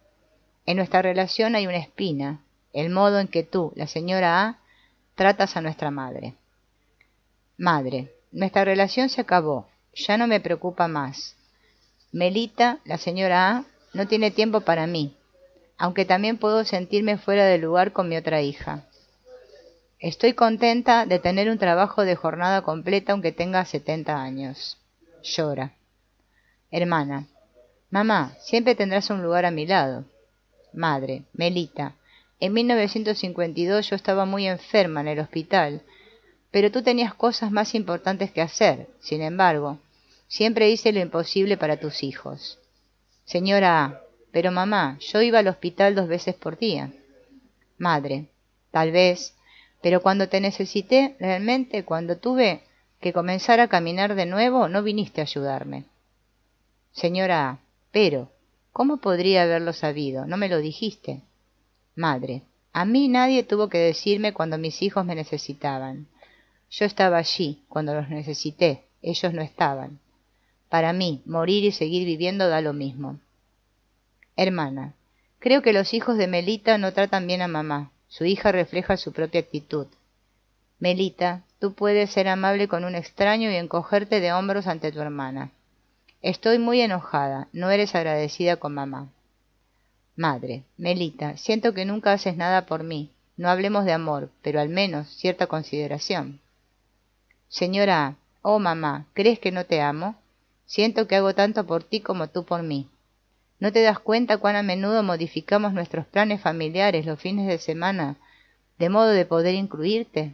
En nuestra relación hay una espina, el modo en que tú, la señora A, tratas a nuestra madre. Madre: nuestra relación se acabó. Ya no me preocupa más. Melita, la señora A, no tiene tiempo para mí, aunque también puedo sentirme fuera de lugar con mi otra hija. Estoy contenta de tener un trabajo de jornada completa aunque tenga 70 años. Llora. Hermana: mamá, siempre tendrás un lugar a mi lado. Madre, Melita, en 1952 yo estaba muy enferma en el hospital, pero tú tenías cosas más importantes que hacer. Sin embargo, siempre hice lo imposible para tus hijos. Señora A. Pero mamá, yo iba al hospital 2 veces por día. Madre, tal vez, pero cuando te necesité realmente, cuando tuve que comenzar a caminar de nuevo, no viniste a ayudarme. Señora A. Pero, ¿cómo podría haberlo sabido? No me lo dijiste. Madre, a mí nadie tuvo que decirme cuando mis hijos me necesitaban. Yo estaba allí cuando los necesité, ellos no estaban. Para mí, morir y seguir viviendo da lo mismo. Hermana, creo que los hijos de Melita no tratan bien a mamá. Su hija refleja su propia actitud. Melita, tú puedes ser amable con un extraño y encogerte de hombros ante tu hermana. Estoy muy enojada, no eres agradecida con mamá. Madre, Melita, siento que nunca haces nada por mí. No hablemos de amor, pero al menos cierta consideración. Señora A. Oh, mamá, ¿crees que no te amo? Siento que hago tanto por ti como tú por mí. ¿No te das cuenta cuán a menudo modificamos nuestros planes familiares los fines de semana, de modo de poder incluirte?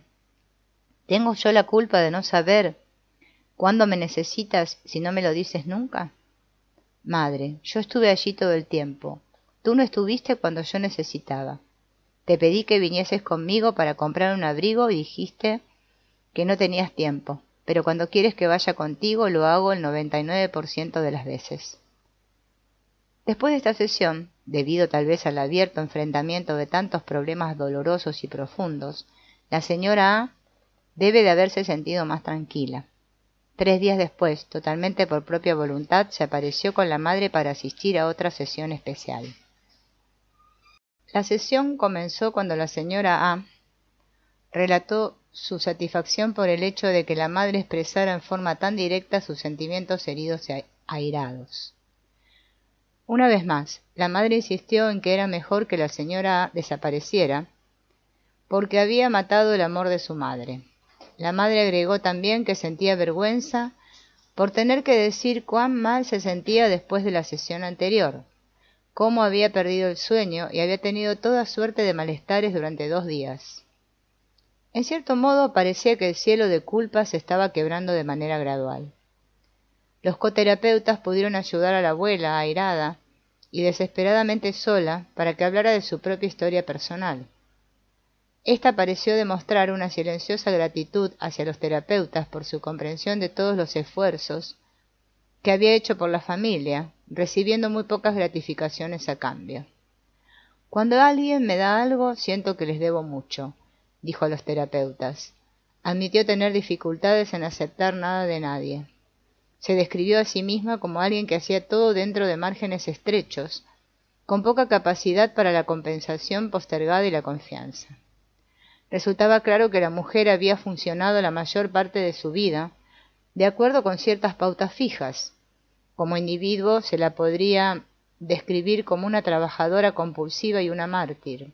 ¿Tengo yo la culpa de no saber cuándo me necesitas si no me lo dices nunca? Madre, yo estuve allí todo el tiempo. Tú no estuviste cuando yo necesitaba. Te pedí que vinieses conmigo para comprar un abrigo y dijiste que no tenías tiempo, pero cuando quieres que vaya contigo lo hago el 99% de las veces. Después de esta sesión, debido tal vez al abierto enfrentamiento de tantos problemas dolorosos y profundos, la señora A debe de haberse sentido más tranquila. 3 días después, totalmente por propia voluntad, se apareció con la madre para asistir a otra sesión especial. La sesión comenzó cuando la señora A relató su satisfacción por el hecho de que la madre expresara en forma tan directa sus sentimientos heridos y airados. Una vez más, la madre insistió en que era mejor que la señora A desapareciera, porque había matado el amor de su madre. La madre agregó también que sentía vergüenza por tener que decir cuán mal se sentía después de la sesión anterior, cómo había perdido el sueño y había tenido toda suerte de malestares durante 2 días. En cierto modo parecía que el cielo de culpa se estaba quebrando de manera gradual. Los coterapeutas pudieron ayudar a la abuela, airada y desesperadamente sola, para que hablara de su propia historia personal. Esta pareció demostrar una silenciosa gratitud hacia los terapeutas por su comprensión de todos los esfuerzos que había hecho por la familia, recibiendo muy pocas gratificaciones a cambio. Cuando alguien me da algo, siento que les debo mucho, dijo a los terapeutas. Admitió tener dificultades en aceptar nada de nadie. Se describió a sí misma como alguien que hacía todo dentro de márgenes estrechos, con poca capacidad para la compensación postergada y la confianza. Resultaba claro que la mujer había funcionado la mayor parte de su vida de acuerdo con ciertas pautas fijas. Como individuo se la podría describir como una trabajadora compulsiva y una mártir.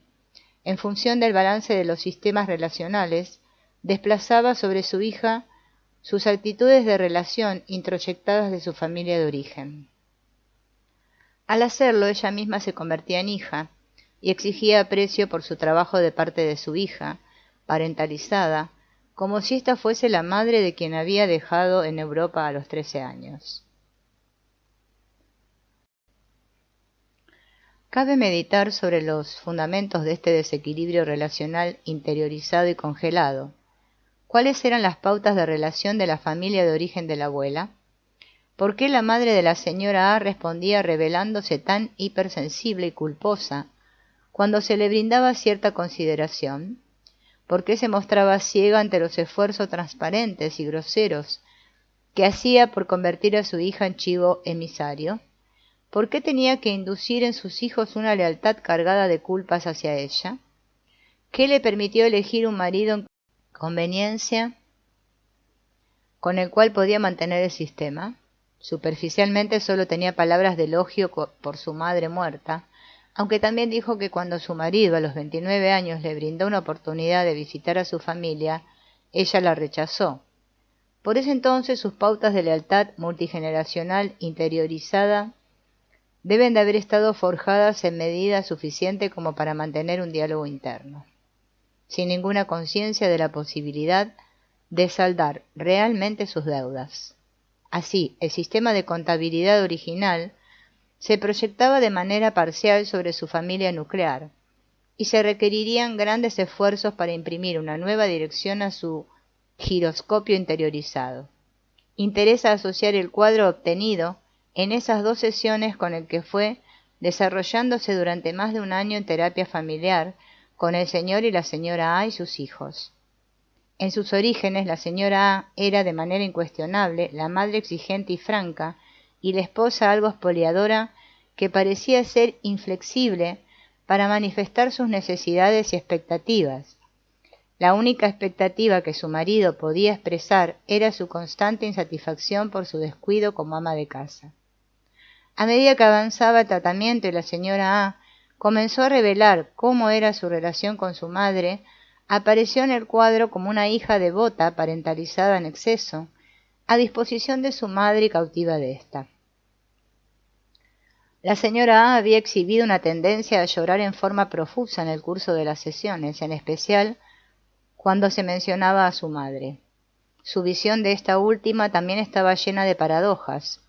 En función del balance de los sistemas relacionales, desplazaba sobre su hija sus actitudes de relación introyectadas de su familia de origen. Al hacerlo, ella misma se convertía en hija y exigía aprecio por su trabajo de parte de su hija, parentalizada, como si ésta fuese la madre de quien había dejado en Europa a los 13 años. Cabe meditar sobre los fundamentos de este desequilibrio relacional interiorizado y congelado. ¿Cuáles eran las pautas de relación de la familia de origen de la abuela? ¿Por qué la madre de la señora A respondía revelándose tan hipersensible y culposa cuando se le brindaba cierta consideración? ¿Por qué se mostraba ciega ante los esfuerzos transparentes y groseros que hacía por convertir a su hija en chivo emisario? ¿Por qué tenía que inducir en sus hijos una lealtad cargada de culpas hacia ella? ¿Qué le permitió elegir un marido en conveniencia con el cual podía mantener el sistema? Superficialmente solo tenía palabras de elogio por su madre muerta, aunque también dijo que cuando su marido a los 29 años le brindó una oportunidad de visitar a su familia, ella la rechazó. Por ese entonces sus pautas de lealtad multigeneracional interiorizada deben de haber estado forjadas en medida suficiente como para mantener un diálogo interno, sin ninguna conciencia de la posibilidad de saldar realmente sus deudas. Así, el sistema de contabilidad original se proyectaba de manera parcial sobre su familia nuclear, y se requerirían grandes esfuerzos para imprimir una nueva dirección a su giroscopio interiorizado. Interesa asociar el cuadro obtenido en esas 2 sesiones con el que fue desarrollándose durante más de un año en terapia familiar con el señor y la señora A y sus hijos. En sus orígenes, la señora A era de manera incuestionable la madre exigente y franca, y la esposa algo espoliadora que parecía ser inflexible para manifestar sus necesidades y expectativas. La única expectativa que su marido podía expresar era su constante insatisfacción por su descuido como ama de casa. A medida que avanzaba el tratamiento y la señora A comenzó a revelar cómo era su relación con su madre, apareció en el cuadro como una hija devota parentalizada en exceso, a disposición de su madre y cautiva de ésta. La señora A había exhibido una tendencia a llorar en forma profusa en el curso de las sesiones, en especial cuando se mencionaba a su madre. Su visión de esta última también estaba llena de paradojas.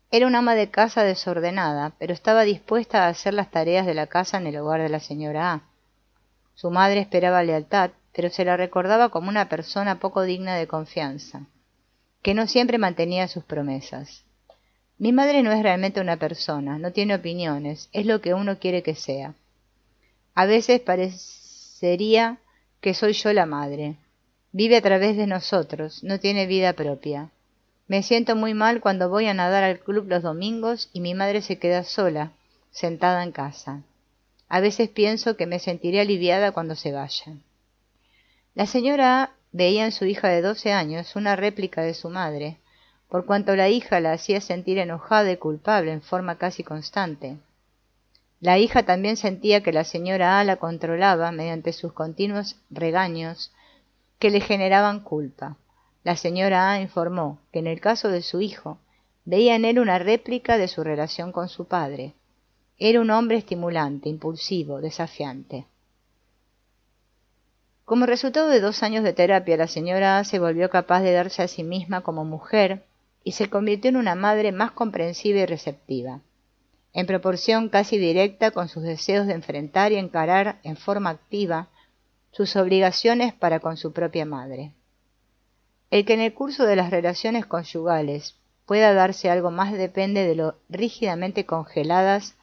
Era una ama de casa desordenada, pero estaba dispuesta a hacer las tareas de la casa en el hogar de la señora A. Su madre esperaba lealtad, pero se la recordaba como una persona poco digna de confianza, que no siempre mantenía sus promesas. Mi madre no es realmente una persona, no tiene opiniones, es lo que uno quiere que sea. A veces parecería que soy yo la madre. Vive a través de nosotros, no tiene vida propia. Me siento muy mal cuando voy a nadar al club los domingos y mi madre se queda sola, sentada en casa. A veces pienso que me sentiré aliviada cuando se vaya. La señora A veía en su hija de 12 años una réplica de su madre, por cuanto la hija la hacía sentir enojada y culpable en forma casi constante. La hija también sentía que la señora A la controlaba mediante sus continuos regaños que le generaban culpa. La señora A informó que en el caso de su hijo veía en él una réplica de su relación con su padre. Era un hombre estimulante, impulsivo, desafiante. Como resultado de 2 años de terapia, la señora A se volvió capaz de darse a sí misma como mujer y se convirtió en una madre más comprensiva y receptiva, en proporción casi directa con sus deseos de enfrentar y encarar en forma activa sus obligaciones para con su propia madre. El que en el curso de las relaciones conyugales pueda darse algo más depende de lo rígidamente congeladas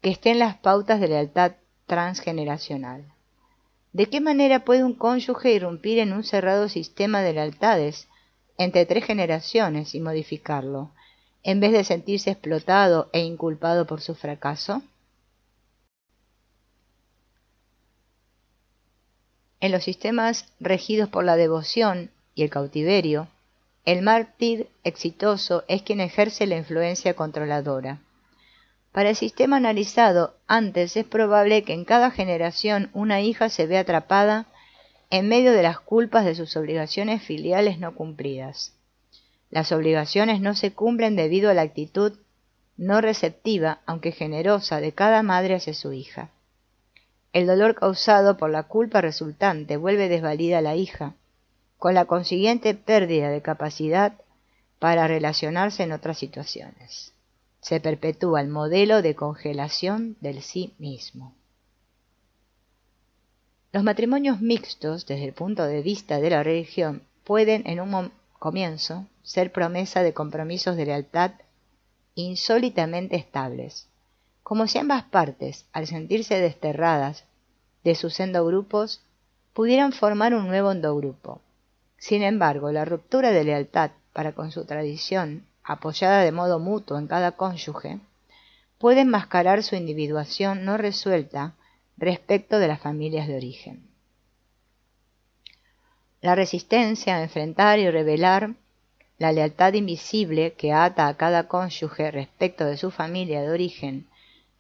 que estén las pautas de lealtad transgeneracional. ¿De qué manera puede un cónyuge irrumpir en un cerrado sistema de lealtades entre 3 generaciones y modificarlo, en vez de sentirse explotado e inculpado por su fracaso? En los sistemas regidos por la devoción y el cautiverio, el mártir exitoso es quien ejerce la influencia controladora. Para el sistema analizado antes es probable que en cada generación una hija se vea atrapada en medio de las culpas de sus obligaciones filiales no cumplidas. Las obligaciones no se cumplen debido a la actitud no receptiva, aunque generosa, de cada madre hacia su hija. El dolor causado por la culpa resultante vuelve desvalida a la hija, con la consiguiente pérdida de capacidad para relacionarse en otras situaciones. Se perpetúa el modelo de congelación del sí mismo. Los matrimonios mixtos, desde el punto de vista de la religión, pueden en un comienzo ser promesa de compromisos de lealtad insólitamente estables, como si ambas partes, al sentirse desterradas de sus endogrupos, pudieran formar un nuevo endogrupo. Sin embargo, la ruptura de lealtad para con su tradición, apoyada de modo mutuo en cada cónyuge, puede enmascarar su individuación no resuelta respecto de las familias de origen. La resistencia a enfrentar y revelar la lealtad invisible que ata a cada cónyuge respecto de su familia de origen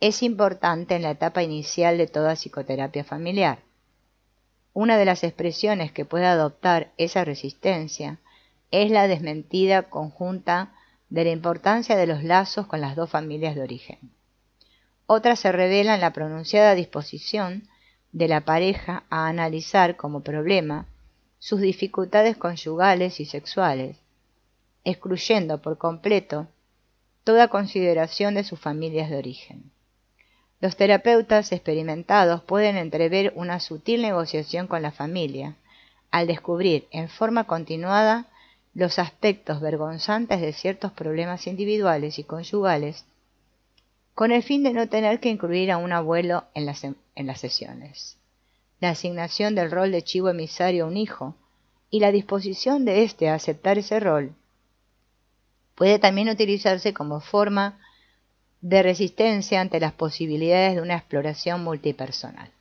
es importante en la etapa inicial de toda psicoterapia familiar. Una de las expresiones que puede adoptar esa resistencia es la desmentida conjunta de la importancia de los lazos con las dos familias de origen. Otras se revelan la pronunciada disposición de la pareja a analizar como problema sus dificultades conyugales y sexuales, excluyendo por completo toda consideración de sus familias de origen. Los terapeutas experimentados pueden entrever una sutil negociación con la familia, al descubrir en forma continuada los aspectos vergonzantes de ciertos problemas individuales y conyugales, con el fin de no tener que incluir a un abuelo en las sesiones. La asignación del rol de chivo emisario a un hijo y la disposición de éste a aceptar ese rol puede también utilizarse como forma de resistencia ante las posibilidades de una exploración multipersonal.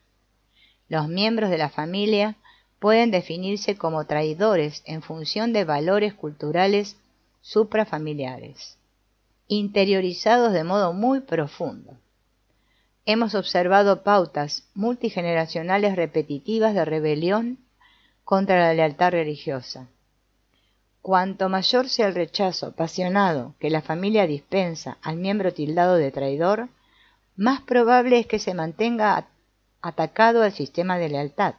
Los miembros de la familia pueden definirse como traidores en función de valores culturales suprafamiliares, interiorizados de modo muy profundo. Hemos observado pautas multigeneracionales repetitivas de rebelión contra la lealtad religiosa. Cuanto mayor sea el rechazo apasionado que la familia dispensa al miembro tildado de traidor, más probable es que se mantenga atacado al sistema de lealtad,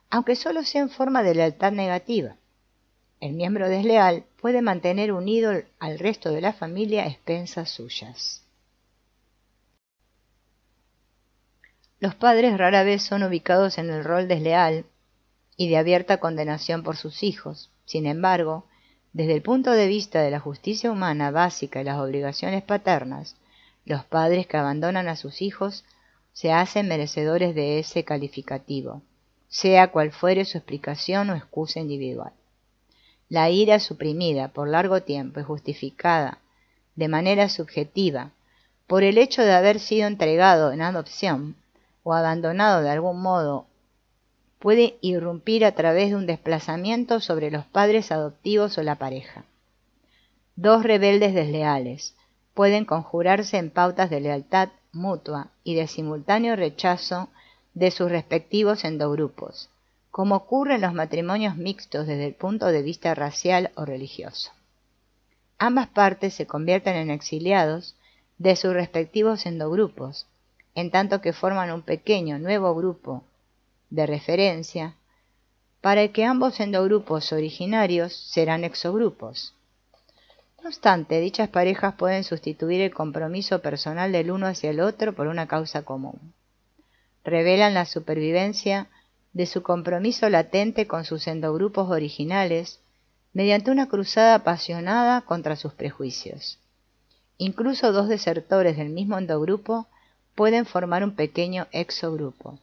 aunque solo sea en forma de lealtad negativa. El miembro desleal puede mantener unido al resto de la familia a expensas suyas. Los padres rara vez son ubicados en el rol desleal y de abierta condenación por sus hijos. Sin embargo, desde el punto de vista de la justicia humana básica y las obligaciones paternas, los padres que abandonan a sus hijos se hacen merecedores de ese calificativo, sea cual fuere su explicación o excusa individual. La ira suprimida por largo tiempo y justificada de manera subjetiva por el hecho de haber sido entregado en adopción o abandonado de algún modo puede irrumpir a través de un desplazamiento sobre los padres adoptivos o la pareja. Dos rebeldes desleales pueden conjurarse en pautas de lealtad mutua y de simultáneo rechazo de sus respectivos endogrupos, como ocurre en los matrimonios mixtos desde el punto de vista racial o religioso. Ambas partes se convierten en exiliados de sus respectivos endogrupos, en tanto que forman un pequeño nuevo grupo de referencia para el que ambos endogrupos originarios serán exogrupos. No obstante, dichas parejas pueden sustituir el compromiso personal del uno hacia el otro por una causa común. Revelan la supervivencia de su compromiso latente con sus endogrupos originales mediante una cruzada apasionada contra sus prejuicios. Incluso dos desertores del mismo endogrupo pueden formar un pequeño exogrupo.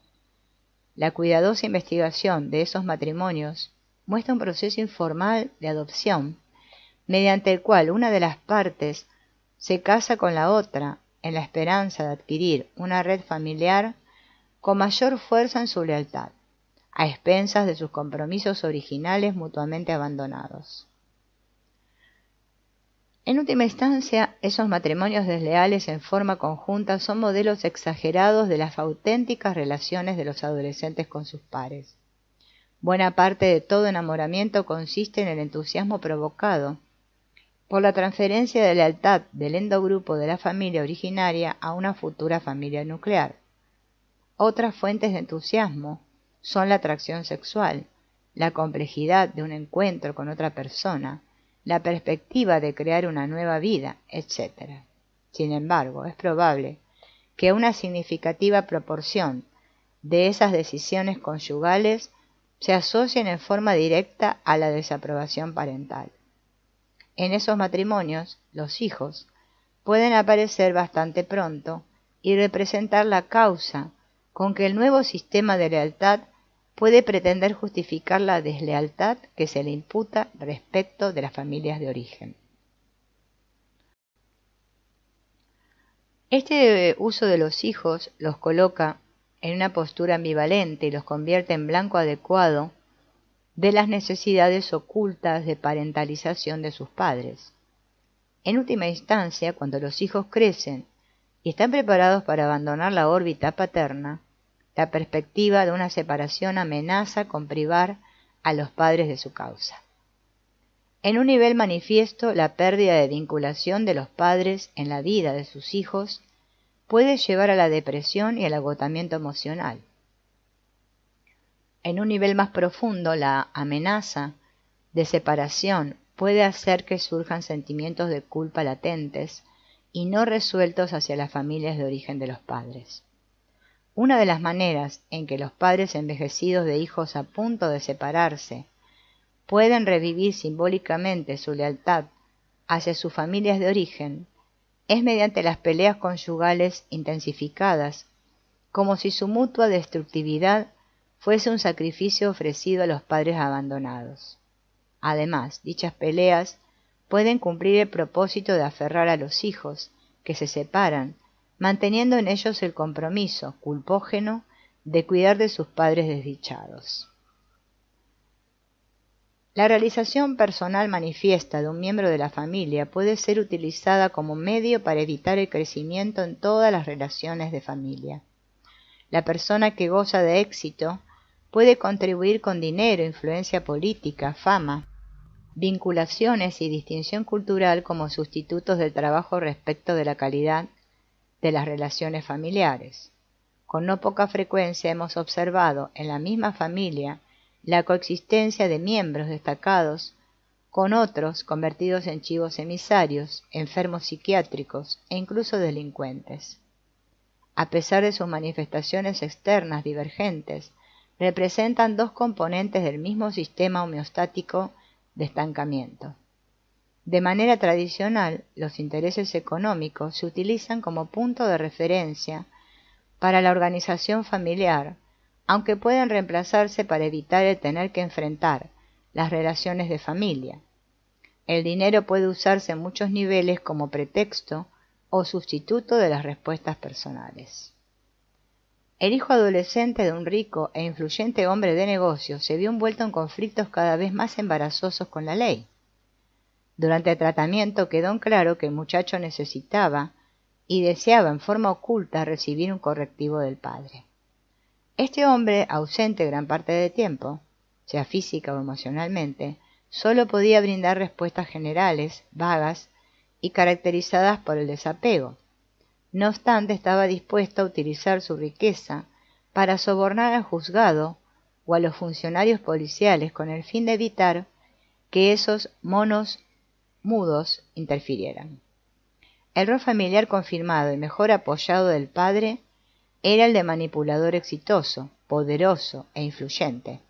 La cuidadosa investigación de esos matrimonios muestra un proceso informal de adopción, mediante el cual una de las partes se casa con la otra en la esperanza de adquirir una red familiar con mayor fuerza en su lealtad, a expensas de sus compromisos originales mutuamente abandonados. En última instancia, esos matrimonios desleales en forma conjunta son modelos exagerados de las auténticas relaciones de los adolescentes con sus pares. Buena parte de todo enamoramiento consiste en el entusiasmo provocado por la transferencia de lealtad del endogrupo de la familia originaria a una futura familia nuclear. Otras fuentes de entusiasmo son la atracción sexual, la complejidad de un encuentro con otra persona, la perspectiva de crear una nueva vida, etc. Sin embargo, es probable que una significativa proporción de esas decisiones conyugales se asocien en forma directa a la desaprobación parental. En esos matrimonios, los hijos pueden aparecer bastante pronto y representar la causa con que el nuevo sistema de lealtad puede pretender justificar la deslealtad que se le imputa respecto de las familias de origen. Este uso de los hijos los coloca en una postura ambivalente y los convierte en blanco adecuado de las necesidades ocultas de parentalización de sus padres. En última instancia, cuando los hijos crecen y están preparados para abandonar la órbita paterna, la perspectiva de una separación amenaza con privar a los padres de su causa. En un nivel manifiesto, la pérdida de vinculación de los padres en la vida de sus hijos puede llevar a la depresión y al agotamiento emocional. En un nivel más profundo, la amenaza de separación puede hacer que surjan sentimientos de culpa latentes y no resueltos hacia las familias de origen de los padres. Una de las maneras en que los padres envejecidos de hijos a punto de separarse pueden revivir simbólicamente su lealtad hacia sus familias de origen es mediante las peleas conyugales intensificadas, como si su mutua destructividad fuese un sacrificio ofrecido a los padres abandonados. Además, dichas peleas pueden cumplir el propósito de aferrar a los hijos que se separan, manteniendo en ellos el compromiso culpógeno de cuidar de sus padres desdichados. La realización personal manifiesta de un miembro de la familia puede ser utilizada como medio para evitar el crecimiento en todas las relaciones de familia. La persona que goza de éxito puede contribuir con dinero, influencia política, fama, vinculaciones y distinción cultural como sustitutos del trabajo respecto de la calidad de las relaciones familiares. Con no poca frecuencia hemos observado en la misma familia la coexistencia de miembros destacados con otros convertidos en chivos emisarios, enfermos psiquiátricos e incluso delincuentes. A pesar de sus manifestaciones externas divergentes, representan dos componentes del mismo sistema homeostático de estancamiento. De manera tradicional, los intereses económicos se utilizan como punto de referencia para la organización familiar, aunque pueden reemplazarse para evitar el tener que enfrentar las relaciones de familia. El dinero puede usarse en muchos niveles como pretexto o sustituto de las respuestas personales. El hijo adolescente de un rico e influyente hombre de negocios se vio envuelto en conflictos cada vez más embarazosos con la ley. Durante el tratamiento quedó en claro que el muchacho necesitaba y deseaba en forma oculta recibir un correctivo del padre. Este hombre, ausente gran parte del tiempo, sea física o emocionalmente, solo podía brindar respuestas generales, vagas y caracterizadas por el desapego. No obstante, estaba dispuesto a utilizar su riqueza para sobornar al juzgado o a los funcionarios policiales con el fin de evitar que esos monos mudos interfirieran. El rol familiar confirmado y mejor apoyado del padre era el de manipulador exitoso, poderoso e influyente.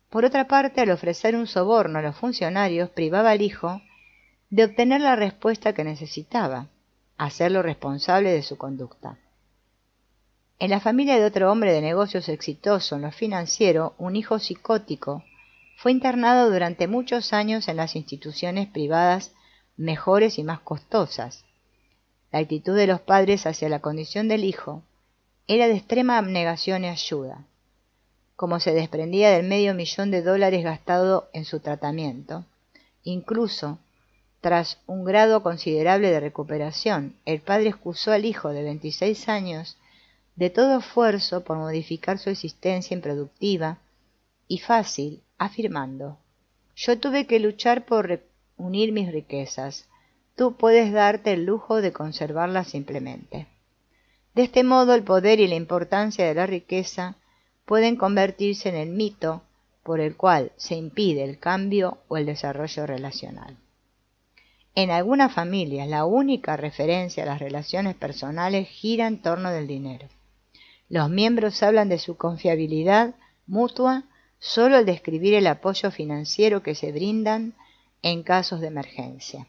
Por otra parte, al ofrecer un soborno a los funcionarios, privaba al hijo de obtener la respuesta que necesitaba, hacerlo responsable de su conducta. En la familia de otro hombre de negocios exitoso en lo financiero, un hijo psicótico fue internado durante muchos años en las instituciones privadas mejores y más costosas. La actitud de los padres hacia la condición del hijo era de extrema abnegación y ayuda. Como se desprendía del $500,000 gastado en su tratamiento, incluso tras un grado considerable de recuperación, el padre excusó al hijo de 26 años de todo esfuerzo por modificar su existencia improductiva y fácil, afirmando: «Yo tuve que luchar por reunir mis riquezas. Tú puedes darte el lujo de conservarlas simplemente». De este modo, el poder y la importancia de la riqueza pueden convertirse en el mito por el cual se impide el cambio o el desarrollo relacional. En algunas familias, la única referencia a las relaciones personales gira en torno del dinero. Los miembros hablan de su confiabilidad mutua solo al describir el apoyo financiero que se brindan en casos de emergencia.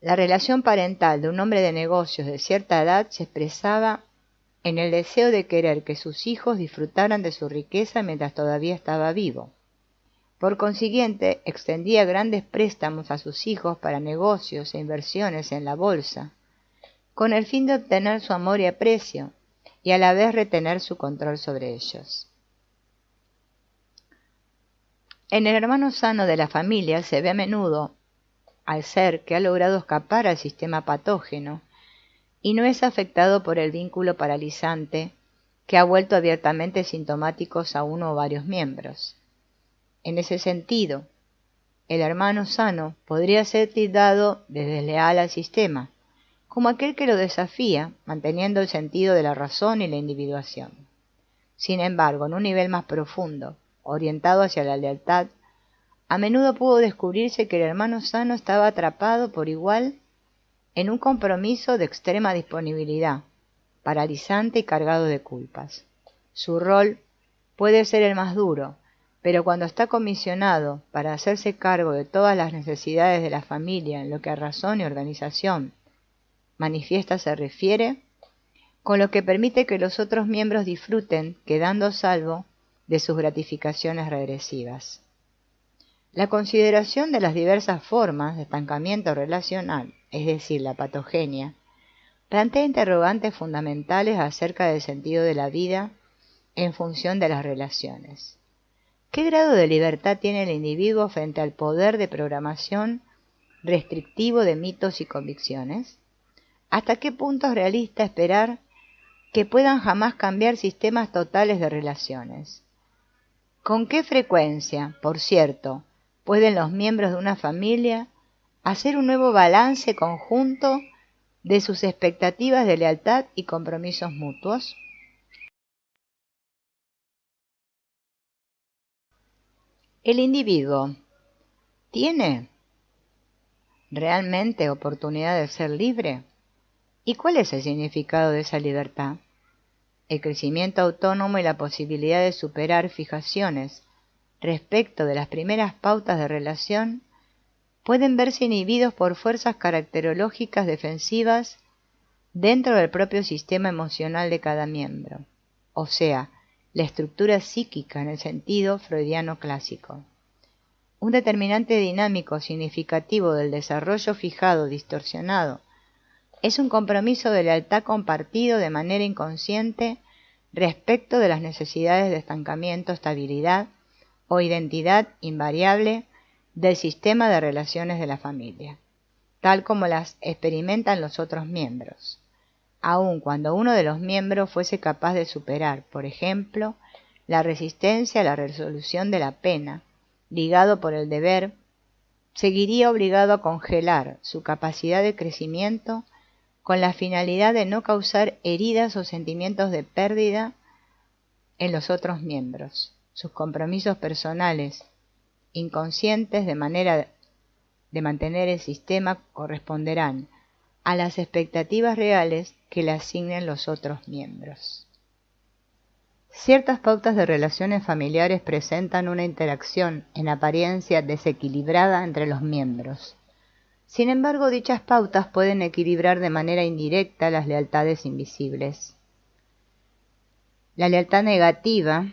La relación parental de un hombre de negocios de cierta edad se expresaba en el deseo de querer que sus hijos disfrutaran de su riqueza mientras todavía estaba vivo. Por consiguiente, extendía grandes préstamos a sus hijos para negocios e inversiones en la bolsa, con el fin de obtener su amor y aprecio, y a la vez retener su control sobre ellos. En el hermano sano de la familia se ve a menudo al ser que ha logrado escapar al sistema patógeno y no es afectado por el vínculo paralizante que ha vuelto abiertamente sintomáticos a uno o varios miembros. En ese sentido, el hermano sano podría ser tildado de desleal al sistema, como aquel que lo desafía, manteniendo el sentido de la razón y la individuación. Sin embargo, en un nivel más profundo, orientado hacia la lealtad, a menudo pudo descubrirse que el hermano sano estaba atrapado por igual en un compromiso de extrema disponibilidad, paralizante y cargado de culpas. Su rol puede ser el más duro, pero cuando está comisionado para hacerse cargo de todas las necesidades de la familia en lo que a razón y organización manifiesta se refiere, con lo que permite que los otros miembros disfruten, quedando a salvo de sus gratificaciones regresivas. La consideración de las diversas formas de estancamiento relacional, es decir, la patogenia, plantea interrogantes fundamentales acerca del sentido de la vida en función de las relaciones. ¿Qué grado de libertad tiene el individuo frente al poder de programación restrictivo de mitos y convicciones? ¿Hasta qué punto es realista esperar que puedan jamás cambiar sistemas totales de relaciones? ¿Con qué frecuencia, por cierto, pueden los miembros de una familia hacer un nuevo balance conjunto de sus expectativas de lealtad y compromisos mutuos? ¿El individuo tiene realmente oportunidad de ser libre? ¿Y cuál es el significado de esa libertad? El crecimiento autónomo y la posibilidad de superar fijaciones respecto de las primeras pautas de relación pueden verse inhibidos por fuerzas caracterológicas defensivas dentro del propio sistema emocional de cada miembro, o sea, la estructura psíquica en el sentido freudiano clásico. Un determinante dinámico significativo del desarrollo fijado distorsionado es un compromiso de lealtad compartido de manera inconsciente respecto de las necesidades de estancamiento, estabilidad o identidad invariable del sistema de relaciones de la familia, tal como las experimentan los otros miembros, aun cuando uno de los miembros fuese capaz de superar, por ejemplo, la resistencia a la resolución de la pena, ligado por el deber, seguiría obligado a congelar su capacidad de crecimiento con la finalidad de no causar heridas o sentimientos de pérdida en los otros miembros. Sus compromisos personales inconscientes de manera de mantener el sistema corresponderán a las expectativas reales que le asignen los otros miembros. Ciertas pautas de relaciones familiares presentan una interacción en apariencia desequilibrada entre los miembros. Sin embargo, dichas pautas pueden equilibrar de manera indirecta las lealtades invisibles. La lealtad negativa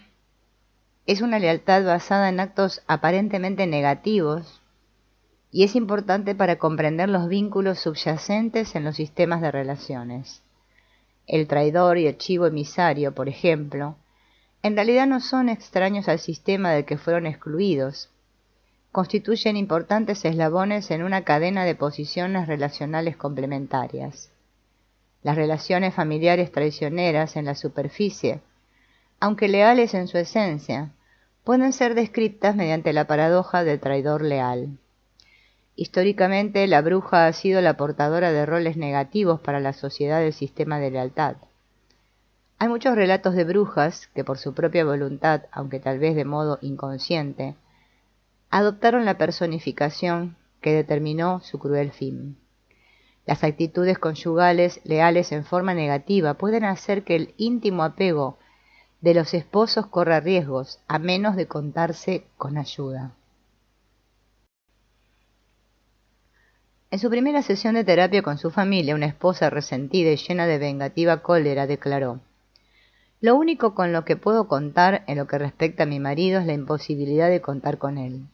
es una lealtad basada en actos aparentemente negativos y es importante para comprender los vínculos subyacentes en los sistemas de relaciones. El traidor y el chivo emisario, por ejemplo, en realidad no son extraños al sistema del que fueron excluidos. Constituyen importantes eslabones en una cadena de posiciones relacionales complementarias. Las relaciones familiares traicioneras en la superficie, aunque leales en su esencia, pueden ser descritas mediante la paradoja del traidor leal. Históricamente, la bruja ha sido la portadora de roles negativos para la sociedad del sistema de lealtad. Hay muchos relatos de brujas que por su propia voluntad, aunque tal vez de modo inconsciente, adoptaron la personificación que determinó su cruel fin. Las actitudes conyugales leales en forma negativa pueden hacer que el íntimo apego de los esposos corra riesgos, a menos de contarse con ayuda. En su primera sesión de terapia con su familia, una esposa resentida y llena de vengativa cólera declaró: «Lo único con lo que puedo contar en lo que respecta a mi marido es la imposibilidad de contar con él».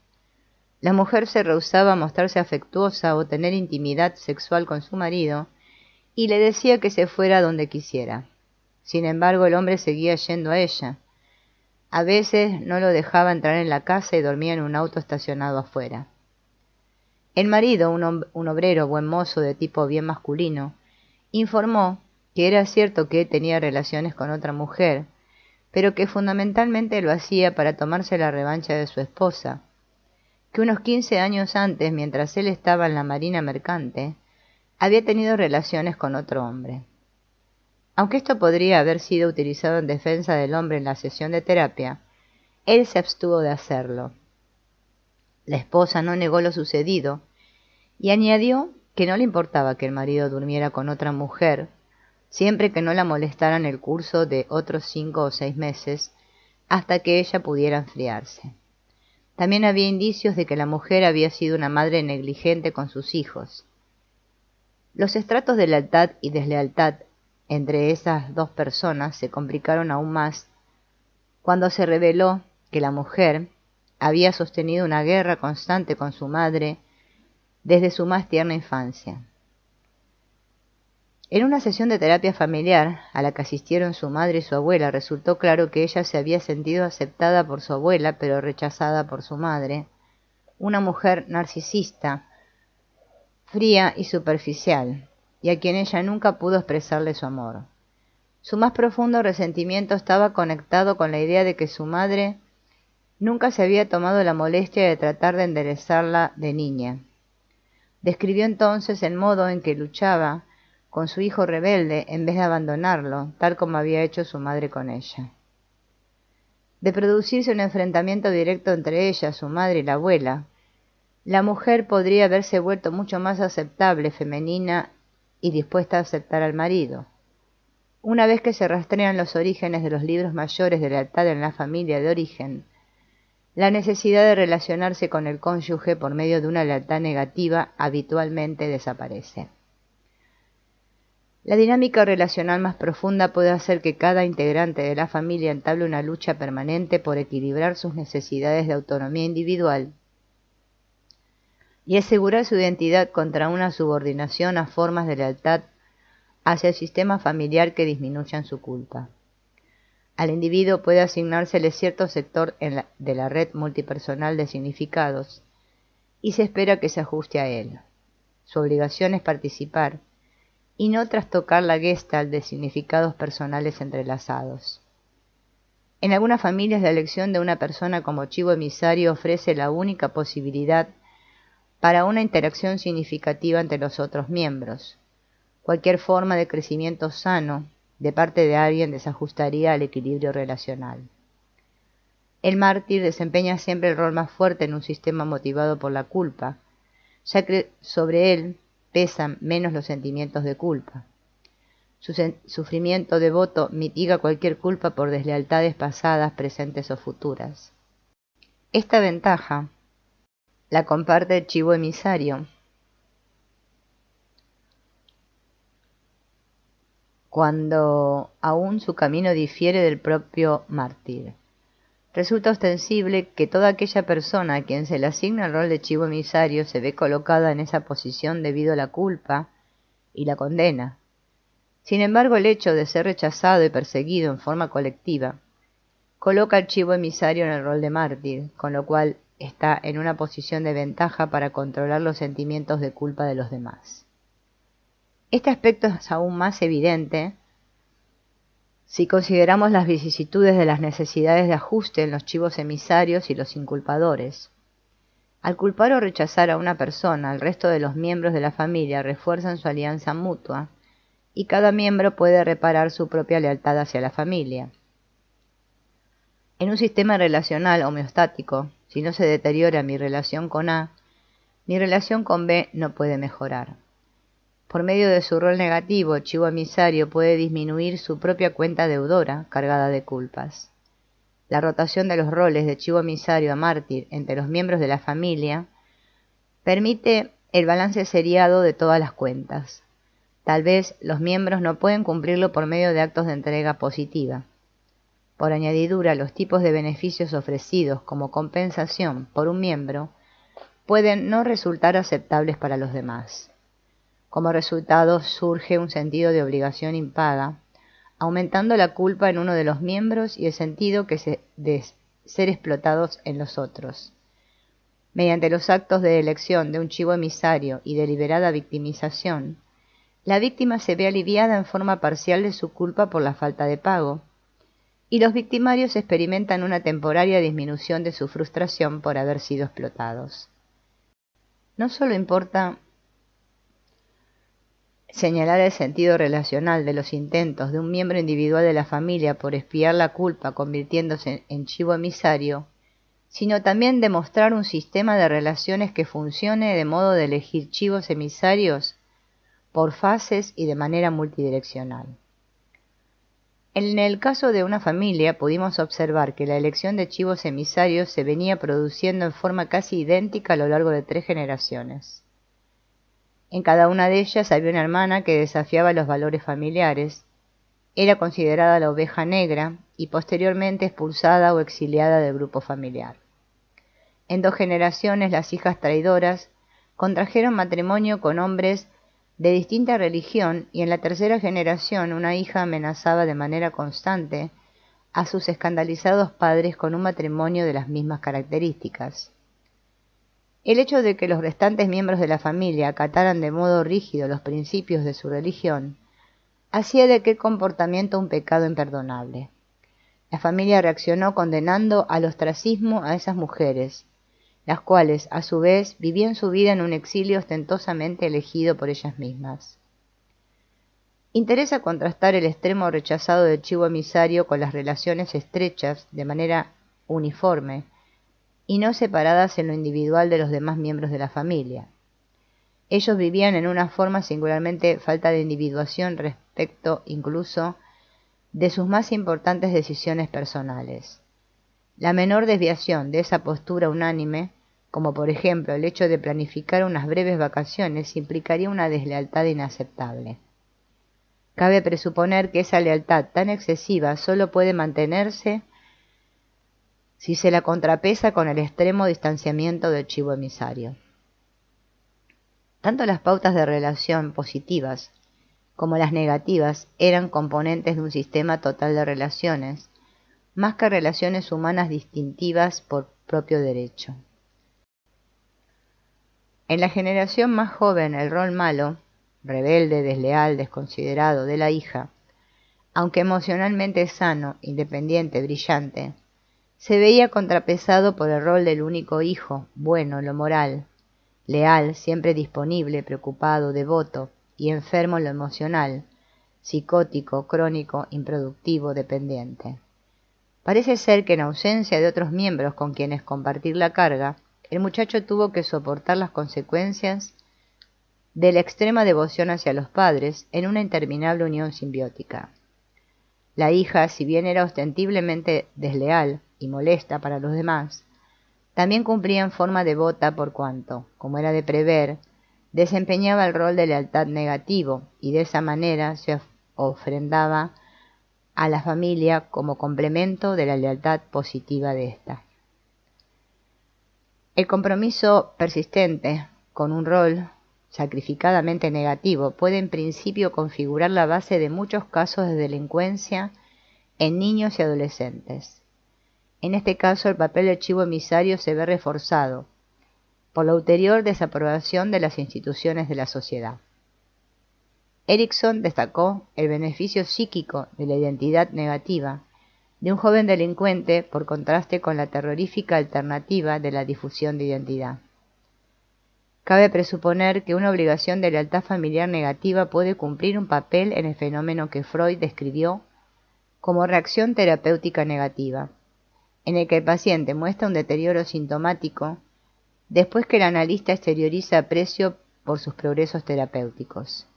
La mujer se rehusaba a mostrarse afectuosa o tener intimidad sexual con su marido y le decía que se fuera donde quisiera. Sin embargo, el hombre seguía yendo a ella. A veces no lo dejaba entrar en la casa y dormía en un auto estacionado afuera. El marido, un obrero buen mozo de tipo bien masculino, informó que era cierto que tenía relaciones con otra mujer, pero que fundamentalmente lo hacía para tomarse la revancha de su esposa, que unos 15 años antes, mientras él estaba en la marina mercante, había tenido relaciones con otro hombre. Aunque esto podría haber sido utilizado en defensa del hombre en la sesión de terapia, él se abstuvo de hacerlo. La esposa no negó lo sucedido y añadió que no le importaba que el marido durmiera con otra mujer, siempre que no la molestara en el curso de otros 5 o 6 meses, hasta que ella pudiera enfriarse. También había indicios de que la mujer había sido una madre negligente con sus hijos. Los estratos de lealtad y deslealtad entre esas dos personas se complicaron aún más cuando se reveló que la mujer había sostenido una guerra constante con su madre desde su más tierna infancia. En una sesión de terapia familiar a la que asistieron su madre y su abuela, resultó claro que ella se había sentido aceptada por su abuela, pero rechazada por su madre, una mujer narcisista, fría y superficial, y a quien ella nunca pudo expresarle su amor. Su más profundo resentimiento estaba conectado con la idea de que su madre nunca se había tomado la molestia de tratar de enderezarla de niña. Describió entonces el modo en que luchaba con su hijo rebelde en vez de abandonarlo, tal como había hecho su madre con ella. De producirse un enfrentamiento directo entre ella, su madre y la abuela, la mujer podría haberse vuelto mucho más aceptable, femenina y dispuesta a aceptar al marido. Una vez que se rastrean los orígenes de los libros mayores de lealtad en la familia de origen, la necesidad de relacionarse con el cónyuge por medio de una lealtad negativa habitualmente desaparece. La dinámica relacional más profunda puede hacer que cada integrante de la familia entable una lucha permanente por equilibrar sus necesidades de autonomía individual y asegurar su identidad contra una subordinación a formas de lealtad hacia el sistema familiar que disminuyan su culpa. Al individuo puede asignársele cierto sector de la red multipersonal de significados y se espera que se ajuste a él. Su obligación es participar y no trastocar la gestalt de significados personales entrelazados. En algunas familias la elección de una persona como chivo emisario ofrece la única posibilidad para una interacción significativa entre los otros miembros. Cualquier forma de crecimiento sano de parte de alguien desajustaría al equilibrio relacional. El mártir desempeña siempre el rol más fuerte en un sistema motivado por la culpa, ya que sobre él pesan menos los sentimientos de culpa. Su sufrimiento devoto mitiga cualquier culpa por deslealtades pasadas, presentes o futuras. Esta ventaja la comparte el chivo emisario cuando aún su camino difiere del propio mártir. Resulta ostensible que toda aquella persona a quien se le asigna el rol de chivo emisario se ve colocada en esa posición debido a la culpa y la condena. Sin embargo, el hecho de ser rechazado y perseguido en forma colectiva coloca al chivo emisario en el rol de mártir, con lo cual está en una posición de ventaja para controlar los sentimientos de culpa de los demás. Este aspecto es aún más evidente si consideramos las vicisitudes de las necesidades de ajuste en los chivos emisarios y los inculpadores. Al culpar o rechazar a una persona, el resto de los miembros de la familia refuerzan su alianza mutua y cada miembro puede reparar su propia lealtad hacia la familia. En un sistema relacional homeostático, si no se deteriora mi relación con A, mi relación con B no puede mejorar. Por medio de su rol negativo, el chivo emisario puede disminuir su propia cuenta deudora cargada de culpas. La rotación de los roles de chivo emisario a mártir entre los miembros de la familia permite el balance seriado de todas las cuentas. Tal vez los miembros no pueden cumplirlo por medio de actos de entrega positiva. Por añadidura, los tipos de beneficios ofrecidos como compensación por un miembro pueden no resultar aceptables para los demás. Como resultado surge un sentido de obligación impaga, aumentando la culpa en uno de los miembros y el sentido de ser explotados en los otros. Mediante los actos de elección de un chivo emisario y deliberada victimización, la víctima se ve aliviada en forma parcial de su culpa por la falta de pago, y los victimarios experimentan una temporaria disminución de su frustración por haber sido explotados. No solo importa señalar el sentido relacional de los intentos de un miembro individual de la familia por expiar la culpa convirtiéndose en chivo emisario, sino también demostrar un sistema de relaciones que funcione de modo de elegir chivos emisarios por fases y de manera multidireccional. En el caso de una familia pudimos observar que la elección de chivos emisarios se venía produciendo en forma casi idéntica a lo largo de 3 generaciones. En cada una de ellas había una hermana que desafiaba los valores familiares, era considerada la oveja negra y posteriormente expulsada o exiliada del grupo familiar. En 2 generaciones las hijas traidoras contrajeron matrimonio con hombres de distinta religión y en la 3ª generación una hija amenazaba de manera constante a sus escandalizados padres con un matrimonio de las mismas características. El hecho de que los restantes miembros de la familia acataran de modo rígido los principios de su religión hacía de aquel comportamiento un pecado imperdonable. La familia reaccionó condenando al ostracismo a esas mujeres, las cuales, a su vez, vivían su vida en un exilio ostentosamente elegido por ellas mismas. Interesa contrastar el extremo rechazado del chivo emisario con las relaciones estrechas de manera uniforme y no separadas en lo individual de los demás miembros de la familia. Ellos vivían en una forma singularmente falta de individuación respecto incluso de sus más importantes decisiones personales. La menor desviación de esa postura unánime, como por ejemplo el hecho de planificar unas breves vacaciones, implicaría una deslealtad inaceptable. Cabe presuponer que esa lealtad tan excesiva solo puede mantenerse si se la contrapesa con el extremo distanciamiento del chivo emisario. Tanto las pautas de relación positivas como las negativas eran componentes de un sistema total de relaciones, más que relaciones humanas distintivas por propio derecho. En la generación más joven el rol malo, rebelde, desleal, desconsiderado de la hija, aunque emocionalmente sano, independiente, brillante, se veía contrapesado por el rol del único hijo, bueno en lo moral, leal, siempre disponible, preocupado, devoto y enfermo en lo emocional, psicótico, crónico, improductivo, dependiente. Parece ser que en ausencia de otros miembros con quienes compartir la carga, el muchacho tuvo que soportar las consecuencias de la extrema devoción hacia los padres en una interminable unión simbiótica. La hija, si bien era ostensiblemente desleal y molesta para los demás, también cumplía en forma devota por cuanto, como era de prever, desempeñaba el rol de lealtad negativo y de esa manera se ofrendaba a la familia como complemento de la lealtad positiva de ésta. El compromiso persistente con un rol sacrificadamente negativo puede en principio configurar la base de muchos casos de delincuencia en niños y adolescentes. En este caso el papel del chivo emisario se ve reforzado por la ulterior desaprobación de las instituciones de la sociedad. Erikson destacó el beneficio psíquico de la identidad negativa de un joven delincuente por contraste con la terrorífica alternativa de la difusión de identidad. Cabe presuponer que una obligación de lealtad familiar negativa puede cumplir un papel en el fenómeno que Freud describió como reacción terapéutica negativa, en el que el paciente muestra un deterioro sintomático después que el analista exterioriza aprecio por sus progresos terapéuticos.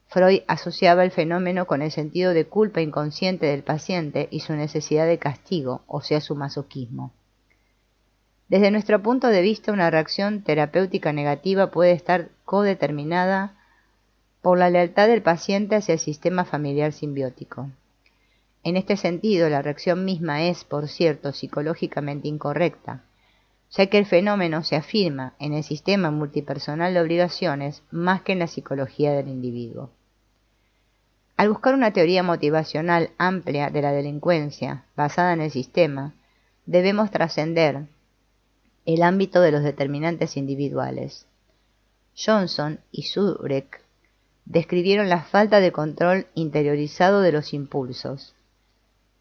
Freud asociaba el fenómeno con el sentido de culpa inconsciente del paciente y su necesidad de castigo, o sea, su masoquismo. Desde nuestro punto de vista, una reacción terapéutica negativa puede estar codeterminada por la lealtad del paciente hacia el sistema familiar simbiótico. En este sentido, la reacción misma es, por cierto, psicológicamente incorrecta, ya que el fenómeno se afirma en el sistema multipersonal de obligaciones más que en la psicología del individuo. Al buscar una teoría motivacional amplia de la delincuencia basada en el sistema, debemos trascender el ámbito de los determinantes individuales. Johnson y Surek describieron la falta de control interiorizado de los impulsos.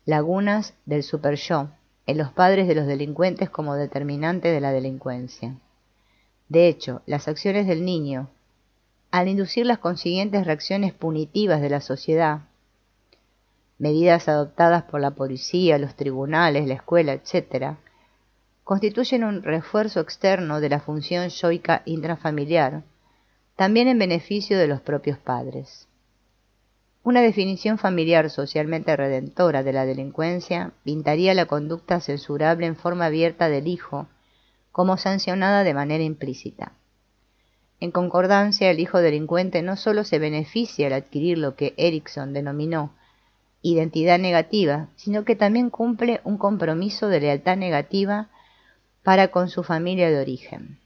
lagunas del superyo en los padres de los delincuentes como determinante de la delincuencia. De hecho, las acciones del niño, al inducir las consiguientes reacciones punitivas de la sociedad, medidas adoptadas por la policía, los tribunales, la escuela, etc., constituyen un refuerzo externo de la función yoica intrafamiliar, también en beneficio de los propios padres. Una definición familiar socialmente redentora de la delincuencia pintaría la conducta censurable en forma abierta del hijo como sancionada de manera implícita. En concordancia, el hijo delincuente no solo se beneficia al adquirir lo que Erikson denominó identidad negativa, sino que también cumple un compromiso de lealtad negativa para con su familia de origen.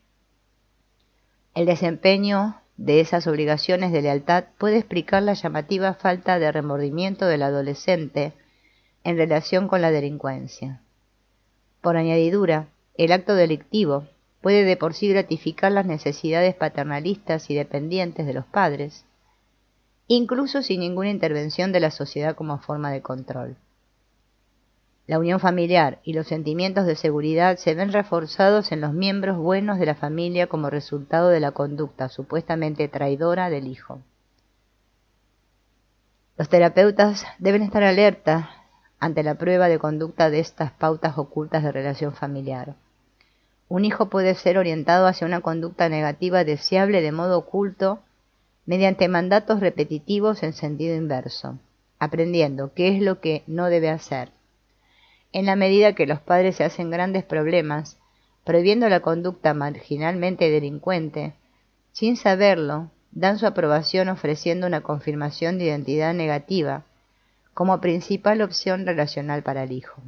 El desempeño de esas obligaciones de lealtad puede explicar la llamativa falta de remordimiento del adolescente en relación con la delincuencia. Por añadidura, el acto delictivo puede de por sí gratificar las necesidades paternalistas y dependientes de los padres, incluso sin ninguna intervención de la sociedad como forma de control. La unión familiar y los sentimientos de seguridad se ven reforzados en los miembros buenos de la familia como resultado de la conducta supuestamente traidora del hijo. Los terapeutas deben estar alerta ante la prueba de conducta de estas pautas ocultas de relación familiar. Un hijo puede ser orientado hacia una conducta negativa deseable de modo oculto mediante mandatos repetitivos en sentido inverso, aprendiendo qué es lo que no debe hacer. En la medida que los padres se hacen grandes problemas, prohibiendo la conducta marginalmente delincuente, sin saberlo, dan su aprobación ofreciendo una confirmación de identidad negativa como principal opción relacional para el hijo.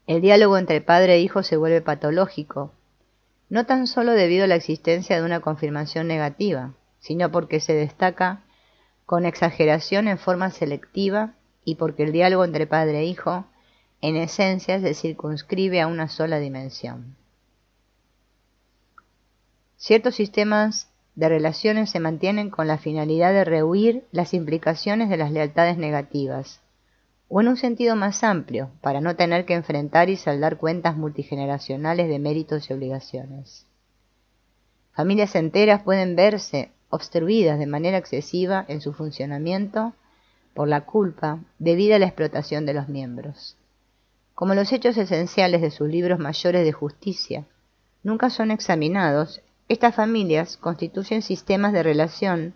El diálogo entre padre e hijo se vuelve patológico, no tan solo debido a la existencia de una confirmación negativa, sino porque se destaca con exageración en forma selectiva y porque el diálogo entre padre e hijo, en esencia, se circunscribe a una sola dimensión. Ciertos sistemas de relaciones se mantienen con la finalidad de rehuir las implicaciones de las lealtades negativas, o en un sentido más amplio, para no tener que enfrentar y saldar cuentas multigeneracionales de méritos y obligaciones. Familias enteras pueden verse obstruidas de manera excesiva en su funcionamiento por la culpa debida a la explotación de los miembros. Como los hechos esenciales de sus libros mayores de justicia nunca son examinados, estas familias constituyen sistemas de relación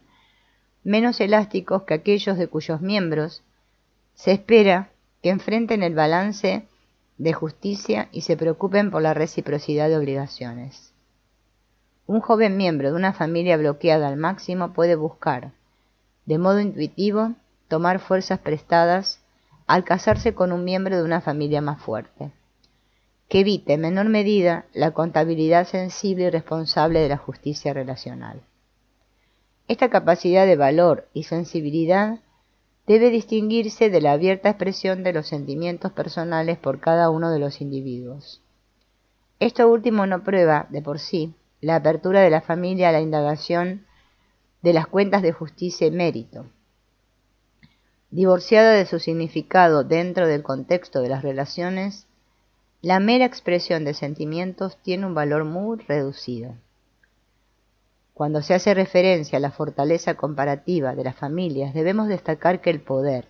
menos elásticos que aquellos de cuyos miembros se espera que enfrenten el balance de justicia y se preocupen por la reciprocidad de obligaciones. Un joven miembro de una familia bloqueada al máximo puede buscar, de modo intuitivo, tomar fuerzas prestadas al casarse con un miembro de una familia más fuerte, que evite en menor medida la contabilidad sensible y responsable de la justicia relacional. Esta capacidad de valor y sensibilidad debe distinguirse de la abierta expresión de los sentimientos personales por cada uno de los individuos. Esto último no prueba, de por sí, la apertura de la familia a la indagación de las cuentas de justicia y mérito. Divorciada de su significado dentro del contexto de las relaciones, la mera expresión de sentimientos tiene un valor muy reducido. Cuando se hace referencia a la fortaleza comparativa de las familias, debemos destacar que el poder,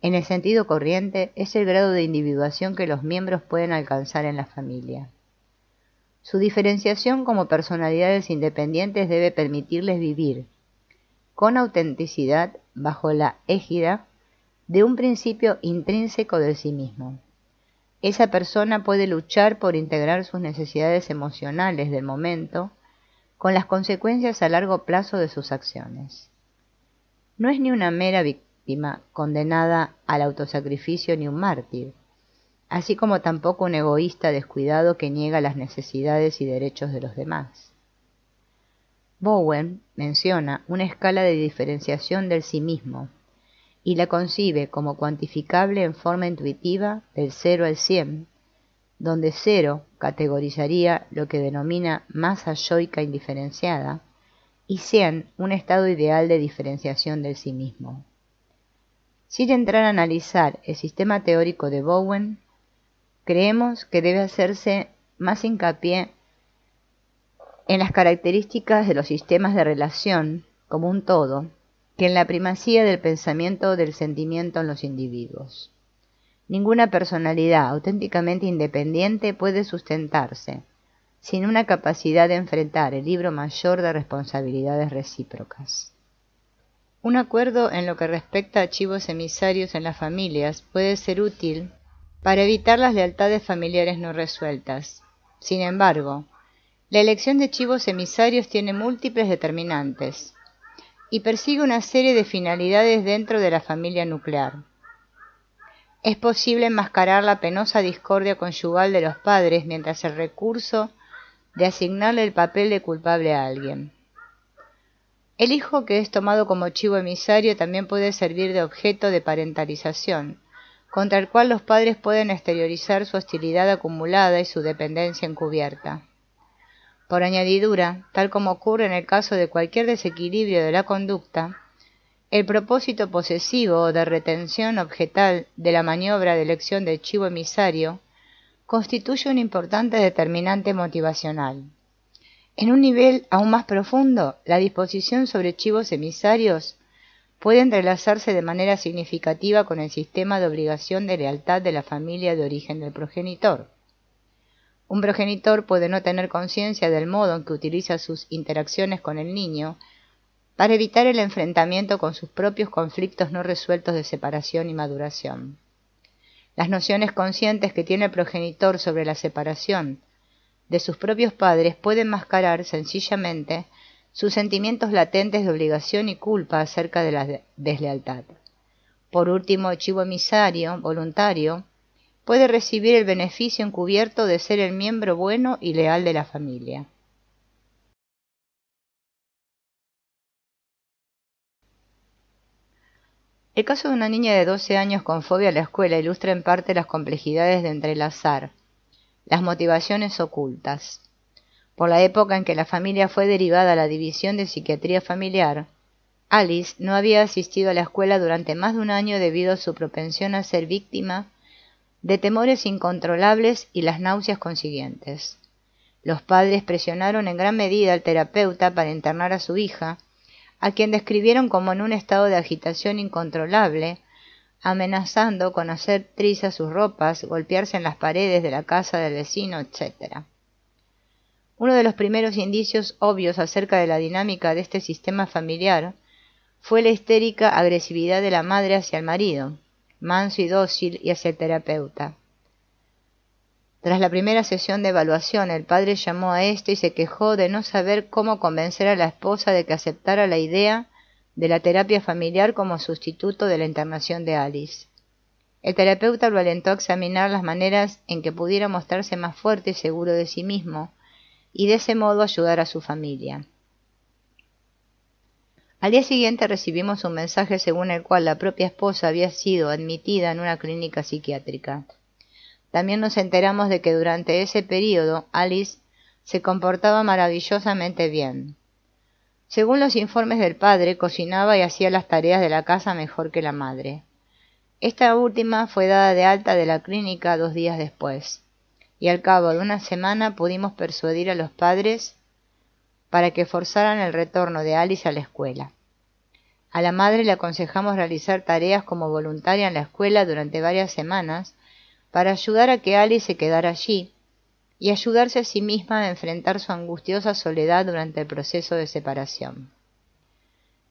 en el sentido corriente, es el grado de individuación que los miembros pueden alcanzar en la familia. Su diferenciación como personalidades independientes debe permitirles vivir con autenticidad bajo la égida de un principio intrínseco de sí mismo. Esa persona puede luchar por integrar sus necesidades emocionales del momento con las consecuencias a largo plazo de sus acciones. No es ni una mera víctima condenada al autosacrificio ni un mártir, así como tampoco un egoísta descuidado que niega las necesidades y derechos de los demás. Bowen menciona una escala de diferenciación del sí mismo y la concibe como cuantificable en forma intuitiva del 0 al 100, donde 0 categorizaría lo que denomina masa yoica indiferenciada y 100 un estado ideal de diferenciación del sí mismo. Sin entrar a analizar el sistema teórico de Bowen, creemos que debe hacerse más hincapié en las características de los sistemas de relación como un todo, que en la primacía del pensamiento o del sentimiento en los individuos. Ninguna personalidad auténticamente independiente puede sustentarse sin una capacidad de enfrentar el libro mayor de responsabilidades recíprocas. Un acuerdo en lo que respecta a chivos emisarios en las familias puede ser útil para evitar las lealtades familiares no resueltas. Sin embargo, la elección de chivos emisarios tiene múltiples determinantes y persigue una serie de finalidades dentro de la familia nuclear. Es posible enmascarar la penosa discordia conyugal de los padres mediante el recurso de asignarle el papel de culpable a alguien. El hijo que es tomado como chivo emisario también puede servir de objeto de parentalización, contra el cual los padres pueden exteriorizar su hostilidad acumulada y su dependencia encubierta. Por añadidura, tal como ocurre en el caso de cualquier desequilibrio de la conducta, el propósito posesivo o de retención objetal de la maniobra de elección del chivo emisario constituye un importante determinante motivacional. En un nivel aún más profundo, la disposición sobre chivos emisarios puede entrelazarse de manera significativa con el sistema de obligación de lealtad de la familia de origen del progenitor. Un progenitor puede no tener conciencia del modo en que utiliza sus interacciones con el niño para evitar el enfrentamiento con sus propios conflictos no resueltos de separación y maduración. Las nociones conscientes que tiene el progenitor sobre la separación de sus propios padres pueden mascarar sencillamente sus sentimientos latentes de obligación y culpa acerca de la deslealtad. Por último, el chivo emisario voluntario puede recibir el beneficio encubierto de ser el miembro bueno y leal de la familia. El caso de una niña de 12 años con fobia a la escuela ilustra en parte las complejidades de entrelazar las motivaciones ocultas. Por la época en que la familia fue derivada a la División de Psiquiatría Familiar, Alice no había asistido a la escuela durante más de un año debido a su propensión a ser víctima de temores incontrolables y las náuseas consiguientes. Los padres presionaron en gran medida al terapeuta para internar a su hija, a quien describieron como en un estado de agitación incontrolable, amenazando con hacer trizas sus ropas, golpearse en las paredes de la casa del vecino, etc. Uno de los primeros indicios obvios acerca de la dinámica de este sistema familiar fue la histérica agresividad de la madre hacia el marido, manso y dócil, y hacia el terapeuta. Tras la primera sesión de evaluación, el padre llamó a éste y se quejó de no saber cómo convencer a la esposa de que aceptara la idea de la terapia familiar como sustituto de la internación de Alice. El terapeuta lo alentó a examinar las maneras en que pudiera mostrarse más fuerte y seguro de sí mismo, y de ese modo ayudar a su familia. Al día siguiente recibimos un mensaje según el cual la propia esposa había sido admitida en una clínica psiquiátrica. También nos enteramos de que durante ese período Alice se comportaba maravillosamente bien. Según los informes del padre, cocinaba y hacía las tareas de la casa mejor que la madre. Esta última fue dada de alta de la clínica 2 días después, y al cabo de una semana pudimos persuadir a los padres para que forzaran el retorno de Alice a la escuela. A la madre le aconsejamos realizar tareas como voluntaria en la escuela durante varias semanas para ayudar a que Alice se quedara allí y ayudarse a sí misma a enfrentar su angustiosa soledad durante el proceso de separación.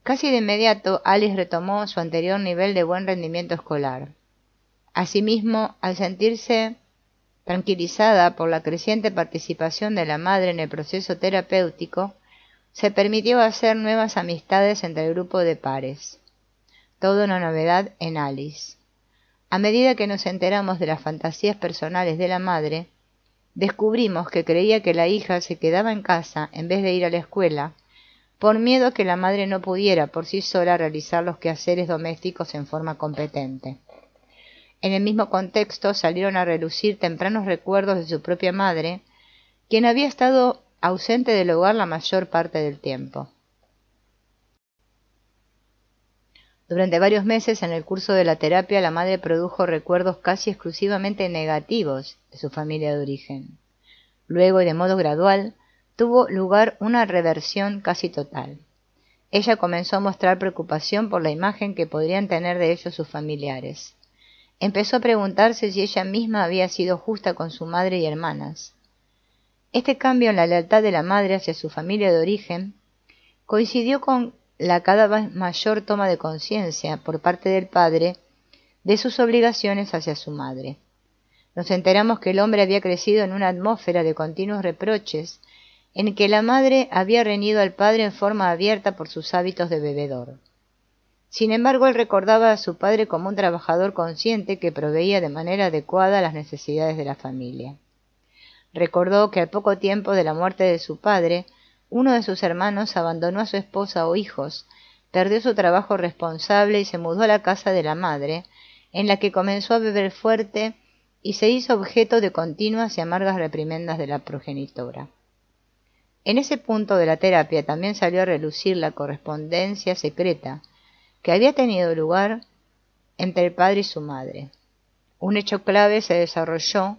Casi de inmediato, Alice retomó su anterior nivel de buen rendimiento escolar. Asimismo, al sentirse tranquilizada por la creciente participación de la madre en el proceso terapéutico, se permitió hacer nuevas amistades entre el grupo de pares. Toda una novedad en Alice. A medida que nos enteramos de las fantasías personales de la madre, descubrimos que creía que la hija se quedaba en casa en vez de ir a la escuela, por miedo a que la madre no pudiera por sí sola realizar los quehaceres domésticos en forma competente. En el mismo contexto salieron a relucir tempranos recuerdos de su propia madre, quien había estado ausente del hogar la mayor parte del tiempo. Durante varios meses en el curso de la terapia, la madre produjo recuerdos casi exclusivamente negativos de su familia de origen. Luego, y de modo gradual, tuvo lugar una reversión casi total. Ella comenzó a mostrar preocupación por la imagen que podrían tener de ellos sus familiares. Empezó a preguntarse si ella misma había sido justa con su madre y hermanas. Este cambio en la lealtad de la madre hacia su familia de origen coincidió con la cada vez mayor toma de conciencia por parte del padre de sus obligaciones hacia su madre. Nos enteramos que el hombre había crecido en una atmósfera de continuos reproches, en que la madre había reñido al padre en forma abierta por sus hábitos de bebedor. Sin embargo, él recordaba a su padre como un trabajador consciente que proveía de manera adecuada las necesidades de la familia. Recordó que al poco tiempo de la muerte de su padre, uno de sus hermanos abandonó a su esposa o hijos, perdió su trabajo responsable y se mudó a la casa de la madre, en la que comenzó a beber fuerte y se hizo objeto de continuas y amargas reprimendas de la progenitora. En ese punto de la terapia también salió a relucir la correspondencia secreta que había tenido lugar entre el padre y su madre. Un hecho clave se desarrolló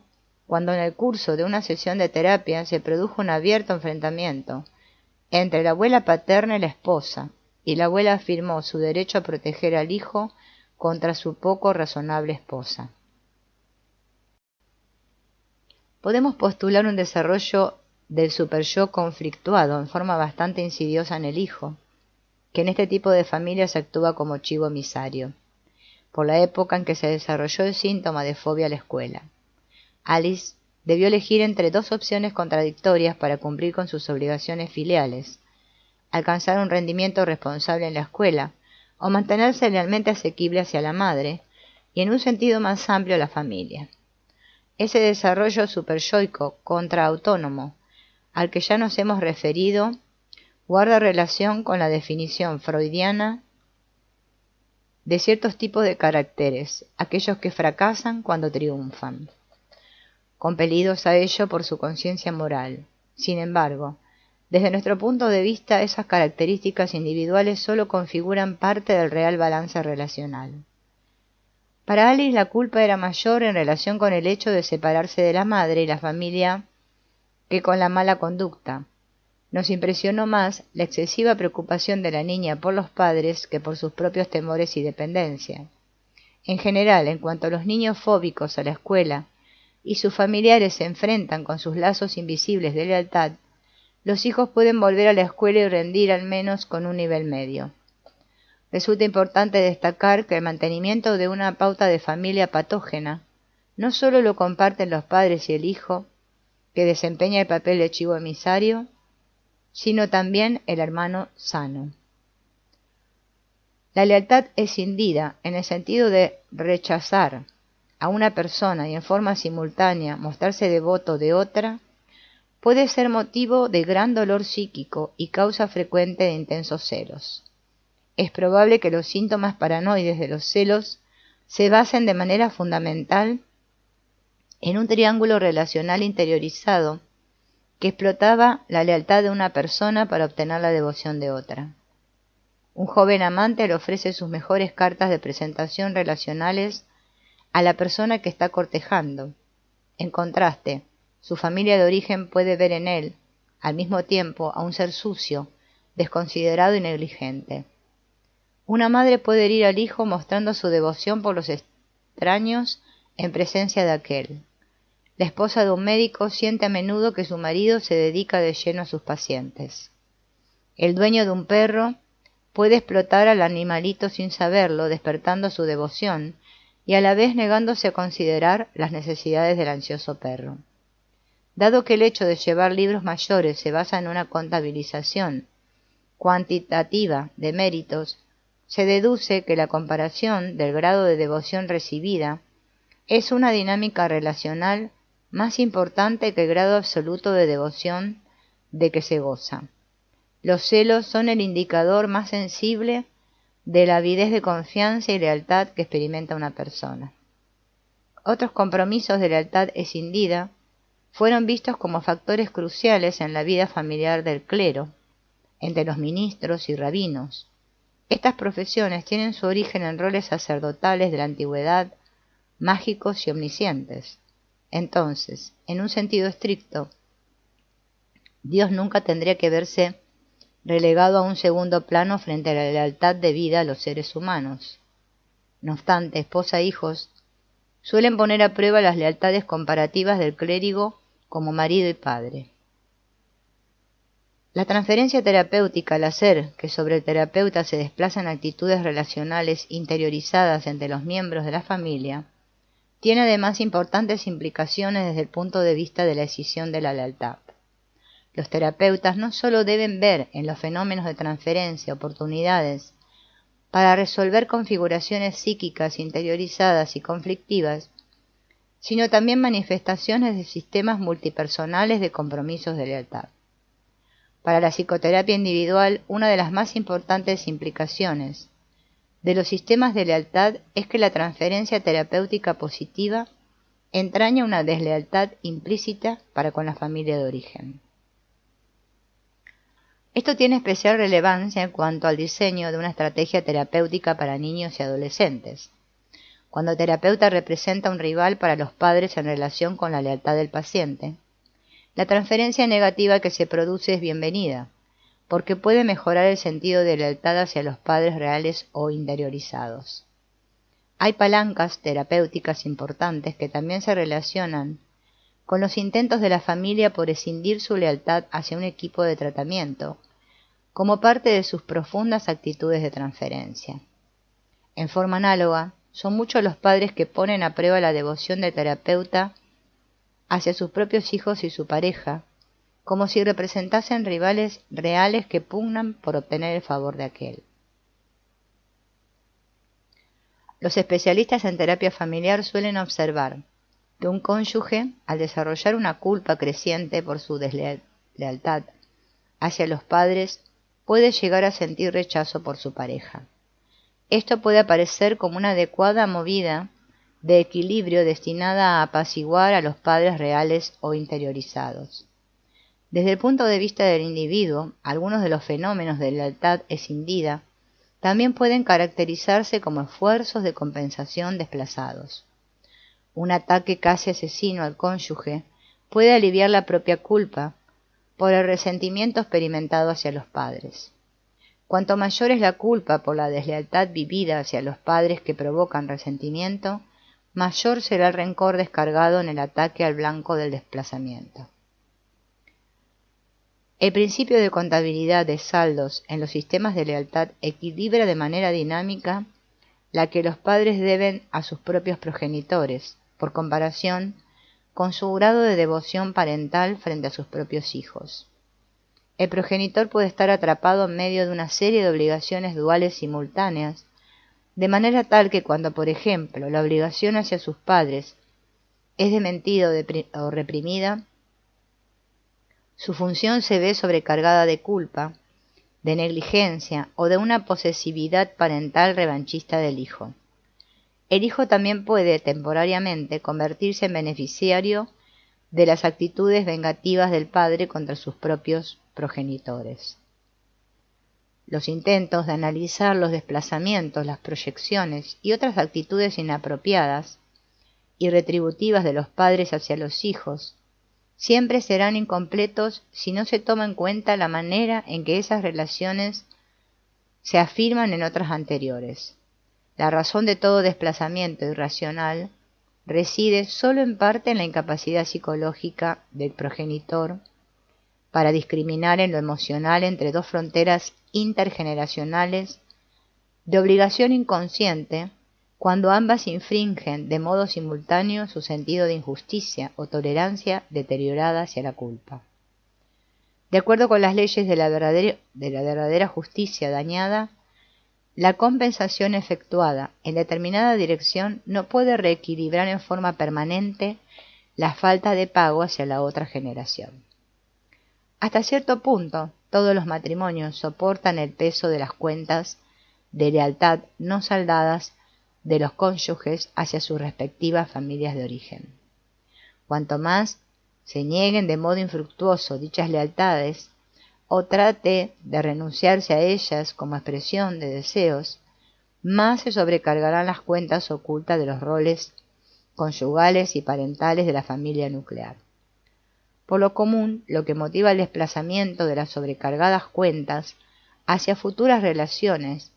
cuando en el curso de una sesión de terapia se produjo un abierto enfrentamiento entre la abuela paterna y la esposa, y la abuela afirmó su derecho a proteger al hijo contra su poco razonable esposa. Podemos postular un desarrollo del superyo conflictuado en forma bastante insidiosa en el hijo, que en este tipo de familias actúa como chivo emisario, por la época en que se desarrolló el síntoma de fobia a la escuela. Alice debió elegir entre dos opciones contradictorias para cumplir con sus obligaciones filiales: alcanzar un rendimiento responsable en la escuela o mantenerse lealmente asequible hacia la madre y, en un sentido más amplio, a la familia. Ese desarrollo superyoico contraautónomo al que ya nos hemos referido guarda relación con la definición freudiana de ciertos tipos de caracteres, aquellos que fracasan cuando triunfan, compelidos a ello por su conciencia moral. Sin embargo, desde nuestro punto de vista, esas características individuales solo configuran parte del real balance relacional. Para Alice, la culpa era mayor en relación con el hecho de separarse de la madre y la familia que con la mala conducta. Nos impresionó más la excesiva preocupación de la niña por los padres que por sus propios temores y dependencia. En general, en cuanto a los niños fóbicos a la escuela y sus familiares se enfrentan con sus lazos invisibles de lealtad, los hijos pueden volver a la escuela y rendir al menos con un nivel medio. Resulta importante destacar que el mantenimiento de una pauta de familia patógena no solo lo comparten los padres y el hijo, que desempeña el papel de chivo emisario, sino también el hermano sano. La lealtad escindida, en el sentido de rechazar a una persona y en forma simultánea mostrarse devoto de otra, puede ser motivo de gran dolor psíquico y causa frecuente de intensos celos. Es probable que los síntomas paranoides de los celos se basen de manera fundamental en un triángulo relacional interiorizado que explotaba la lealtad de una persona para obtener la devoción de otra. Un joven amante le ofrece sus mejores cartas de presentación relacionales a la persona que está cortejando. En contraste, su familia de origen puede ver en él, al mismo tiempo, a un ser sucio, desconsiderado y negligente. Una madre puede herir al hijo mostrando su devoción por los extraños en presencia de aquel. La esposa de un médico siente a menudo que su marido se dedica de lleno a sus pacientes. El dueño de un perro puede explotar al animalito sin saberlo, despertando su devoción y a la vez negándose a considerar las necesidades del ansioso perro. Dado que el hecho de llevar libros mayores se basa en una contabilización cuantitativa de méritos, se deduce que la comparación del grado de devoción recibida es una dinámica relacional más importante que el grado absoluto de devoción de que se goza. Los celos son el indicador más sensible de la avidez de confianza y lealtad que experimenta una persona. Otros compromisos de lealtad escindida fueron vistos como factores cruciales en la vida familiar del clero, entre los ministros y rabinos. Estas profesiones tienen su origen en roles sacerdotales de la antigüedad, mágicos y omniscientes. Entonces, en un sentido estricto, Dios nunca tendría que verse relegado a un segundo plano frente a la lealtad debida a los seres humanos. No obstante, esposa e hijos suelen poner a prueba las lealtades comparativas del clérigo como marido y padre. La transferencia terapéutica, al hacer que sobre el terapeuta se desplazan actitudes relacionales interiorizadas entre los miembros de la familia, tiene además importantes implicaciones desde el punto de vista de la decisión de la lealtad. Los terapeutas no solo deben ver en los fenómenos de transferencia oportunidades para resolver configuraciones psíquicas interiorizadas y conflictivas, sino también manifestaciones de sistemas multipersonales de compromisos de lealtad. Para la psicoterapia individual, una de las más importantes implicaciones de los sistemas de lealtad es que la transferencia terapéutica positiva entraña una deslealtad implícita para con la familia de origen. Esto tiene especial relevancia en cuanto al diseño de una estrategia terapéutica para niños y adolescentes, cuando el terapeuta representa un rival para los padres en relación con la lealtad del paciente. La transferencia negativa que se produce es bienvenida, porque puede mejorar el sentido de lealtad hacia los padres reales o interiorizados. Hay palancas terapéuticas importantes que también se relacionan con los intentos de la familia por escindir su lealtad hacia un equipo de tratamiento, como parte de sus profundas actitudes de transferencia. En forma análoga, son muchos los padres que ponen a prueba la devoción del terapeuta hacia sus propios hijos y su pareja, como si representasen rivales reales que pugnan por obtener el favor de aquel. Los especialistas en terapia familiar suelen observar que un cónyuge, al desarrollar una culpa creciente por su deslealtad hacia los padres, puede llegar a sentir rechazo por su pareja. Esto puede aparecer como una adecuada movida de equilibrio destinada a apaciguar a los padres reales o interiorizados. Desde el punto de vista del individuo, algunos de los fenómenos de lealtad escindida también pueden caracterizarse como esfuerzos de compensación desplazados. Un ataque casi asesino al cónyuge puede aliviar la propia culpa por el resentimiento experimentado hacia los padres. Cuanto mayor es la culpa por la deslealtad vivida hacia los padres que provocan resentimiento, mayor será el rencor descargado en el ataque al blanco del desplazamiento. El principio de contabilidad de saldos en los sistemas de lealtad equilibra de manera dinámica la que los padres deben a sus propios progenitores, por comparación con su grado de devoción parental frente a sus propios hijos. El progenitor puede estar atrapado en medio de una serie de obligaciones duales simultáneas, de manera tal que cuando, por ejemplo, la obligación hacia sus padres es desmentida o reprimida, su función se ve sobrecargada de culpa, de negligencia o de una posesividad parental revanchista del hijo. El hijo también puede, temporariamente, convertirse en beneficiario de las actitudes vengativas del padre contra sus propios progenitores. Los intentos de analizar los desplazamientos, las proyecciones y otras actitudes inapropiadas y retributivas de los padres hacia los hijos siempre serán incompletos si no se toma en cuenta la manera en que esas relaciones se afirman en otras anteriores. La razón de todo desplazamiento irracional reside solo en parte en la incapacidad psicológica del progenitor para discriminar en lo emocional entre dos fronteras intergeneracionales de obligación inconsciente, cuando ambas infringen de modo simultáneo su sentido de injusticia o tolerancia deteriorada hacia la culpa. De acuerdo con las leyes de la verdadera justicia dañada, la compensación efectuada en determinada dirección no puede reequilibrar en forma permanente la falta de pago hacia la otra generación. Hasta cierto punto, todos los matrimonios soportan el peso de las cuentas de lealtad no saldadas de los cónyuges hacia sus respectivas familias de origen. Cuanto más se nieguen de modo infructuoso dichas lealtades, o trate de renunciarse a ellas como expresión de deseos, más se sobrecargarán las cuentas ocultas de los roles conyugales y parentales de la familia nuclear. Por lo común, lo que motiva el desplazamiento de las sobrecargadas cuentas hacia futuras relaciones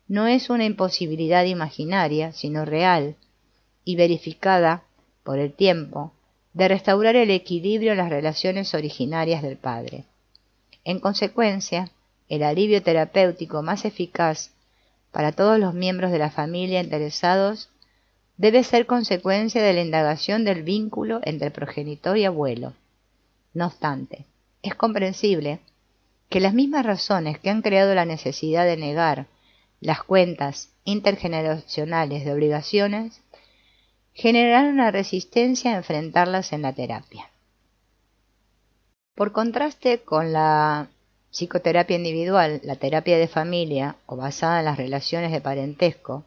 no es una imposibilidad imaginaria, sino real y verificada por el tiempo, de restaurar el equilibrio en las relaciones originarias del padre. En consecuencia, el alivio terapéutico más eficaz para todos los miembros de la familia interesados debe ser consecuencia de la indagación del vínculo entre progenitor y abuelo. No obstante, es comprensible que las mismas razones que han creado la necesidad de negar las cuentas intergeneracionales de obligaciones generaron una resistencia a enfrentarlas en la terapia. Por contraste con la psicoterapia individual, la terapia de familia o basada en las relaciones de parentesco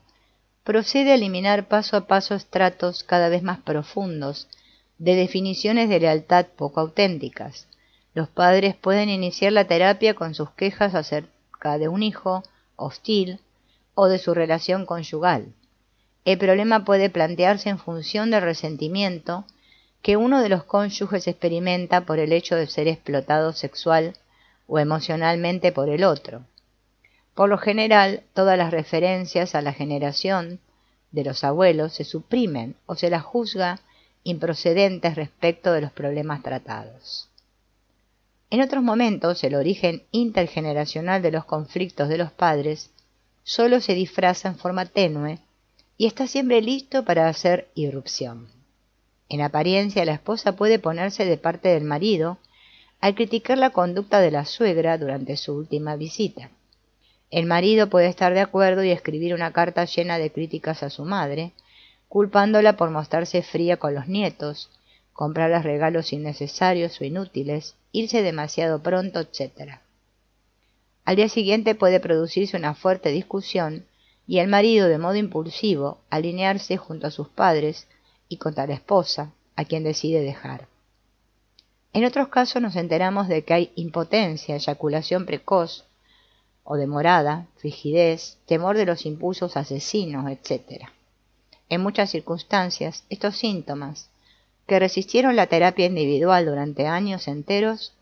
procede a eliminar paso a paso estratos cada vez más profundos de definiciones de lealtad poco auténticas. Los padres pueden iniciar la terapia con sus quejas acerca de un hijo hostil o de su relación conyugal. El problema puede plantearse en función del resentimiento que uno de los cónyuges experimenta por el hecho de ser explotado sexual o emocionalmente por el otro. Por lo general, todas las referencias a la generación de los abuelos se suprimen o se las juzga improcedentes respecto de los problemas tratados. En otros momentos, el origen intergeneracional de los conflictos de los padres solo se disfraza en forma tenue y está siempre listo para hacer irrupción. En apariencia, la esposa puede ponerse de parte del marido al criticar la conducta de la suegra durante su última visita. El marido puede estar de acuerdo y escribir una carta llena de críticas a su madre, culpándola por mostrarse fría con los nietos, comprarles regalos innecesarios o inútiles, irse demasiado pronto, etc. Al día siguiente puede producirse una fuerte discusión y el marido, de modo impulsivo, alinearse junto a sus padres y contra la esposa, a quien decide dejar. En otros casos nos enteramos de que hay impotencia, eyaculación precoz o demorada, frigidez, temor de los impulsos asesinos, etc. En muchas circunstancias, estos síntomas, que resistieron la terapia individual durante años enteros,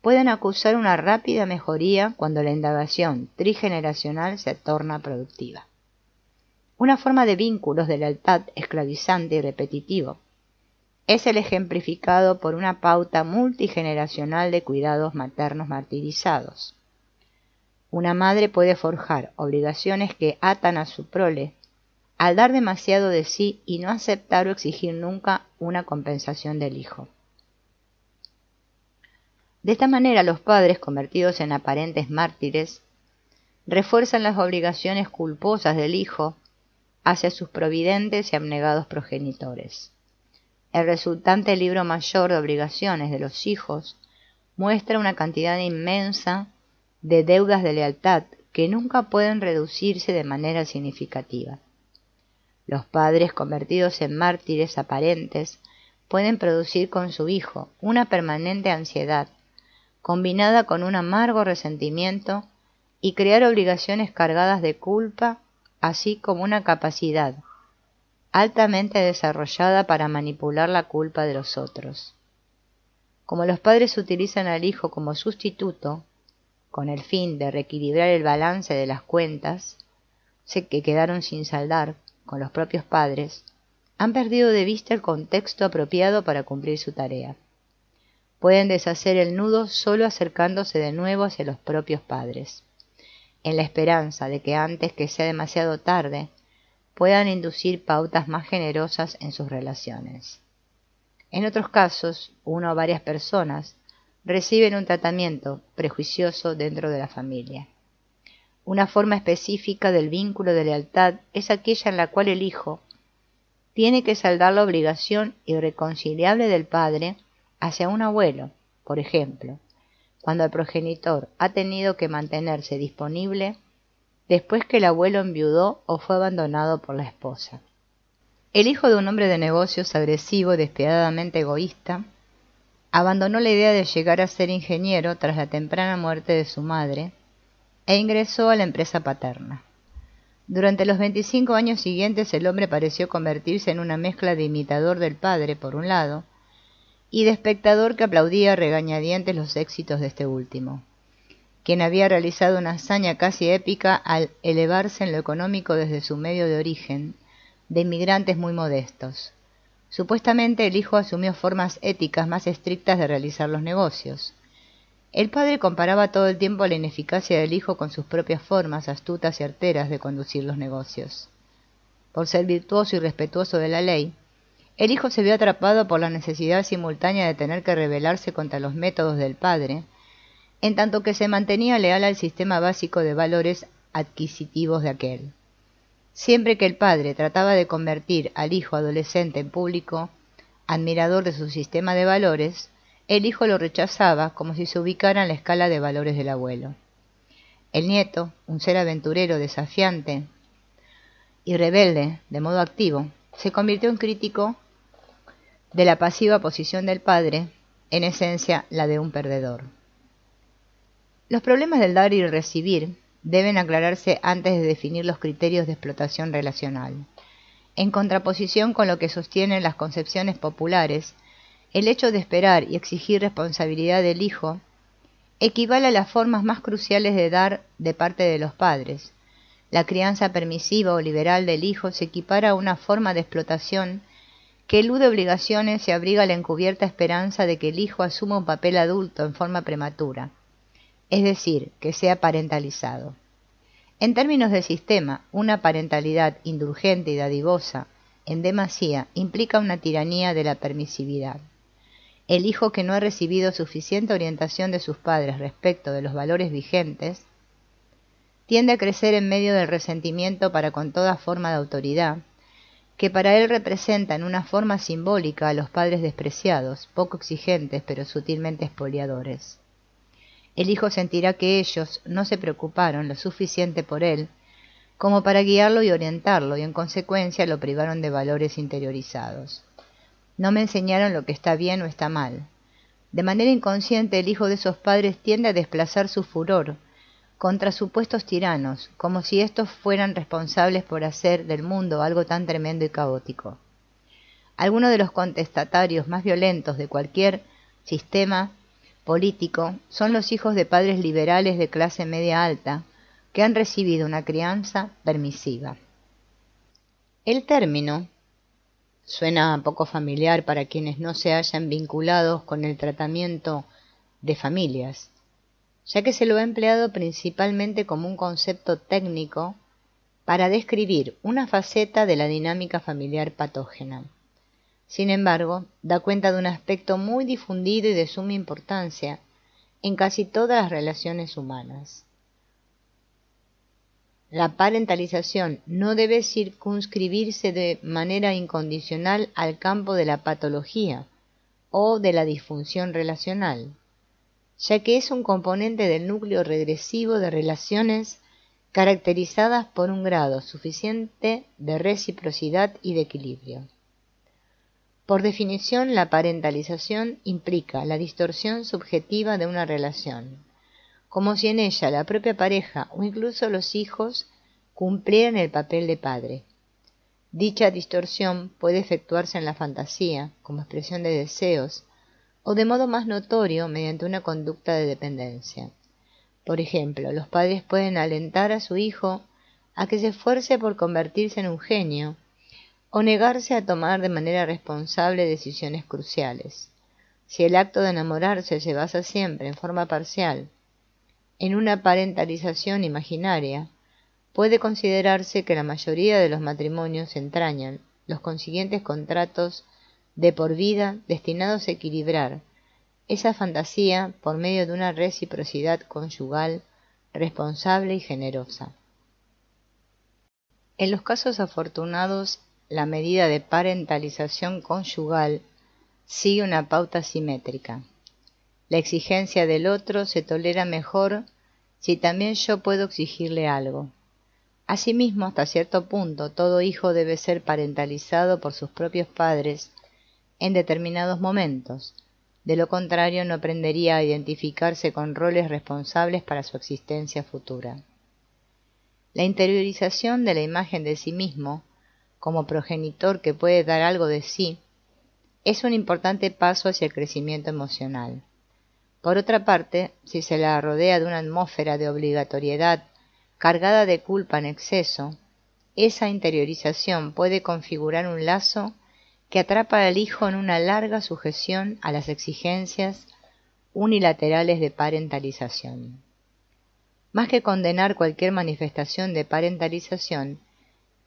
pueden acusar una rápida mejoría cuando la indagación trigeneracional se torna productiva. Una forma de vínculos de lealtad esclavizante y repetitivo es el ejemplificado por una pauta multigeneracional de cuidados maternos martirizados. Una madre puede forjar obligaciones que atan a su prole al dar demasiado de sí y no aceptar o exigir nunca una compensación del hijo. De esta manera, los padres, convertidos en aparentes mártires, refuerzan las obligaciones culposas del hijo hacia sus providentes y abnegados progenitores. El resultante libro mayor de obligaciones de los hijos muestra una cantidad inmensa de deudas de lealtad que nunca pueden reducirse de manera significativa. Los padres, convertidos en mártires aparentes, pueden producir con su hijo una permanente ansiedad, combinada con un amargo resentimiento, y crear obligaciones cargadas de culpa, así como una capacidad altamente desarrollada para manipular la culpa de los otros. Como los padres utilizan al hijo como sustituto, con el fin de reequilibrar el balance de las cuentas que quedaron sin saldar con los propios padres, han perdido de vista el contexto apropiado para cumplir su tarea. Pueden deshacer el nudo solo acercándose de nuevo hacia los propios padres, en la esperanza de que antes que sea demasiado tarde, puedan inducir pautas más generosas en sus relaciones. En otros casos, una o varias personas reciben un tratamiento prejuicioso dentro de la familia. Una forma específica del vínculo de lealtad es aquella en la cual el hijo tiene que saldar la obligación irreconciliable del padre hacia un abuelo, por ejemplo, cuando el progenitor ha tenido que mantenerse disponible después que el abuelo enviudó o fue abandonado por la esposa. El hijo de un hombre de negocios agresivo y despiadadamente egoísta Abandonó la idea de llegar a ser ingeniero tras la temprana muerte de su madre e ingresó a la empresa paterna. Durante los 25 años siguientes el hombre pareció convertirse en una mezcla de imitador del padre, por un lado, y de espectador que aplaudía a regañadientes los éxitos de este último, quien había realizado una hazaña casi épica al elevarse en lo económico desde su medio de origen, de inmigrantes muy modestos. Supuestamente el hijo asumió formas éticas más estrictas de realizar los negocios. El padre comparaba todo el tiempo la ineficacia del hijo con sus propias formas astutas y arteras de conducir los negocios. Por ser virtuoso y respetuoso de la ley, el hijo se vio atrapado por la necesidad simultánea de tener que rebelarse contra los métodos del padre, en tanto que se mantenía leal al sistema básico de valores adquisitivos de aquel. Siempre que el padre trataba de convertir al hijo adolescente en público, admirador de su sistema de valores, el hijo lo rechazaba como si se ubicara en la escala de valores del abuelo. El nieto, un ser aventurero, desafiante y rebelde de modo activo, se convirtió en crítico de la pasiva posición del padre, en esencia la de un perdedor. Los problemas del dar y el recibir deben aclararse antes de definir los criterios de explotación relacional. En contraposición con lo que sostienen las concepciones populares, el hecho de esperar y exigir responsabilidad del hijo equivale a las formas más cruciales de dar de parte de los padres. La crianza permisiva o liberal del hijo se equipara a una forma de explotación que elude obligaciones y abriga la encubierta esperanza de que el hijo asuma un papel adulto en forma prematura, es decir, que sea parentalizado. En términos de sistema, una parentalidad indulgente y dadivosa, en demasía, implica una tiranía de la permisividad. El hijo que no ha recibido suficiente orientación de sus padres respecto de los valores vigentes, tiende a crecer en medio del resentimiento para con toda forma de autoridad, que para él representa en una forma simbólica a los padres despreciados, poco exigentes pero sutilmente expoliadores. El hijo sentirá que ellos no se preocuparon lo suficiente por él como para guiarlo y orientarlo, y en consecuencia lo privaron de valores interiorizados. No me enseñaron lo que está bien o está mal. De manera inconsciente el hijo de esos padres tiende a desplazar su furor contra supuestos tiranos, como si éstos fueran responsables por hacer del mundo algo tan tremendo y caótico. Algunos de los contestatarios más violentos de cualquier sistema político son los hijos de padres liberales de clase media alta que han recibido una crianza permisiva. El término suena poco familiar para quienes no se hayan vinculados con el tratamiento de familias, ya que se lo ha empleado principalmente como un concepto técnico para describir una faceta de la dinámica familiar patógena. Sin embargo, da cuenta de un aspecto muy difundido y de suma importancia en casi todas las relaciones humanas. La parentalización no debe circunscribirse de manera incondicional al campo de la patología o de la disfunción relacional, ya que es un componente del núcleo regresivo de relaciones caracterizadas por un grado suficiente de reciprocidad y de equilibrio. Por definición, la parentalización implica la distorsión subjetiva de una relación, como si en ella la propia pareja o incluso los hijos cumplieran el papel de padre. Dicha distorsión puede efectuarse en la fantasía, como expresión de deseos, o de modo más notorio mediante una conducta de dependencia. Por ejemplo, los padres pueden alentar a su hijo a que se esfuerce por convertirse en un genio, o negarse a tomar de manera responsable decisiones cruciales. Si el acto de enamorarse se basa siempre en forma parcial en una parentalización imaginaria, puede considerarse que la mayoría de los matrimonios entrañan los consiguientes contratos de por vida destinados a equilibrar esa fantasía por medio de una reciprocidad conyugal responsable y generosa. En los casos afortunados, la medida de parentalización conyugal sigue una pauta simétrica. La exigencia del otro se tolera mejor si también yo puedo exigirle algo. Asimismo, hasta cierto punto, todo hijo debe ser parentalizado por sus propios padres en determinados momentos, De lo contrario, no aprendería a identificarse con roles responsables para su existencia futura. La interiorización de la imagen de sí mismo, como progenitor que puede dar algo de sí, es un importante paso hacia el crecimiento emocional. Por otra parte, si se la rodea de una atmósfera de obligatoriedad cargada de culpa en exceso, esa interiorización puede configurar un lazo que atrapa al hijo en una larga sujeción a las exigencias unilaterales de parentalización. Más que condenar cualquier manifestación de parentalización,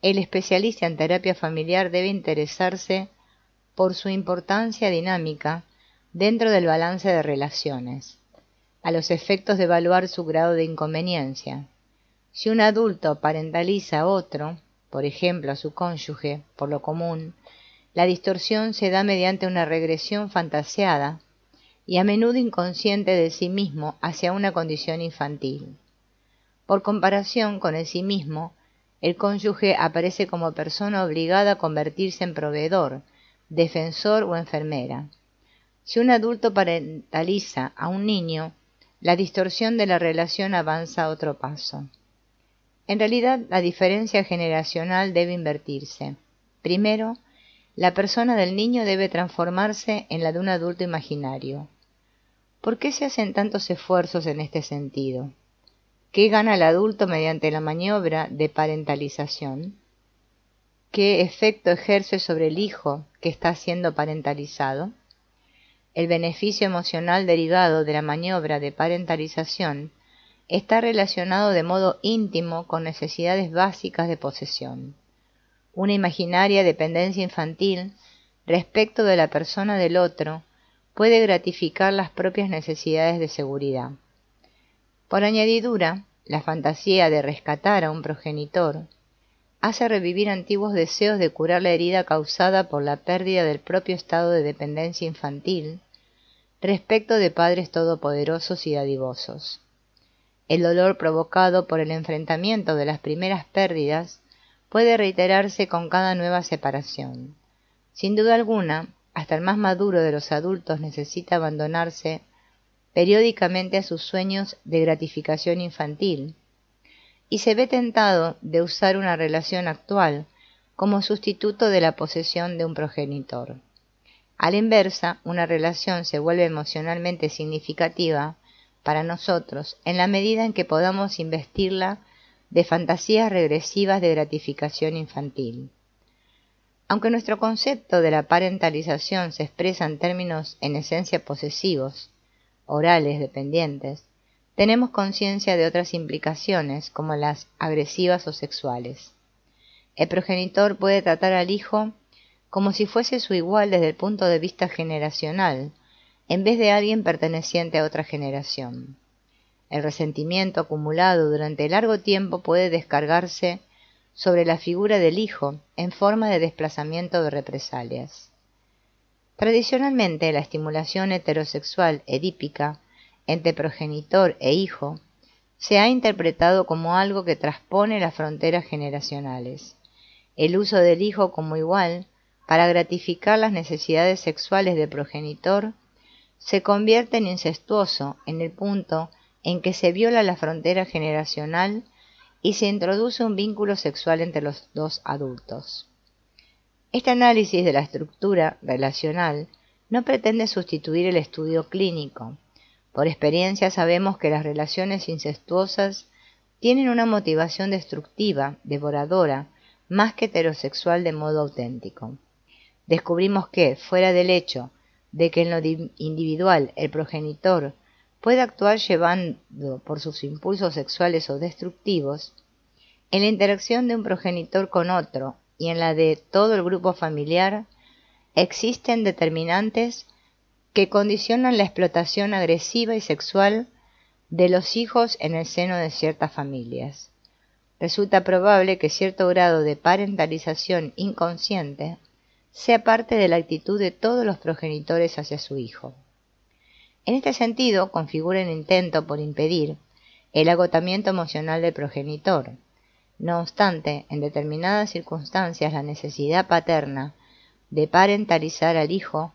el especialista en terapia familiar debe interesarse por su importancia dinámica dentro del balance de relaciones, a los efectos de evaluar su grado de inconveniencia. Si un adulto parentaliza a otro, por ejemplo a su cónyuge, por lo común, la distorsión se da mediante una regresión fantaseada y a menudo inconsciente de sí mismo hacia una condición infantil. Por comparación con el sí mismo, el cónyuge aparece como persona obligada a convertirse en proveedor, defensor o enfermera. Si un adulto parentaliza a un niño, la distorsión de la relación avanza a otro paso. En realidad, la diferencia generacional debe invertirse. Primero, la persona del niño debe transformarse en la de un adulto imaginario. ¿Por qué se hacen tantos esfuerzos en este sentido? ¿Qué gana el adulto mediante la maniobra de parentalización? ¿Qué efecto ejerce sobre el hijo que está siendo parentalizado? El beneficio emocional derivado de la maniobra de parentalización está relacionado de modo íntimo con necesidades básicas de posesión, una imaginaria dependencia infantil respecto de la persona del otro puede gratificar las propias necesidades de seguridad. Por añadidura, la fantasía de rescatar a un progenitor hace revivir antiguos deseos de curar la herida causada por la pérdida del propio estado de dependencia infantil respecto de padres todopoderosos y dadivosos. El dolor provocado por el enfrentamiento de las primeras pérdidas puede reiterarse con cada nueva separación. Sin duda alguna, hasta el más maduro de los adultos necesita abandonarse periódicamente a sus sueños de gratificación infantil, y se ve tentado de usar una relación actual como sustituto de la posesión de un progenitor. A la inversa, una relación se vuelve emocionalmente significativa para nosotros en la medida en que podamos investirla de fantasías regresivas de gratificación infantil. Aunque nuestro concepto de la parentalización se expresa en términos en esencia posesivos, orales, dependientes, tenemos conciencia de otras implicaciones como las agresivas o sexuales. El progenitor puede tratar al hijo como si fuese su igual desde el punto de vista generacional, en vez de alguien perteneciente a otra generación. El resentimiento acumulado durante largo tiempo puede descargarse sobre la figura del hijo en forma de desplazamiento de represalias. Tradicionalmente, la estimulación heterosexual edípica entre progenitor e hijo se ha interpretado como algo que transpone las fronteras generacionales. El uso del hijo como igual para gratificar las necesidades sexuales del progenitor se convierte en incestuoso en el punto en que se viola la frontera generacional y se introduce un vínculo sexual entre los dos adultos. Este análisis de la estructura relacional no pretende sustituir el estudio clínico. Por experiencia sabemos que las relaciones incestuosas tienen una motivación destructiva, devoradora, más que heterosexual de modo auténtico. Descubrimos que, fuera del hecho de que en lo individual el progenitor puede actuar llevando por sus impulsos sexuales o destructivos, en la interacción de un progenitor con otro y en la de todo el grupo familiar existen determinantes que condicionan la explotación agresiva y sexual de los hijos en el seno de ciertas familias. Resulta probable que cierto grado de parentalización inconsciente sea parte de la actitud de todos los progenitores hacia su hijo. En este sentido, configura un intento por impedir el agotamiento emocional del progenitor. No obstante, en determinadas circunstancias la necesidad paterna de parentalizar al hijo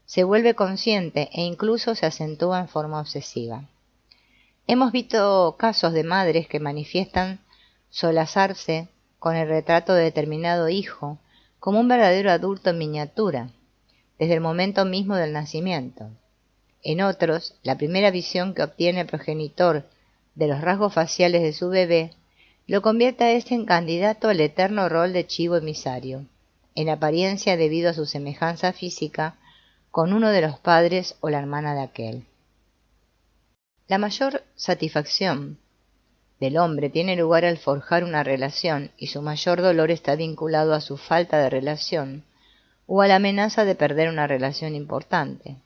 se vuelve consciente e incluso se acentúa en forma obsesiva. Hemos visto casos de madres que manifiestan solazarse con el retrato de determinado hijo como un verdadero adulto en miniatura, desde el momento mismo del nacimiento. En otros, la primera visión que obtiene el progenitor de los rasgos faciales de su bebé lo convierte a éste en candidato al eterno rol de chivo emisario, en apariencia debido a su semejanza física con uno de los padres o la hermana de aquel. La mayor satisfacción del hombre tiene lugar al forjar una relación y su mayor dolor está vinculado a su falta de relación o a la amenaza de perder una relación importante.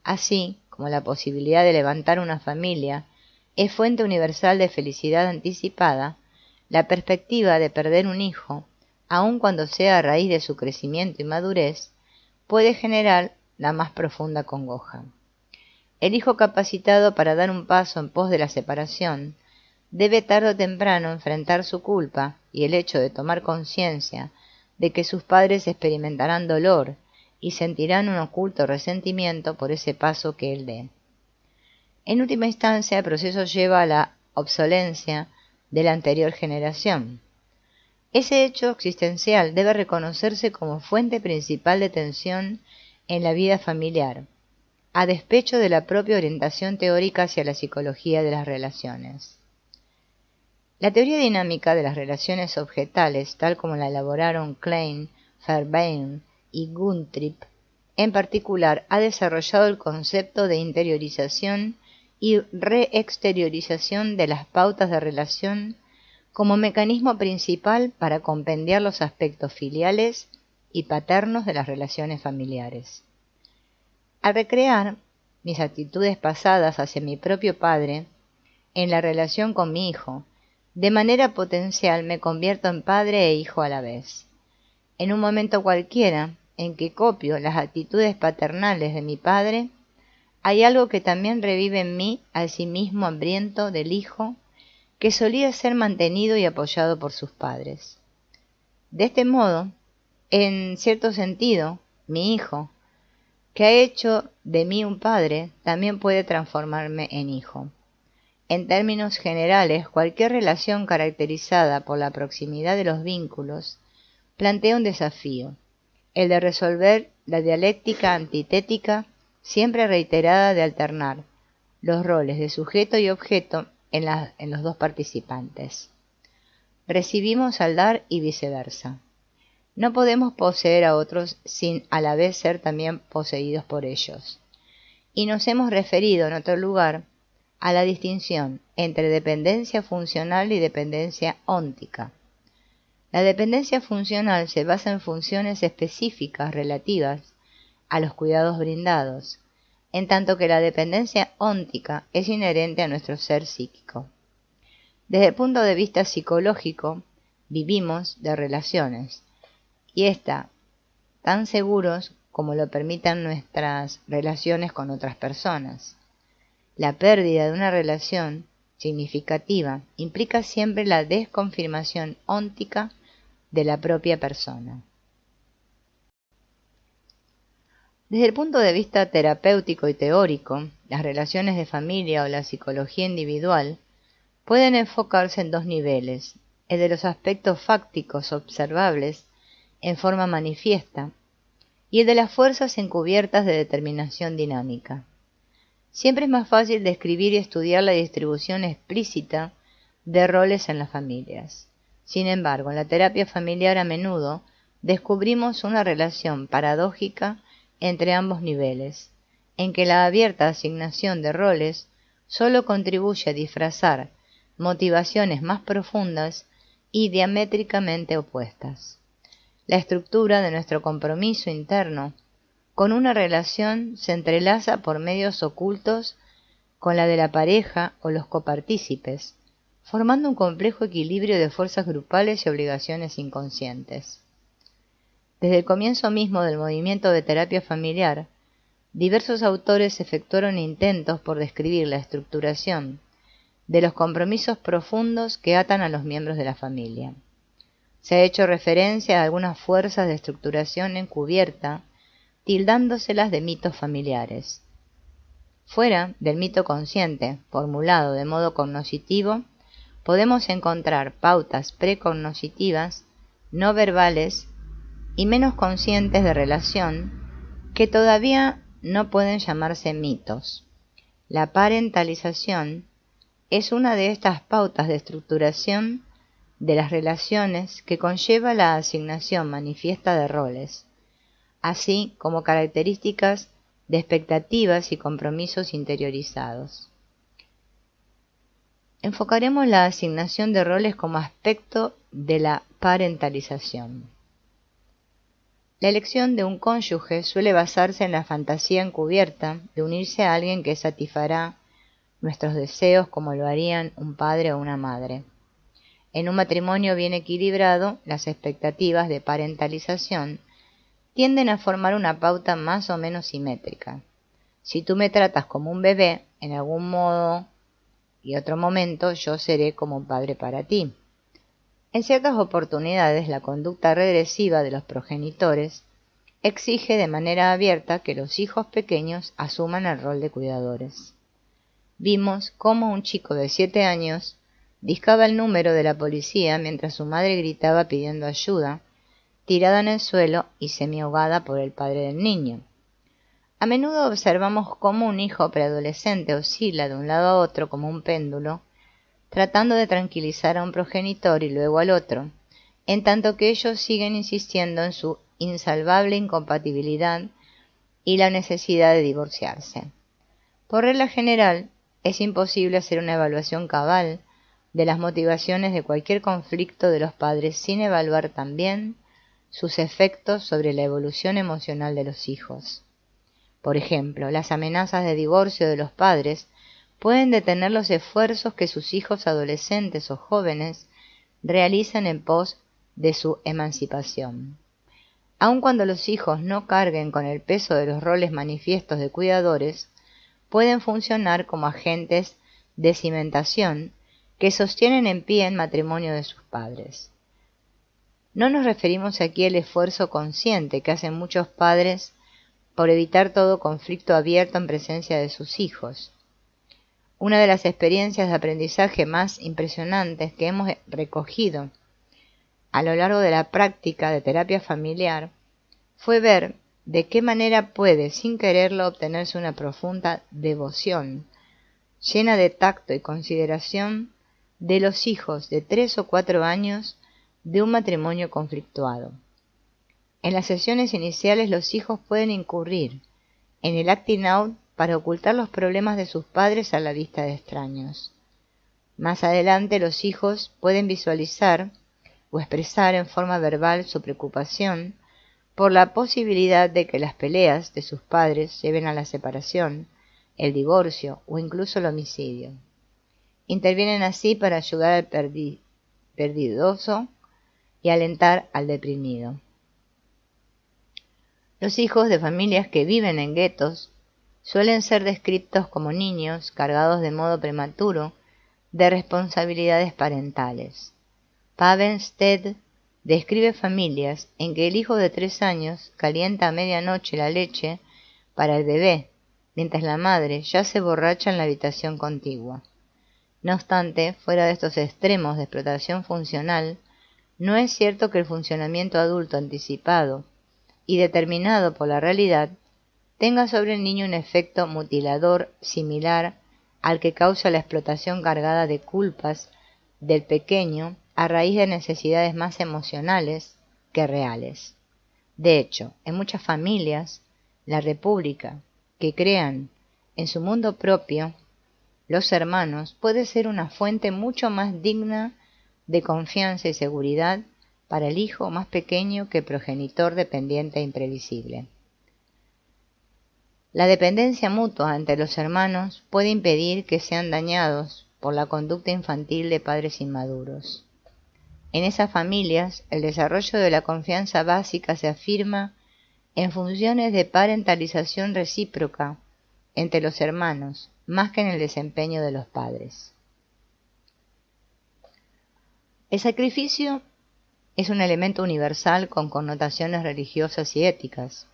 Así como la posibilidad de levantar una familia es fuente universal de felicidad anticipada, la perspectiva de perder un hijo, aun cuando sea a raíz de su crecimiento y madurez, puede generar la más profunda congoja. El hijo capacitado para dar un paso en pos de la separación debe tarde o temprano enfrentar su culpa y el hecho de tomar conciencia de que sus padres experimentarán dolor y sentirán un oculto resentimiento por ese paso que él dé. En última instancia, el proceso lleva a la obsolencia de la anterior generación. Ese hecho existencial debe reconocerse como fuente principal de tensión en la vida familiar, a despecho de la propia orientación teórica hacia la psicología de las relaciones. La teoría dinámica de las relaciones objetales, tal como la elaboraron Klein, Fairbairn y Guntrip, en particular, ha desarrollado el concepto de interiorización y reexteriorización de las pautas de relación como mecanismo principal para compendiar los aspectos filiales y paternos de las relaciones familiares. Al recrear mis actitudes pasadas hacia mi propio padre, en la relación con mi hijo, de manera potencial me convierto en padre e hijo a la vez. En un momento cualquiera en que copio las actitudes paternales de mi padre, hay algo que también revive en mí al sí mismo hambriento del hijo que solía ser mantenido y apoyado por sus padres. De este modo, en cierto sentido, mi hijo, que ha hecho de mí un padre, también puede transformarme en hijo. En términos generales, cualquier relación caracterizada por la proximidad de los vínculos plantea un desafío, el de resolver la dialéctica antitética siempre reiterada de alternar los roles de sujeto y objeto en los dos participantes. Recibimos al dar y viceversa. No podemos poseer a otros sin a la vez ser también poseídos por ellos. Y nos hemos referido en otro lugar a la distinción entre dependencia funcional y dependencia óntica. La dependencia funcional se basa en funciones específicas relativas a los cuidados brindados, en tanto que la dependencia óntica es inherente a nuestro ser psíquico. Desde el punto de vista psicológico, vivimos de relaciones, y está tan seguros como lo permitan nuestras relaciones con otras personas. La pérdida de una relación significativa implica siempre la desconfirmación óntica de la propia persona. Desde el punto de vista terapéutico y teórico, las relaciones de familia o la psicología individual pueden enfocarse en dos niveles, el de los aspectos fácticos observables en forma manifiesta y el de las fuerzas encubiertas de determinación dinámica. Siempre es más fácil describir y estudiar la distribución explícita de roles en las familias. Sin embargo, en la terapia familiar a menudo descubrimos una relación paradójica entre ambos niveles, en que la abierta asignación de roles solo contribuye a disfrazar motivaciones más profundas y diamétricamente opuestas. La estructura de nuestro compromiso interno con una relación se entrelaza por medios ocultos con la de la pareja o los copartícipes, formando un complejo equilibrio de fuerzas grupales y obligaciones inconscientes. Desde el comienzo mismo del movimiento de terapia familiar, diversos autores efectuaron intentos por describir la estructuración de los compromisos profundos que atan a los miembros de la familia. Se ha hecho referencia a algunas fuerzas de estructuración encubierta tildándoselas de mitos familiares. Fuera del mito consciente, formulado de modo cognoscitivo, podemos encontrar pautas precognoscitivas, no verbales y menos conscientes de relación, que todavía no pueden llamarse mitos. La parentalización es una de estas pautas de estructuración de las relaciones que conlleva la asignación manifiesta de roles, así como características de expectativas y compromisos interiorizados. Enfocaremos la asignación de roles como aspecto de la parentalización. La elección de un cónyuge suele basarse en la fantasía encubierta de unirse a alguien que satisfará nuestros deseos como lo harían un padre o una madre. En un matrimonio bien equilibrado, las expectativas de parentalización tienden a formar una pauta más o menos simétrica. Si tú me tratas como un bebé, en algún modo y otro momento yo seré como un padre para ti. En ciertas oportunidades, la conducta regresiva de los progenitores exige de manera abierta que los hijos pequeños asuman el rol de cuidadores. Vimos cómo un chico de 7 años discaba el número de la policía mientras su madre gritaba pidiendo ayuda, tirada en el suelo y semi-ahogada por el padre del niño. A menudo observamos cómo un hijo preadolescente oscila de un lado a otro como un péndulo, tratando de tranquilizar a un progenitor y luego al otro, en tanto que ellos siguen insistiendo en su insalvable incompatibilidad y la necesidad de divorciarse. Por regla general, es imposible hacer una evaluación cabal de las motivaciones de cualquier conflicto de los padres sin evaluar también sus efectos sobre la evolución emocional de los hijos. Por ejemplo, las amenazas de divorcio de los padres pueden detener los esfuerzos que sus hijos adolescentes o jóvenes realizan en pos de su emancipación. Aun cuando los hijos no carguen con el peso de los roles manifiestos de cuidadores, pueden funcionar como agentes de cimentación que sostienen en pie el matrimonio de sus padres. No nos referimos aquí al esfuerzo consciente que hacen muchos padres por evitar todo conflicto abierto en presencia de sus hijos. Una de las experiencias de aprendizaje más impresionantes que hemos recogido a lo largo de la práctica de terapia familiar fue ver de qué manera puede, sin quererlo, obtenerse una profunda devoción, llena de tacto y consideración, de los hijos de 3 o 4 años de un matrimonio conflictuado. En las sesiones iniciales los hijos pueden incurrir en el acting out para ocultar los problemas de sus padres a la vista de extraños. Más adelante los hijos pueden visualizar o expresar en forma verbal su preocupación por la posibilidad de que las peleas de sus padres lleven a la separación, el divorcio o incluso el homicidio. Intervienen así para ayudar al perdidoso y alentar al deprimido. Los hijos de familias que viven en guetos suelen ser descritos como niños cargados de modo prematuro de responsabilidades parentales. Pavensted describe familias en que el hijo de 3 años calienta a medianoche la leche para el bebé, mientras la madre yace borracha en la habitación contigua. No obstante, fuera de estos extremos de explotación funcional, no es cierto que el funcionamiento adulto anticipado y determinado por la realidad tenga sobre el niño un efecto mutilador similar al que causa la explotación cargada de culpas del pequeño a raíz de necesidades más emocionales que reales. De hecho, en muchas familias, la república que crean en su mundo propio los hermanos puede ser una fuente mucho más digna de confianza y seguridad para el hijo más pequeño que progenitor dependiente e imprevisible. La dependencia mutua entre los hermanos puede impedir que sean dañados por la conducta infantil de padres inmaduros. En esas familias, el desarrollo de la confianza básica se afirma en funciones de parentalización recíproca entre los hermanos, más que en el desempeño de los padres. El sacrificio es un elemento universal con connotaciones religiosas y éticas.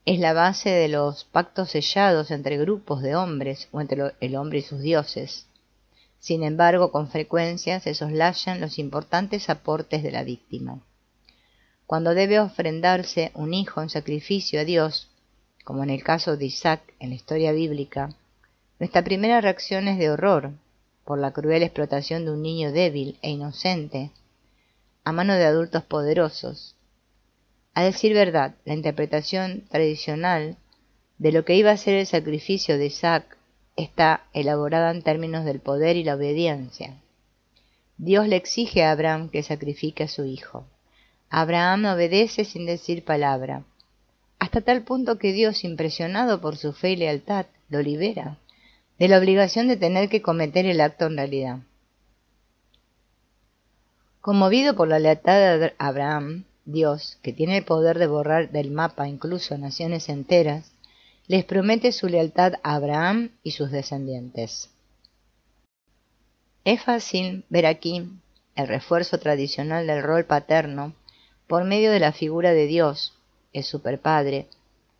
es la base de los pactos sellados entre grupos de hombres o entre el hombre y sus dioses. Sin embargo, con frecuencia se soslayan los importantes aportes de la víctima. Cuando debe ofrendarse un hijo en sacrificio a Dios, como en el caso de Isaac en la historia bíblica, nuestra primera reacción es de horror por la cruel explotación de un niño débil e inocente a mano de adultos poderosos. A decir verdad, la interpretación tradicional de lo que iba a ser el sacrificio de Isaac está elaborada en términos del poder y la obediencia. Dios le exige a Abraham que sacrifique a su hijo. Abraham obedece sin decir palabra, hasta tal punto que Dios, impresionado por su fe y lealtad, lo libera de la obligación de tener que cometer el acto en realidad. Conmovido por la lealtad de Abraham, Dios, que tiene el poder de borrar del mapa incluso naciones enteras, les promete su lealtad a Abraham y sus descendientes. Es fácil ver aquí el refuerzo tradicional del rol paterno por medio de la figura de Dios, el superpadre,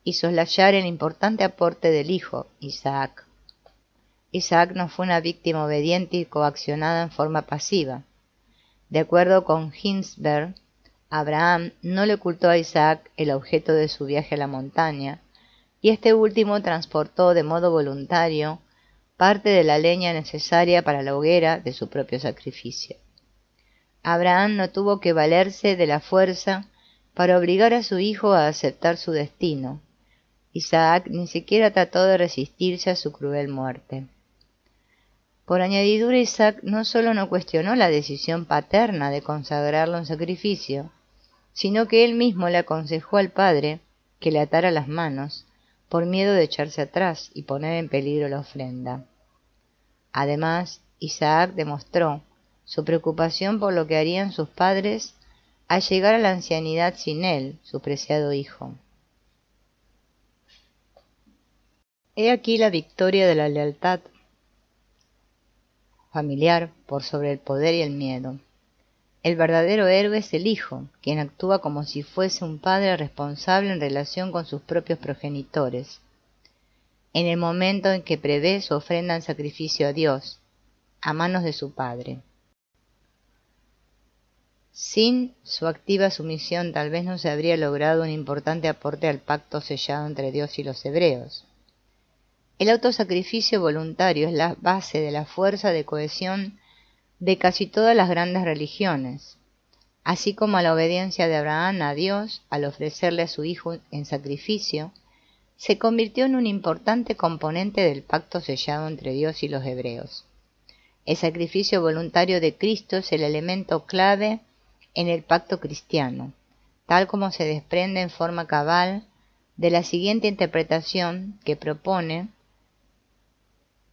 y soslayar el importante aporte del hijo, Isaac. Isaac no fue una víctima obediente y coaccionada en forma pasiva. De acuerdo con Hinsberg, Abraham no le ocultó a Isaac el objeto de su viaje a la montaña, y este último transportó de modo voluntario parte de la leña necesaria para la hoguera de su propio sacrificio. Abraham no tuvo que valerse de la fuerza para obligar a su hijo a aceptar su destino. Isaac ni siquiera trató de resistirse a su cruel muerte. Por añadidura, Isaac no solo no cuestionó la decisión paterna de consagrarlo en sacrificio, sino que él mismo le aconsejó al padre que le atara las manos, por miedo de echarse atrás y poner en peligro la ofrenda. Además, Isaac demostró su preocupación por lo que harían sus padres al llegar a la ancianidad sin él, su preciado hijo. He aquí la victoria de la lealtad familiar por sobre el poder y el miedo. El verdadero héroe es el hijo, quien actúa como si fuese un padre responsable en relación con sus propios progenitores, en el momento en que prevé su ofrenda en sacrificio a Dios, a manos de su padre. Sin su activa sumisión tal vez no se habría logrado un importante aporte al pacto sellado entre Dios y los hebreos. El autosacrificio voluntario es la base de la fuerza de cohesión de casi todas las grandes religiones, así como la obediencia de Abraham a Dios al ofrecerle a su hijo en sacrificio, se convirtió en un importante componente del pacto sellado entre Dios y los hebreos. El sacrificio voluntario de Cristo es el elemento clave en el pacto cristiano, tal como se desprende en forma cabal de la siguiente interpretación que propone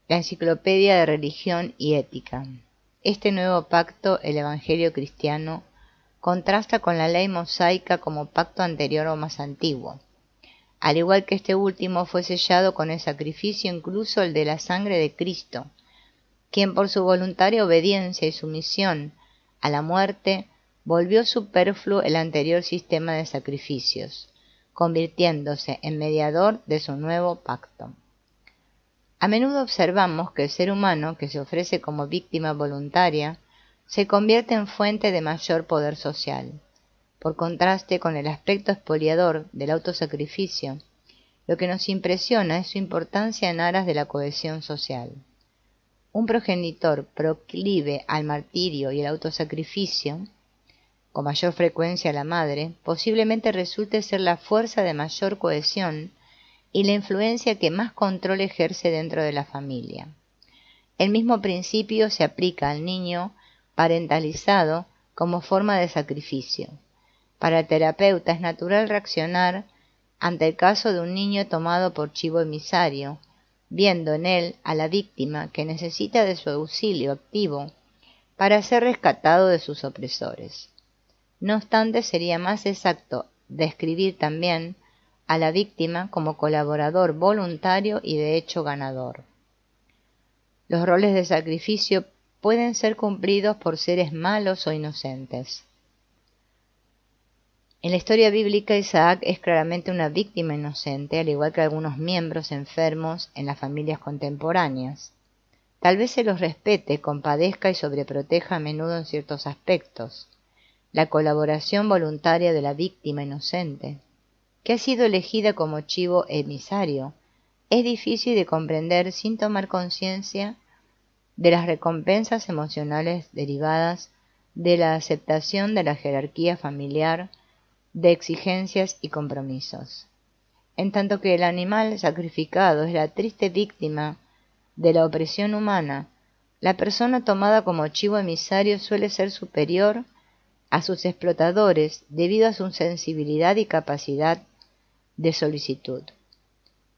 la Enciclopedia de Religión y Ética. Este nuevo pacto, el Evangelio cristiano, contrasta con la ley mosaica como pacto anterior o más antiguo. Al igual que este último fue sellado con el sacrificio incluso el de la sangre de Cristo, quien por su voluntaria obediencia y sumisión a la muerte volvió superfluo el anterior sistema de sacrificios, convirtiéndose en mediador de su nuevo pacto. A menudo observamos que el ser humano que se ofrece como víctima voluntaria se convierte en fuente de mayor poder social. Por contraste con el aspecto expoliador del autosacrificio, lo que nos impresiona es su importancia en aras de la cohesión social. Un progenitor proclive al martirio y el autosacrificio, con mayor frecuencia la madre, posiblemente resulte ser la fuerza de mayor cohesión y la influencia que más control ejerce dentro de la familia. El mismo principio se aplica al niño parentalizado como forma de sacrificio. Para el terapeuta es natural reaccionar ante el caso de un niño tomado por chivo emisario, viendo en él a la víctima que necesita de su auxilio activo para ser rescatado de sus opresores. No obstante, sería más exacto describir también a la víctima como colaborador voluntario y de hecho ganador. Los roles de sacrificio pueden ser cumplidos por seres malos o inocentes. En la historia bíblica, Isaac es claramente una víctima inocente, al igual que algunos miembros enfermos en las familias contemporáneas. Tal vez se los respete, compadezca y sobreproteja a menudo en ciertos aspectos. La colaboración voluntaria de la víctima inocente, que ha sido elegida como chivo emisario, es difícil de comprender sin tomar conciencia de las recompensas emocionales derivadas de la aceptación de la jerarquía familiar, de exigencias y compromisos. En tanto que el animal sacrificado es la triste víctima de la opresión humana, la persona tomada como chivo emisario suele ser superior a sus explotadores debido a su sensibilidad y capacidad de solicitud.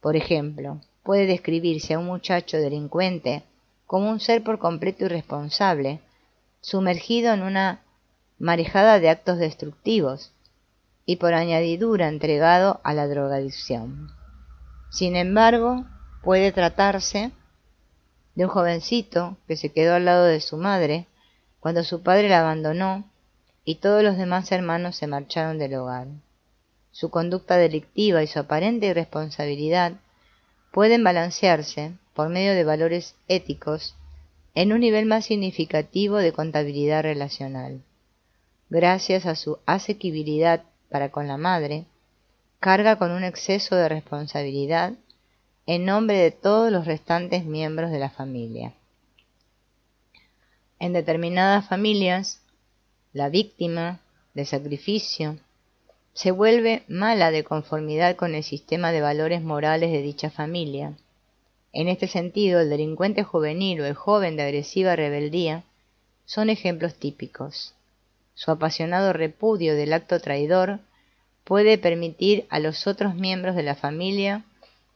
Por ejemplo, puede describirse a un muchacho delincuente como un ser por completo irresponsable, sumergido en una marejada de actos destructivos y por añadidura entregado a la drogadicción. Sin embargo, puede tratarse de un jovencito que se quedó al lado de su madre cuando su padre la abandonó y todos los demás hermanos se marcharon del hogar. Su conducta delictiva y su aparente irresponsabilidad pueden balancearse, por medio de valores éticos, en un nivel más significativo de contabilidad relacional. Gracias a su asequibilidad para con la madre, carga con un exceso de responsabilidad en nombre de todos los restantes miembros de la familia. En determinadas familias, la víctima de sacrificio se vuelve mala de conformidad con el sistema de valores morales de dicha familia. En este sentido, el delincuente juvenil o el joven de agresiva rebeldía son ejemplos típicos. Su apasionado repudio del acto traidor puede permitir a los otros miembros de la familia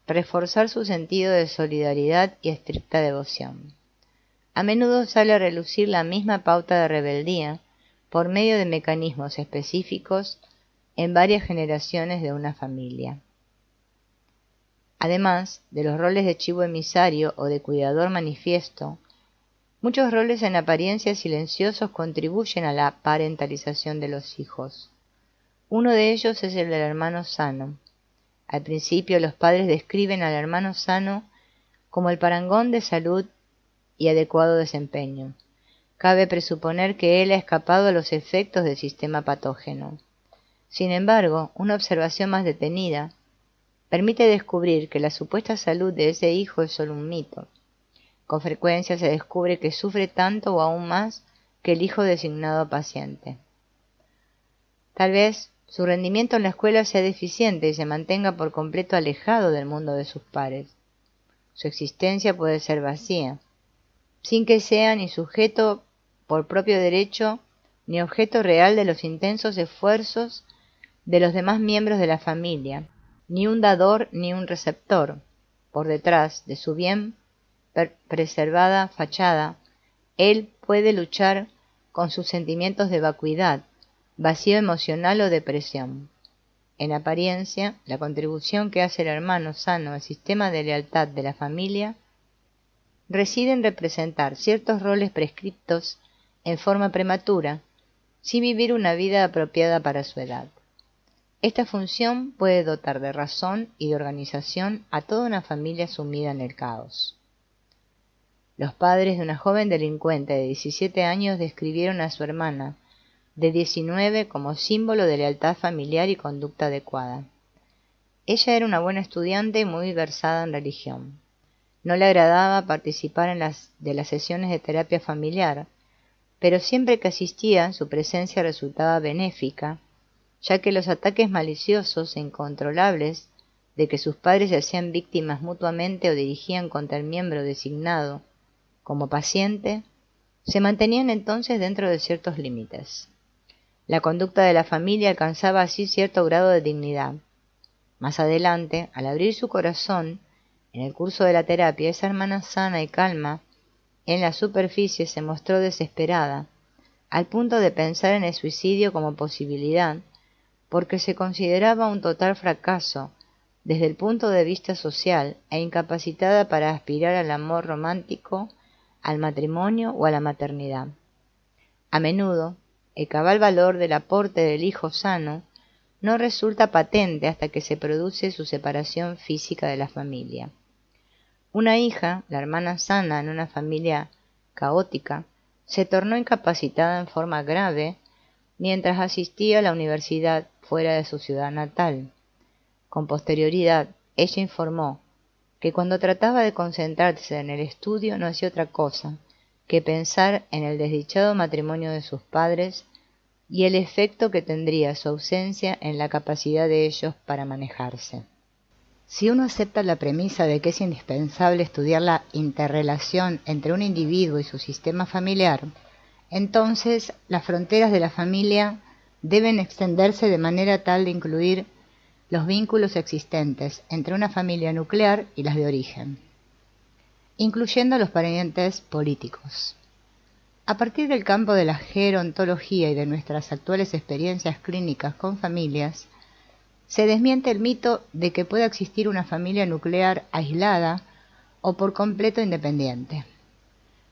reforzar su sentido de solidaridad y estricta devoción. A menudo sale a relucir la misma pauta de rebeldía por medio de mecanismos específicos en varias generaciones de una familia. Además de los roles de chivo emisario o de cuidador manifiesto, muchos roles en apariencia silenciosos contribuyen a la parentalización de los hijos. Uno de ellos es el del hermano sano. Al principio los padres describen al hermano sano como el parangón de salud y adecuado desempeño. Cabe presuponer que él ha escapado a los efectos del sistema patógeno. Sin embargo, una observación más detenida permite descubrir que la supuesta salud de ese hijo es solo un mito. Con frecuencia se descubre que sufre tanto o aún más que el hijo designado paciente. Tal vez su rendimiento en la escuela sea deficiente y se mantenga por completo alejado del mundo de sus pares. Su existencia puede ser vacía, sin que sea ni sujeto por propio derecho ni objeto real de los intensos esfuerzos de los demás miembros de la familia, ni un dador ni un receptor. Por detrás de su bien preservada fachada, él puede luchar con sus sentimientos de vacuidad, vacío emocional o depresión. En apariencia, la contribución que hace el hermano sano al sistema de lealtad de la familia reside en representar ciertos roles prescriptos en forma prematura, sin vivir una vida apropiada para su edad. Esta función puede dotar de razón y de organización a toda una familia sumida en el caos. Los padres de una joven delincuente de 17 años describieron a su hermana de 19 como símbolo de lealtad familiar y conducta adecuada. Ella era una buena estudiante y muy versada en religión. No le agradaba participar en las sesiones de terapia familiar, pero siempre que asistía su presencia resultaba benéfica, ya que los ataques maliciosos e incontrolables de que sus padres se hacían víctimas mutuamente o dirigían contra el miembro designado como paciente, se mantenían entonces dentro de ciertos límites. La conducta de la familia alcanzaba así cierto grado de dignidad. Más adelante, al abrir su corazón en el curso de la terapia, esa hermana sana y calma en la superficie se mostró desesperada, al punto de pensar en el suicidio como posibilidad, porque se consideraba un total fracaso desde el punto de vista social e incapacitada para aspirar al amor romántico, al matrimonio o a la maternidad. A menudo, el cabal valor del aporte del hijo sano no resulta patente hasta que se produce su separación física de la familia. Una hija, la hermana Sana, en una familia caótica, se tornó incapacitada en forma grave mientras asistía a la universidad fuera de su ciudad natal. Con posterioridad, ella informó que cuando trataba de concentrarse en el estudio no hacía otra cosa que pensar en el desdichado matrimonio de sus padres y el efecto que tendría su ausencia en la capacidad de ellos para manejarse. Si uno acepta la premisa de que es indispensable estudiar la interrelación entre un individuo y su sistema familiar, entonces las fronteras de la familia deben extenderse de manera tal de incluir los vínculos existentes entre una familia nuclear y las de origen, incluyendo los parientes políticos. A partir del campo de la gerontología y de nuestras actuales experiencias clínicas con familias, se desmiente el mito de que pueda existir una familia nuclear aislada o por completo independiente.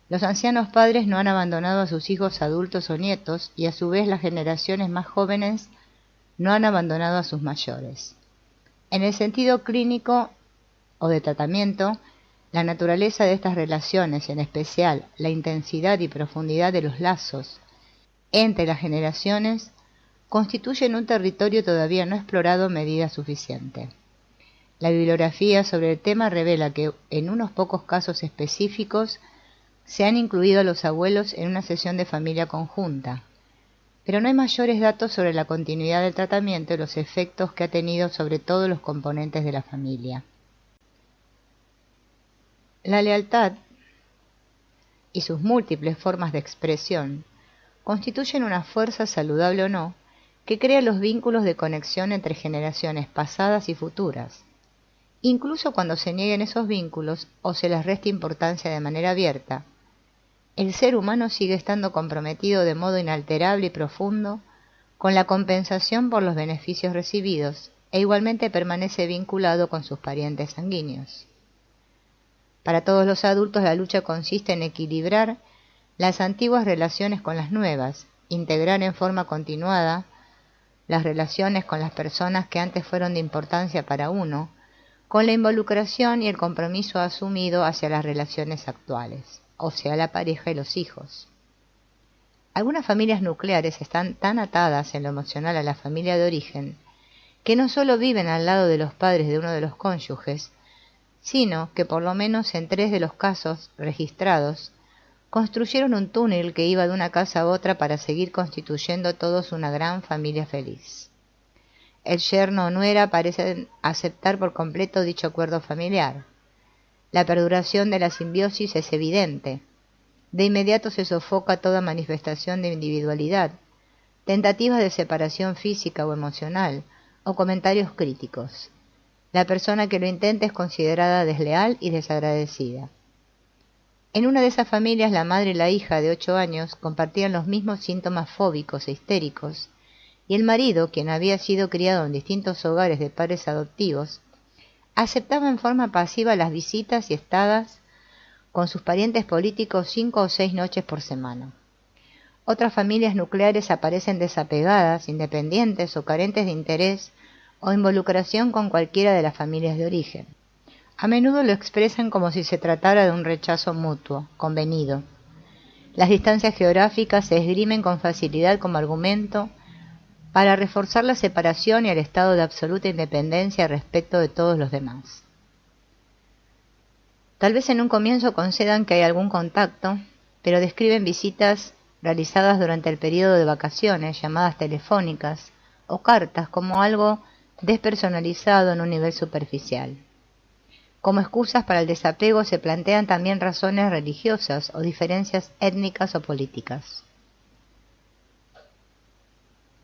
Los ancianos padres no han abandonado a sus hijos adultos o nietos y a su vez las generaciones más jóvenes no han abandonado a sus mayores. En el sentido clínico o de tratamiento, la naturaleza de estas relaciones, en especial la intensidad y profundidad de los lazos entre las generaciones, constituyen un territorio todavía no explorado en medida suficiente. La bibliografía sobre el tema revela que en unos pocos casos específicos se han incluido a los abuelos en una sesión de familia conjunta, pero no hay mayores datos sobre la continuidad del tratamiento y los efectos que ha tenido sobre todos los componentes de la familia. La lealtad y sus múltiples formas de expresión constituyen una fuerza, saludable o no, que crea los vínculos de conexión entre generaciones pasadas y futuras. Incluso cuando se nieguen esos vínculos o se les reste importancia de manera abierta, el ser humano sigue estando comprometido de modo inalterable y profundo con la compensación por los beneficios recibidos e igualmente permanece vinculado con sus parientes sanguíneos. Para todos los adultos la lucha consiste en equilibrar las antiguas relaciones con las nuevas, integrar en forma continuada las relaciones con las personas que antes fueron de importancia para uno, con la involucración y el compromiso asumido hacia las relaciones actuales, o sea, la pareja y los hijos. Algunas familias nucleares están tan atadas en lo emocional a la familia de origen, que no solo viven al lado de los padres de uno de los cónyuges, sino que por lo menos en 3 de los casos registrados, construyeron un túnel que iba de una casa a otra para seguir constituyendo todos una gran familia feliz. El yerno o nuera parecen aceptar por completo dicho acuerdo familiar. La perduración de la simbiosis es evidente. De inmediato se sofoca toda manifestación de individualidad, tentativas de separación física o emocional, o comentarios críticos. La persona que lo intenta es considerada desleal y desagradecida. En una de esas familias, la madre y la hija de 8 años compartían los mismos síntomas fóbicos e histéricos, y el marido, quien había sido criado en distintos hogares de padres adoptivos, aceptaba en forma pasiva las visitas y estadas con sus parientes políticos 5 o 6 noches por semana. Otras familias nucleares aparecen desapegadas, independientes o carentes de interés o involucración con cualquiera de las familias de origen. A menudo lo expresan como si se tratara de un rechazo mutuo, convenido. Las distancias geográficas se esgrimen con facilidad como argumento para reforzar la separación y el estado de absoluta independencia respecto de todos los demás. Tal vez en un comienzo concedan que hay algún contacto, pero describen visitas realizadas durante el periodo de vacaciones, llamadas telefónicas o cartas como algo despersonalizado en un nivel superficial. Como excusas para el desapego se plantean también razones religiosas o diferencias étnicas o políticas.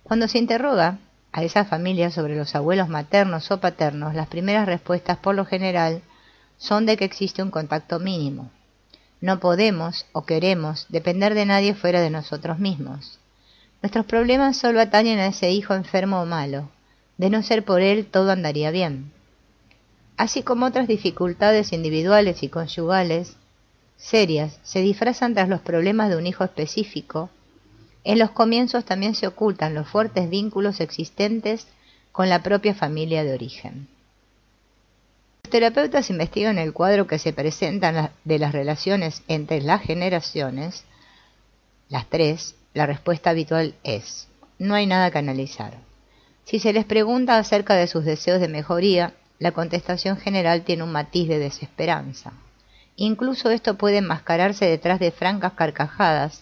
Cuando se interroga a esas familias sobre los abuelos maternos o paternos, las primeras respuestas por lo general son de que existe un contacto mínimo. No podemos o queremos depender de nadie fuera de nosotros mismos. Nuestros problemas solo atañen a ese hijo enfermo o malo. De no ser por él, todo andaría bien. Así como otras dificultades individuales y conyugales serias se disfrazan tras los problemas de un hijo específico, en los comienzos también se ocultan los fuertes vínculos existentes con la propia familia de origen. Los terapeutas investigan el cuadro que se presenta de las relaciones entre las generaciones, las tres. La respuesta habitual es: no hay nada que analizar. Si se les pregunta acerca de sus deseos de mejoría, la contestación general tiene un matiz de desesperanza. Incluso esto puede enmascararse detrás de francas carcajadas,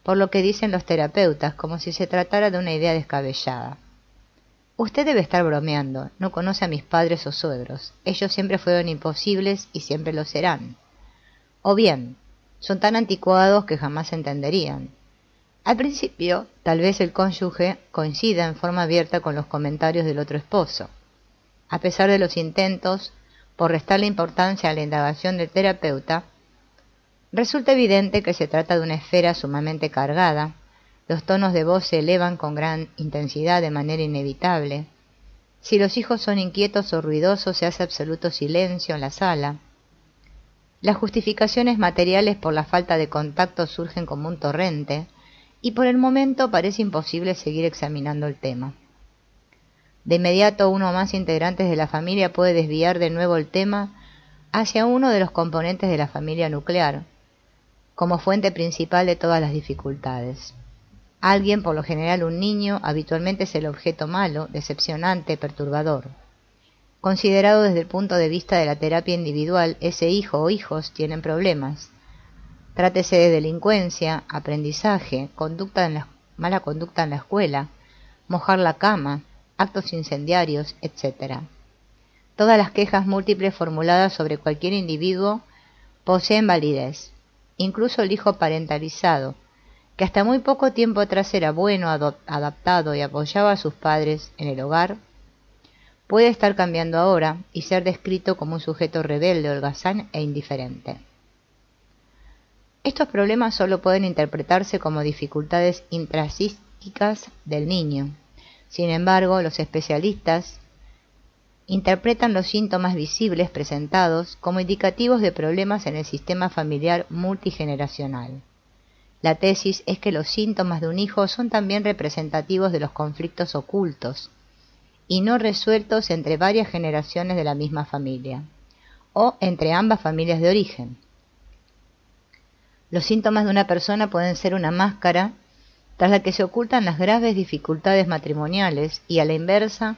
por lo que dicen los terapeutas, como si se tratara de una idea descabellada. Usted debe estar bromeando, no conoce a mis padres o suegros, ellos siempre fueron imposibles y siempre lo serán. O bien, son tan anticuados que jamás se entenderían. Al principio, tal vez el cónyuge coincida en forma abierta con los comentarios del otro esposo. A pesar de los intentos por restarle importancia a la indagación del terapeuta, resulta evidente que se trata de una esfera sumamente cargada. Los tonos de voz se elevan con gran intensidad de manera inevitable. Si los hijos son inquietos o ruidosos, se hace absoluto silencio en la sala. Las justificaciones materiales por la falta de contacto surgen como un torrente, y por el momento parece imposible seguir examinando el tema. De inmediato, uno o más integrantes de la familia puede desviar de nuevo el tema hacia uno de los componentes de la familia nuclear, como fuente principal de todas las dificultades. Alguien, por lo general un niño, habitualmente es el objeto malo, decepcionante, perturbador. Considerado desde el punto de vista de la terapia individual, ese hijo o hijos tienen problemas. Trátese de delincuencia, aprendizaje, mala conducta en la escuela, mojar la cama, actos incendiarios, etc. Todas las quejas múltiples formuladas sobre cualquier individuo poseen validez. Incluso el hijo parentalizado, que hasta muy poco tiempo atrás era bueno, adaptado y apoyaba a sus padres en el hogar, puede estar cambiando ahora y ser descrito como un sujeto rebelde, holgazán e indiferente. Estos problemas solo pueden interpretarse como dificultades intrapsíquicas del niño. Sin embargo, los especialistas interpretan los síntomas visibles presentados como indicativos de problemas en el sistema familiar multigeneracional. La tesis es que los síntomas de un hijo son también representativos de los conflictos ocultos y no resueltos entre varias generaciones de la misma familia, o entre ambas familias de origen. Los síntomas de una persona pueden ser una máscara tras la que se ocultan las graves dificultades matrimoniales y, a la inversa,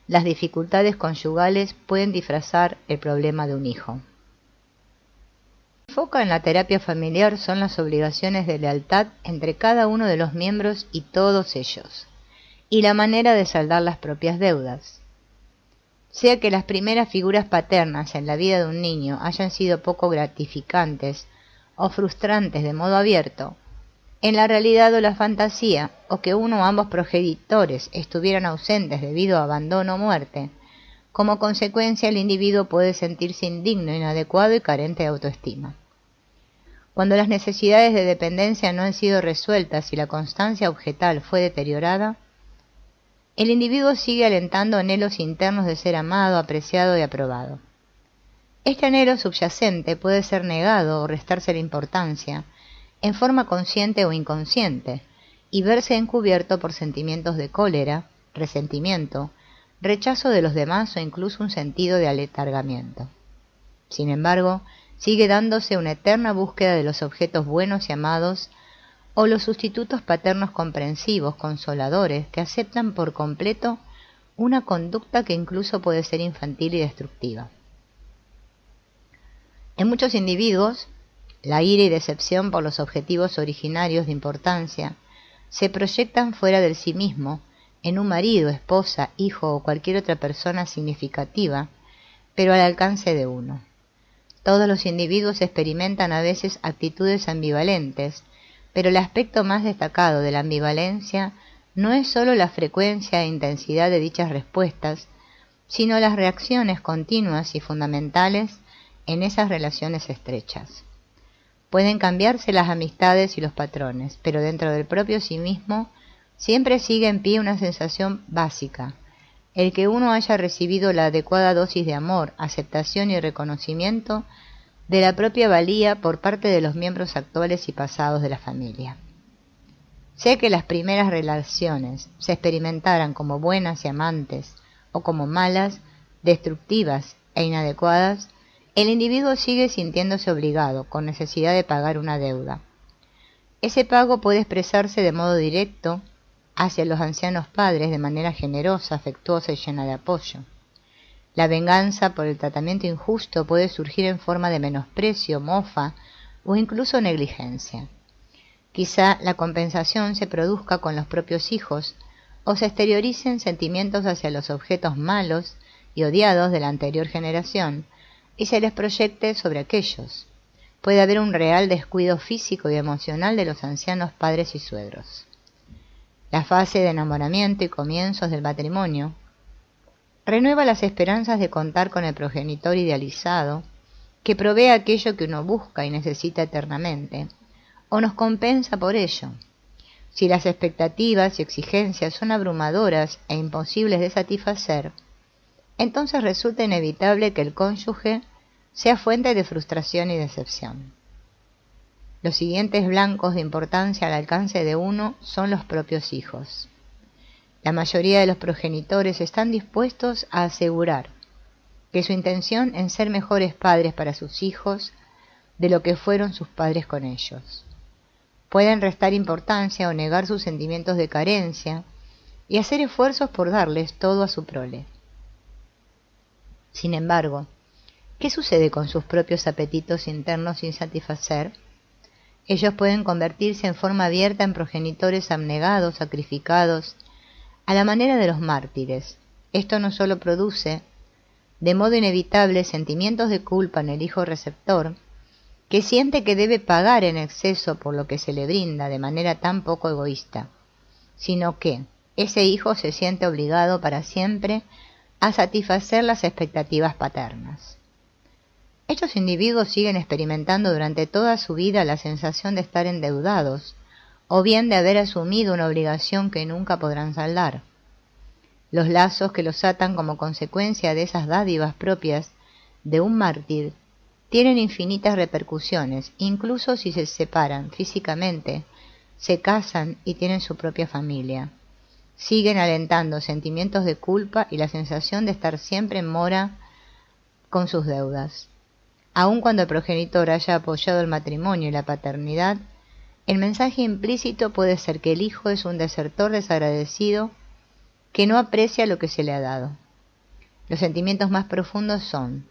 las dificultades conyugales pueden disfrazar el problema de un hijo. Lo que enfoca en la terapia familiar son las obligaciones de lealtad entre cada uno de los miembros y todos ellos, y la manera de saldar las propias deudas. Sea que las primeras figuras paternas en la vida de un niño hayan sido poco gratificantes o frustrantes de modo abierto, en la realidad o la fantasía, o que uno o ambos progenitores estuvieran ausentes debido a abandono o muerte, como consecuencia el individuo puede sentirse indigno, inadecuado y carente de autoestima. Cuando las necesidades de dependencia no han sido resueltas y la constancia objetal fue deteriorada, el individuo sigue alentando anhelos internos de ser amado, apreciado y aprobado. Este anhelo subyacente puede ser negado o restarse la importancia, en forma consciente o inconsciente, y verse encubierto por sentimientos de cólera, resentimiento, rechazo de los demás o incluso un sentido de aletargamiento. Sin embargo, sigue dándose una eterna búsqueda de los objetos buenos y amados o los sustitutos paternos comprensivos, consoladores, que aceptan por completo una conducta que incluso puede ser infantil y destructiva. En muchos individuos, la ira y decepción por los objetivos originarios de importancia se proyectan fuera del sí mismo, en un marido, esposa, hijo o cualquier otra persona significativa, pero al alcance de uno. Todos los individuos experimentan a veces actitudes ambivalentes, pero el aspecto más destacado de la ambivalencia no es sólo la frecuencia e intensidad de dichas respuestas, sino las reacciones continuas y fundamentales en esas relaciones estrechas. Pueden cambiarse las amistades y los patrones, pero dentro del propio sí mismo siempre sigue en pie una sensación básica, el que uno haya recibido la adecuada dosis de amor, aceptación y reconocimiento de la propia valía por parte de los miembros actuales y pasados de la familia. Sea que las primeras relaciones se experimentaran como buenas y amantes, o como malas, destructivas e inadecuadas, el individuo sigue sintiéndose obligado, con necesidad de pagar una deuda. Ese pago puede expresarse de modo directo hacia los ancianos padres de manera generosa, afectuosa y llena de apoyo. La venganza por el tratamiento injusto puede surgir en forma de menosprecio, mofa o incluso negligencia. Quizá la compensación se produzca con los propios hijos o se exterioricen sentimientos hacia los objetos malos y odiados de la anterior generación y se les proyecte sobre aquellos. Puede haber un real descuido físico y emocional de los ancianos padres y suegros. La fase de enamoramiento y comienzos del matrimonio renueva las esperanzas de contar con el progenitor idealizado que provee aquello que uno busca y necesita eternamente, o nos compensa por ello. Si las expectativas y exigencias son abrumadoras e imposibles de satisfacer, entonces resulta inevitable que el cónyuge sea fuente de frustración y decepción. Los siguientes blancos de importancia al alcance de uno son los propios hijos. La mayoría de los progenitores están dispuestos a asegurar que su intención es ser mejores padres para sus hijos de lo que fueron sus padres con ellos. Pueden restar importancia o negar sus sentimientos de carencia y hacer esfuerzos por darles todo a su prole. Sin embargo, ¿qué sucede con sus propios apetitos internos sin satisfacer? Ellos pueden convertirse en forma abierta en progenitores abnegados, sacrificados, a la manera de los mártires. Esto no solo produce, de modo inevitable, sentimientos de culpa en el hijo receptor, que siente que debe pagar en exceso por lo que se le brinda de manera tan poco egoísta, sino que ese hijo se siente obligado para siempre a satisfacer las expectativas paternas. Estos individuos siguen experimentando durante toda su vida la sensación de estar endeudados, o bien de haber asumido una obligación que nunca podrán saldar. Los lazos que los atan como consecuencia de esas dádivas propias de un mártir tienen infinitas repercusiones, incluso si se separan físicamente, se casan y tienen su propia familia. Siguen alentando sentimientos de culpa y la sensación de estar siempre en mora con sus deudas. Aun cuando el progenitor haya apoyado el matrimonio y la paternidad, el mensaje implícito puede ser que el hijo es un desertor desagradecido que no aprecia lo que se le ha dado. Los sentimientos más profundos son: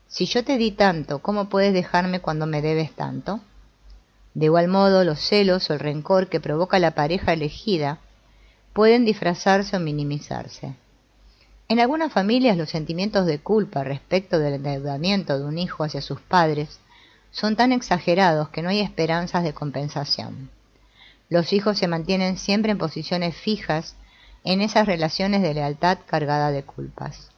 si yo te di tanto, ¿cómo puedes dejarme cuando me debes tanto? De igual modo, los celos o el rencor que provoca la pareja elegida pueden disfrazarse o minimizarse. En algunas familias los sentimientos de culpa respecto del endeudamiento de un hijo hacia sus padres son tan exagerados que no hay esperanzas de compensación. Los hijos se mantienen siempre en posiciones fijas en esas relaciones de lealtad cargada de culpas.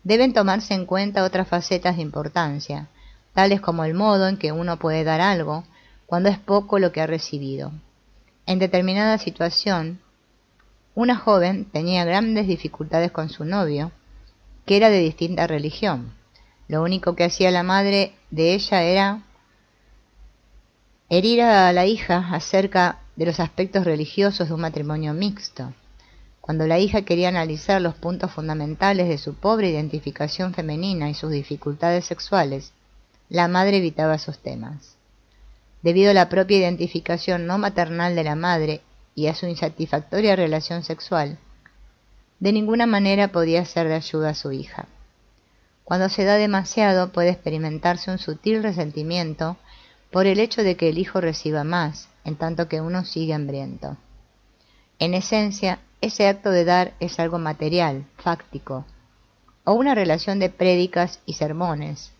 Deben tomarse en cuenta otras facetas de importancia, tales como el modo en que uno puede dar algo cuando es poco lo que ha recibido. En determinada situación, una joven tenía grandes dificultades con su novio, que era de distinta religión. Lo único que hacía la madre de ella era herir a la hija acerca de los aspectos religiosos de un matrimonio mixto. Cuando la hija quería analizar los puntos fundamentales de su pobre identificación femenina y sus dificultades sexuales, la madre evitaba esos temas. Debido a la propia identificación no maternal de la madre y a su insatisfactoria relación sexual, de ninguna manera podía ser de ayuda a su hija. Cuando se da demasiado puede experimentarse un sutil resentimiento por el hecho de que el hijo reciba más, en tanto que uno sigue hambriento. En esencia, ese acto de dar es algo material, fáctico, o una relación de prédicas y sermones,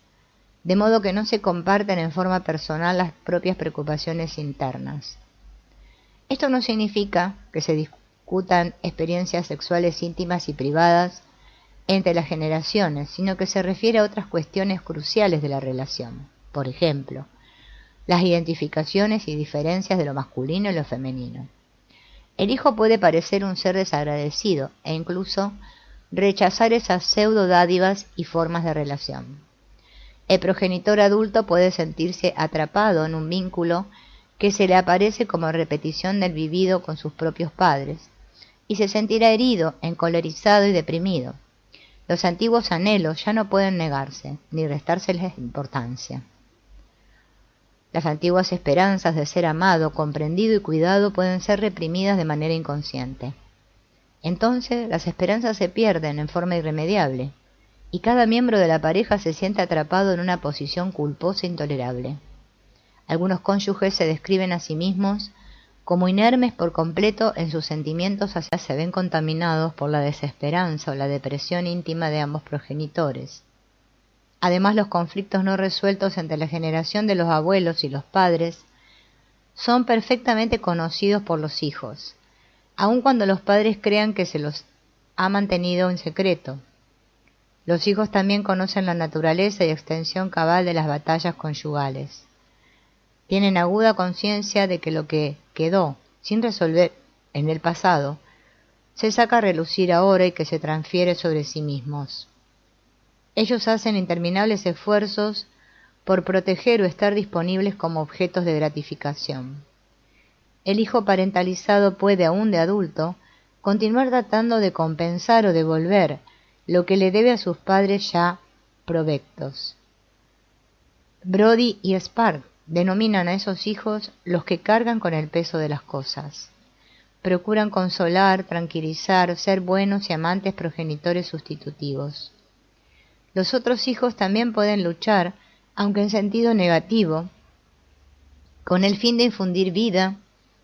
de modo que no se comparten en forma personal las propias preocupaciones internas. Esto no significa que se discutan experiencias sexuales íntimas y privadas entre las generaciones, sino que se refiere a otras cuestiones cruciales de la relación. Por ejemplo, las identificaciones y diferencias de lo masculino y lo femenino. El hijo puede parecer un ser desagradecido e incluso rechazar esas pseudo dádivas y formas de relación. El progenitor adulto puede sentirse atrapado en un vínculo que se le aparece como repetición del vivido con sus propios padres, y se sentirá herido, encolerizado y deprimido. Los antiguos anhelos ya no pueden negarse, ni restárseles importancia. Las antiguas esperanzas de ser amado, comprendido y cuidado pueden ser reprimidas de manera inconsciente. Entonces, las esperanzas se pierden en forma irremediable, y cada miembro de la pareja se siente atrapado en una posición culposa e intolerable. Algunos cónyuges se describen a sí mismos como inermes por completo en sus sentimientos, hacia se ven contaminados por la desesperanza o la depresión íntima de ambos progenitores. Además, los conflictos no resueltos entre la generación de los abuelos y los padres son perfectamente conocidos por los hijos, aun cuando los padres crean que se los ha mantenido en secreto. Los hijos también conocen la naturaleza y extensión cabal de las batallas conyugales. Tienen aguda conciencia de que lo que quedó sin resolver en el pasado se saca a relucir ahora y que se transfiere sobre sí mismos. Ellos hacen interminables esfuerzos por proteger o estar disponibles como objetos de gratificación. El hijo parentalizado puede, aún de adulto, continuar tratando de compensar o devolver lo que le debe a sus padres ya provectos. Brody y Spark denominan a esos hijos los que cargan con el peso de las cosas. Procuran consolar, tranquilizar, ser buenos y amantes progenitores sustitutivos. Los otros hijos también pueden luchar, aunque en sentido negativo, con el fin de infundir vida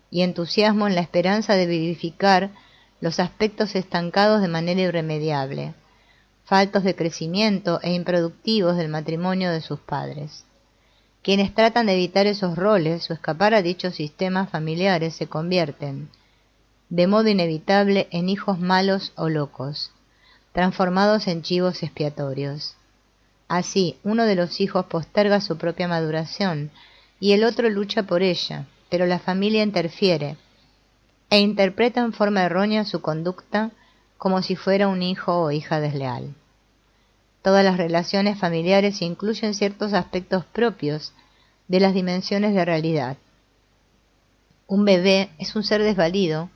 y entusiasmo en la esperanza de vivificar los aspectos estancados de manera irremediable, faltos de crecimiento e improductivos del matrimonio de sus padres. Quienes tratan de evitar esos roles o escapar a dichos sistemas familiares se convierten, de modo inevitable, en hijos malos o locos, transformados en chivos expiatorios. Así, uno de los hijos posterga su propia maduración y el otro lucha por ella, pero la familia interfiere e interpreta en forma errónea su conducta como si fuera un hijo o hija desleal. Todas las relaciones familiares incluyen ciertos aspectos propios de las dimensiones de realidad. Un bebé es un ser desvalido,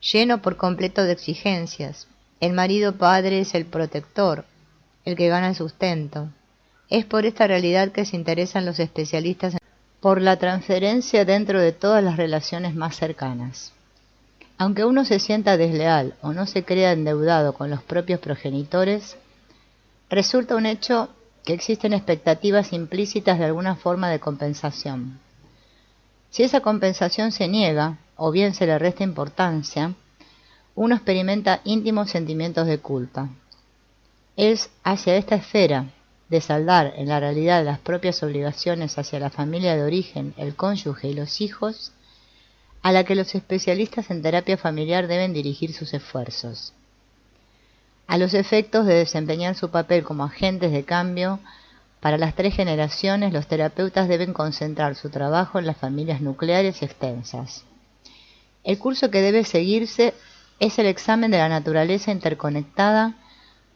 lleno por completo de exigencias. El marido padre es el protector, el que gana el sustento. Es por esta realidad que se interesan los especialistas por la transferencia dentro de todas las relaciones más cercanas. Aunque uno se sienta desleal o no se crea endeudado con los propios progenitores, resulta un hecho que existen expectativas implícitas de alguna forma de compensación. Si esa compensación se niega, o bien se le resta importancia, uno experimenta íntimos sentimientos de culpa. Es hacia esta esfera de saldar en la realidad las propias obligaciones hacia la familia de origen, el cónyuge y los hijos, a la que los especialistas en terapia familiar deben dirigir sus esfuerzos. A los efectos de desempeñar su papel como agentes de cambio, para las 3 generaciones los terapeutas deben concentrar su trabajo en las familias nucleares extensas. El curso que debe seguirse es el examen de la naturaleza interconectada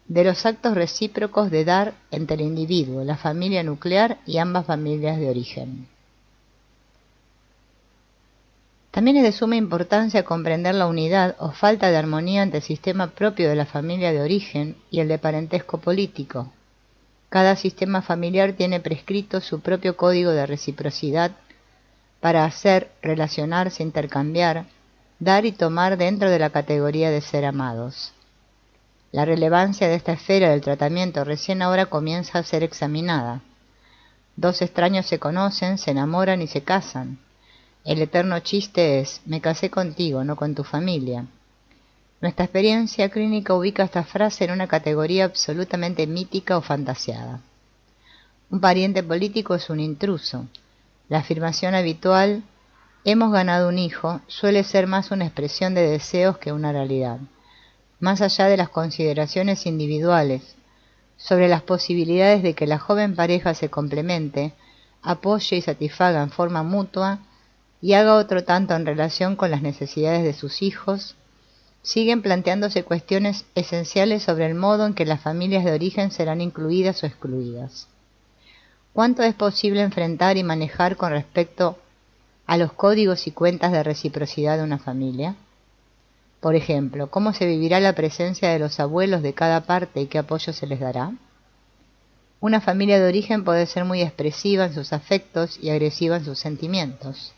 de los actos recíprocos de dar entre el individuo, la familia nuclear y ambas familias de origen. También es de suma importancia comprender la unidad o falta de armonía entre el sistema propio de la familia de origen y el de parentesco político. Cada sistema familiar tiene prescrito su propio código de reciprocidad para hacer, relacionarse, intercambiar, dar y tomar dentro de la categoría de ser amados. La relevancia de esta esfera del tratamiento recién ahora comienza a ser examinada. 2 extraños se conocen, se enamoran y se casan. El eterno chiste es: me casé contigo, no con tu familia. Nuestra experiencia clínica ubica esta frase en una categoría absolutamente mítica o fantasiada. Un pariente político es un intruso. La afirmación habitual, hemos ganado un hijo, suele ser más una expresión de deseos que una realidad. Más allá de las consideraciones individuales sobre las posibilidades de que la joven pareja se complemente, apoye y satisfaga en forma mutua y haga otro tanto en relación con las necesidades de sus hijos, siguen planteándose cuestiones esenciales sobre el modo en que las familias de origen serán incluidas o excluidas. ¿Cuánto es posible enfrentar y manejar con respecto a los códigos y cuentas de reciprocidad de una familia? Por ejemplo, ¿cómo se vivirá la presencia de los abuelos de cada parte y qué apoyo se les dará? Una familia de origen puede ser muy expresiva en sus afectos y agresiva en sus sentimientos.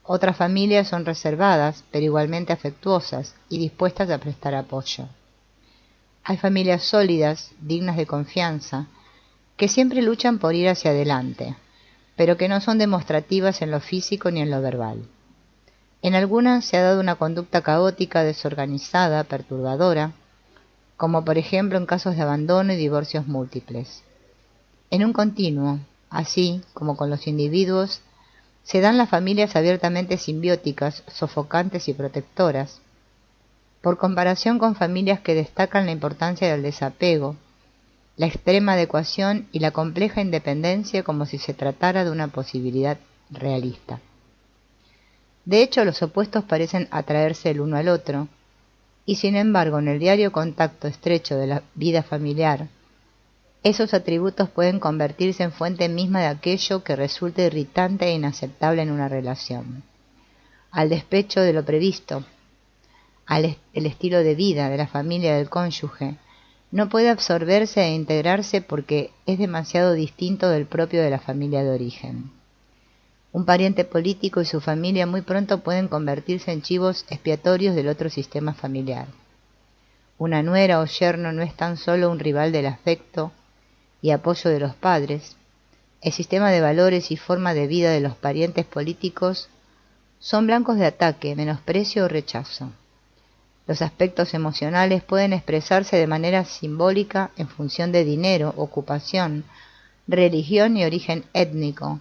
Otras familias son reservadas, pero igualmente afectuosas y dispuestas a prestar apoyo. Hay familias sólidas, dignas de confianza, que siempre luchan por ir hacia adelante, pero que no son demostrativas en lo físico ni en lo verbal. En algunas se ha dado una conducta caótica, desorganizada, perturbadora, como por ejemplo en casos de abandono y divorcios múltiples. En un continuo, así como con los individuos, se dan las familias abiertamente simbióticas, sofocantes y protectoras, por comparación con familias que destacan la importancia del desapego, la extrema adecuación y la compleja independencia como si se tratara de una posibilidad realista. De hecho, los opuestos parecen atraerse el uno al otro, y sin embargo, en el diario contacto estrecho de la vida familiar, esos atributos pueden convertirse en fuente misma de aquello que resulta irritante e inaceptable en una relación. Al despecho de lo previsto, el estilo de vida de la familia del cónyuge no puede absorberse e integrarse porque es demasiado distinto del propio de la familia de origen. Un pariente político y su familia muy pronto pueden convertirse en chivos expiatorios del otro sistema familiar. Una nuera o yerno no es tan solo un rival del afecto y apoyo de los padres. El sistema de valores y forma de vida de los parientes políticos son blancos de ataque, menosprecio o rechazo. Los aspectos emocionales pueden expresarse de manera simbólica en función de dinero, ocupación, religión y origen étnico,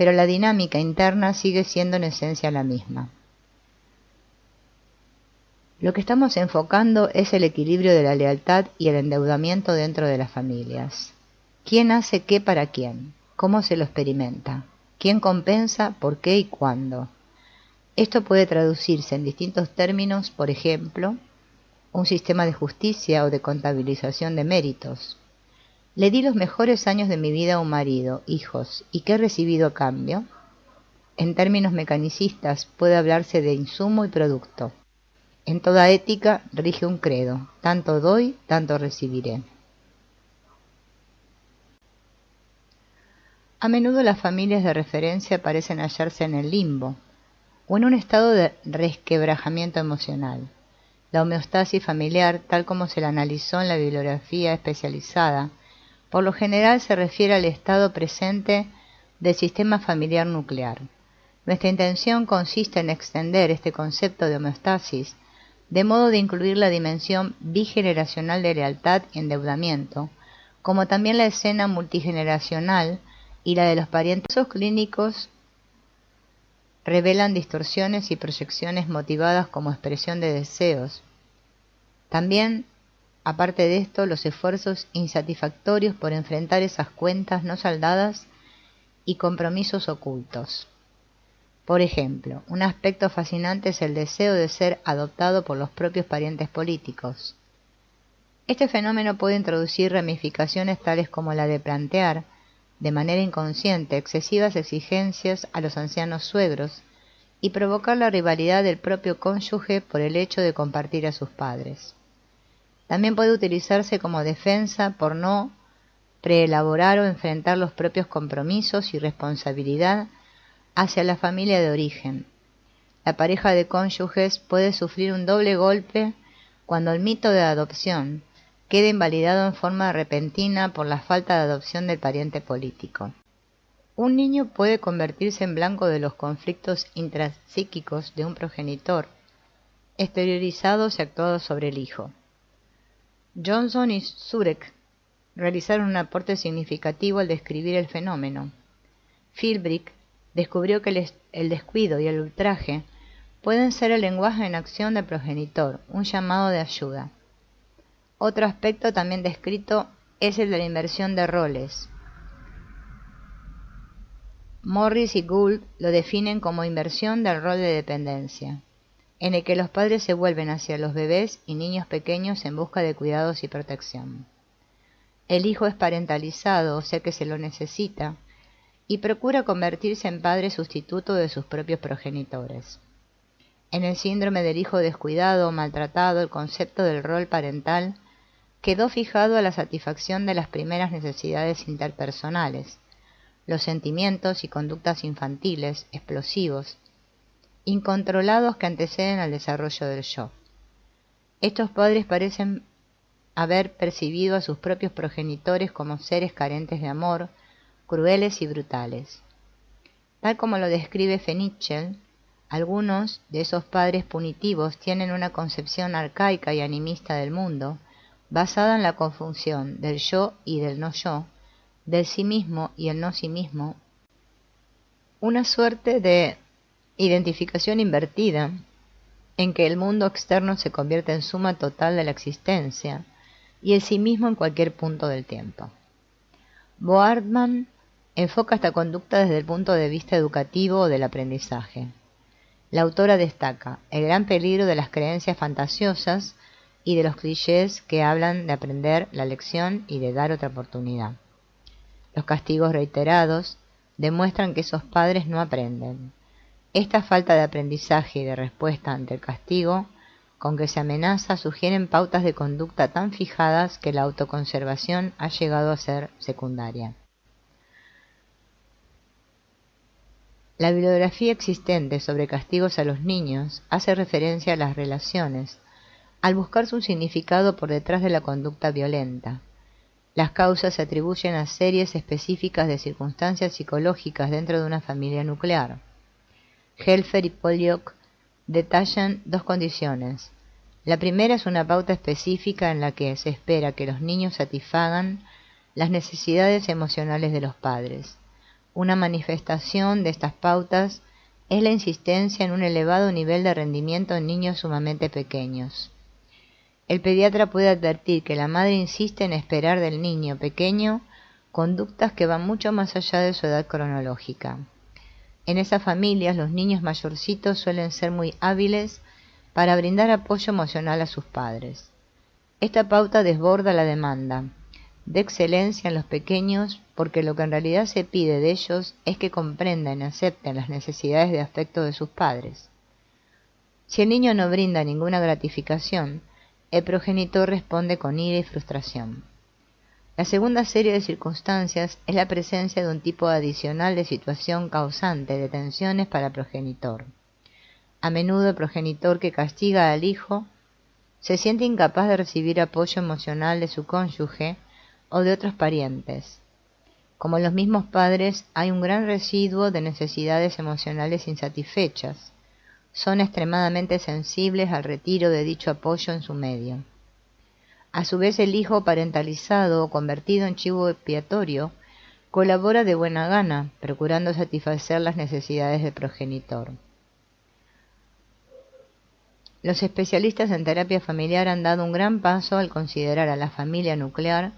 pero la dinámica interna sigue siendo en esencia la misma. Lo que estamos enfocando es el equilibrio de la lealtad y el endeudamiento dentro de las familias. ¿Quién hace qué para quién? ¿Cómo se lo experimenta? ¿Quién compensa? ¿Por qué y cuándo? Esto puede traducirse en distintos términos, por ejemplo, un sistema de justicia o de contabilización de méritos. Le di los mejores años de mi vida a un marido, hijos, ¿y qué he recibido a cambio? En términos mecanicistas puede hablarse de insumo y producto. En toda ética rige un credo, tanto doy, tanto recibiré. A menudo las familias de referencia parecen hallarse en el limbo, o en un estado de resquebrajamiento emocional. La homeostasis familiar, tal como se la analizó en la bibliografía especializada, por lo general se refiere al estado presente del sistema familiar nuclear. Nuestra intención consiste en extender este concepto de homeostasis, de modo de incluir la dimensión bigeneracional de lealtad y endeudamiento, como también la escena multigeneracional y la de los parientes clínicos revelan distorsiones y proyecciones motivadas como expresión de deseos. También, aparte de esto, los esfuerzos insatisfactorios por enfrentar esas cuentas no saldadas y compromisos ocultos. Por ejemplo, un aspecto fascinante es el deseo de ser adoptado por los propios parientes políticos. Este fenómeno puede introducir ramificaciones tales como la de plantear, de manera inconsciente, excesivas exigencias a los ancianos suegros y provocar la rivalidad del propio cónyuge por el hecho de compartir a sus padres. También puede utilizarse como defensa por no preelaborar o enfrentar los propios compromisos y responsabilidad hacia la familia de origen. La pareja de cónyuges puede sufrir un doble golpe cuando el mito de adopción queda invalidado en forma repentina por la falta de adopción del pariente político. Un niño puede convertirse en blanco de los conflictos intrapsíquicos de un progenitor, exteriorizados y actuados sobre el hijo. Johnson y Zurek realizaron un aporte significativo al describir el fenómeno. Philbrick descubrió que el descuido y el ultraje pueden ser el lenguaje en acción del progenitor, un llamado de ayuda. Otro aspecto también descrito es el de la inversión de roles. Morris y Gould lo definen como inversión del rol de dependencia, en el que los padres se vuelven hacia los bebés y niños pequeños en busca de cuidados y protección. El hijo es parentalizado, o sea que se lo necesita, y procura convertirse en padre sustituto de sus propios progenitores. En el síndrome del hijo descuidado o maltratado, el concepto del rol parental quedó fijado a la satisfacción de las primeras necesidades interpersonales, los sentimientos y conductas infantiles, explosivos, incontrolados que anteceden al desarrollo del yo. Estos padres parecen haber percibido a sus propios progenitores como seres carentes de amor, crueles y brutales. Tal como lo describe Fenichel, algunos de esos padres punitivos tienen una concepción arcaica y animista del mundo, basada en la confusión del yo y del no yo, del sí mismo y el no sí mismo, una suerte de identificación invertida, en que el mundo externo se convierte en suma total de la existencia y el sí mismo en cualquier punto del tiempo. Boardman enfoca esta conducta desde el punto de vista educativo o del aprendizaje. La autora destaca el gran peligro de las creencias fantasiosas y de los clichés que hablan de aprender la lección y de dar otra oportunidad. Los castigos reiterados demuestran que esos padres no aprenden. Esta falta de aprendizaje y de respuesta ante el castigo con que se amenaza sugieren pautas de conducta tan fijadas que la autoconservación ha llegado a ser secundaria. La bibliografía existente sobre castigos a los niños hace referencia a las relaciones, al buscar su significado por detrás de la conducta violenta. Las causas se atribuyen a series específicas de circunstancias psicológicas dentro de una familia nuclear. Helfer y Pollock detallan dos condiciones. La primera es una pauta específica en la que se espera que los niños satisfagan las necesidades emocionales de los padres. Una manifestación de estas pautas es la insistencia en un elevado nivel de rendimiento en niños sumamente pequeños. El pediatra puede advertir que la madre insiste en esperar del niño pequeño conductas que van mucho más allá de su edad cronológica. En esas familias, los niños mayorcitos suelen ser muy hábiles para brindar apoyo emocional a sus padres. Esta pauta desborda la demanda de excelencia en los pequeños porque lo que en realidad se pide de ellos es que comprendan y acepten las necesidades de afecto de sus padres. Si el niño no brinda ninguna gratificación, el progenitor responde con ira y frustración. La segunda serie de circunstancias es la presencia de un tipo adicional de situación causante de tensiones para el progenitor. A menudo el progenitor que castiga al hijo se siente incapaz de recibir apoyo emocional de su cónyuge o de otros parientes. Como los mismos padres, hay un gran residuo de necesidades emocionales insatisfechas. Son extremadamente sensibles al retiro de dicho apoyo en su medio. A su vez, el hijo parentalizado o convertido en chivo expiatorio colabora de buena gana, procurando satisfacer las necesidades del progenitor. Los especialistas en terapia familiar han dado un gran paso al considerar a la familia nuclear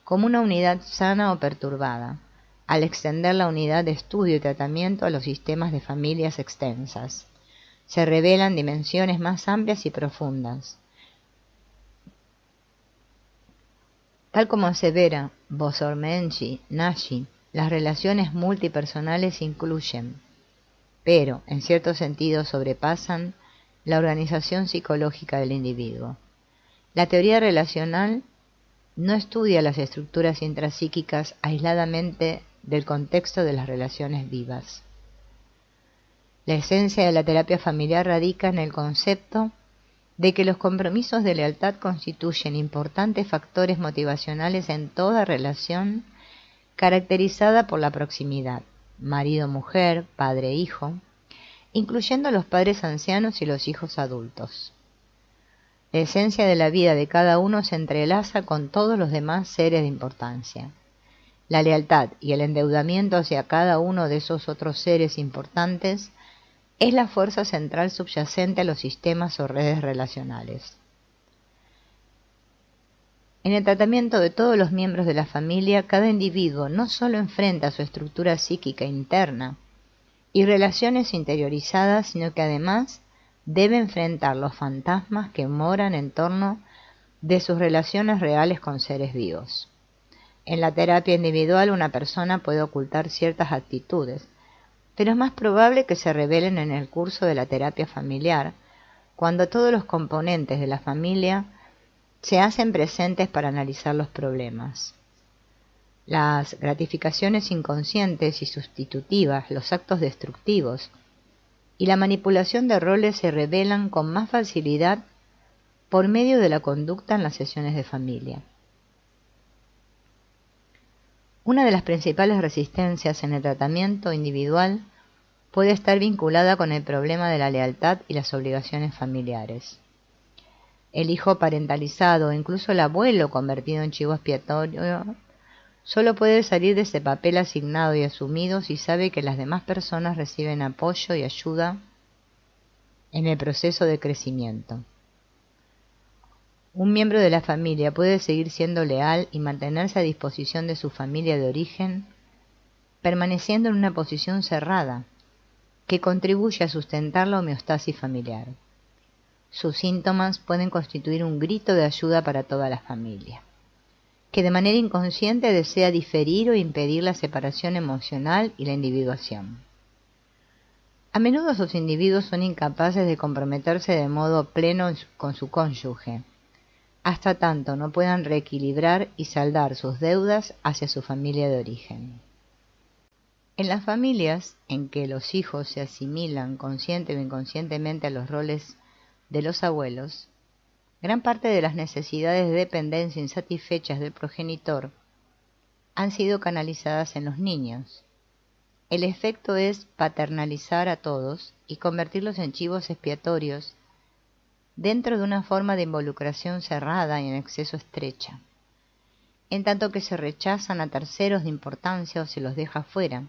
como una unidad sana o perturbada, al extender la unidad de estudio y tratamiento a los sistemas de familias extensas. Se revelan dimensiones más amplias y profundas. Tal como asevera Bosormenchi, Nashi, las relaciones multipersonales incluyen, pero en cierto sentido sobrepasan, la organización psicológica del individuo. La teoría relacional no estudia las estructuras intrapsíquicas aisladamente del contexto de las relaciones vivas. La esencia de la terapia familiar radica en el concepto de que los compromisos de lealtad constituyen importantes factores motivacionales en toda relación caracterizada por la proximidad, marido-mujer, padre-hijo, incluyendo los padres ancianos y los hijos adultos. La esencia de la vida de cada uno se entrelaza con todos los demás seres de importancia. La lealtad y el endeudamiento hacia cada uno de esos otros seres importantes es la fuerza central subyacente a los sistemas o redes relacionales. En el tratamiento de todos los miembros de la familia, cada individuo no solo enfrenta su estructura psíquica interna y relaciones interiorizadas, sino que además debe enfrentar los fantasmas que moran en torno de sus relaciones reales con seres vivos. En la terapia individual, una persona puede ocultar ciertas actitudes, pero es más probable que se revelen en el curso de la terapia familiar, cuando todos los componentes de la familia se hacen presentes para analizar los problemas. Las gratificaciones inconscientes y sustitutivas, los actos destructivos y la manipulación de roles se revelan con más facilidad por medio de la conducta en las sesiones de familia. Una de las principales resistencias en el tratamiento individual puede estar vinculada con el problema de la lealtad y las obligaciones familiares. El hijo parentalizado o incluso el abuelo convertido en chivo expiatorio solo puede salir de ese papel asignado y asumido si sabe que las demás personas reciben apoyo y ayuda en el proceso de crecimiento. Un miembro de la familia puede seguir siendo leal y mantenerse a disposición de su familia de origen, permaneciendo en una posición cerrada, que contribuye a sustentar la homeostasis familiar. Sus síntomas pueden constituir un grito de ayuda para toda la familia, que de manera inconsciente desea diferir o impedir la separación emocional y la individuación. A menudo esos individuos son incapaces de comprometerse de modo pleno con su cónyuge, hasta tanto no puedan reequilibrar y saldar sus deudas hacia su familia de origen. En las familias en que los hijos se asimilan consciente o inconscientemente a los roles de los abuelos, gran parte de las necesidades de dependencia insatisfechas del progenitor han sido canalizadas en los niños. El efecto es paternalizar a todos y convertirlos en chivos expiatorios dentro de una forma de involucración cerrada y en exceso estrecha, en tanto que se rechazan a terceros de importancia o se los deja fuera,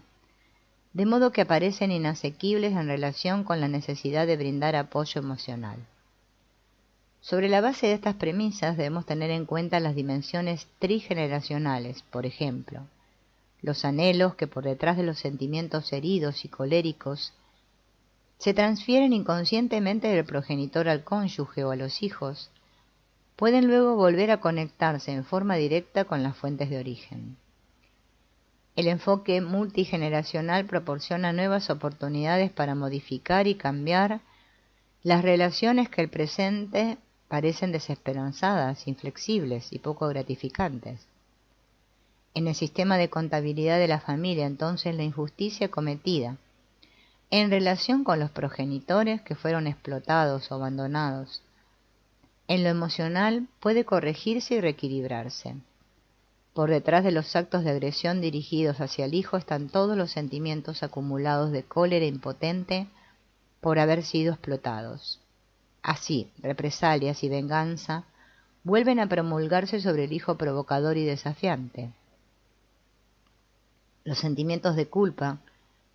de modo que aparecen inasequibles en relación con la necesidad de brindar apoyo emocional. Sobre la base de estas premisas debemos tener en cuenta las dimensiones trigeneracionales, por ejemplo, los anhelos que por detrás de los sentimientos heridos y coléricos se transfieren inconscientemente del progenitor al cónyuge o a los hijos, pueden luego volver a conectarse en forma directa con las fuentes de origen. El enfoque multigeneracional proporciona nuevas oportunidades para modificar y cambiar las relaciones que el presente parecen desesperanzadas, inflexibles y poco gratificantes. En el sistema de contabilidad de la familia, entonces, la injusticia cometida en relación con los progenitores que fueron explotados o abandonados, en lo emocional puede corregirse y reequilibrarse. Por detrás de los actos de agresión dirigidos hacia el hijo están todos los sentimientos acumulados de cólera impotente por haber sido explotados. Así, represalias y venganza vuelven a promulgarse sobre el hijo provocador y desafiante. Los sentimientos de culpa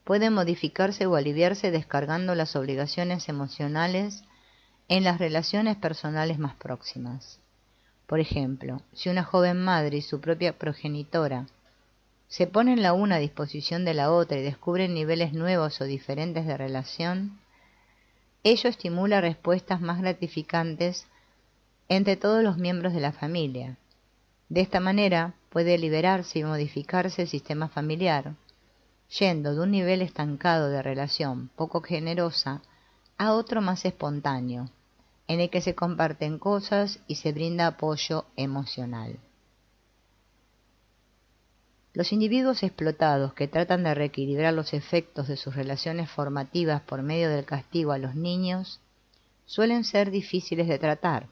pueden modificarse o aliviarse descargando las obligaciones emocionales en las relaciones personales más próximas. Por ejemplo, si una joven madre y su propia progenitora se ponen la una a disposición de la otra y descubren niveles nuevos o diferentes de relación, ello estimula respuestas más gratificantes entre todos los miembros de la familia. De esta manera puede liberarse y modificarse el sistema familiar, yendo de un nivel estancado de relación poco generosa a otro más espontáneo, en el que se comparten cosas y se brinda apoyo emocional. Los individuos explotados que tratan de reequilibrar los efectos de sus relaciones formativas por medio del castigo a los niños suelen ser difíciles de tratar,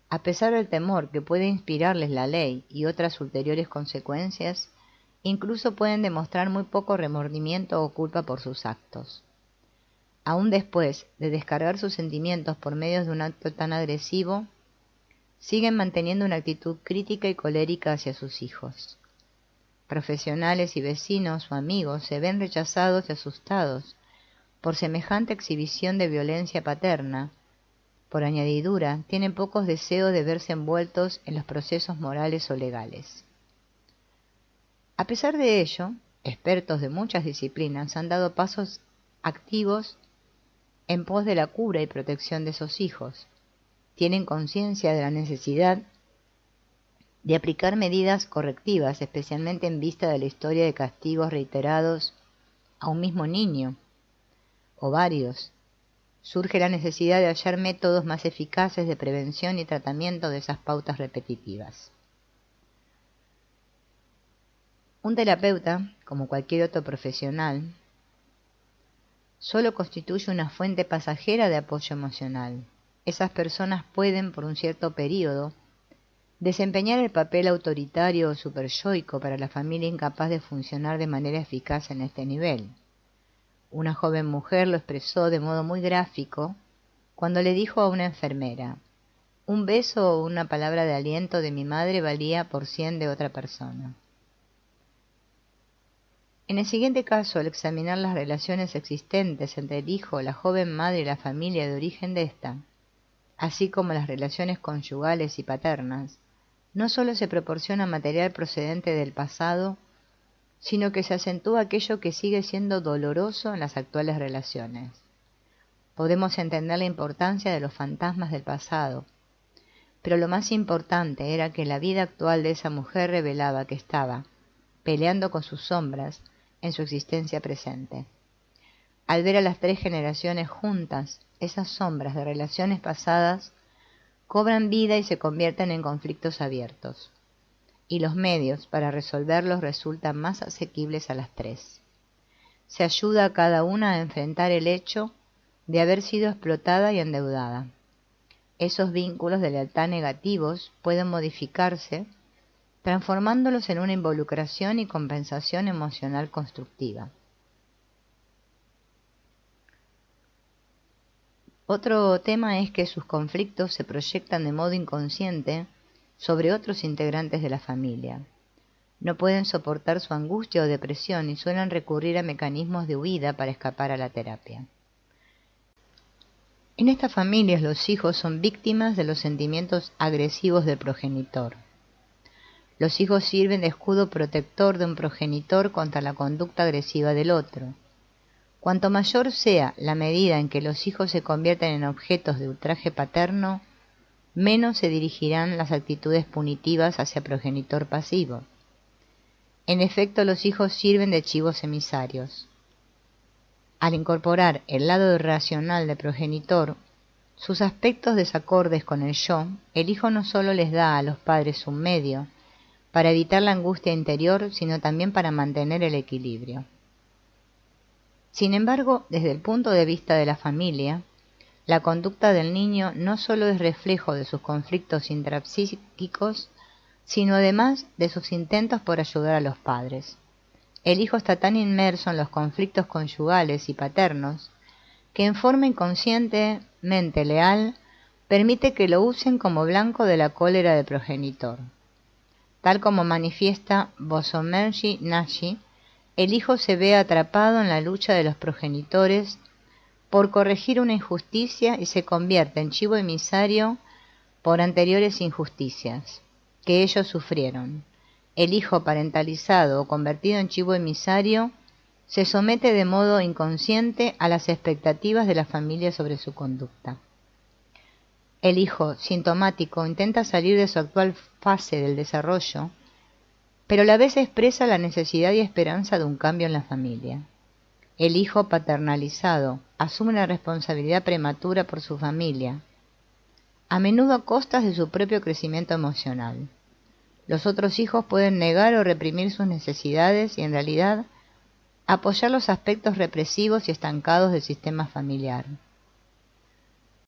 a pesar del temor que puede inspirarles la ley y otras ulteriores consecuencias. Incluso pueden demostrar muy poco remordimiento o culpa por sus actos. Aún después de descargar sus sentimientos por medio de un acto tan agresivo, siguen manteniendo una actitud crítica y colérica hacia sus hijos. Profesionales y vecinos o amigos se ven rechazados y asustados por semejante exhibición de violencia paterna. Por añadidura, tienen pocos deseos de verse envueltos en los procesos morales o legales. A pesar de ello, expertos de muchas disciplinas han dado pasos activos en pos de la cura y protección de esos hijos. Tienen conciencia de la necesidad de aplicar medidas correctivas, especialmente en vista de la historia de castigos reiterados a un mismo niño o varios, surge la necesidad de hallar métodos más eficaces de prevención y tratamiento de esas pautas repetitivas. Un terapeuta, como cualquier otro profesional, solo constituye una fuente pasajera de apoyo emocional. Esas personas pueden, por un cierto período, desempeñar el papel autoritario o superyoico para la familia incapaz de funcionar de manera eficaz en este nivel. Una joven mujer lo expresó de modo muy gráfico cuando le dijo a una enfermera: un beso o una palabra de aliento de mi madre valía por 100 de otra persona. En el siguiente caso, al examinar las relaciones existentes entre el hijo, la joven madre y la familia de origen de ésta, así como las relaciones conyugales y paternas, no solo se proporciona material procedente del pasado, sino que se acentúa aquello que sigue siendo doloroso en las actuales relaciones. Podemos entender la importancia de los fantasmas del pasado, pero lo más importante era que la vida actual de esa mujer revelaba que estaba peleando con sus sombras en su existencia presente. Al ver a las 3 generaciones juntas, esas sombras de relaciones pasadas cobran vida y se convierten en conflictos abiertos, y los medios para resolverlos resultan más asequibles a las 3. Se ayuda a cada una a enfrentar el hecho de haber sido explotada y endeudada. Esos vínculos de lealtad negativos pueden modificarse, transformándolos en una involucración y compensación emocional constructiva. Otro tema es que sus conflictos se proyectan de modo inconsciente sobre otros integrantes de la familia. No pueden soportar su angustia o depresión y suelen recurrir a mecanismos de huida para escapar a la terapia. En estas familias los hijos son víctimas de los sentimientos agresivos del progenitor. Los hijos sirven de escudo protector de un progenitor contra la conducta agresiva del otro. Cuanto mayor sea la medida en que los hijos se convierten en objetos de ultraje paterno, menos se dirigirán las actitudes punitivas hacia progenitor pasivo. En efecto, los hijos sirven de chivos emisarios. Al incorporar el lado irracional del progenitor, sus aspectos desacordes con el yo, el hijo no solo les da a los padres un medio para evitar la angustia interior, sino también para mantener el equilibrio. Sin embargo, desde el punto de vista de la familia, la conducta del niño no solo es reflejo de sus conflictos intrapsíquicos, sino además de sus intentos por ayudar a los padres. El hijo está tan inmerso en los conflictos conyugales y paternos que en forma inconscientemente leal permite que lo usen como blanco de la cólera del progenitor. Tal como manifiesta Bosomerji Nashi, el hijo se ve atrapado en la lucha de los progenitores por corregir una injusticia y se convierte en chivo emisario por anteriores injusticias que ellos sufrieron. El hijo parentalizado o convertido en chivo emisario se somete de modo inconsciente a las expectativas de la familia sobre su conducta. El hijo sintomático intenta salir de su actual fase del desarrollo, pero a la vez expresa la necesidad y esperanza de un cambio en la familia. El hijo paternalizado asume la responsabilidad prematura por su familia, a menudo a costas de su propio crecimiento emocional. Los otros hijos pueden negar o reprimir sus necesidades y en realidad apoyar los aspectos represivos y estancados del sistema familiar.